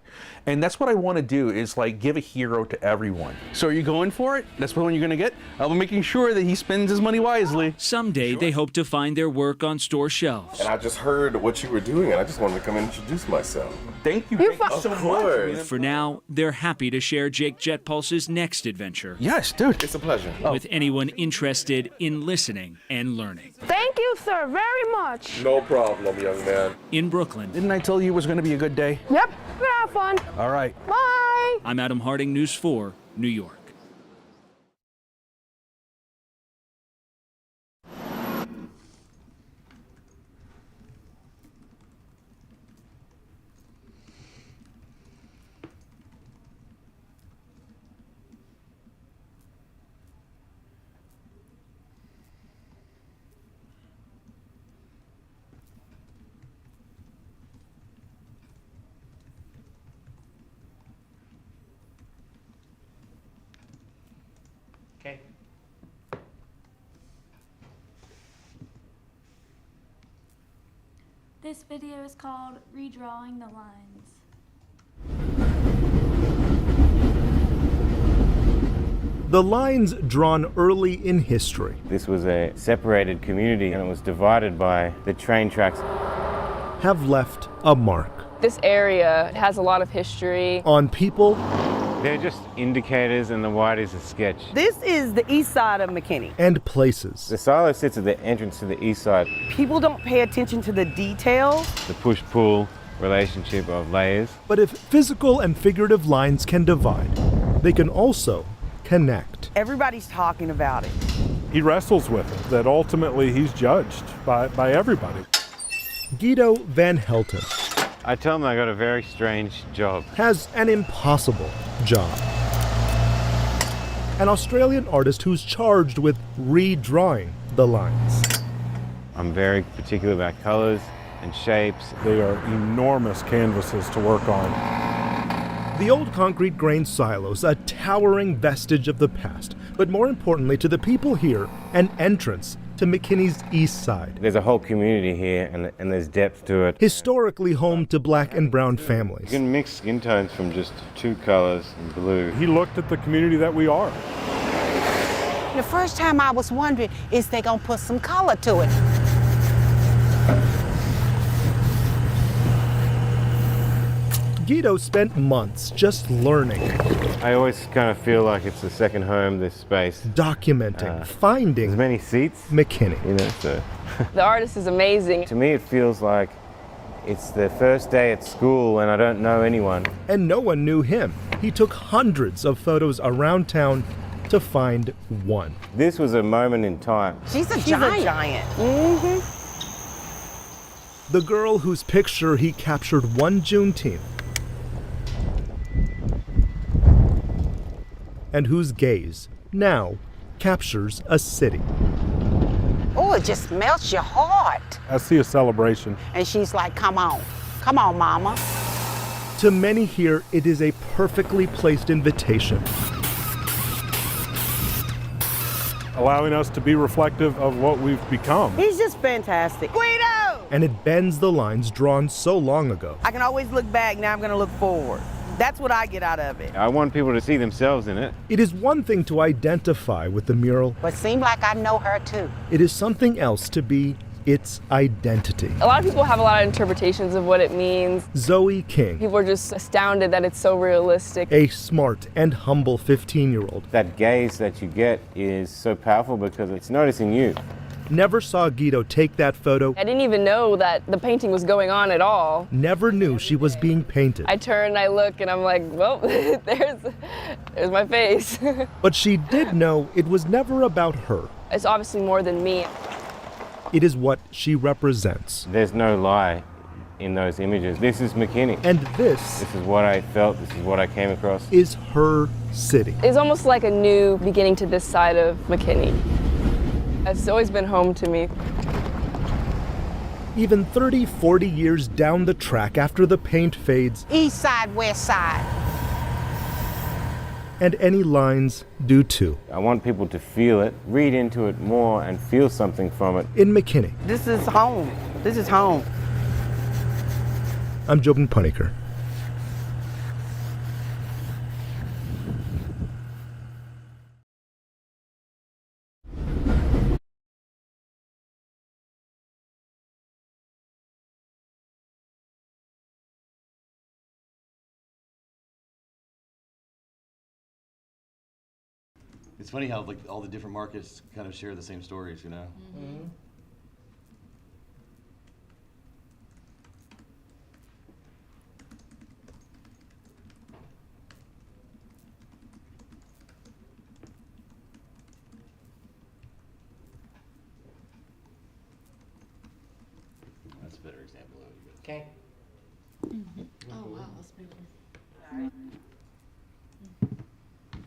Speaker 15: And that's what I want to do, is like give a hero to everyone. So are you going for it? That's what you're going to get? I'm making sure that he spends his money wisely.
Speaker 8: Someday they hope to find their work on store shelves.
Speaker 2: And I just heard what you were doing, and I just wanted to come and introduce myself.
Speaker 15: Thank you.
Speaker 2: Thank you so much.
Speaker 8: For now, they're happy to share Jake Jetpulse's next adventure.
Speaker 15: Yes, dude.
Speaker 2: It's a pleasure.
Speaker 8: With anyone interested in listening and learning.
Speaker 4: Thank you, sir, very much.
Speaker 2: No problem, young man.
Speaker 8: In Brooklyn.
Speaker 15: Didn't I tell you it was going to be a good day?
Speaker 4: Yep, we're gonna have fun.
Speaker 15: All right.
Speaker 4: Bye.
Speaker 8: I'm Adam Harding, News 4, New York.
Speaker 7: Okay.
Speaker 9: This video is called Redrawing the Lines.
Speaker 6: The lines drawn early in history
Speaker 12: This was a separated community, and it was divided by the train tracks.
Speaker 6: have left a mark
Speaker 18: This area has a lot of history.
Speaker 6: on people
Speaker 12: They're just indicators, and the white is a sketch.
Speaker 20: This is the east side of McKinney.
Speaker 6: and places.
Speaker 12: The silo sits at the entrance to the east side.
Speaker 20: People don't pay attention to the details.
Speaker 12: The push-pull relationship of layers.
Speaker 6: But if physical and figurative lines can divide, they can also connect.
Speaker 20: Everybody's talking about it.
Speaker 23: He wrestles with it, that ultimately he's judged by everybody.
Speaker 6: Guido Van Helten
Speaker 12: I tell them I got a very strange job.
Speaker 6: has an impossible job. An Australian artist who's charged with redrawing the lines.
Speaker 12: I'm very particular about colors and shapes.
Speaker 23: They are enormous canvases to work on.
Speaker 6: The old concrete grain silos, a towering vestige of the past, but more importantly to the people here, an entrance to McKinney's east side.
Speaker 12: There's a whole community here, and there's depth to it.
Speaker 6: Historically home to black and brown
Speaker 12: You
Speaker 6: families.
Speaker 12: can mix skin tones from just two colors in blue.
Speaker 23: He looked at the community that we are.
Speaker 20: The first time I was wondering, is they gonna put some color to it?
Speaker 6: Guido spent months just learning,
Speaker 12: I always kind of feel like it's a second home, this space.
Speaker 6: documenting, finding
Speaker 12: There's many seats,
Speaker 6: McKinney.
Speaker 12: you know, so.
Speaker 18: The artist is amazing.
Speaker 12: To me, it feels like it's the first day at school and I don't know anyone.
Speaker 6: And no one knew him. He took hundreds of photos around town to find one.
Speaker 12: This was a moment in time.
Speaker 20: She's a giant. Mm-hmm.
Speaker 6: The girl whose picture he captured one Juneteenth and whose gaze now captures a city.
Speaker 20: Oh, it just melts your heart.
Speaker 23: I see a celebration.
Speaker 20: And she's like, come on, mama.
Speaker 6: To many here, it is a perfectly placed invitation.
Speaker 23: Allowing us to be reflective of what we've become.
Speaker 20: He's just fantastic. Guido!
Speaker 6: And it bends the lines drawn so long ago.
Speaker 20: I can always look back, now I'm gonna look forward. That's what I get out of it.
Speaker 12: I want people to see themselves in it.
Speaker 6: It is one thing to identify with the mural.
Speaker 20: But seems like I know her too.
Speaker 6: It is something else to be its identity.
Speaker 18: A lot of people have a lot of interpretations of what it means.
Speaker 6: Zoe King,
Speaker 18: People are just astounded that it's so realistic.
Speaker 6: a smart and humble 15-year-old,
Speaker 12: That gaze that you get is so powerful because it's noticing you.
Speaker 6: never saw Guido take that photo,
Speaker 18: I didn't even know that the painting was going on at all.
Speaker 6: never knew she was being painted.
Speaker 18: I turn, I look, and I'm like, well, there's my face.
Speaker 6: But she did know it was never about her.
Speaker 18: It's obviously more than me.
Speaker 6: It is what she represents.
Speaker 12: There's no lie in those images. This is McKinney.
Speaker 6: And this
Speaker 12: is what I felt, this is what I came across.
Speaker 6: is her city.
Speaker 18: It's almost like a new beginning to this side of McKinney. It's always been home to me.
Speaker 6: Even 30, 40 years down the track after the paint fades
Speaker 20: East side, west side.
Speaker 6: and any lines do too.
Speaker 12: I want people to feel it, read into it more, and feel something from it.
Speaker 6: In McKinney,
Speaker 20: This is home. This is home.
Speaker 6: I'm Jobin Panikkar.
Speaker 5: It's funny how like all the different markets kind of share the same stories, you know?
Speaker 7: Mm-hmm.
Speaker 5: That's a better example of it.
Speaker 7: Okay.
Speaker 10: Oh wow, that's beautiful.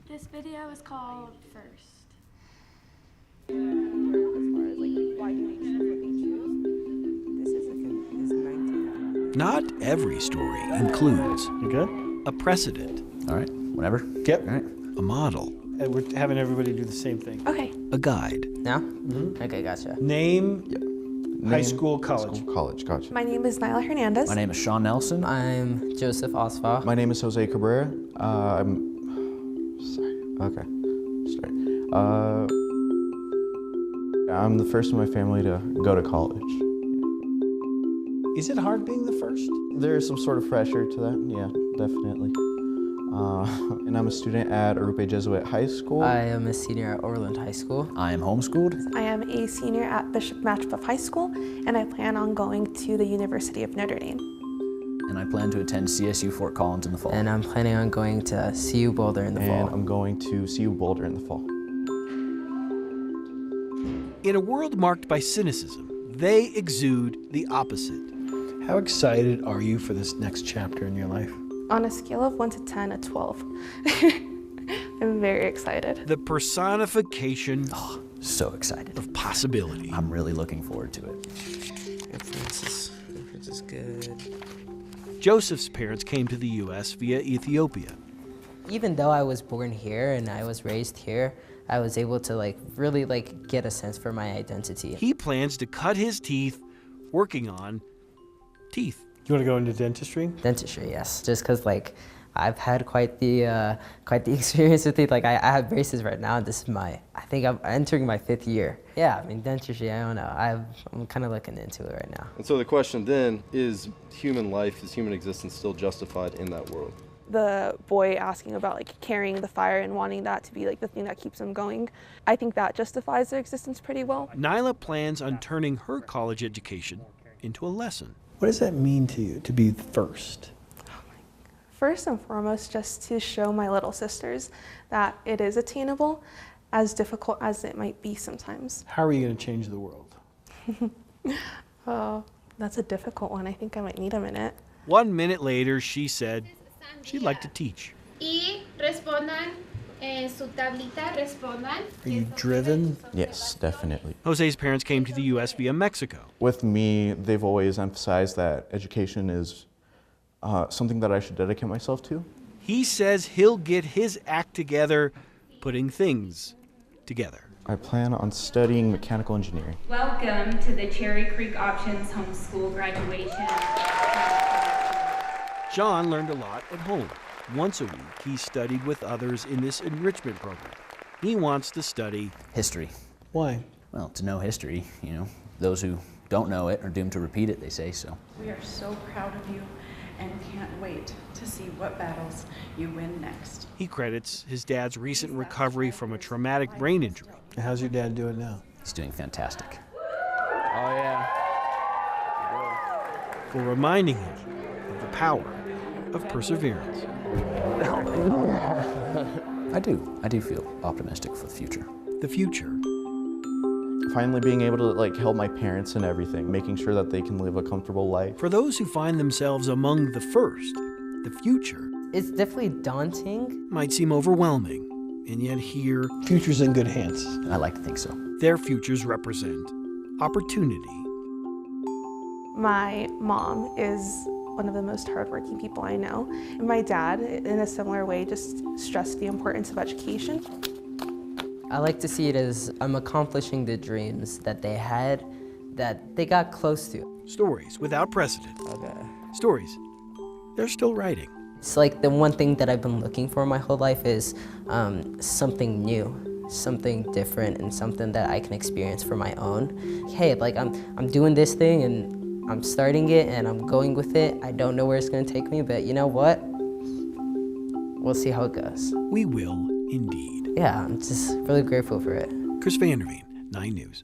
Speaker 9: This video is called First.
Speaker 8: Not every story includes a precedent.
Speaker 13: All right, whatever.
Speaker 16: Yep.
Speaker 13: All right.
Speaker 8: A model.
Speaker 16: And we're having everybody do the same thing.
Speaker 4: Okay.
Speaker 8: A guide.
Speaker 13: Now? Mm-hmm. Okay, gotcha.
Speaker 16: Name, high school, college.
Speaker 13: College, gotcha.
Speaker 10: My name is Nyla Hernandez.
Speaker 13: My name is Sean Nelson. I'm Joseph Osfa.
Speaker 21: My name is Jose Cabrera. I'm the first in my family to go to college.
Speaker 16: Is it hard being the first?
Speaker 21: There's some sort of pressure to that, yeah, definitely. And I'm a student at Arupe Jesuit High School.
Speaker 13: I am a senior at Overland High School. I am homeschooled.
Speaker 10: I am a senior at Bishop Matchbuff High School, and I plan on going to the University of Notre Dame.
Speaker 13: And I plan to attend CSU Fort Collins in the fall. And I'm planning on going to CU Boulder in the fall.
Speaker 21: And I'm going to CU Boulder in the fall.
Speaker 8: In a world marked by cynicism, they exude the opposite.
Speaker 16: How excited are you for this next chapter in your life?
Speaker 10: On a scale of 1 to 10, a 12. I'm very excited.
Speaker 8: The personification
Speaker 13: So excited.
Speaker 8: of possibility.
Speaker 13: I'm really looking forward to it.
Speaker 22: Inference is good.
Speaker 8: Joseph's parents came to the U.S. via Ethiopia.
Speaker 13: Even though I was born here and I was raised here, I was able to really get a sense for my identity.
Speaker 8: He plans to cut his teeth working on teeth.
Speaker 16: You want to go into dentistry?
Speaker 13: Dentistry, yes. Just because I've had quite the experience with teeth. I have braces right now, and this is I think I'm entering my 5th year. Yeah, I mean dentistry. I don't know. I'm kind of looking into it right now.
Speaker 25: And so the question then is: human life, is human existence still justified in that world?
Speaker 10: The boy asking about carrying the fire and wanting that to be the thing that keeps him going, I think that justifies their existence pretty well.
Speaker 8: Nyla plans on turning her college education into a lesson.
Speaker 16: What does that mean to you, to be first?
Speaker 10: First and foremost, just to show my little sisters that it is attainable, as difficult as it might be sometimes.
Speaker 16: How are you going to change the world?
Speaker 10: Oh, that's a difficult one. I think I might need a minute.
Speaker 8: 1 minute later, she said she'd like to teach.
Speaker 4: Y respondan su tablita, respondan.
Speaker 16: Are you driven?
Speaker 21: Yes, definitely.
Speaker 8: Jose's parents came to the U.S. via Mexico.
Speaker 21: With me, they've always emphasized that education is something that I should dedicate myself to.
Speaker 8: He says he'll get his act together, putting things together.
Speaker 21: I plan on studying mechanical engineering.
Speaker 1: Welcome to the Cherry Creek Options Homeschool graduation.
Speaker 8: John learned a lot at home. Once a week, he studied with others in this enrichment program. He wants to study
Speaker 13: history.
Speaker 16: Why?
Speaker 13: Well, to know history, those who don't know it are doomed to repeat it, they say so.
Speaker 27: We are so proud of you and can't wait to see what battles you win next.
Speaker 8: He credits his dad's recent recovery from a traumatic brain injury.
Speaker 16: How's your dad doing now?
Speaker 13: He's doing fantastic.
Speaker 22: Oh yeah.
Speaker 8: For reminding him of the power of perseverance.
Speaker 13: I do feel optimistic for the future.
Speaker 8: The future.
Speaker 21: Finally being able to help my parents and everything, making sure that they can live a comfortable life.
Speaker 8: For those who find themselves among the first, the future.
Speaker 13: It's definitely daunting.
Speaker 8: Might seem overwhelming, and yet here.
Speaker 16: Future's in good hands.
Speaker 13: I like to think so.
Speaker 8: Their futures represent opportunity.
Speaker 10: My mom is one of the most hardworking people I know. And my dad, in a similar way, just stressed the importance of education.
Speaker 13: I like to see it as I'm accomplishing the dreams that they had, that they got close to.
Speaker 8: Stories without precedent.
Speaker 13: Okay.
Speaker 8: Stories
Speaker 16: they're still writing.
Speaker 13: It's like the one thing that I've been looking for my whole life is something new, something different, and something that I can experience for my own. Hey, like I'm doing this thing and I'm starting it and I'm going with it. I don't know where it's gonna take me, but you know what? We'll see how it goes.
Speaker 16: We will indeed.
Speaker 13: Yeah, I'm just really grateful for it.
Speaker 16: Chris Vanderveen, 9 News.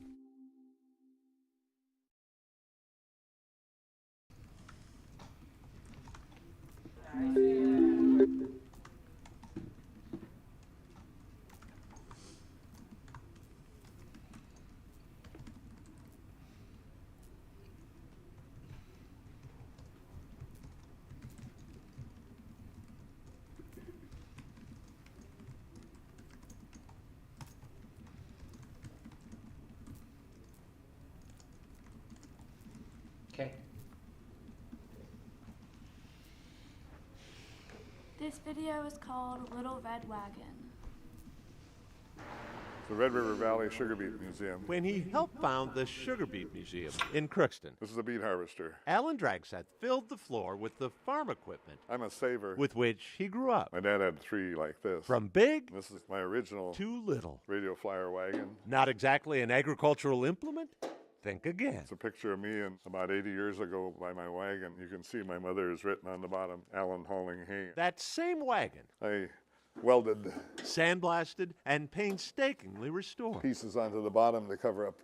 Speaker 7: Okay.
Speaker 9: This video is called Little Red Wagon.
Speaker 23: The Red River Valley Sugar Beet Museum.
Speaker 3: When he helped found the Sugar Beet Museum in Crookston.
Speaker 23: This is a beet harvester.
Speaker 3: Alan Dragseth filled the floor with the farm equipment.
Speaker 23: I'm a saver.
Speaker 3: With which he grew up.
Speaker 23: My dad had 3 like this.
Speaker 3: From big.
Speaker 23: This is my original.
Speaker 3: To little.
Speaker 23: Radio flyer wagon.
Speaker 3: Not exactly an agricultural implement? Think again.
Speaker 23: It's a picture of me and about 80 years ago by my wagon. You can see my mother is written on the bottom, Alan hauling hay.
Speaker 3: That same wagon.
Speaker 23: I welded.
Speaker 3: Sandblasted and painstakingly restored.
Speaker 23: Pieces onto the bottom to cover up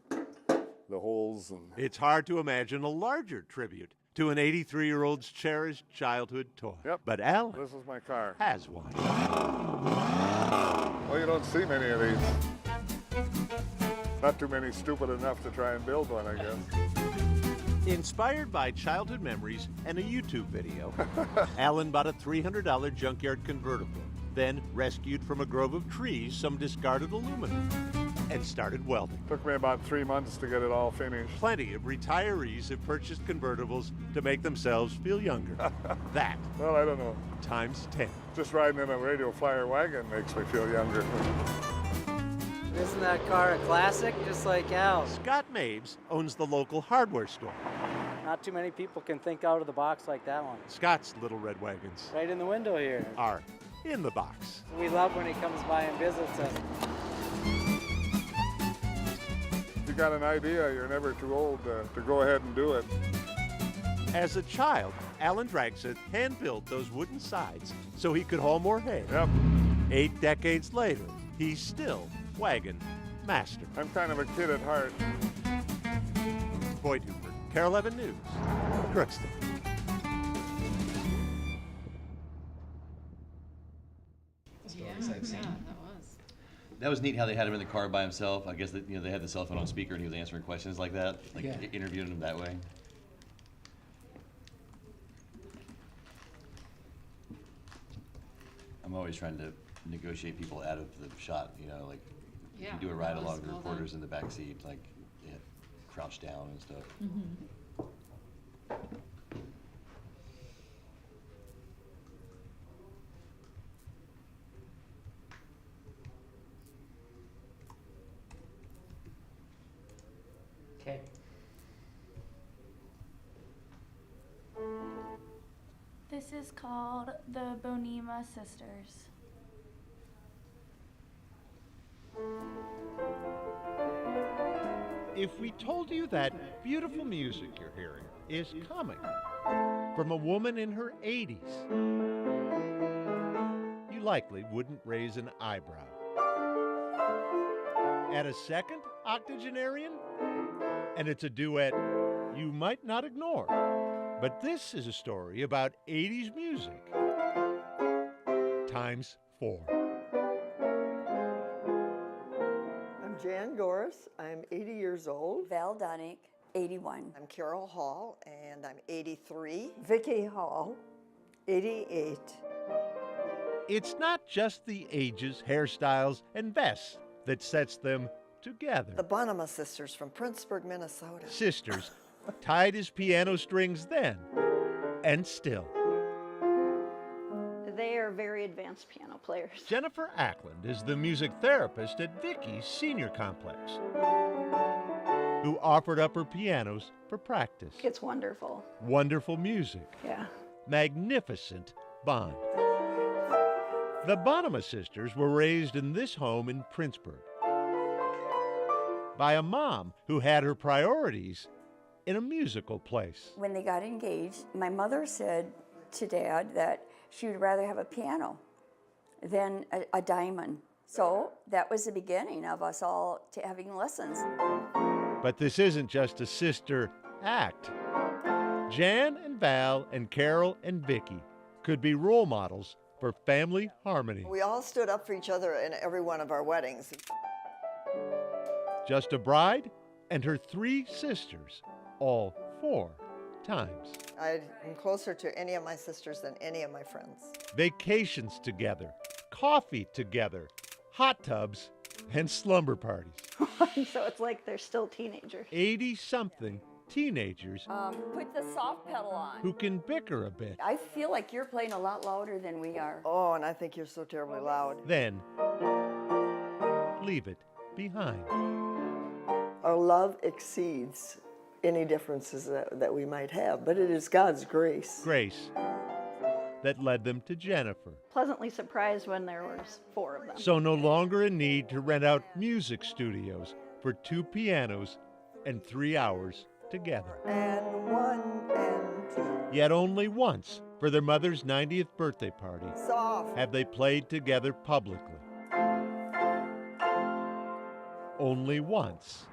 Speaker 23: the holes. And
Speaker 3: it's hard to imagine a larger tribute to an 83-year-old's cherished childhood toy.
Speaker 23: Yep.
Speaker 3: But Alan.
Speaker 23: This is my car.
Speaker 3: Has one.
Speaker 23: Well, you don't see many of these. Not too many stupid enough to try and build one, I guess.
Speaker 3: Inspired by childhood memories and a YouTube video, Alan bought a $300 junkyard convertible, then rescued from a grove of trees some discarded aluminum, and started welding.
Speaker 23: Took me about 3 months to get it all finished.
Speaker 3: Plenty of retirees have purchased convertibles to make themselves feel younger. That,
Speaker 23: well, I don't know,
Speaker 3: times 10.
Speaker 23: Just riding in a radio flyer wagon makes me feel younger.
Speaker 11: Isn't that car a classic, just like Al?
Speaker 3: Scott Mabes owns the local hardware store.
Speaker 11: Not too many people can think out of the box like that one.
Speaker 3: Scott's little red wagons.
Speaker 11: Right in the window here.
Speaker 3: Are in the box.
Speaker 11: We love when he comes by and visits us.
Speaker 23: If you got an idea, you're never too old to go ahead and do it.
Speaker 3: As a child, Alan Dragseth hand-built those wooden sides so he could haul more hay.
Speaker 23: Yep.
Speaker 3: 8 decades later, he's still wagon master.
Speaker 23: I'm kind of a kid at heart.
Speaker 3: Boyd Hooper, Carol 11 News, Crookston.
Speaker 5: That was neat how they had him in the car by himself. I guess that, they had the cell phone on speaker and he was answering questions like that, interviewing him that way. I'm always trying to negotiate people out of the shot, like you do a ride along, the reporters in the back seat, like crouch down and stuff.
Speaker 1: Mm-hmm.
Speaker 7: Okay.
Speaker 9: This is called the Bonema Sisters.
Speaker 3: If we told you that beautiful music you're hearing is coming from a woman in her 80s, you likely wouldn't raise an eyebrow. Add a second octogenarian, and it's a duet you might not ignore. But this is a story about 80s music times 4.
Speaker 14: I'm Jan Goris. I'm 80 years old.
Speaker 17: Val Donick, 81.
Speaker 14: I'm Carol Hall, and I'm 83. Vicki Hall, 88.
Speaker 3: It's not just the ages, hairstyles, and vests that sets them together.
Speaker 14: The Bonema sisters from Princeburg, Minnesota.
Speaker 3: Sisters, tied as piano strings then, and still.
Speaker 17: They are very advanced piano players.
Speaker 3: Jennifer Ackland is the music therapist at Vicky's Senior Complex, who offered up her pianos for practice.
Speaker 17: It's wonderful.
Speaker 3: Wonderful music.
Speaker 17: Yeah.
Speaker 3: magnificent bond. The Bonema sisters were raised in this home in Princeburg by a mom who had her priorities in a musical place.
Speaker 17: When they got engaged, my mother said to Dad that she would rather have a piano than a diamond. So that was the beginning of us all having lessons.
Speaker 3: But this isn't just a sister act. Jan and Val and Carol and Vicky could be role models for family harmony.
Speaker 14: We all stood up for each other in every one of our weddings.
Speaker 3: Just a bride and her 3 sisters, all 4 times.
Speaker 14: I'm closer to any of my sisters than any of my friends.
Speaker 3: Vacations together, coffee together, hot tubs, and slumber parties.
Speaker 17: So it's like they're still teenagers.
Speaker 3: 80-something teenagers
Speaker 17: Put the soft pedal on.
Speaker 3: who can bicker a bit.
Speaker 17: I feel like you're playing a lot louder than we are.
Speaker 14: Oh, and I think you're so terribly loud.
Speaker 3: Then leave it behind.
Speaker 14: Our love exceeds any differences that we might have, but it is God's grace.
Speaker 3: Grace that led them to Jennifer.
Speaker 17: Pleasantly surprised when there was 4 of them.
Speaker 3: So no longer a need to rent out music studios for 2 pianos and 3 hours together.
Speaker 14: And 1 and 2.
Speaker 3: Yet only once for their mother's 90th birthday party
Speaker 14: Soft.
Speaker 3: have they played together publicly. Only once.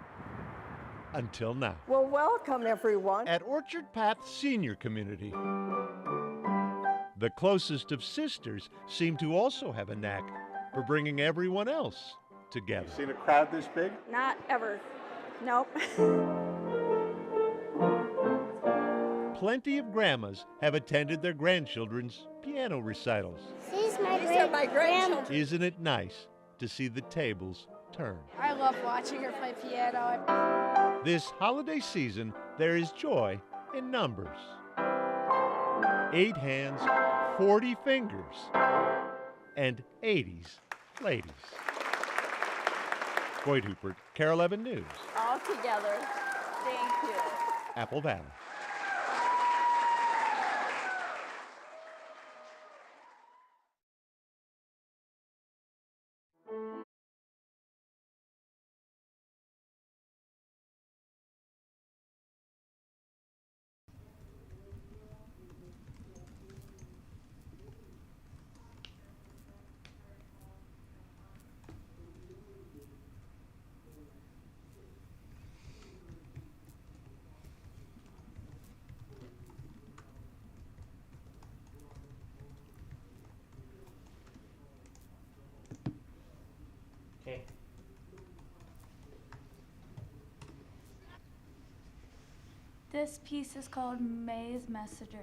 Speaker 3: Until now.
Speaker 14: Well, welcome everyone.
Speaker 3: At Orchard Path Senior Community, the closest of sisters seem to also have a knack for bringing everyone else together.
Speaker 23: Seen a crowd this big?
Speaker 17: Not ever. Nope.
Speaker 3: Plenty of grandmas have attended their grandchildren's piano recitals.
Speaker 17: These are my grandchildren.
Speaker 3: Isn't it nice to see the tables turn?
Speaker 4: I love watching her play piano.
Speaker 3: This holiday season, there is joy in numbers. 8 hands, 40 fingers, and 80s ladies. Boyd Hooper, Carol Evan News.
Speaker 17: All together. Thank you.
Speaker 3: Apple Valley.
Speaker 7: Okay.
Speaker 9: This piece is called May's Messenger.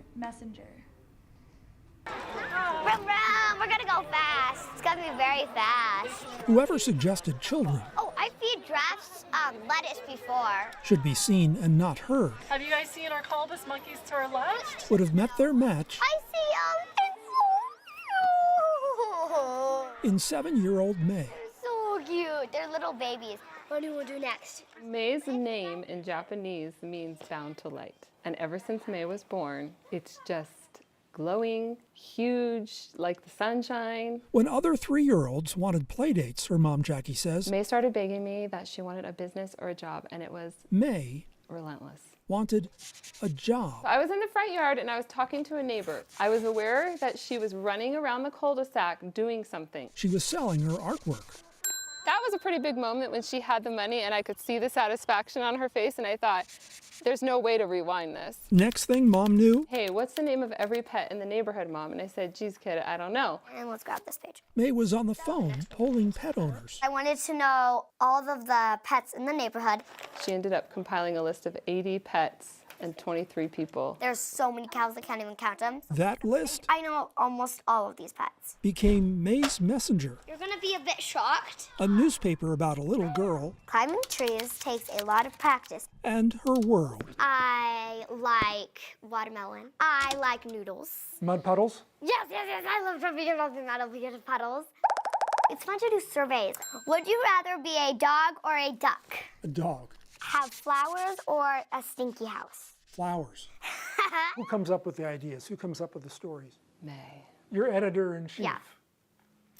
Speaker 2: Vroom, vroom, we're gonna go fast. It's gonna be very fast.
Speaker 12: Whoever suggested children
Speaker 2: Oh, I feed giraffes lettuce before.
Speaker 12: should be seen and not heard
Speaker 15: Have you guys seen our colobus monkeys to our left?
Speaker 12: would have met their match
Speaker 2: I see
Speaker 12: in 7-year-old May.
Speaker 2: so cute. They're little babies. What do we do next?
Speaker 18: May's name in Japanese means bound to light. And ever since May was born, it's just glowing, huge, like the sunshine.
Speaker 12: When other 3-year-olds wanted playdates, her mom Jackie says,
Speaker 18: May started begging me that she wanted a business or a job, and it was
Speaker 12: May
Speaker 18: relentless.
Speaker 12: wanted a job.
Speaker 18: I was in the front yard and I was talking to a neighbor. I was aware that she was running around the cul-de-sac doing something.
Speaker 12: She was selling her artwork.
Speaker 18: That was a pretty big moment when she had the money and I could see the satisfaction on her face, and I thought, there's no way to rewind this.
Speaker 12: Next thing Mom knew,
Speaker 18: Hey, what's the name of every pet in the neighborhood, Mom? And I said, geez, kid, I don't know.
Speaker 2: And let's grab this page.
Speaker 12: May was on the phone polling pet owners.
Speaker 2: I wanted to know all of the pets in the neighborhood.
Speaker 18: She ended up compiling a list of 80 pets and 23 people.
Speaker 2: There's so many cows I can't even count them.
Speaker 12: That list
Speaker 2: I know almost all of these pets.
Speaker 12: became May's Messenger,
Speaker 2: You're gonna be a bit shocked.
Speaker 12: a newspaper about a little girl
Speaker 2: Climbing trees takes a lot of practice.
Speaker 12: and her world.
Speaker 2: I like watermelon. I like noodles.
Speaker 12: Mud puddles?
Speaker 2: Yes, I love jumping in the puddles. It's fun to do surveys. Would you rather be a dog or a duck?
Speaker 12: A dog.
Speaker 2: Have flowers or a stinky house?
Speaker 12: Flowers. Who comes up with the ideas? Who comes up with the stories?
Speaker 18: May.
Speaker 12: Your editor-in-chief?
Speaker 2: Yeah.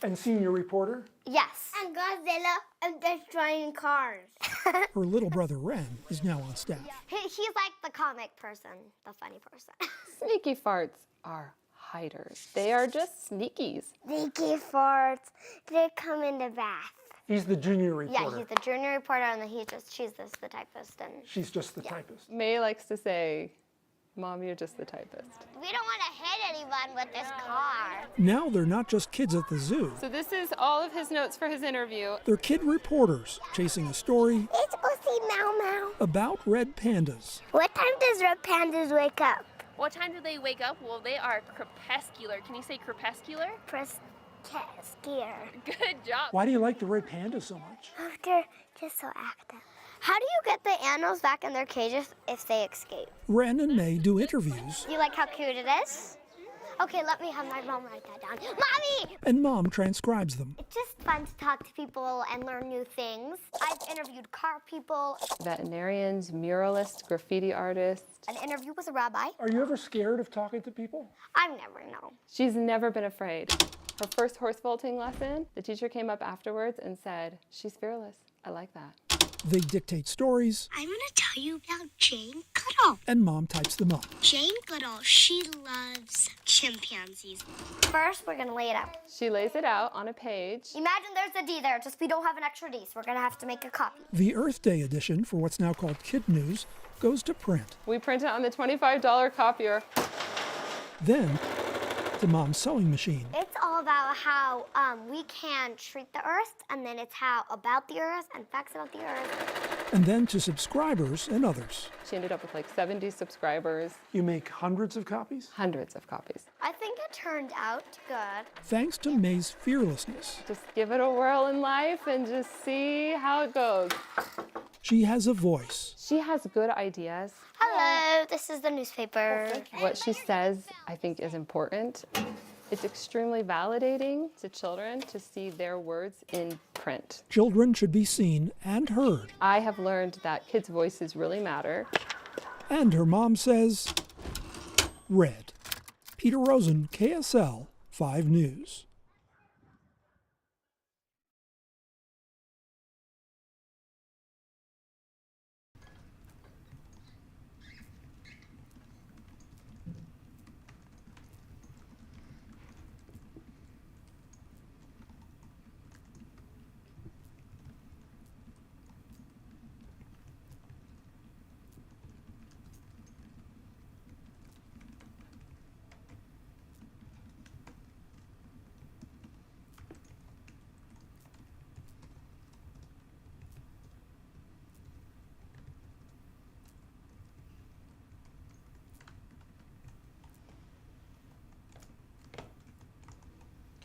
Speaker 12: And senior reporter?
Speaker 2: Yes. And Godzilla and destroying cars.
Speaker 12: Her little brother Ren is now on staff.
Speaker 2: He's like the comic person, the funny person.
Speaker 18: Sneaky farts are hiders. They are just sneakies.
Speaker 2: Sneaky farts. They come in the bath.
Speaker 12: He's the junior reporter.
Speaker 2: Yeah, he's the junior reporter, and then she's just the typist. And
Speaker 12: she's just the typist.
Speaker 18: May likes to say, Mom, you're just the typist.
Speaker 2: We don't want to hit anyone with this car.
Speaker 12: Now they're not just kids at the zoo.
Speaker 18: So this is all of his notes for his interview.
Speaker 12: They're kid reporters chasing a story
Speaker 2: Let's go see Meow Meow.
Speaker 12: about red pandas.
Speaker 2: What time does red pandas wake up?
Speaker 6: What time do they wake up? Well, they are crepuscular. Can you say crepuscular?
Speaker 2: Crepuscular.
Speaker 6: Good job.
Speaker 12: Why do you like the red pandas so much?
Speaker 2: They're just so active. How do you get the animals back in their cages if they escape?
Speaker 12: Ren and May do interviews.
Speaker 2: You like how cute it is? Okay, let me have my mom write that down. Mommy!
Speaker 12: And Mom transcribes them.
Speaker 2: It's just fun to talk to people and learn new things. I've interviewed car people.
Speaker 18: Veterinarians, muralists, graffiti artists.
Speaker 2: An interview with a rabbi.
Speaker 12: Are you ever scared of talking to people?
Speaker 2: I've never known.
Speaker 18: She's never been afraid. Her first horse vaulting lesson, the teacher came up afterwards and said, she's fearless. I like that.
Speaker 12: They dictate stories.
Speaker 2: I'm going to tell you about Jane Goodall.
Speaker 12: And Mom types them up.
Speaker 2: Jane Goodall, she loves chimpanzees. First, we're going to lay it out.
Speaker 18: She lays it out on a page.
Speaker 2: Imagine there's a D there, just we don't have an extra D, so we're going to have to make a copy.
Speaker 12: The Earth Day edition, for what's now called Kid News, goes to print.
Speaker 18: We print it on the $25 copier.
Speaker 12: Then, to Mom's sewing machine.
Speaker 2: It's all about how we can treat the Earth, and then it's how about the Earth and facts about the Earth.
Speaker 12: And then to subscribers and others.
Speaker 18: She ended up with like 70 subscribers.
Speaker 12: You make hundreds of copies?
Speaker 18: Hundreds of copies.
Speaker 2: I think it turned out good.
Speaker 12: Thanks to May's fearlessness.
Speaker 18: Just give it a whirl in life and just see how it goes.
Speaker 12: She has a voice.
Speaker 18: She has good ideas.
Speaker 2: Hello, this is the newspaper.
Speaker 18: What she says, I think, is important. It's extremely validating to children to see their words in print.
Speaker 12: Children should be seen and heard.
Speaker 18: I have learned that kids' voices really matter.
Speaker 12: And her mom says, red. Peter Rosen, KSL 5 News.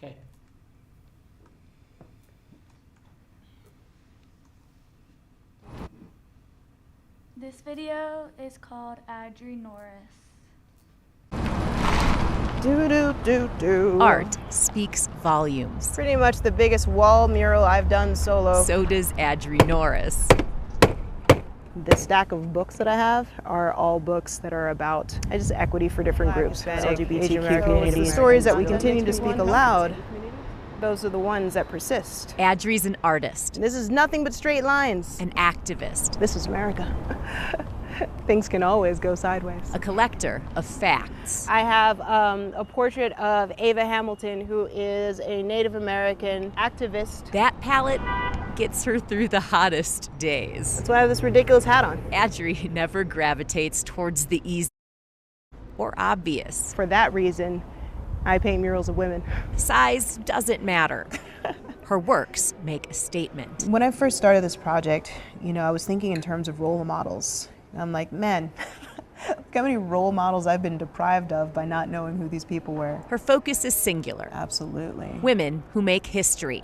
Speaker 7: Okay.
Speaker 9: This video is called Adri Norris.
Speaker 19: Art speaks volumes.
Speaker 20: Pretty much the biggest wall mural I've done solo.
Speaker 19: So does Adri Norris.
Speaker 20: The stack of books that I have are all books that are about just equity for different groups, LGBTQ communities. The stories that we continue to speak aloud, those are the ones that persist.
Speaker 19: Adri's an artist.
Speaker 20: This is nothing but straight lines.
Speaker 19: An activist.
Speaker 20: This is America. Things can always go sideways.
Speaker 19: A collector of facts.
Speaker 20: I have a portrait of Ava Hamilton, who is a Native American activist.
Speaker 19: That palette gets her through the hottest days.
Speaker 20: That's why I have this ridiculous hat on.
Speaker 19: Adri never gravitates towards the easy or obvious.
Speaker 20: For that reason, I paint murals of women.
Speaker 19: Size doesn't matter. Her works make a statement.
Speaker 20: When I first started this project, I was thinking in terms of role models. And I'm like, man, look how many role models I've been deprived of by not knowing who these people were.
Speaker 19: Her focus is singular.
Speaker 20: Absolutely.
Speaker 19: Women who make history,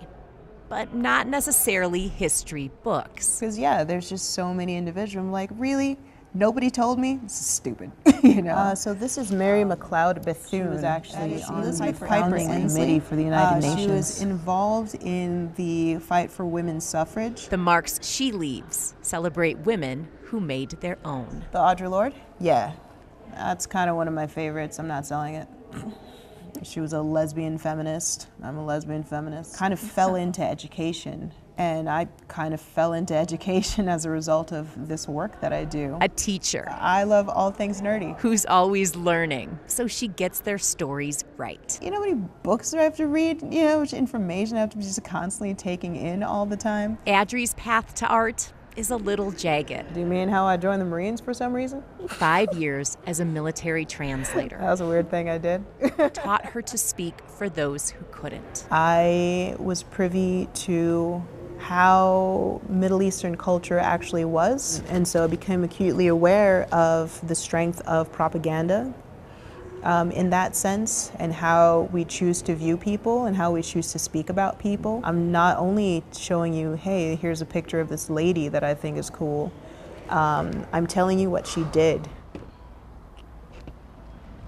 Speaker 19: but not necessarily history books.
Speaker 20: Because, there's just so many individuals. I'm like, really? Nobody told me? This is stupid, So this is Mary McLeod Bethune. She was actually on the founding committee for the United Nations. She was involved in the fight for women's suffrage.
Speaker 19: The marks she leaves celebrate women who made their own.
Speaker 20: The Audre Lorde? Yeah. That's kind of one of my favorites. I'm not selling it. She was a lesbian feminist. I'm a lesbian feminist. Kind of fell into education. And I kind of fell into education as a result of this work that I do.
Speaker 19: A teacher.
Speaker 20: I love all things nerdy.
Speaker 19: Who's always learning, so she gets their stories right.
Speaker 20: You know how many books do I have to read? You know, how much information I have to be just constantly taking in all the time?
Speaker 19: Adri's path to art is a little jagged.
Speaker 20: Do you mean how I joined the Marines for some reason?
Speaker 19: 5 years as a military translator.
Speaker 20: That was a weird thing I did.
Speaker 19: Taught her to speak for those who couldn't.
Speaker 20: I was privy to how Middle Eastern culture actually was, and so I became acutely aware of the strength of propaganda in that sense, and how we choose to view people and how we choose to speak about people. I'm not only showing you, hey, here's a picture of this lady that I think is cool, I'm telling you what she did.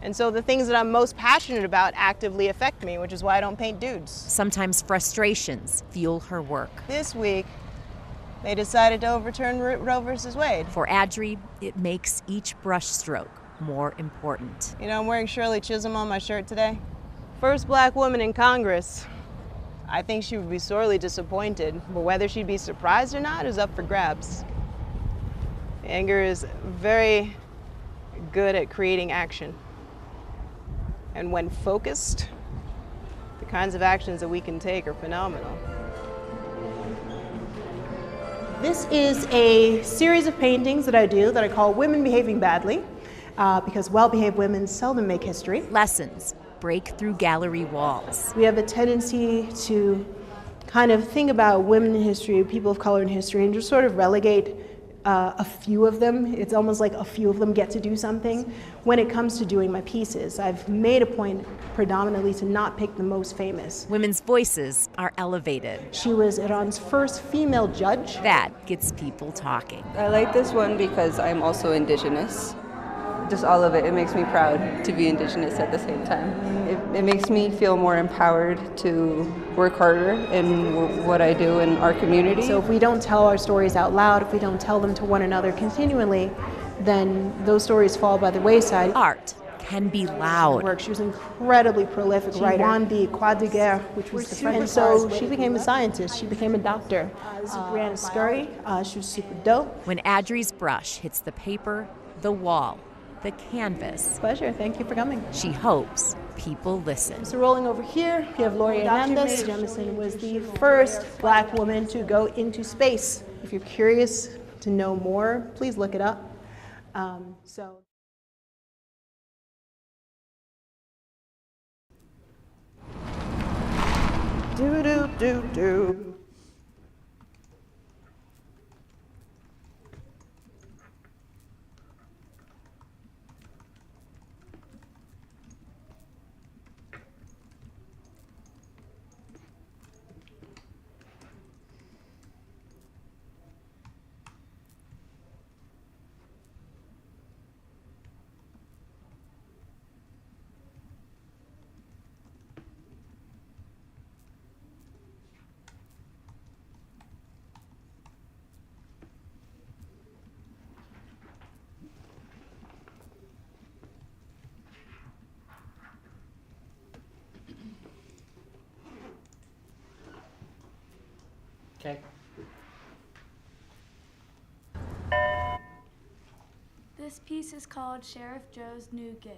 Speaker 20: And so the things that I'm most passionate about actively affect me, which is why I don't paint dudes.
Speaker 19: Sometimes frustrations fuel her work.
Speaker 20: This week, they decided to overturn Roe versus Wade.
Speaker 19: For Adri, it makes each brush stroke more important.
Speaker 20: You know, I'm wearing Shirley Chisholm on my shirt today. First black woman in Congress. I think she would be sorely disappointed, but whether she'd be surprised or not is up for grabs. Anger is very good at creating action. And when focused, the kinds of actions that we can take are phenomenal. This is a series of paintings that I do that I call Women Behaving Badly, because well-behaved women seldom make history.
Speaker 19: Lessons break through gallery walls.
Speaker 20: We have a tendency to kind of think about women in history, people of color in history, and just sort of relegate a few of them. It's almost like a few of them get to do something. When it comes to doing my pieces, I've made a point predominantly to not pick the most famous.
Speaker 19: Women's voices are elevated.
Speaker 20: She was Iran's first female judge.
Speaker 19: That gets people talking.
Speaker 10: I like this one because I'm also Indigenous. Just all of it, it makes me proud to be Indigenous at the same time. It makes me feel more empowered to work harder in what I do in our community.
Speaker 20: So if we don't tell our stories out loud, if we don't tell them to one another continually, then those stories fall by the wayside.
Speaker 19: Art can be loud.
Speaker 20: She was incredibly prolific writer. She won the Croix de Guerre, which was the French. And so she became a scientist. She became a doctor. Brianna Scurry, she was super dope.
Speaker 19: When Adri's brush hits the paper, the wall, the canvas.
Speaker 20: Pleasure, thank you for coming.
Speaker 19: She hopes people listen.
Speaker 20: So rolling over here, we have Lori Hernandez. Jemison was the first black woman to go into space. If you're curious to know more, please look it up. Do.
Speaker 7: Okay.
Speaker 9: This piece is called Sheriff Joe's New Gig.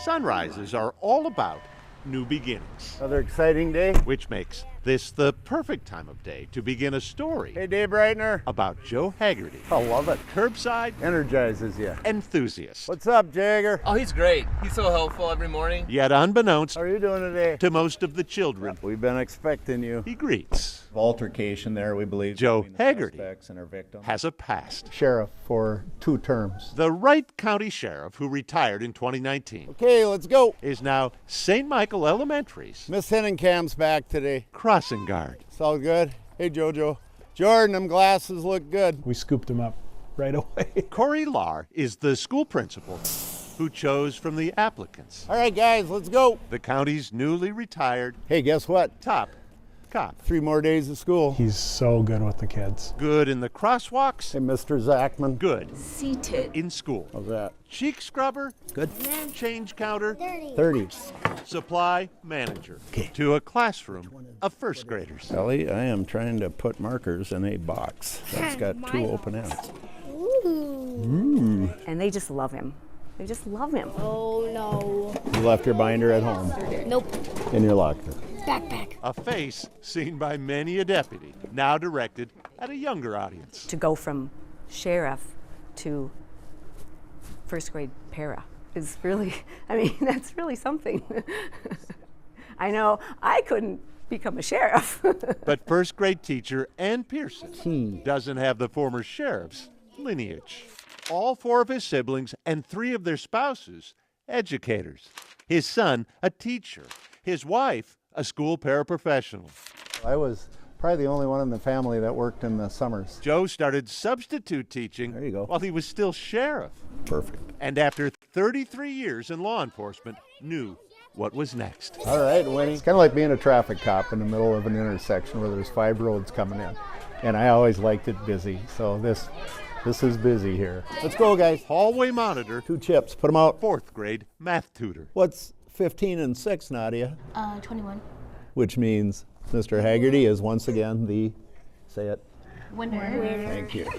Speaker 3: Sunrises are all about new beginnings.
Speaker 21: Another exciting day.
Speaker 3: Which makes this the perfect time of day to begin a story.
Speaker 21: Hey, Dave Breitner.
Speaker 3: About Joe Haggerty.
Speaker 21: I love it.
Speaker 3: Curbside.
Speaker 21: Energizes you.
Speaker 3: Enthusiast.
Speaker 21: What's up, Jagger?
Speaker 22: Oh, he's great. He's so helpful every morning.
Speaker 3: Yet unbeknownst
Speaker 21: How are you doing today?
Speaker 3: to most of the children,
Speaker 21: We've been expecting you.
Speaker 3: he greets.
Speaker 21: Altercation there, we believe.
Speaker 3: Joe
Speaker 21: between the
Speaker 3: Haggerty
Speaker 21: suspects and our victim.
Speaker 3: has a past.
Speaker 21: Sheriff for 2 terms.
Speaker 3: The Wright County Sheriff, who retired in 2019,
Speaker 21: Okay, let's go.
Speaker 3: is now St. Michael Elementary's
Speaker 21: Miss Henninkam's back today.
Speaker 3: crossing guard.
Speaker 21: It's all good. Hey, Jojo. Jordan, them glasses look good.
Speaker 16: We scooped him up right away.
Speaker 3: Corey Lahr is the school principal who chose from the applicants
Speaker 21: All right, guys, let's go.
Speaker 3: the county's newly retired
Speaker 21: Hey, guess what?
Speaker 3: top cop.
Speaker 21: 3 more days of school.
Speaker 16: He's so good with the kids.
Speaker 3: Good in the crosswalks.
Speaker 21: Hey, Mr. Zachman.
Speaker 3: Good
Speaker 19: Seated.
Speaker 3: in school.
Speaker 21: How's that?
Speaker 3: Cheek scrubber.
Speaker 21: Good.
Speaker 3: Change counter.
Speaker 21: 30.
Speaker 3: Supply manager.
Speaker 21: Okay.
Speaker 3: To a classroom of first graders.
Speaker 21: Ellie, I am trying to put markers in a box that's got 2 open ends. Ooh.
Speaker 8: And they just love him. They just love him.
Speaker 4: Oh no.
Speaker 21: You left your binder at home.
Speaker 4: Nope.
Speaker 21: In your locker.
Speaker 4: Backpack.
Speaker 3: A face seen by many a deputy, now directed at a younger audience.
Speaker 8: To go from sheriff to first grade para is really, I mean, that's really something. I know I couldn't become a sheriff.
Speaker 3: But first grade teacher Ann Pearson doesn't have the former sheriff's lineage. All 4 of his siblings and 3 of their spouses, educators. His son, a teacher. His wife, a school paraprofessional.
Speaker 21: I was probably the only one in the family that worked in the summers.
Speaker 3: Joe started substitute teaching
Speaker 21: There you go.
Speaker 3: while he was still sheriff.
Speaker 21: Perfect.
Speaker 3: And after 33 years in law enforcement, knew what was next.
Speaker 21: All right, Winnie. It's kind of like being a traffic cop in the middle of an intersection where there's 5 roads coming in. And I always liked it busy, so this is busy here. Let's go, guys.
Speaker 3: Hallway monitor.
Speaker 21: 2 chips, put them out.
Speaker 3: 4th grade math tutor.
Speaker 21: What's 15 and 6, Nadia?
Speaker 1: 21.
Speaker 21: Which means Mr. Haggerty is once again the, say it.
Speaker 1: Winner.
Speaker 21: Thank you.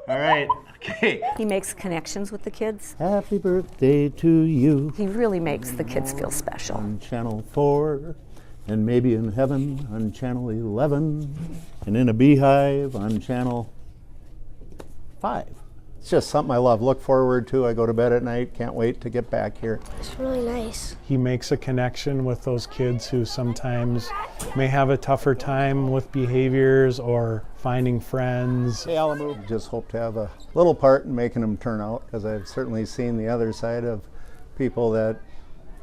Speaker 7: All right. Okay.
Speaker 8: He makes connections with the kids.
Speaker 21: Happy birthday to you.
Speaker 8: He really makes the kids feel special.
Speaker 21: On Channel 4, and maybe in heaven on Channel 11, and in a beehive on Channel 5. It's just something I love, look forward to. I go to bed at night, can't wait to get back here.
Speaker 4: It's really nice.
Speaker 16: He makes a connection with those kids who sometimes may have a tougher time with behaviors or finding friends.
Speaker 21: Hey, Alamu. Just hope to have a little part in making them turn out, because I've certainly seen the other side of people that,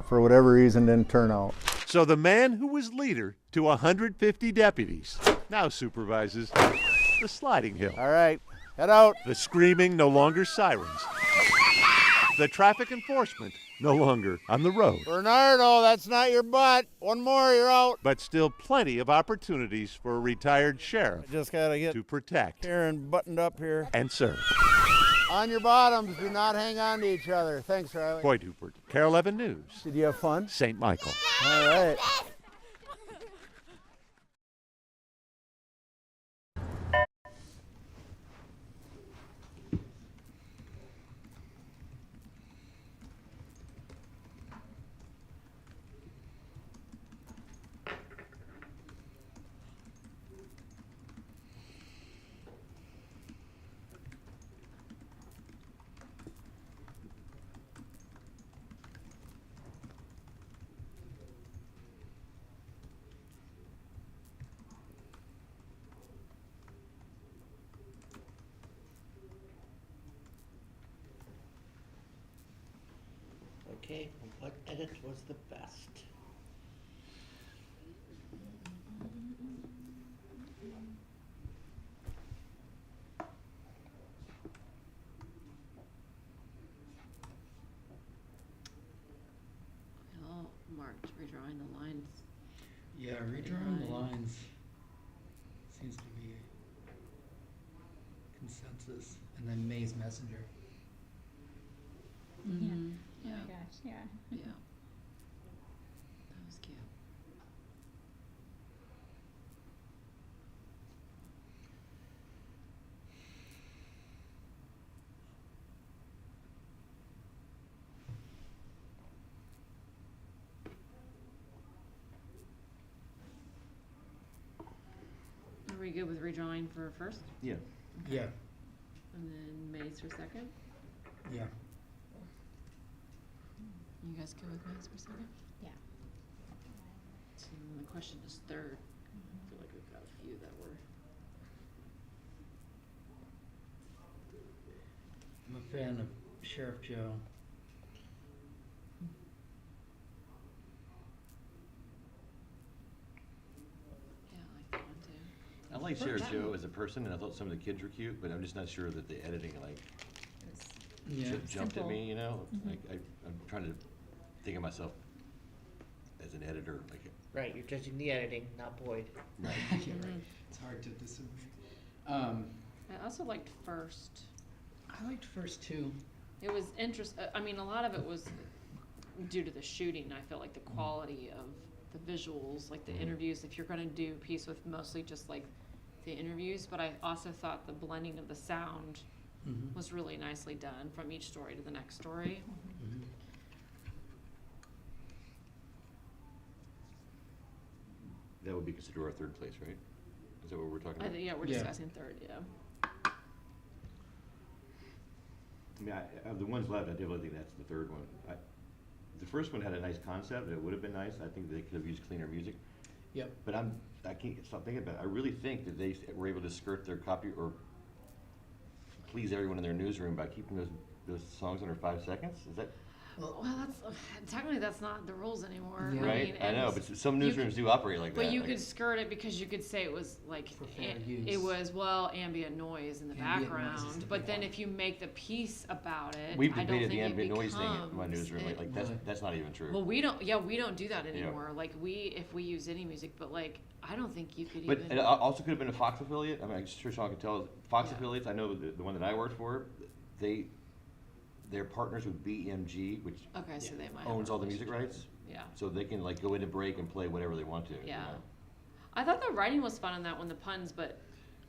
Speaker 21: for whatever reason, didn't turn out.
Speaker 3: So the man who was leader to 150 deputies now supervises the sliding hill.
Speaker 21: All right, head out.
Speaker 3: The screaming no longer sirens. The traffic enforcement no longer on the road.
Speaker 21: Bernardo, that's not your butt. One more, you're out.
Speaker 3: But still plenty of opportunities for a retired sheriff
Speaker 21: I just gotta get
Speaker 3: to protect
Speaker 21: here and buttoned up here.
Speaker 3: and serve.
Speaker 21: On your bottoms, do not hang on to each other. Thanks, Riley.
Speaker 3: Boyd Hooper, Care 11 News.
Speaker 21: Did you have fun?
Speaker 3: St. Michael.
Speaker 21: All right.
Speaker 7: Okay, what edit was the best?
Speaker 11: All marked, redrawing the lines.
Speaker 13: Yeah, redrawing the lines seems to be a consensus. And then May's Messenger.
Speaker 1: Yeah.
Speaker 11: Mm-hmm.
Speaker 1: Oh my gosh, yeah.
Speaker 11: Yeah. That was cute. Are we good with redrawing for first?
Speaker 5: Yeah.
Speaker 13: Yeah.
Speaker 11: And then Maze for second?
Speaker 13: Yeah.
Speaker 11: You guys good with Maze for second?
Speaker 1: Yeah.
Speaker 11: So then the question is third. I feel like we've got a few that were.
Speaker 13: I'm a fan of Sheriff Joe.
Speaker 11: Yeah, I like that one too.
Speaker 5: I like Sheriff Joe as a person, and I thought some of the kids were cute, but I'm just not sure that the editing
Speaker 13: Yeah.
Speaker 5: jumped at
Speaker 1: Simple.
Speaker 5: me, you know? Like I'm trying to think of myself as an editor, like.
Speaker 7: Right, you're judging the editing, not Boyd.
Speaker 5: Right.
Speaker 13: Yeah, right. It's hard to disagree.
Speaker 11: I also liked First.
Speaker 13: I liked First too.
Speaker 11: It was interesting. I mean, a lot of it was due to the shooting. I felt like the quality of the visuals, like the interviews. If you're going to do a piece with mostly just like the interviews, but I also thought the blending of the sound was really nicely done from each story to the next story.
Speaker 5: That would be considered our third place, right? Is that what we're talking about?
Speaker 11: Yeah, we're discussing third, yeah.
Speaker 5: I mean, of the ones left, I definitely think that's the third one. The first one had a nice concept, it would have been nice. I think they could have used cleaner music.
Speaker 13: Yep.
Speaker 5: But I can't stop thinking about it. I really think that they were able to skirt their copy or please everyone in their newsroom by keeping those songs under 5 seconds. Is that?
Speaker 11: Well, technically that's not the rules anymore.
Speaker 5: Yeah. Right, I know, but some newsrooms do operate like that.
Speaker 11: But you could skirt it because you could say it was like, it was, ambient noise in the background. But then if you make the piece about it,
Speaker 5: we've debated the ambient noise thing in my newsroom. Like that's not even true.
Speaker 11: Well, we don't do that anymore. Like if we use any music, but like, I don't think you could even.
Speaker 5: But it also could have been a Fox affiliate. I mean, I'm sure Sean can tell. Fox affiliates, I know the one that I worked for, they're partners with BMG, which
Speaker 11: so they might
Speaker 5: owns all the music rights.
Speaker 11: Yeah.
Speaker 5: So they can like go into break and play whatever they want to.
Speaker 11: Yeah.
Speaker 5: You know?
Speaker 11: I thought the writing was fun in that one, the puns, but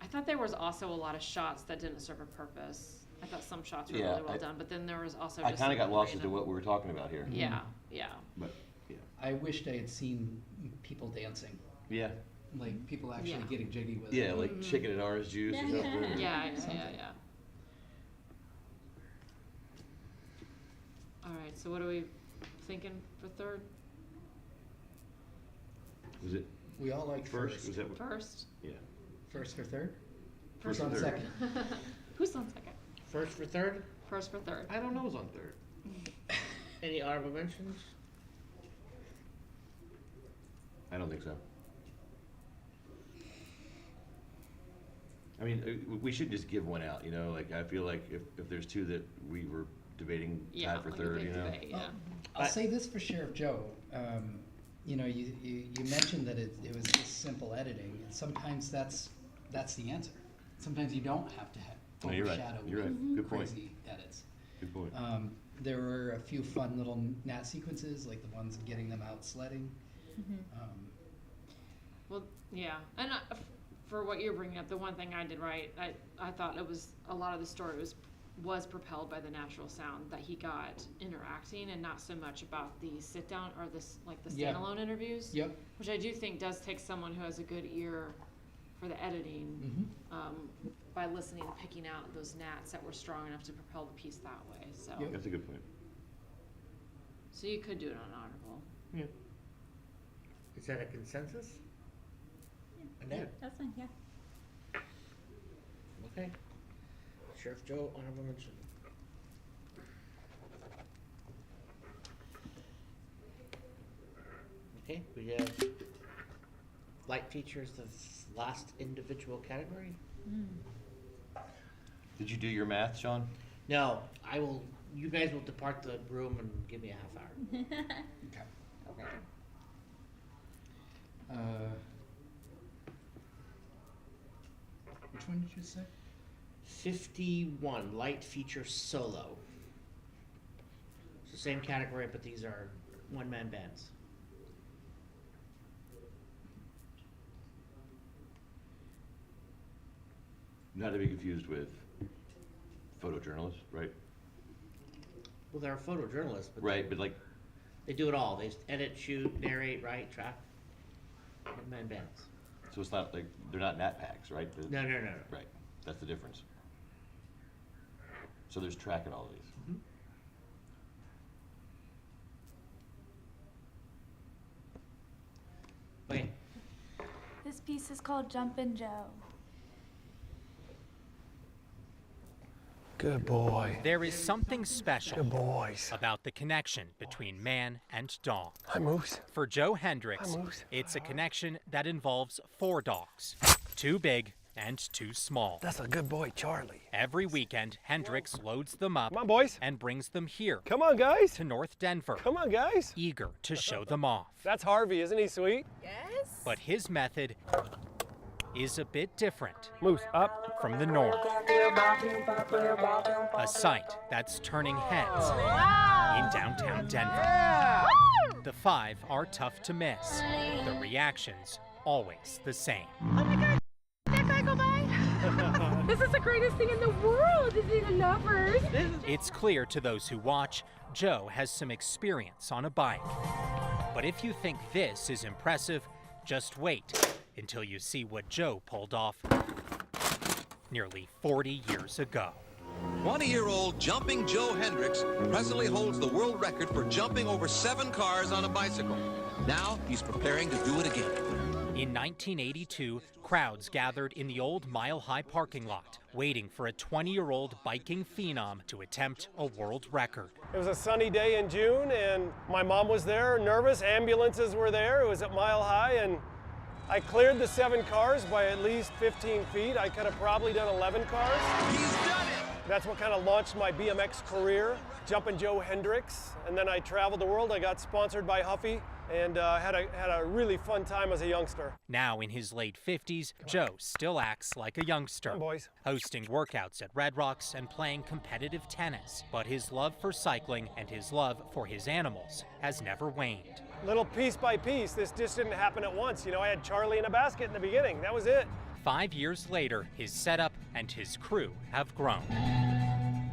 Speaker 11: I thought there was also a lot of shots that didn't serve a purpose. I thought some shots were really well done, but then there was also
Speaker 5: I kind of got lost into what we were talking about here.
Speaker 11: Yeah, yeah.
Speaker 5: But yeah.
Speaker 13: I wished I had seen people dancing.
Speaker 5: Yeah.
Speaker 13: Like people actually getting jiggy with it.
Speaker 5: Yeah, like chicken and orange juice or something.
Speaker 11: Yeah. All right, so what are we thinking for third?
Speaker 5: Was it?
Speaker 13: We all like first.
Speaker 5: Was that
Speaker 11: First?
Speaker 5: Yeah.
Speaker 13: First for third?
Speaker 5: First
Speaker 13: on
Speaker 5: for third.
Speaker 13: second.
Speaker 11: Who's on second?
Speaker 7: First for third?
Speaker 11: First for third.
Speaker 7: I don't know who's on third. Any honorable mentions?
Speaker 5: I don't think so. I mean, we should just give one out, you know? Like, I feel like if there's two that we were debating tied for third, you know?
Speaker 11: Debate, yeah.
Speaker 13: I'll say this for Sheriff Joe. You know, you mentioned that it was just simple editing, and sometimes that's the answer. Sometimes you don't have to have overshadow
Speaker 5: Good point.
Speaker 13: crazy edits.
Speaker 5: Good point.
Speaker 13: There were a few fun little Nat sequences, like the ones of getting them out sledding.
Speaker 11: Well, yeah, and for what you're bringing up, the one thing I did right, I thought it was a lot of the story was propelled by the natural sound that he got interacting, and not so much about the sit down or the standalone interviews.
Speaker 13: Yep.
Speaker 11: Which I do think does take someone who has a good ear for the editing, by listening and picking out those gnats that were strong enough to propel the piece that way. So
Speaker 5: That's a good point.
Speaker 11: So you could do it on honorable.
Speaker 7: Yeah. Is that a consensus?
Speaker 1: Yeah, that's fine, yeah.
Speaker 7: Okay. Sheriff Joe, honorable mention. Okay, we have light features, the last individual category.
Speaker 5: Did you do your math, Sean?
Speaker 7: No, I will. You guys will depart the room and give me a half hour.
Speaker 13: Okay. Which one did you say?
Speaker 7: 51, light feature solo. It's the same category, but these are one-man bands.
Speaker 5: Not to be confused with photojournalists, right?
Speaker 7: Well, they're photojournalists, but
Speaker 5: Right, but like,
Speaker 7: they do it all. They edit, shoot, narrate, write, track. One-man bands.
Speaker 5: so it's not like, they're not Nat packs, right?
Speaker 7: No.
Speaker 5: Right, that's the difference. So there's track in all of these.
Speaker 7: Okay.
Speaker 9: This piece is called Jumpin' Joe.
Speaker 14: Good boy.
Speaker 17: There is something special
Speaker 14: Good boys.
Speaker 17: about the connection between man and dog.
Speaker 14: Hi, Moose.
Speaker 17: For Joe Hendricks,
Speaker 14: Hi, Moose.
Speaker 17: it's a connection that involves 4 dogs, 2 big and too small.
Speaker 14: That's a good boy, Charlie.
Speaker 17: Every weekend, Hendricks loads them up
Speaker 14: Come on, boys.
Speaker 17: and brings them here.
Speaker 14: Come on, guys.
Speaker 17: To North Denver.
Speaker 14: Come on, guys.
Speaker 17: Eager to show them off.
Speaker 14: That's Harvey, isn't he sweet?
Speaker 9: Yes.
Speaker 17: But his method is a bit different.
Speaker 14: Moose, up.
Speaker 17: From the north. A sight that's turning heads in downtown Denver. The 5 are tough to miss. The reactions always the same.
Speaker 9: Oh my God, that guy go by? This is the greatest thing in the world, isn't it, numbers?
Speaker 17: It's clear to those who watch, Joe has some experience on a bike. But if you think this is impressive, just wait until you see what Joe pulled off nearly 40 years ago.
Speaker 15: 20-year-old Jumping Joe Hendricks presently holds the world record for jumping over 7 cars on a bicycle. Now he's preparing to do it again.
Speaker 17: In 1982, crowds gathered in the old Mile High parking lot, waiting for a 20-year-old biking phenom to attempt a world record.
Speaker 14: It was a sunny day in June, and my mom was there, nervous. Ambulances were there. It was at Mile High, and I cleared the 7 cars by at least 15 feet. I could have probably done 11 cars.
Speaker 15: He's done it!
Speaker 14: That's what kind of launched my BMX career, Jumpin' Joe Hendricks. And then I traveled the world. I got sponsored by Huffy and had a really fun time as a youngster.
Speaker 17: Now in his late 50s, Joe still acts like a youngster,
Speaker 14: boys.
Speaker 17: Hosting workouts at Red Rocks and playing competitive tennis. But his love for cycling and his love for his animals has never waned.
Speaker 14: Little piece by piece, this just didn't happen at once. You know, I had Charlie in a basket in the beginning. That was it.
Speaker 17: 5 years later, his setup and his crew have grown.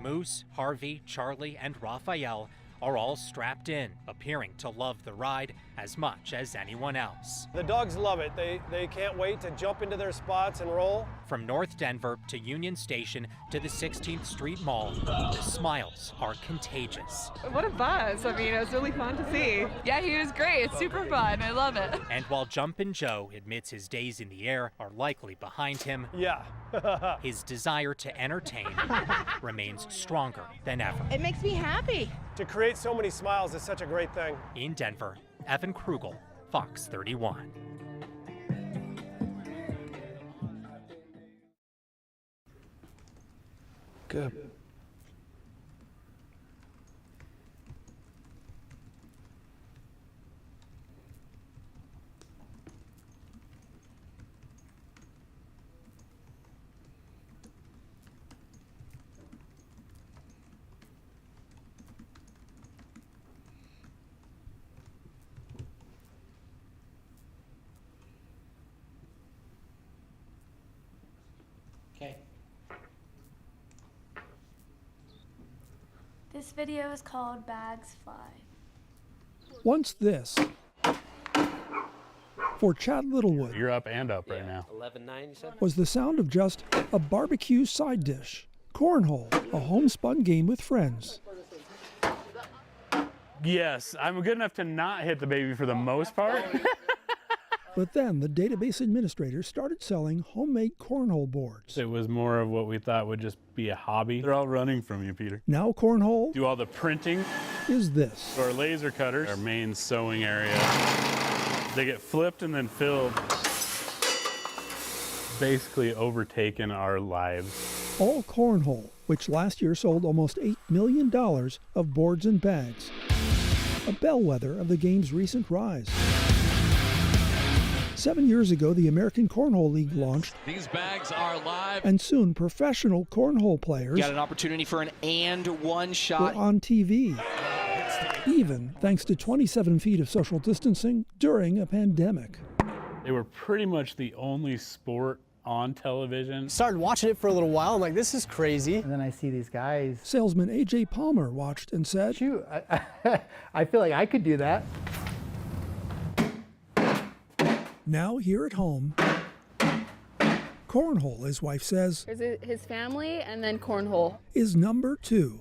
Speaker 17: Moose, Harvey, Charlie, and Raphael are all strapped in, appearing to love the ride as much as anyone else.
Speaker 14: The dogs love it. They can't wait to jump into their spots and roll.
Speaker 17: From North Denver to Union Station to the 16th Street Mall, the smiles are contagious.
Speaker 23: What a buzz. I mean, it was really fun to see. Yeah, he was great. It's super fun. I love it.
Speaker 17: And while Jumpin' Joe admits his days in the air are likely behind him,
Speaker 14: yeah,
Speaker 17: his desire to entertain remains stronger than ever.
Speaker 23: It makes me happy.
Speaker 14: To create so many smiles is such a great thing.
Speaker 17: In Denver, Evan Krugel, Fox 31.
Speaker 14: Good.
Speaker 7: Okay.
Speaker 9: This video is called Bags Fly.
Speaker 12: Once this, for Chad Littlewood,
Speaker 24: You're up and up right now.
Speaker 25: 11-9, you said?
Speaker 12: was the sound of just a barbecue side dish. Cornhole, a homespun game with friends.
Speaker 24: Yes, I'm good enough to not hit the baby for the most part.
Speaker 12: But then the database administrator started selling homemade cornhole boards.
Speaker 24: It was more of what we thought would just be a hobby. They're all running from you, Peter.
Speaker 12: Now cornhole
Speaker 24: Do all the printing.
Speaker 12: is this.
Speaker 24: So our laser cutters, our main sewing area, they get flipped and then filled, basically overtaken our lives.
Speaker 12: All cornhole, which last year sold almost $8 million of boards and bags. A bellwether of the game's recent rise. 7 years ago, the American Cornhole League launched.
Speaker 15: These bags are live.
Speaker 12: And soon, professional cornhole players
Speaker 25: Got an opportunity for an and one
Speaker 12: were
Speaker 25: shot.
Speaker 12: on TV. Even thanks to 27 feet of social distancing during a pandemic.
Speaker 24: They were pretty much the only sport on television.
Speaker 26: Started watching it for a little while. I'm like, this is crazy. And then I see these guys.
Speaker 12: Salesman A.J. Palmer watched and said,
Speaker 26: Shoot, I feel like I could do that.
Speaker 12: Now here at home, cornhole, his wife says,
Speaker 18: There's his family and then cornhole.
Speaker 12: is number 2.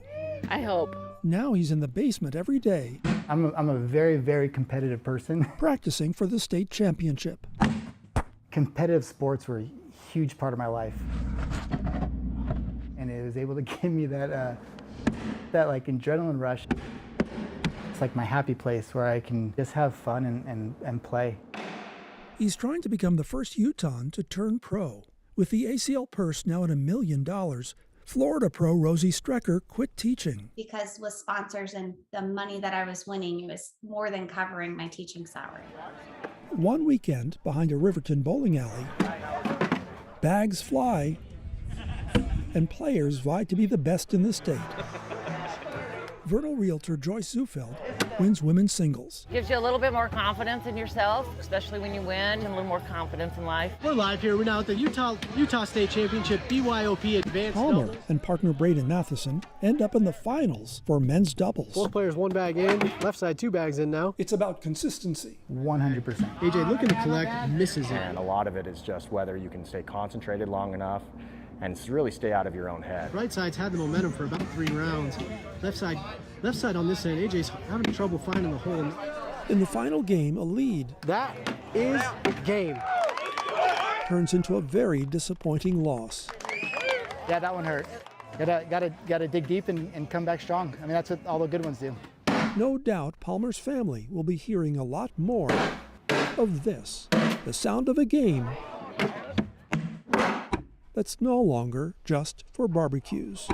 Speaker 18: I hope.
Speaker 12: Now he's in the basement every day.
Speaker 26: I'm a very, very competitive person.
Speaker 12: Practicing for the state championship.
Speaker 26: Competitive sports were a huge part of my life. And it was able to give me that like adrenaline rush. It's like my happy place where I can just have fun and play.
Speaker 12: He's trying to become the first Utahn to turn pro. With the ACL purse now at $1 million, Florida pro Rosie Strecker quit teaching.
Speaker 2: Because with sponsors and the money that I was winning, it was more than covering my teaching salary.
Speaker 12: One weekend, behind a Riverton bowling alley, bags fly, and players vie to be the best in the state. Vernal realtor Joyce Zufeld wins women's singles.
Speaker 6: Gives you a little bit more confidence in yourself, especially when you win, and a little more confidence in life.
Speaker 10: We're live here. We're now at the Utah State Championship BYOP Advanced
Speaker 12: Palmer
Speaker 10: Doubles.
Speaker 12: and partner Braden Matheson end up in the finals for men's doubles.
Speaker 10: 4 players, 1 bag in. Left side, 2 bags in now.
Speaker 12: It's about consistency.
Speaker 26: 100%.
Speaker 10: AJ looking to collect, misses it.
Speaker 19: And a lot of it is just whether you can stay concentrated long enough and really stay out of your own head.
Speaker 10: Right side's had the momentum for about 3 rounds. Left side on this end, AJ's having trouble finding the hole.
Speaker 12: In the final game, a lead.
Speaker 10: That is game.
Speaker 12: Turns into a very disappointing loss.
Speaker 26: Yeah, that one hurt. Gotta dig deep and come back strong. I mean, that's what all the good ones do.
Speaker 12: No doubt Palmer's family will be hearing a lot more of this, the sound of a game that's no longer just for barbecues.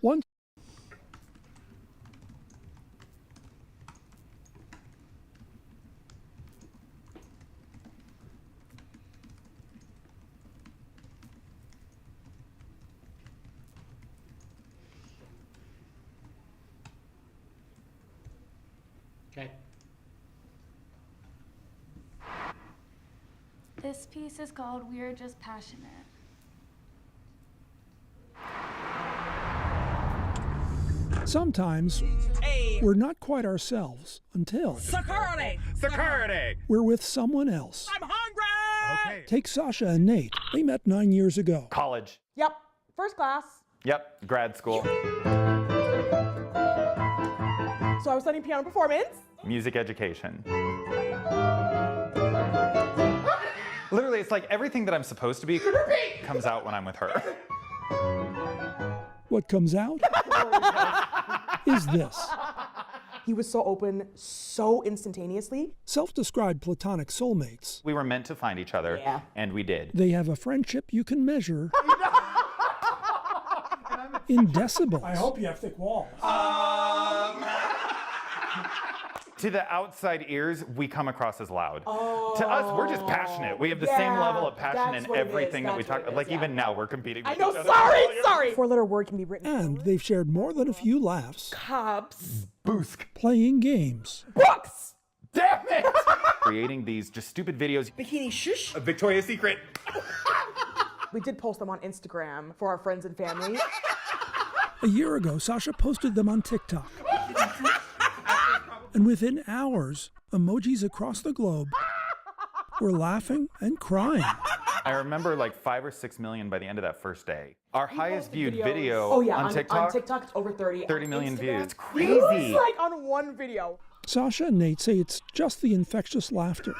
Speaker 12: One
Speaker 7: Okay.
Speaker 9: This piece is called We're Just Passionate.
Speaker 12: Sometimes we're not quite ourselves until
Speaker 20: Security!
Speaker 12: we're with someone else.
Speaker 20: I'm hungry!
Speaker 12: Okay. Take Sasha and Nate. They met 9 years ago.
Speaker 22: College.
Speaker 20: Yep, first class.
Speaker 22: Yep, grad school.
Speaker 20: So I was studying piano performance.
Speaker 22: Music education. Literally, it's like everything that I'm supposed to be comes out when I'm with her.
Speaker 12: What comes out is this.
Speaker 20: He was so open, so instantaneously.
Speaker 12: Self-described platonic soulmates.
Speaker 22: We were meant to find each other,
Speaker 20: Yeah.
Speaker 22: and we did.
Speaker 12: They have a friendship you can measure in decibels.
Speaker 20: I hope you have thick walls.
Speaker 22: To the outside ears, we come across as loud.
Speaker 20: Oh.
Speaker 22: To us, we're just passionate. We have the same level of passion
Speaker 20: that's
Speaker 22: in
Speaker 20: what it is,
Speaker 22: everything that we
Speaker 20: that's what
Speaker 22: talk
Speaker 20: it is,
Speaker 22: about. Like
Speaker 20: yeah.
Speaker 22: even now, we're competing
Speaker 20: I
Speaker 22: with
Speaker 20: know,
Speaker 22: each other.
Speaker 20: sorry! 4-letter word can be written.
Speaker 12: And they've shared more than a few laughs
Speaker 20: Cubs.
Speaker 22: Boosk.
Speaker 12: playing games.
Speaker 20: Books!
Speaker 22: Damn it! Creating these just stupid videos.
Speaker 20: Bikini shush.
Speaker 22: A Victoria's Secret.
Speaker 20: We did post them on Instagram for our friends and family.
Speaker 12: A year ago, Sasha posted them on TikTok. And within hours, emojis across the globe were laughing and crying.
Speaker 22: I remember like 5 or 6 million by the end of that first day. Our highest viewed video
Speaker 20: on
Speaker 22: TikTok.
Speaker 20: On TikTok, it's over 30.
Speaker 22: 30 million
Speaker 20: Instagram,
Speaker 22: views. It's
Speaker 20: It
Speaker 22: crazy.
Speaker 20: was like on one video.
Speaker 12: Sasha and Nate say it's just the infectious laughter.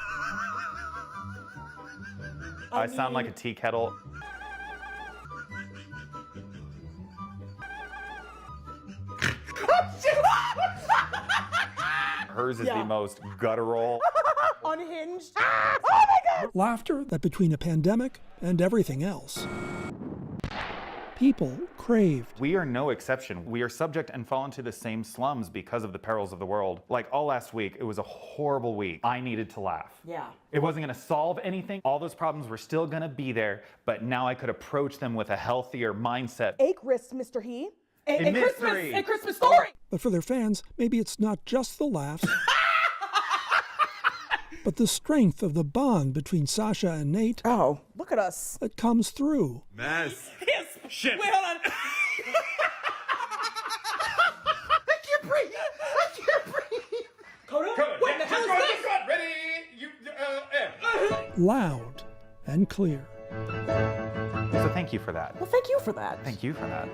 Speaker 22: I sound like a tea kettle. Hers is the most guttural.
Speaker 20: Unhinged. Oh my God!
Speaker 12: Laughter that between a pandemic and everything else, people craved.
Speaker 22: We are no exception. We are subject and fall into the same slums because of the perils of the world. Like all last week, it was a horrible week. I needed to laugh.
Speaker 20: Yeah.
Speaker 22: It wasn't gonna solve anything. All those problems were still gonna be there, but now I could approach them with a healthier mindset.
Speaker 20: A Chris, Mr. He.
Speaker 22: A mystery.
Speaker 20: A Christmas story.
Speaker 12: But for their fans, maybe it's not just the laughs, but the strength of the bond between Sasha and Nate.
Speaker 20: Oh, look at us.
Speaker 12: That comes through.
Speaker 22: Mess.
Speaker 20: Yes.
Speaker 22: Shit.
Speaker 20: Wait, hold on. I can't breathe. I can't breathe. Coda? What the hell is this?
Speaker 22: Ready?
Speaker 12: Loud and clear.
Speaker 22: So thank you for that.
Speaker 20: Well, thank you for that.
Speaker 22: Thank you for that.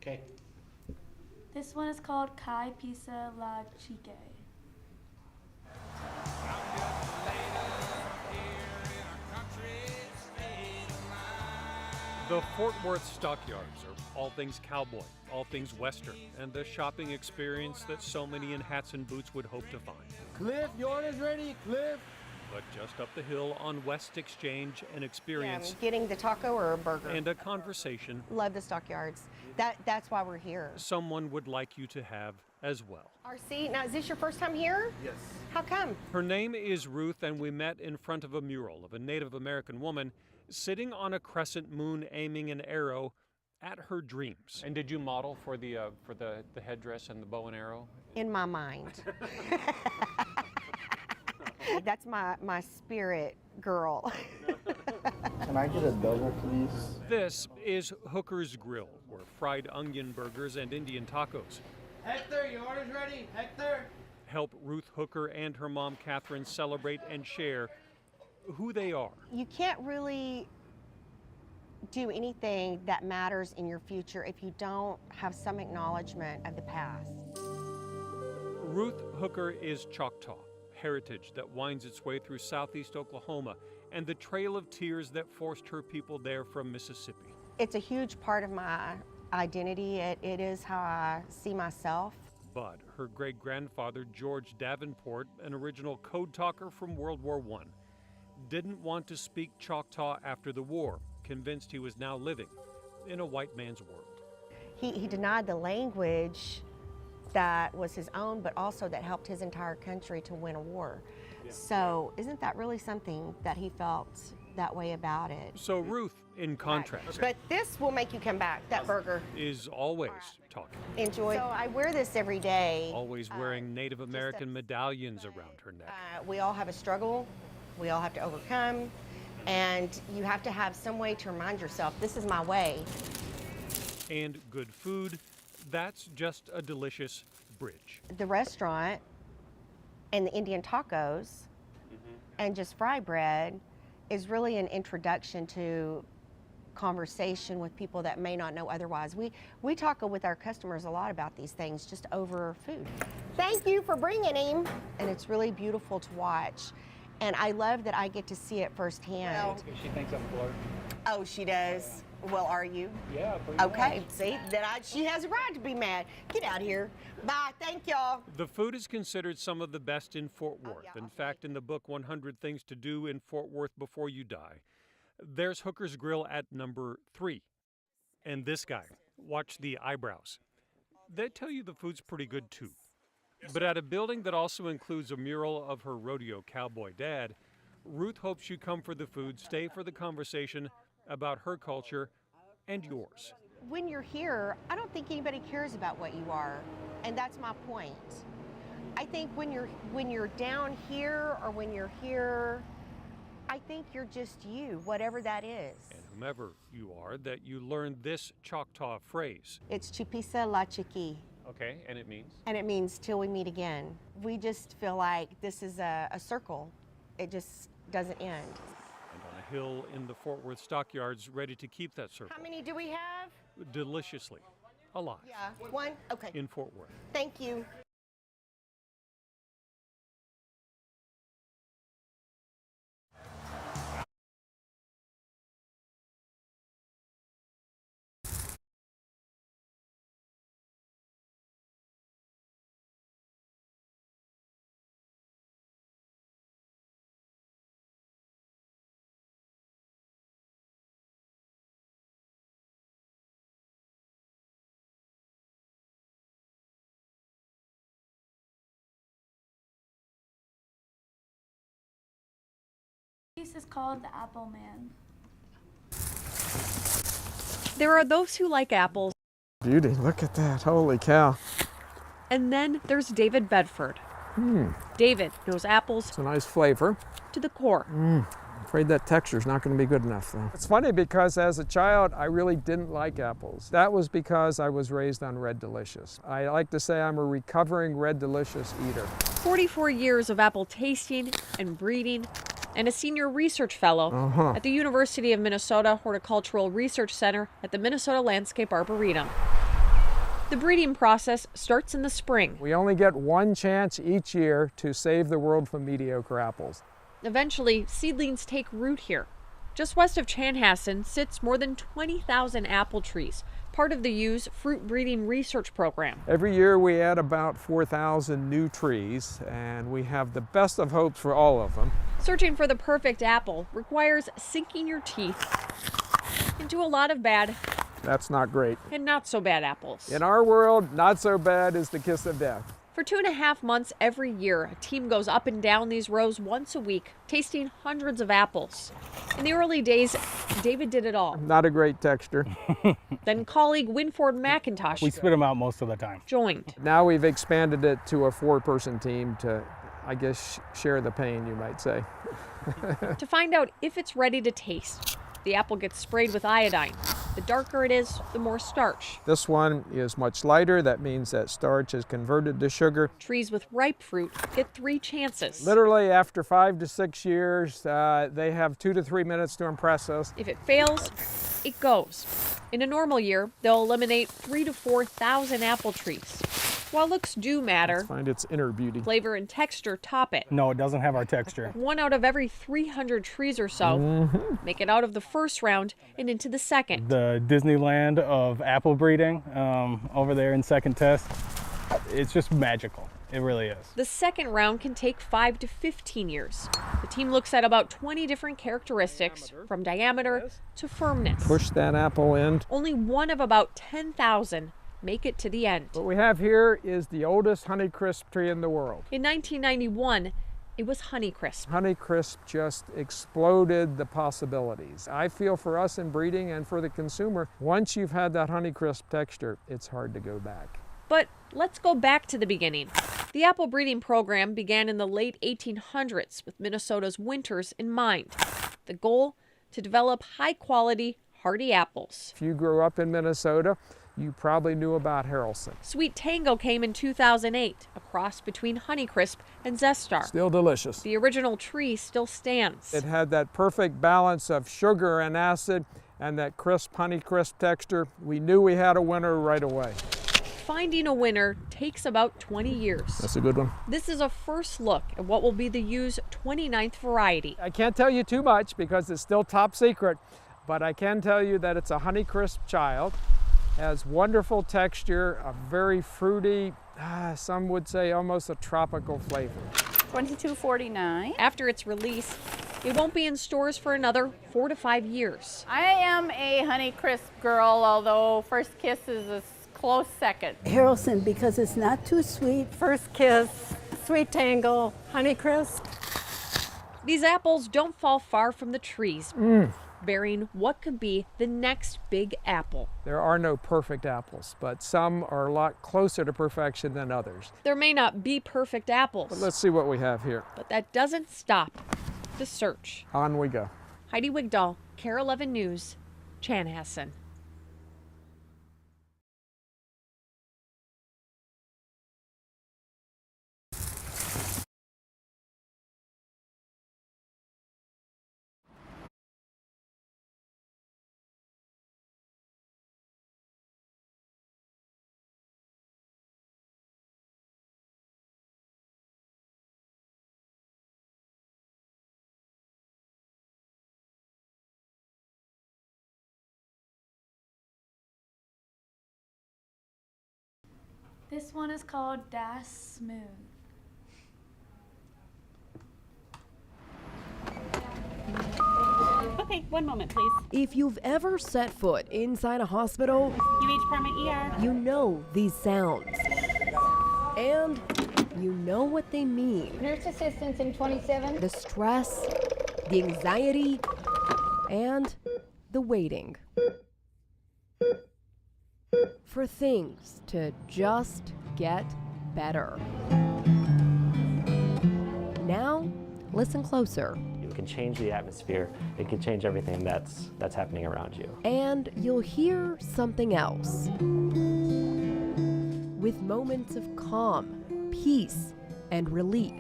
Speaker 7: Okay.
Speaker 9: This one is called Kai Pisa La Chique.
Speaker 3: The Fort Worth stockyards are all things cowboy, all things Western, and the shopping experience that so many in hats and boots would hope to find.
Speaker 20: Cliff, your order's ready, Cliff.
Speaker 3: But just up the hill on West Exchange, an experience
Speaker 4: getting the taco or a burger.
Speaker 3: and a conversation
Speaker 4: Love the stockyards. That's why we're here.
Speaker 3: someone would like you to have as well.
Speaker 4: RC, now is this your first time here?
Speaker 3: Yes.
Speaker 4: How come?
Speaker 3: Her name is Ruth, and we met in front of a mural of a Native American woman sitting on a crescent moon aiming an arrow at her dreams. And did you model for the headdress and the bow and arrow?
Speaker 4: In my mind. That's my spirit girl.
Speaker 26: Can I get a double, please?
Speaker 3: This is Hooker's Grill, where fried onion burgers and Indian tacos
Speaker 20: Hector, your order's ready, Hector.
Speaker 3: help Ruth Hooker and her mom Catherine celebrate and share who they are.
Speaker 4: You can't really do anything that matters in your future if you don't have some acknowledgement of the past.
Speaker 3: Ruth Hooker is Choctaw, heritage that winds its way through southeast Oklahoma and the trail of tears that forced her people there from Mississippi.
Speaker 4: It's a huge part of my identity. It is how I see myself.
Speaker 3: But her great-grandfather, George Davenport, an original code talker from World War I, didn't want to speak Choctaw after the war, convinced he was now living in a white man's world.
Speaker 4: He denied the language that was his own, but also that helped his entire country to win a war. So isn't that really something that he felt that way about it?
Speaker 3: So Ruth, in contrast,
Speaker 4: But this will make you come back, that burger.
Speaker 3: is always talking,
Speaker 4: Enjoy. So I wear this every day.
Speaker 3: always wearing Native American medallions around her neck.
Speaker 4: We all have a struggle. We all have to overcome. And you have to have some way to remind yourself, this is my way.
Speaker 3: And good food, that's just a delicious bridge.
Speaker 4: The restaurant and the Indian tacos and just fry bread is really an introduction to conversation with people that may not know otherwise. We talk with our customers a lot about these things just over food. Thank you for bringing him. And it's really beautiful to watch. And I love that I get to see it firsthand.
Speaker 26: She thinks I'm blurred.
Speaker 4: Oh, she does? Well, are you?
Speaker 26: Yeah, pretty
Speaker 4: Okay,
Speaker 26: much.
Speaker 4: see, she has a right to be mad. Get out here. Bye, thank y'all.
Speaker 3: The food is considered some of the best in Fort Worth. In fact, in the book 100 Things to Do in Fort Worth Before You Die, there's Hooker's Grill at number 3. And this guy, watch the eyebrows. They tell you the food's pretty good too. But at a building that also includes a mural of her rodeo cowboy dad, Ruth hopes you come for the food, stay for the conversation about her culture and yours.
Speaker 4: When you're here, I don't think anybody cares about what you are, and that's my point. I think when you're down here or when you're here, I think you're just you, whatever that is.
Speaker 3: And whomever you are, that you learn this Choctaw phrase.
Speaker 4: It's Chupisa La Chiqui.
Speaker 3: Okay, and it means?
Speaker 4: And it means till we meet again. We just feel like this is a circle. It just doesn't end.
Speaker 3: And on a hill in the Fort Worth stockyards, ready to keep that circle.
Speaker 4: How many do we have?
Speaker 3: Deliciously alive.
Speaker 4: Yeah, one? Okay.
Speaker 3: In Fort Worth.
Speaker 4: Thank you.
Speaker 9: This is called the Apple Man.
Speaker 8: There are those who like apples,
Speaker 11: Beauty, look at that. Holy cow.
Speaker 8: and then there's David Bedford. David knows apples
Speaker 11: It's a nice flavor.
Speaker 8: to the core.
Speaker 11: Afraid that texture's not going to be good enough, though. It's funny because as a child, I really didn't like apples. That was because I was raised on Red Delicious. I like to say I'm a recovering Red Delicious eater.
Speaker 8: 44 years of apple tasting and breeding, and a senior research fellow at the University of Minnesota Horticultural Research Center at the Minnesota Landscape Arboretum. The breeding process starts in the spring.
Speaker 11: We only get one chance each year to save the world from mediocre apples.
Speaker 8: Eventually, seedlings take root here. Just west of Chanhassen sits more than 20,000 apple trees, part of the U's fruit breeding research program.
Speaker 11: Every year we add about 4,000 new trees, and we have the best of hopes for all of them.
Speaker 8: Searching for the perfect apple requires sinking your teeth into a lot of bad
Speaker 11: That's not great.
Speaker 8: and not so bad apples.
Speaker 11: In our world, not so bad is the kiss of death.
Speaker 8: For 2.5 months every year, a team goes up and down these rows once a week, tasting hundreds of apples. In the early days, David did it all.
Speaker 11: Not a great texture.
Speaker 8: Then colleague Winford McIntosh
Speaker 1: We spit them out most of the time.
Speaker 8: joined.
Speaker 11: Now we've expanded it to a 4-person team to, I guess, share the pain, you might say.
Speaker 8: To find out if it's ready to taste, the apple gets sprayed with iodine. The darker it is, the more starch.
Speaker 11: This one is much lighter. That means that starch is converted to sugar.
Speaker 8: Trees with ripe fruit get 3 chances.
Speaker 11: Literally, after 5 to 6 years, they have 2 to 3 minutes to impress us.
Speaker 8: If it fails, it goes. In a normal year, they'll eliminate 3,000 to 4,000 apple trees. While looks do matter,
Speaker 11: Let's find its inner beauty.
Speaker 8: flavor and texture top it.
Speaker 1: No, it doesn't have our texture.
Speaker 8: 1 out of every 300 trees or so make it out of the first round and into the second.
Speaker 1: The Disneyland of apple breeding over there in second test, it's just magical. It really is.
Speaker 8: The second round can take 5 to 15 years. The team looks at about 20 different characteristics, from diameter to firmness.
Speaker 11: Push that apple in.
Speaker 8: Only 1 of about 10,000 make it to the end.
Speaker 11: What we have here is the oldest Honeycrisp tree in the world.
Speaker 8: In 1991, it was Honeycrisp.
Speaker 11: Honeycrisp just exploded the possibilities. I feel for us in breeding and for the consumer, once you've had that Honeycrisp texture, it's hard to go back.
Speaker 8: But let's go back to the beginning. The apple breeding program began in the late 1800s with Minnesota's winters in mind. The goal? To develop high-quality, hardy apples.
Speaker 11: If you grew up in Minnesota, you probably knew about Harrelson.
Speaker 8: Sweet Tango came in 2008, a cross between Honeycrisp and Zestar.
Speaker 11: Still delicious.
Speaker 8: The original tree still stands.
Speaker 11: It had that perfect balance of sugar and acid and that crisp Honeycrisp texture. We knew we had a winner right away.
Speaker 8: Finding a winner takes about 20 years.
Speaker 11: That's a good one.
Speaker 8: This is a first look at what will be the U's 29th variety.
Speaker 11: I can't tell you too much because it's still top secret, but I can tell you that it's a Honeycrisp child. Has wonderful texture, a very fruity, some would say almost a tropical flavor.
Speaker 5: $22.49.
Speaker 8: After its release, it won't be in stores for another 4 to 5 years.
Speaker 5: I am a Honeycrisp girl, although First Kiss is a close second.
Speaker 13: Harrelson, because it's not too sweet.
Speaker 16: First Kiss, Sweet Tango, Honeycrisp.
Speaker 8: These apples don't fall far from the trees, bearing what could be the next big apple.
Speaker 11: There are no perfect apples, but some are a lot closer to perfection than others.
Speaker 8: There may not be perfect apples,
Speaker 11: But let's see what we have here.
Speaker 8: but that doesn't stop the search.
Speaker 11: On we go.
Speaker 8: Heidi Wigdahl, KARE 11 News, Chanhassen.
Speaker 9: This one is called Das Smooth.
Speaker 21: Okay, one moment, please.
Speaker 23: If you've ever set foot inside a hospital,
Speaker 21: UH Permit ER.
Speaker 23: you know these sounds. And you know what they mean.
Speaker 27: Nurse assistants in 27.
Speaker 23: The stress, the anxiety, and the waiting. For things to just get better. Now, listen closer.
Speaker 28: It can change the atmosphere. It can change everything that's happening around you.
Speaker 23: And you'll hear something else. With moments of calm, peace, and relief.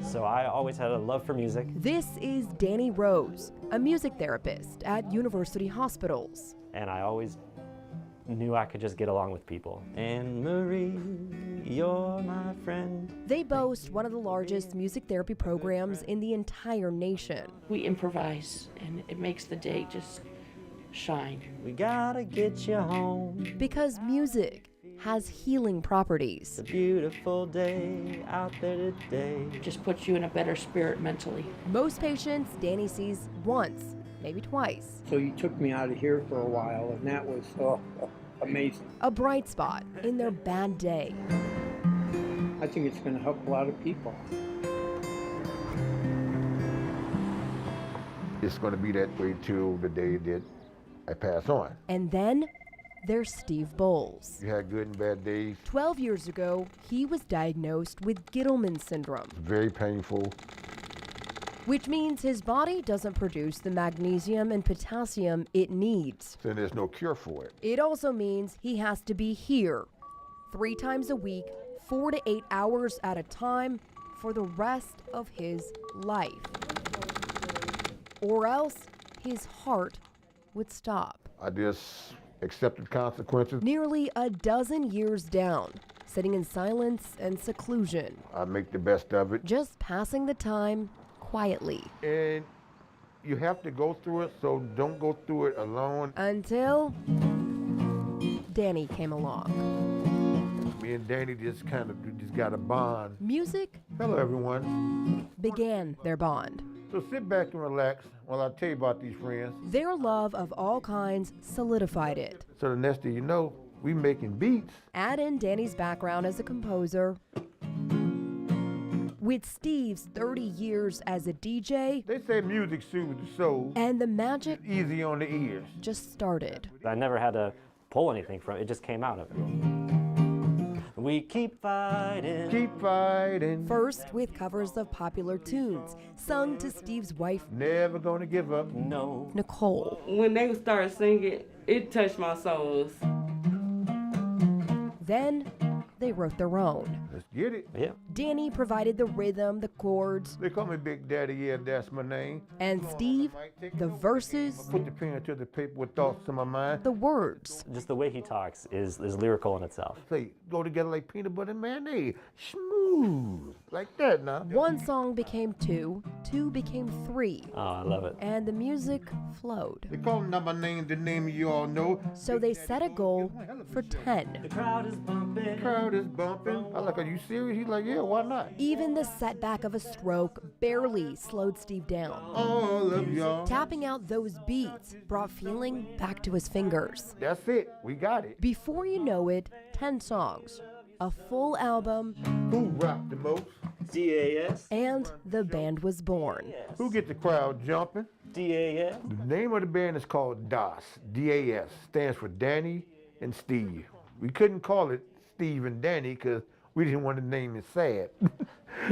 Speaker 28: So I always had a love for music.
Speaker 23: This is Danny Rose, a music therapist at university hospitals.
Speaker 28: And I always knew I could just get along with people. Anne Marie, you're my friend.
Speaker 23: They boast one of the largest music therapy programs in the entire nation.
Speaker 2: We improvise, and it makes the day just shine.
Speaker 28: We gotta get you home.
Speaker 23: Because music has healing properties.
Speaker 28: It's a beautiful day out there today.
Speaker 2: Just puts you in a better spirit mentally.
Speaker 23: Most patients Danny sees once, maybe twice.
Speaker 6: So you took me out of here for a while, and that was amazing.
Speaker 23: A bright spot in their bad day.
Speaker 6: I think it's going to help a lot of people.
Speaker 14: It's going to be that way till the day that I pass on.
Speaker 23: And then there's Steve Bowles.
Speaker 14: You had good and bad days.
Speaker 23: 12 years ago, he was diagnosed with Gittleman syndrome.
Speaker 14: It's very painful.
Speaker 23: Which means his body doesn't produce the magnesium and potassium it needs.
Speaker 14: Then there's no cure for it.
Speaker 23: It also means he has to be here 3 times a week, 4 to 8 hours at a time for the rest of his life. Or else his heart would stop.
Speaker 14: I just accepted consequences.
Speaker 23: Nearly a dozen years down, sitting in silence and seclusion.
Speaker 14: I make the best of it.
Speaker 23: Just passing the time quietly.
Speaker 14: And you have to go through it, so don't go through it alone.
Speaker 23: Until Danny came along.
Speaker 14: Me and Danny just got a bond.
Speaker 23: Music?
Speaker 14: Hello, everyone.
Speaker 23: Began their bond.
Speaker 14: So sit back and relax while I tell you about these friends.
Speaker 23: Their love of all kinds solidified it.
Speaker 14: So the next thing you know, we making beats.
Speaker 23: Add in Danny's background as a composer. With Steve's 30 years as a DJ.
Speaker 14: They say music soothes the soul.
Speaker 23: And the magic
Speaker 14: easy on the ears.
Speaker 23: Just started.
Speaker 28: I never had to pull anything from it. It just came out of it. We keep fighting.
Speaker 14: Keep fighting.
Speaker 23: First with covers of popular tunes, sung to Steve's wife.
Speaker 14: Never gonna give up.
Speaker 28: No.
Speaker 23: Nicole.
Speaker 15: When they started singing, it touched my soul.
Speaker 23: Then they wrote their own.
Speaker 14: Let's get it.
Speaker 28: Yeah.
Speaker 23: Danny provided the rhythm, the chords.
Speaker 14: They call me Big Daddy, yeah, that's my name.
Speaker 23: And Steve, the verses.
Speaker 14: Put the pen to the paper with thoughts in my mind.
Speaker 23: The words.
Speaker 28: Just the way he talks is lyrical in itself.
Speaker 14: Say, go together like peanut butter and mayonnaise. Smooth. Like that now.
Speaker 23: One song became 2, 2 became 3.
Speaker 28: Oh, I love it.
Speaker 23: And the music flowed.
Speaker 14: They call not my name, the name you all know.
Speaker 23: So they set a goal for 10.
Speaker 28: The crowd is bumping.
Speaker 14: Crowd is bumping. I like, are you serious? He's like, yeah, why not?
Speaker 23: Even the setback of a stroke barely slowed Steve down.
Speaker 14: All of y'all.
Speaker 23: Tapping out those beats brought feeling back to his fingers.
Speaker 14: That's it. We got it.
Speaker 23: Before you know it, 10 songs, a full album.
Speaker 14: Who rocked the most?
Speaker 28: DAS.
Speaker 23: And the band was born.
Speaker 14: Who get the crowd jumping?
Speaker 28: DAS.
Speaker 14: The name of the band is called DAS. DAS stands for Danny and Steve. We couldn't call it Steve and Danny because we didn't want to name it sad.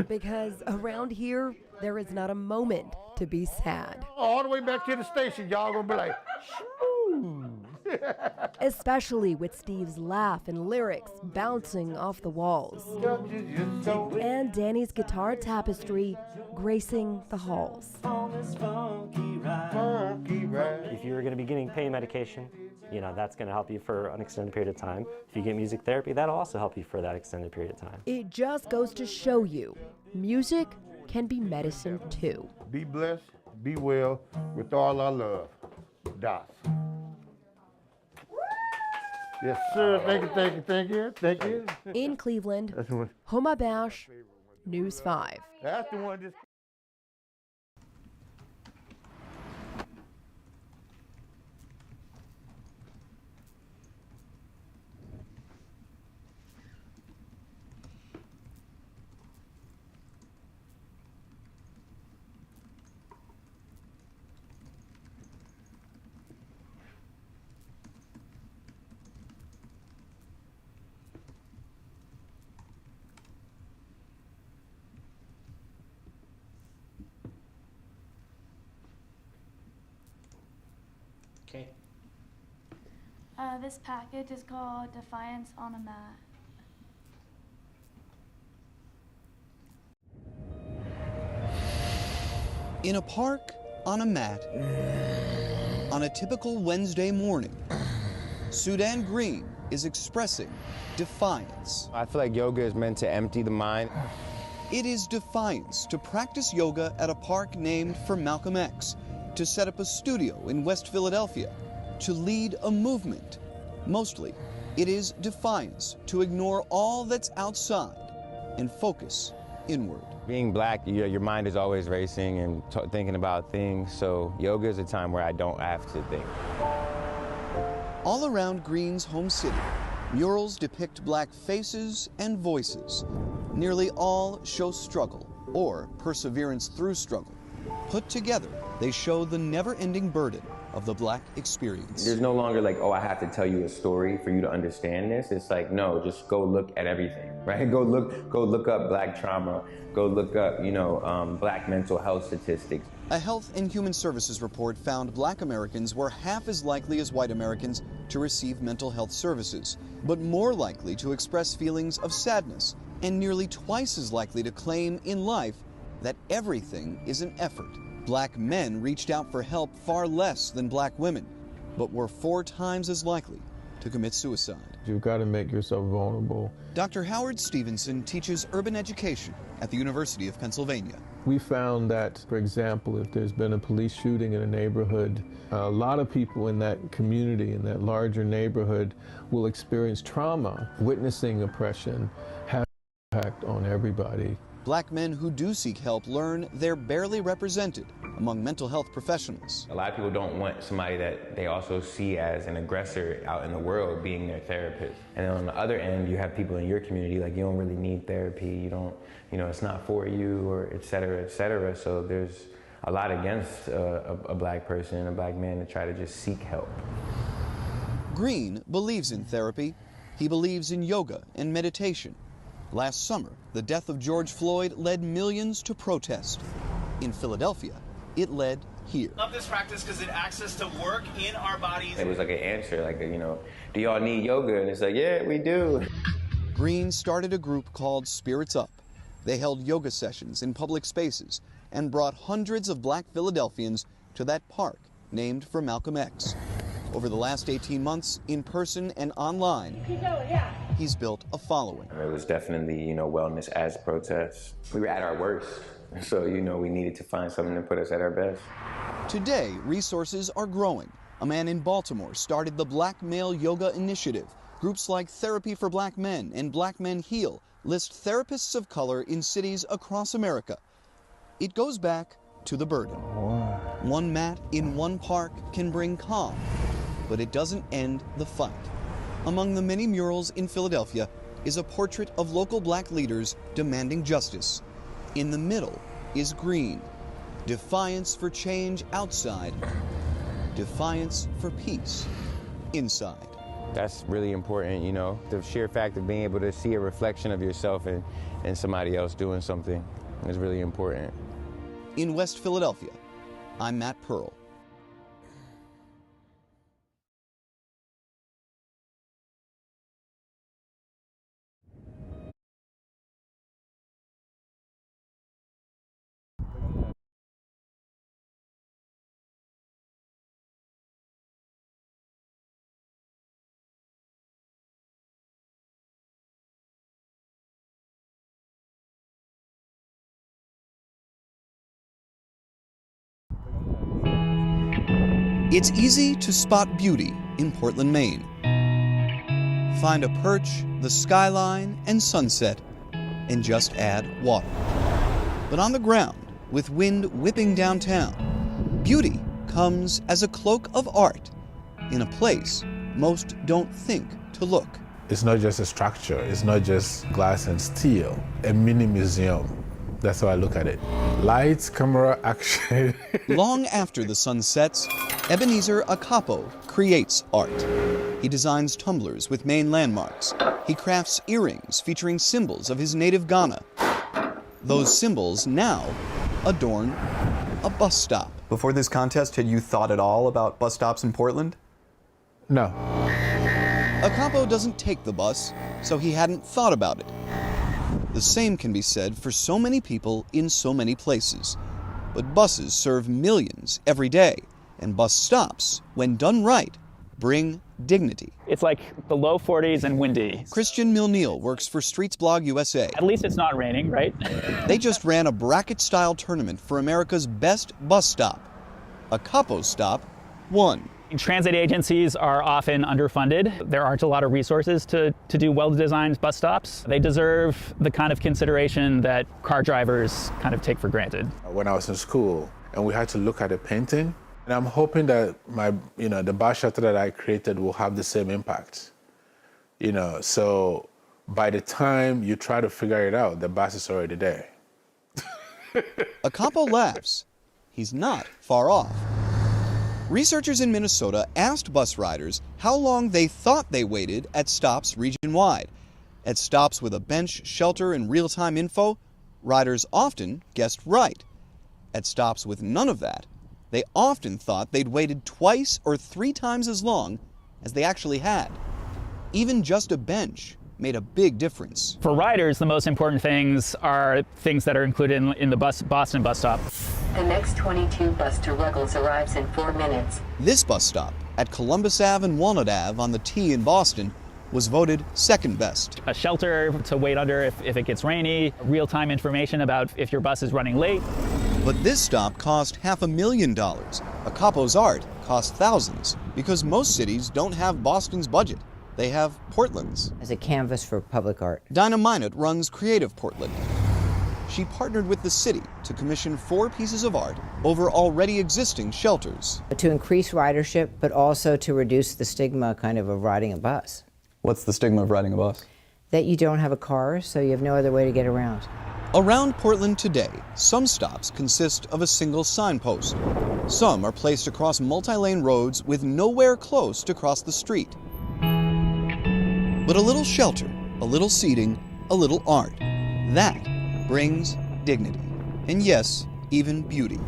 Speaker 23: Because around here, there is not a moment to be sad.
Speaker 14: All the way back to the station, y'all gonna be like, smooth.
Speaker 23: Especially with Steve's laugh and lyrics bouncing off the walls. And Danny's guitar tapestry gracing the halls.
Speaker 28: If you're going to be getting pain medication, that's going to help you for an extended period of time. If you get music therapy, that'll also help you for that extended period of time.
Speaker 23: It just goes to show you, music can be medicine too.
Speaker 14: Be blessed, be well, with all our love. DAS. Yes, sir. Thank you.
Speaker 23: In Cleveland, Homa Bash, News 5.
Speaker 14: That's the one just...
Speaker 7: Okay.
Speaker 9: This package is called Defiance on a Mat.
Speaker 17: In a park, on a mat, on a typical Wednesday morning,
Speaker 10: Sudan Green is expressing defiance.
Speaker 12: I feel like yoga is meant to empty the mind.
Speaker 10: It is defiance to practice yoga at a park named for Malcolm X, to set up a studio in West Philadelphia, to lead a movement. Mostly, it is defiance to ignore all that's outside and focus inward.
Speaker 12: Being black, your mind is always racing and thinking about things, so yoga is a time where I don't have to think.
Speaker 10: All around Green's home city, murals depict black faces and voices. Nearly all show struggle or perseverance through struggle. Put together, they show the never-ending burden of the black experience.
Speaker 12: There's no longer like, oh, I have to tell you a story for you to understand this. It's like, no, just go look at everything, right? Go look up black trauma. Go look up, black mental health statistics.
Speaker 10: A Health and Human Services report found black Americans were half as likely as white Americans to receive mental health services, but more likely to express feelings of sadness, and nearly twice as likely to claim in life that everything is an effort. Black men reached out for help far less than black women, but were 4 times as likely to commit suicide.
Speaker 14: You've got to make yourself vulnerable.
Speaker 10: Dr. Howard Stevenson teaches urban education at the University of Pennsylvania.
Speaker 14: We found that, for example, if there's been a police shooting in a neighborhood, a lot of people in that community, in that larger neighborhood, will experience trauma. Witnessing oppression has an impact on everybody.
Speaker 10: Black men who do seek help learn they're barely represented among mental health professionals.
Speaker 12: A lot of people don't want somebody that they also see as an aggressor out in the world being their therapist. And then on the other end, you have people in your community like, you don't really need therapy, you don't, it's not for you, or et cetera, et cetera. So there's a lot against a black person, a black man, to try to just seek help.
Speaker 10: Green believes in therapy. He believes in yoga and meditation. Last summer, the death of George Floyd led millions to protest. In Philadelphia, it led here.
Speaker 20: I love this practice because it asks us to work in our bodies.
Speaker 12: It was like an answer, like, do y'all need yoga? And it's like, yeah, we do.
Speaker 10: Green started a group called Spirits Up. They held yoga sessions in public spaces and brought hundreds of black Philadelphians to that park named for Malcolm X. Over the last 18 months, in person and online, he's built a following.
Speaker 12: It was definitely, wellness as protest. We were at our worst, so, we needed to find something to put us at our best.
Speaker 10: Today, resources are growing. A man in Baltimore started the Black Male Yoga Initiative. Groups like Therapy for Black Men and Black Men Heal list therapists of color in cities across America. It goes back to the burden. One mat in one park can bring calm, but it doesn't end the fight. Among the many murals in Philadelphia is a portrait of local black leaders demanding justice. In the middle is Green. Defiance for change outside. Defiance for peace inside.
Speaker 12: That's really important, The sheer fact of being able to see a reflection of yourself and somebody else doing something is really important.
Speaker 10: In West Philadelphia, I'm Matt Pearl. It's easy to spot beauty in Portland, Maine. Find a perch, the skyline, and sunset, and just add water. But on the ground, with wind whipping downtown, beauty comes as a cloak of art in a place most don't think to look.
Speaker 17: It's not just a structure, it's not just glass and steel, a mini museum. That's how I look at it. Lights, camera, action.
Speaker 10: Long after the sun sets, Ebenezer Akapo creates art. He designs tumblers with Maine landmarks. He crafts earrings featuring symbols of his native Ghana. Those symbols now adorn a bus stop.
Speaker 18: Before this contest, had you thought at all about bus stops in Portland?
Speaker 17: No.
Speaker 10: Akapo doesn't take the bus, so he hadn't thought about it. The same can be said for so many people in so many places. But buses serve millions every day, and bus stops, when done right, bring dignity.
Speaker 1: It's like the low 40s and windy.
Speaker 10: Christian Milneal works for Streetsblog USA.
Speaker 1: At least it's not raining, right?
Speaker 10: They just ran a bracket-style tournament for America's best bus stop. A Capo stop won.
Speaker 1: Transit agencies are often underfunded. There aren't a lot of resources to do well-designed bus stops. They deserve the kind of consideration that car drivers kind of take for granted.
Speaker 17: When I was in school and we had to look at the painting, and I'm hoping that the bus shelter that I created will have the same impact. So by the time you try to figure it out, the bus is already there.
Speaker 10: Acampo laughs. He's not far off. Researchers in Minnesota asked bus riders how long they thought they waited at stops region-wide. At stops with a bench, shelter, and real-time info, riders often guessed right. At stops with none of that, they often thought they'd waited twice or 3 times as long as they actually had. Even just a bench made a big difference.
Speaker 1: For riders, the most important things are things that are included in the Boston bus stop.
Speaker 3: The next 22 bus to Ruggles arrives in 4 minutes.
Speaker 10: This bus stop at Columbus Ave and Walnut Ave on the T in Boston was voted second best.
Speaker 1: A shelter to wait under if it gets rainy, real-time information about if your bus is running late.
Speaker 10: But this stop cost $500,000. Acapo's art cost thousands because most cities don't have Boston's budget. They have Portland's.
Speaker 4: As a canvas for public art.
Speaker 10: Dinah Minot runs Creative Portland. She partnered with the city to commission 4 pieces of art over already existing shelters.
Speaker 4: To increase ridership, but also to reduce the stigma kind of riding a bus.
Speaker 18: What's the stigma of riding a bus?
Speaker 4: That you don't have a car, so you have no other way to get around.
Speaker 10: Around Portland today, some stops consist of a single signpost. Some are placed across multi-lane roads with nowhere close to cross the street. But a little shelter, a little seating, a little art, that brings dignity. And yes, even beauty.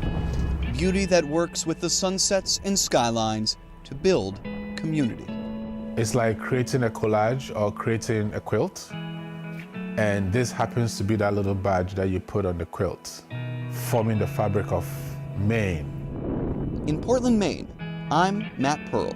Speaker 10: Beauty that works with the sunsets and skylines to build community.
Speaker 17: It's like creating a collage or creating a quilt. And this happens to be that little badge that you put on the quilt, forming the fabric of Maine.
Speaker 10: In Portland, Maine, I'm Matt Pearl.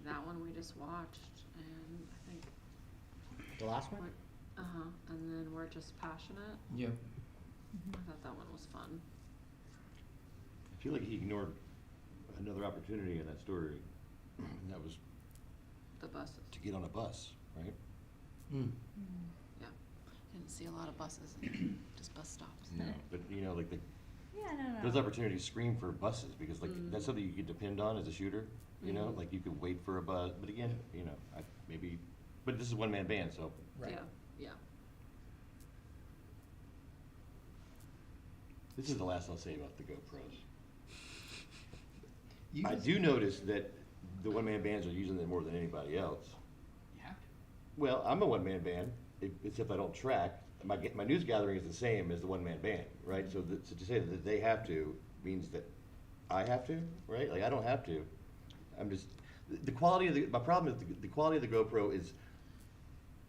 Speaker 8: That one we just watched, and I think
Speaker 7: the last one.
Speaker 8: And then We're Just Passionate.
Speaker 19: Yep.
Speaker 8: I thought that one was fun.
Speaker 22: I feel like he ignored another opportunity in that story, and that was
Speaker 8: The buses.
Speaker 22: to get on a bus, right?
Speaker 8: Yeah, didn't see a lot of buses, just bus stops.
Speaker 22: No, but like
Speaker 9: no.
Speaker 22: those opportunities scream for buses because that's something you could depend on as a shooter. Like you could wait for a bus, but again, but this is one man band, so.
Speaker 8: Right. Yeah.
Speaker 22: This is the last I'll say about the GoPros. I do notice that the one-man bands are using them more than anybody else.
Speaker 19: You have to.
Speaker 22: Well, I'm a one-man band, except I don't track. My news gathering is the same as the one-man band, right? So to say that they have to means that I have to, right? Like I don't have to. I'm just the quality of my problem is the quality of the GoPro is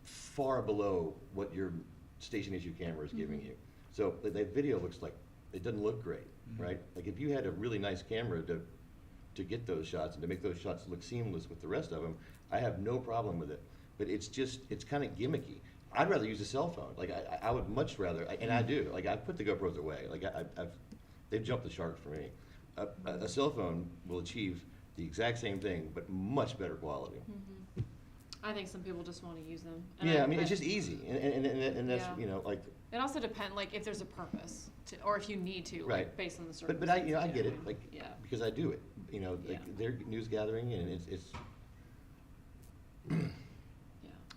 Speaker 22: far below what your station issue camera is giving you. So that video looks like it doesn't look great, right? Like if you had a really nice camera to get those shots and to make those shots look seamless with the rest of them, I have no problem with it. But it's kind of gimmicky. I'd rather use a cell phone. Like I would much rather, and I do. Like I put the GoPros away. Like they've jumped the shark for me. A cell phone will achieve the exact same thing, but much better quality.
Speaker 8: I think some people just want to use them. And
Speaker 22: Yeah, I mean it's just easy, and that's
Speaker 8: Yeah.
Speaker 22: like.
Speaker 8: It also depends, like, if there's a purpose, to, or if you need to,
Speaker 22: Right.
Speaker 8: like, based on the
Speaker 22: But
Speaker 8: circumstances.
Speaker 22: I get it, like,
Speaker 8: Yeah.
Speaker 22: because I do it, like, their news gathering, and it's.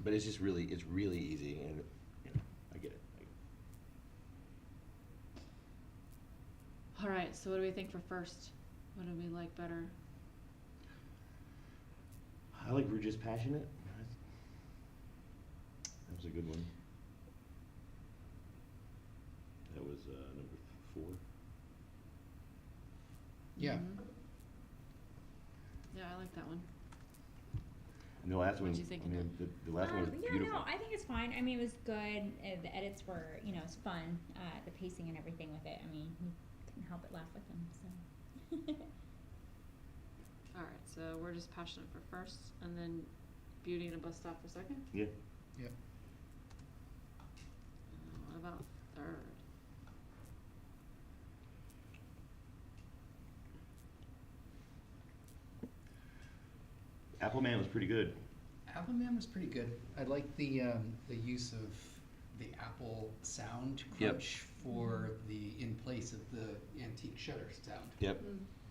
Speaker 22: But it's just really, it's really easy, and, I get it.
Speaker 8: All right, so what do we think for first? What do we like better?
Speaker 22: I like We're Just Passionate. That was a good one. That was number 4.
Speaker 5: Yeah.
Speaker 8: Mm-hmm. Yeah, I like that one.
Speaker 22: And the last one,
Speaker 8: What'd you think of
Speaker 22: the last one was beautiful.
Speaker 21: No, I think it's fine. I mean, it was good. The edits were, it's fun. The pacing and everything with it. I mean, you couldn't help but laugh with them. So.
Speaker 8: All right, so We're Just Passionate for first, and then Beauty and a Bus Stop for second?
Speaker 22: Yeah.
Speaker 5: Yep.
Speaker 8: What about third?
Speaker 22: Appleman was pretty good.
Speaker 5: Appleman was pretty good. I like the use of the Apple sound
Speaker 22: Yep.
Speaker 5: crunch for the in place of the antique shutter sound.
Speaker 22: Yep.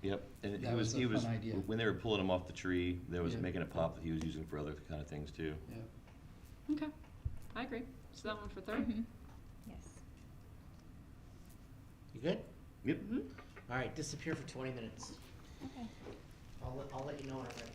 Speaker 22: Yep. And
Speaker 5: That was a fun idea.
Speaker 22: when they were pulling him off the tree, there was
Speaker 5: Yeah.
Speaker 22: making a pop that he was using for other kind of things too.
Speaker 5: Yeah.
Speaker 8: Okay, I agree. So that one for 3rd?
Speaker 21: Yes.
Speaker 7: You good?
Speaker 22: Yep.
Speaker 7: All right, disappear for 20 minutes.
Speaker 21: Okay.
Speaker 7: I'll let you know when I'm ready.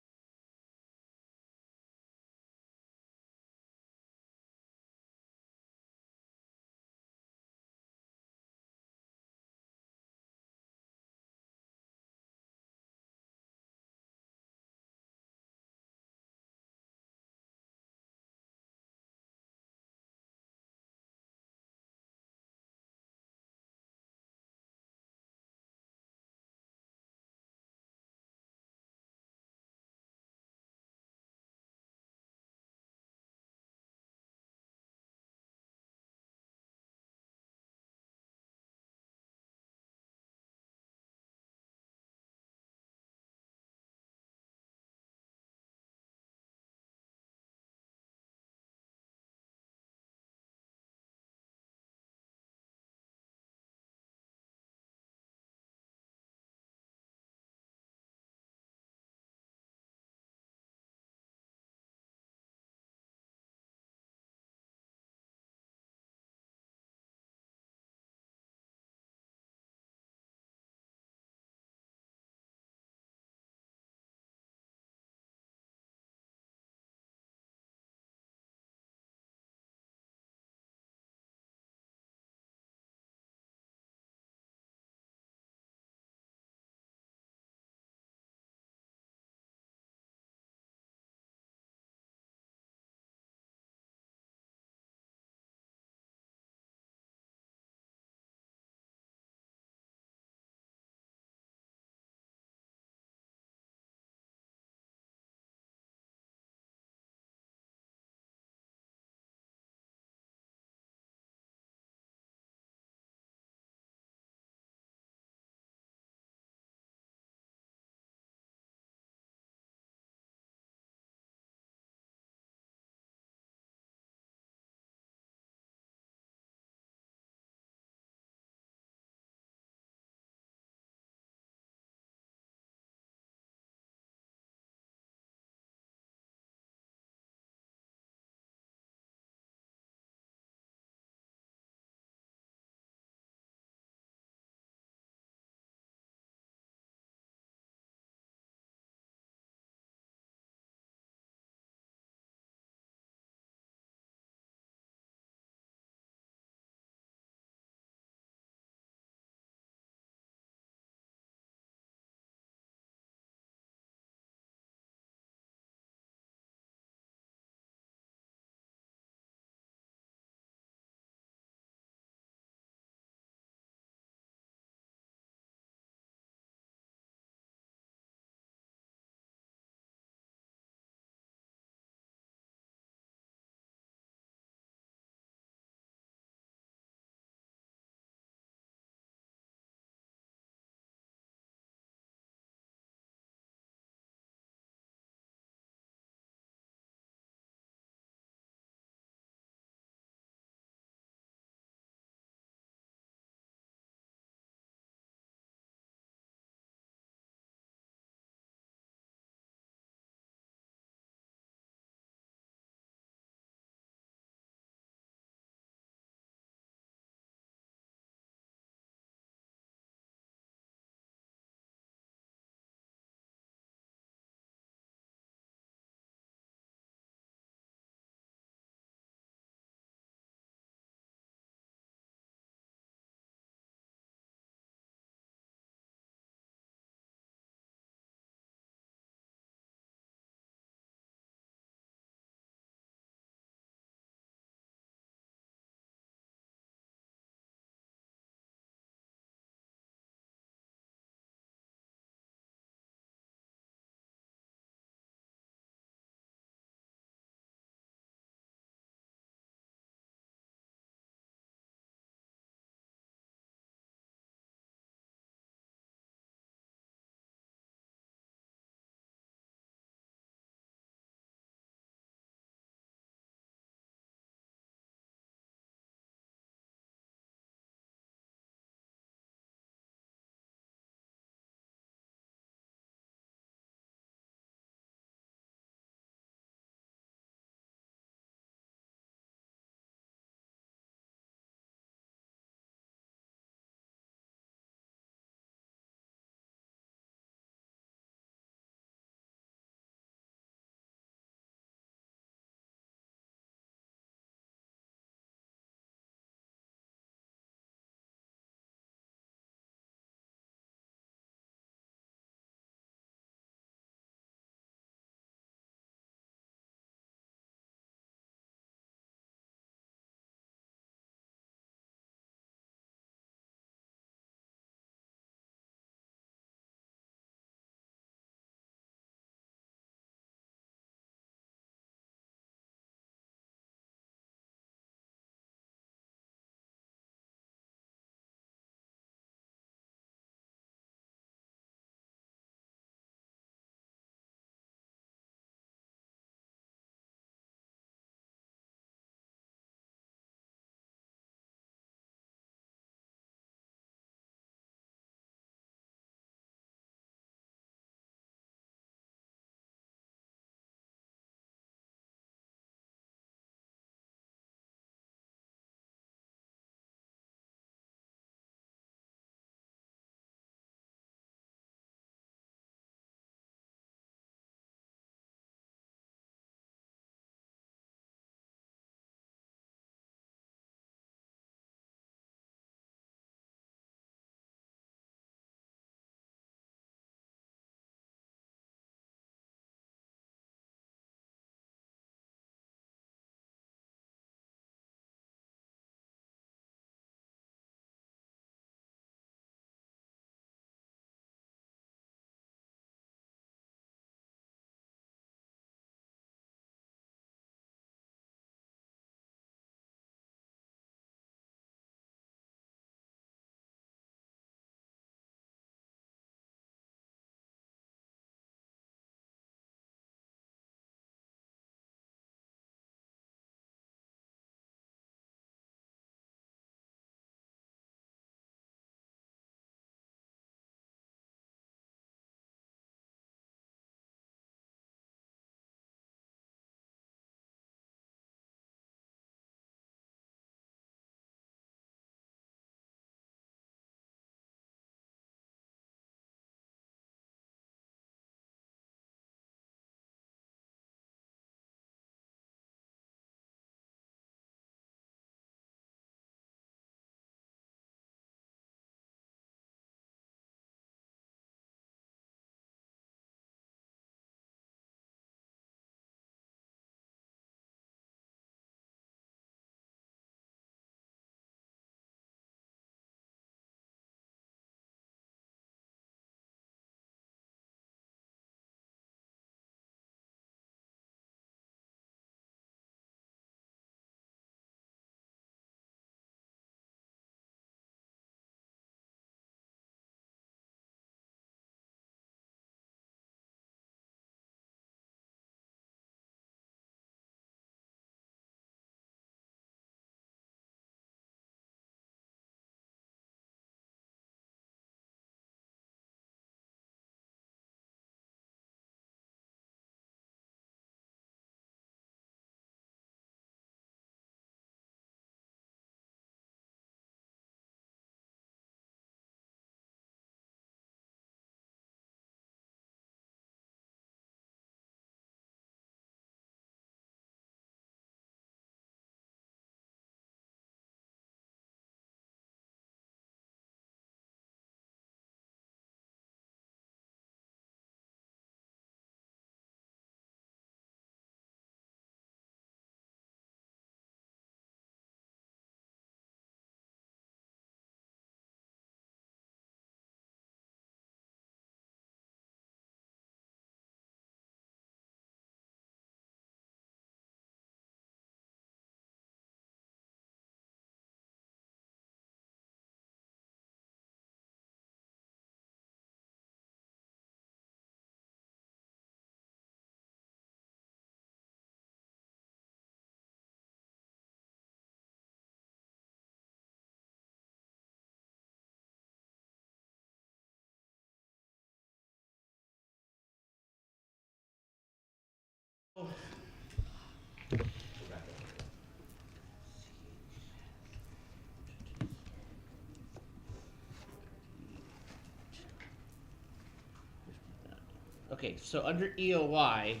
Speaker 7: Okay, so under EOY,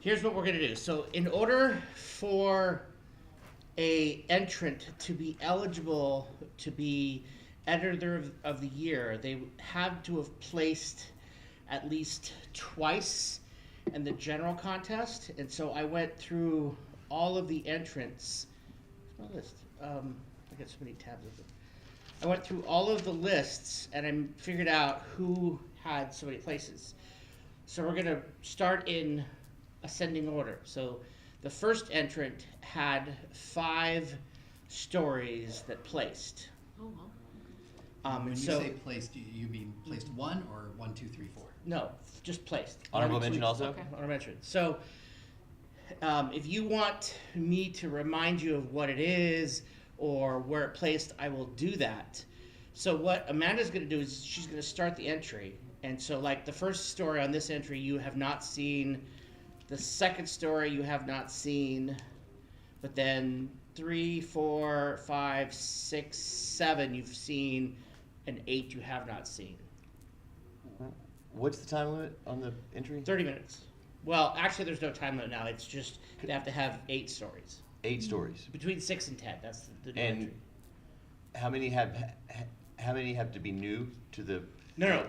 Speaker 7: here's what we're gonna do. So in order for a entrant to be eligible to be editor of the year, they have to have placed at least twice in the general contest. And so I went through all of the entrants. Where's my list? I got so many tabs open. I went through all of the lists and I figured out who had so many places. So we're gonna start in ascending order. So the first entrant had 5 stories that placed.
Speaker 5: Oh, wow. When you say placed, you mean placed 1 or 1, 2, 3, 4?
Speaker 7: No, just placed.
Speaker 22: Honorable mention also?
Speaker 7: Okay. Honorable mention. So if you want me to remind you of what it is or where it placed, I will do that. So what Amanda's gonna do is she's gonna start the entry. And so like the first story on this entry you have not seen, the second story you have not seen, but then 3, 4, 5, 6, 7 you've seen, and 8 you have not seen.
Speaker 22: What's the time limit on the entry?
Speaker 7: 30 minutes. Well, actually there's no time limit now. It's just they have to have 8 stories.
Speaker 22: 8 stories.
Speaker 7: Between 6 and 10. That's the new
Speaker 22: And
Speaker 7: entry.
Speaker 22: how many have to be new to the?
Speaker 7: No.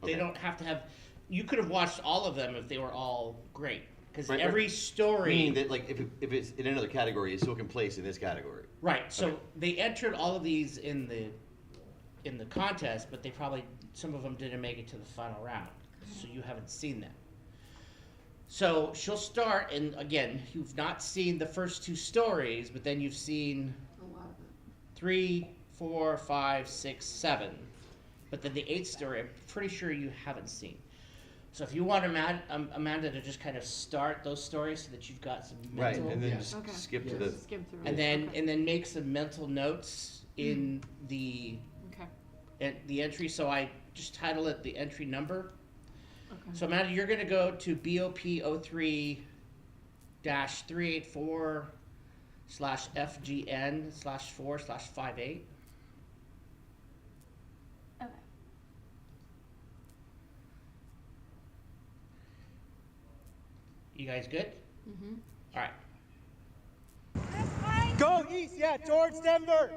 Speaker 7: They
Speaker 22: Okay.
Speaker 7: don't have to have. You could have watched all of them if they were all great. Because
Speaker 22: Right,
Speaker 7: every
Speaker 22: right.
Speaker 7: story.
Speaker 22: Meaning that like if it's in another category, it still can place in this category.
Speaker 7: Right. So
Speaker 22: Okay.
Speaker 7: they entered all of these in the contest, but they probably some of them didn't make it to the final round. So you haven't seen them. So she'll start, and again, you've not seen the first 2 stories, but then you've seen 3, 4, 5, 6, 7. But then the 8th story, I'm pretty sure you haven't seen. So if you want Amanda to just kind of start those stories so that you've got some mental,
Speaker 22: Right, and then just skip to the.
Speaker 8: Skip through.
Speaker 7: and then make some mental notes in the entry. So I just title it the entry number.
Speaker 8: Okay.
Speaker 7: So Amanda, you're going to go to BOP 03-384/FGN/4/58.
Speaker 9: Okay.
Speaker 7: You guys good?
Speaker 8: Mm-hmm.
Speaker 7: All right.
Speaker 20: Go east, yeah, towards Denver.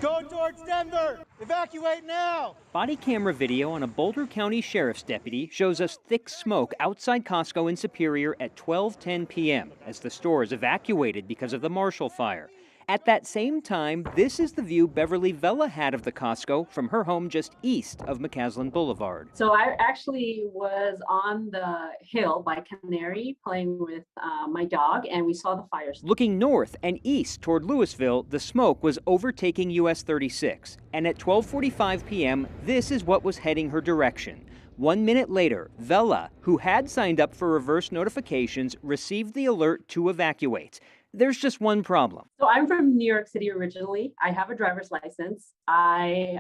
Speaker 20: Go towards Denver. Evacuate now.
Speaker 11: Body camera video on a Boulder County Sheriff's deputy shows us thick smoke outside Costco in Superior at 12:10 p.m. as the store is evacuated because of the Marshall Fire. At that same time, this is the view Beverly Vella had of the Costco from her home just east of McCaslin Boulevard.
Speaker 13: So I actually was on the hill by Canary playing with my dog, and we saw the fires.
Speaker 11: Looking north and east toward Louisville, the smoke was overtaking US 36. And at 12:45 p.m., this is what was heading her direction. 1 minute later, Vella, who had signed up for reverse notifications, received the alert to evacuate. There's just one problem.
Speaker 13: So I'm from New York City originally. I have a driver's license. I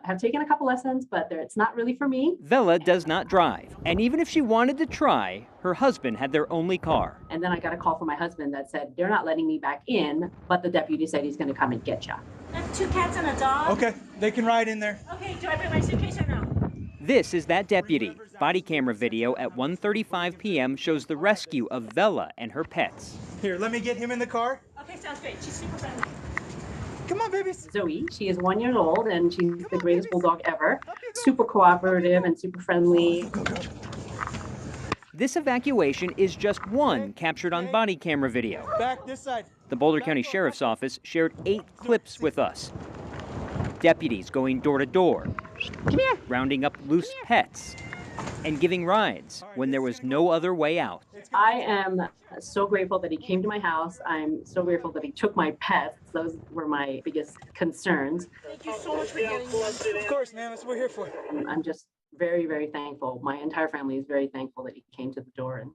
Speaker 13: have taken a couple lessons, but it's not really for me.
Speaker 11: Vella does not drive, and even if she wanted to try, her husband had their only car.
Speaker 13: And then I got a call from my husband that said, they're not letting me back in, but the deputy said he's going to come and get you.
Speaker 16: I have 2 cats and a dog.
Speaker 20: Okay, they can ride in there.
Speaker 16: Okay, do I bring my suitcase or no?
Speaker 11: This is that deputy. Body camera video at 1:35 p.m. shows the rescue of Vella and her pets.
Speaker 20: Here, let me get him in the car.
Speaker 16: Okay, sounds great. She's super friendly.
Speaker 20: Come on, babies.
Speaker 13: Zoe, she is 1 year old, and she's the greatest bulldog ever. Super cooperative and super friendly.
Speaker 11: This evacuation is just one captured on body camera video.
Speaker 20: Back this side.
Speaker 11: The Boulder County Sheriff's Office shared 8 clips with us. Deputies going door to door, rounding up loose pets, and giving rides when there was no other way out.
Speaker 13: I am so grateful that he came to my house. I'm so grateful that he took my pets. Those were my biggest concerns.
Speaker 16: Thank you so much for getting me.
Speaker 20: Of course, man. That's what we're here for.
Speaker 13: I'm just very, very thankful. My entire family is very thankful that he came to the door and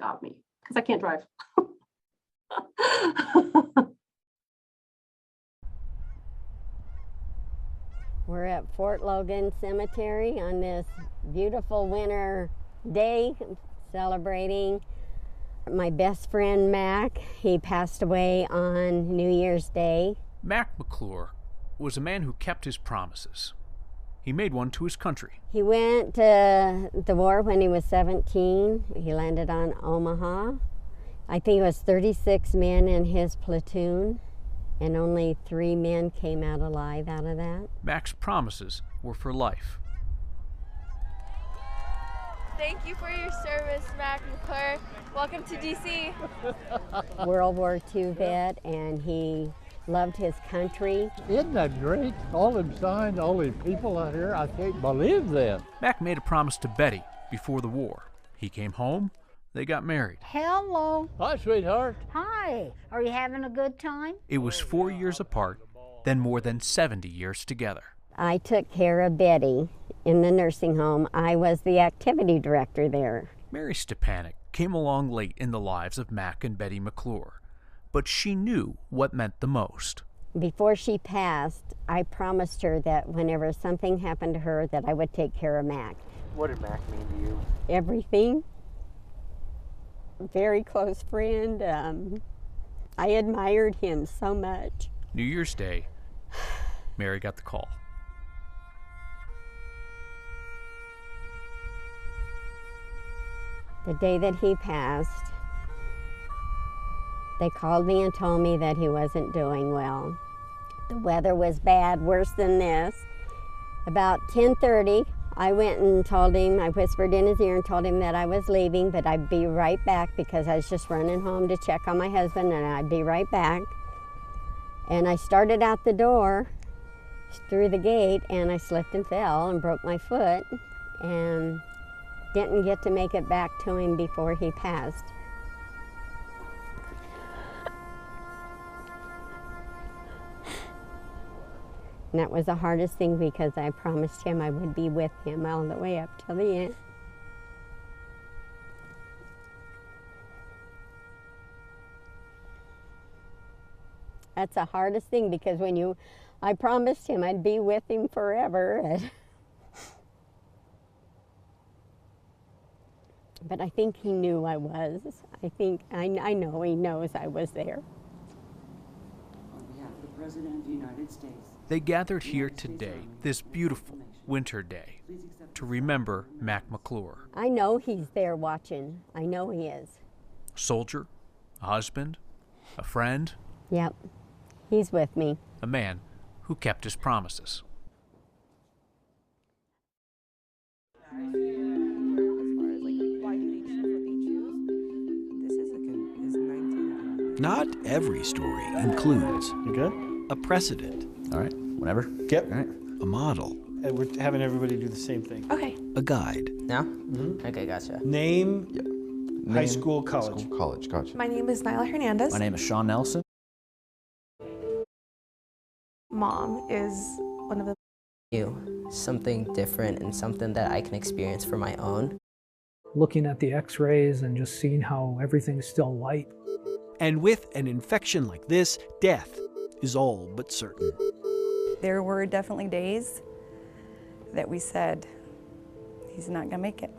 Speaker 13: got me, because I can't drive.
Speaker 19: We're at Fort Logan Cemetery on this beautiful winter day celebrating my best friend Mac. He passed away on New Year's Day.
Speaker 24: Mac McClure was a man who kept his promises.
Speaker 2: he made one to his country.
Speaker 19: He went to the war when he was 17. He landed on Omaha. I think it was 36 men in his platoon, and only 3 men came out alive out of that.
Speaker 2: Mac's promises were for life.
Speaker 6: Thank you for your service, Mac McClure. Welcome to DC.
Speaker 19: World War II vet, and he loved his country.
Speaker 15: Isn't that great? All them signs, all these people out here, I can't believe that.
Speaker 2: Mac made a promise to Betty before the war. He came home, they got married.
Speaker 15: Hello. Hi, sweetheart.
Speaker 24: Hi. Are you having a good time?
Speaker 2: It was 4 years apart, then more than 70 years together.
Speaker 19: I took care of Betty in the nursing home. I was the activity director there.
Speaker 2: Mary Stepanek came along late in the lives of Mac and Betty McClure, but she knew what meant the most.
Speaker 19: Before she passed, I promised her that whenever something happened to her, that I would take care of Mac.
Speaker 25: What did Mac mean to you?
Speaker 19: Everything. Very close friend. I admired him so much.
Speaker 2: New Year's Day, Mary got the call.
Speaker 19: The day that he passed, they called me and told me that he wasn't doing well. The weather was bad, worse than this. About 10:30, I went and told him, I whispered in his ear and told him that I was leaving, but I'd be right back because I was just running home to check on my husband, and I'd be right back. And I started out the door through the gate, and I slipped and fell and broke my foot and didn't get to make it back to him before he passed. And that was the hardest thing because I promised him I would be with him all the way up till the end. That's the hardest thing because I promised him I'd be with him forever. But I think he knew I was. I know he knows I was there.
Speaker 26: On behalf of the President of the United States.
Speaker 2: They gathered here today, this beautiful winter day, to remember Mac McClure.
Speaker 19: I know he's there watching. I know he is.
Speaker 2: A soldier, a husband, a friend.
Speaker 19: Yep, he's with me.
Speaker 2: A man who kept his promises.
Speaker 27: Not every story includes a precedent.
Speaker 28: All right, whenever. Yep. All right.
Speaker 27: A model.
Speaker 28: And we're having everybody do the same thing.
Speaker 24: Okay.
Speaker 27: A guide.
Speaker 28: Now? Mm-hmm. Okay, gotcha. Name, high school, college. High school, college, gotcha.
Speaker 24: My name is Nyla Hernandez.
Speaker 28: My name is Sean Nelson.
Speaker 24: Mom is one of the...
Speaker 29: Something different and something that I can experience for my own.
Speaker 30: Looking at the x-rays and just seeing how everything's still white.
Speaker 27: And with an infection like this, death is all but certain.
Speaker 31: There were definitely days that we said, he's not gonna make it.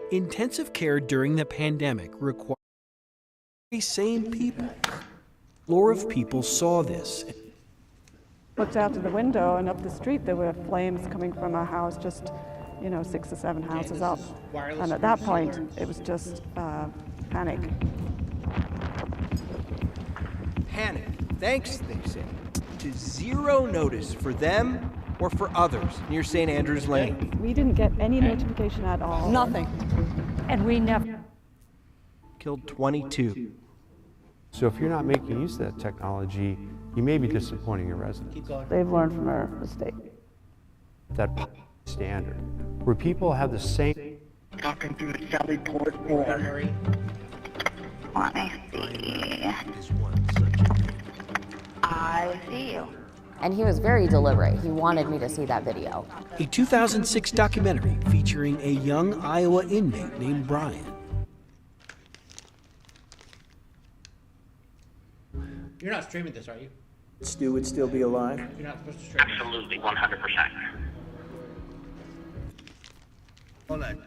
Speaker 27: Intensive care during the pandemic required very same people. A floor of people saw this.
Speaker 32: Looked out to the window and up the street there were flames coming from our house just 6 or 7 houses up. And at that point, it was just panic.
Speaker 27: Panic, thanks, they say, to zero notice for them or for others near St. Andrews Lane.
Speaker 32: We didn't get any notification at all.
Speaker 31: Nothing. And we never
Speaker 27: killed 22.
Speaker 33: So if you're not making use of that technology, you may be disappointing your residents.
Speaker 32: They've learned from our mistake.
Speaker 33: That standard, where people have the same.
Speaker 34: Talking through the Sally Port Let me see. I see you.
Speaker 35: And he was very deliberate. He wanted me to see that video.
Speaker 27: A 2006 documentary featuring a young Iowa inmate named Brian.
Speaker 7: You're not streaming this, are you?
Speaker 28: Stu would still be alive?
Speaker 7: You're not supposed to stream
Speaker 34: Absolutely, 100%.
Speaker 33: Hold on.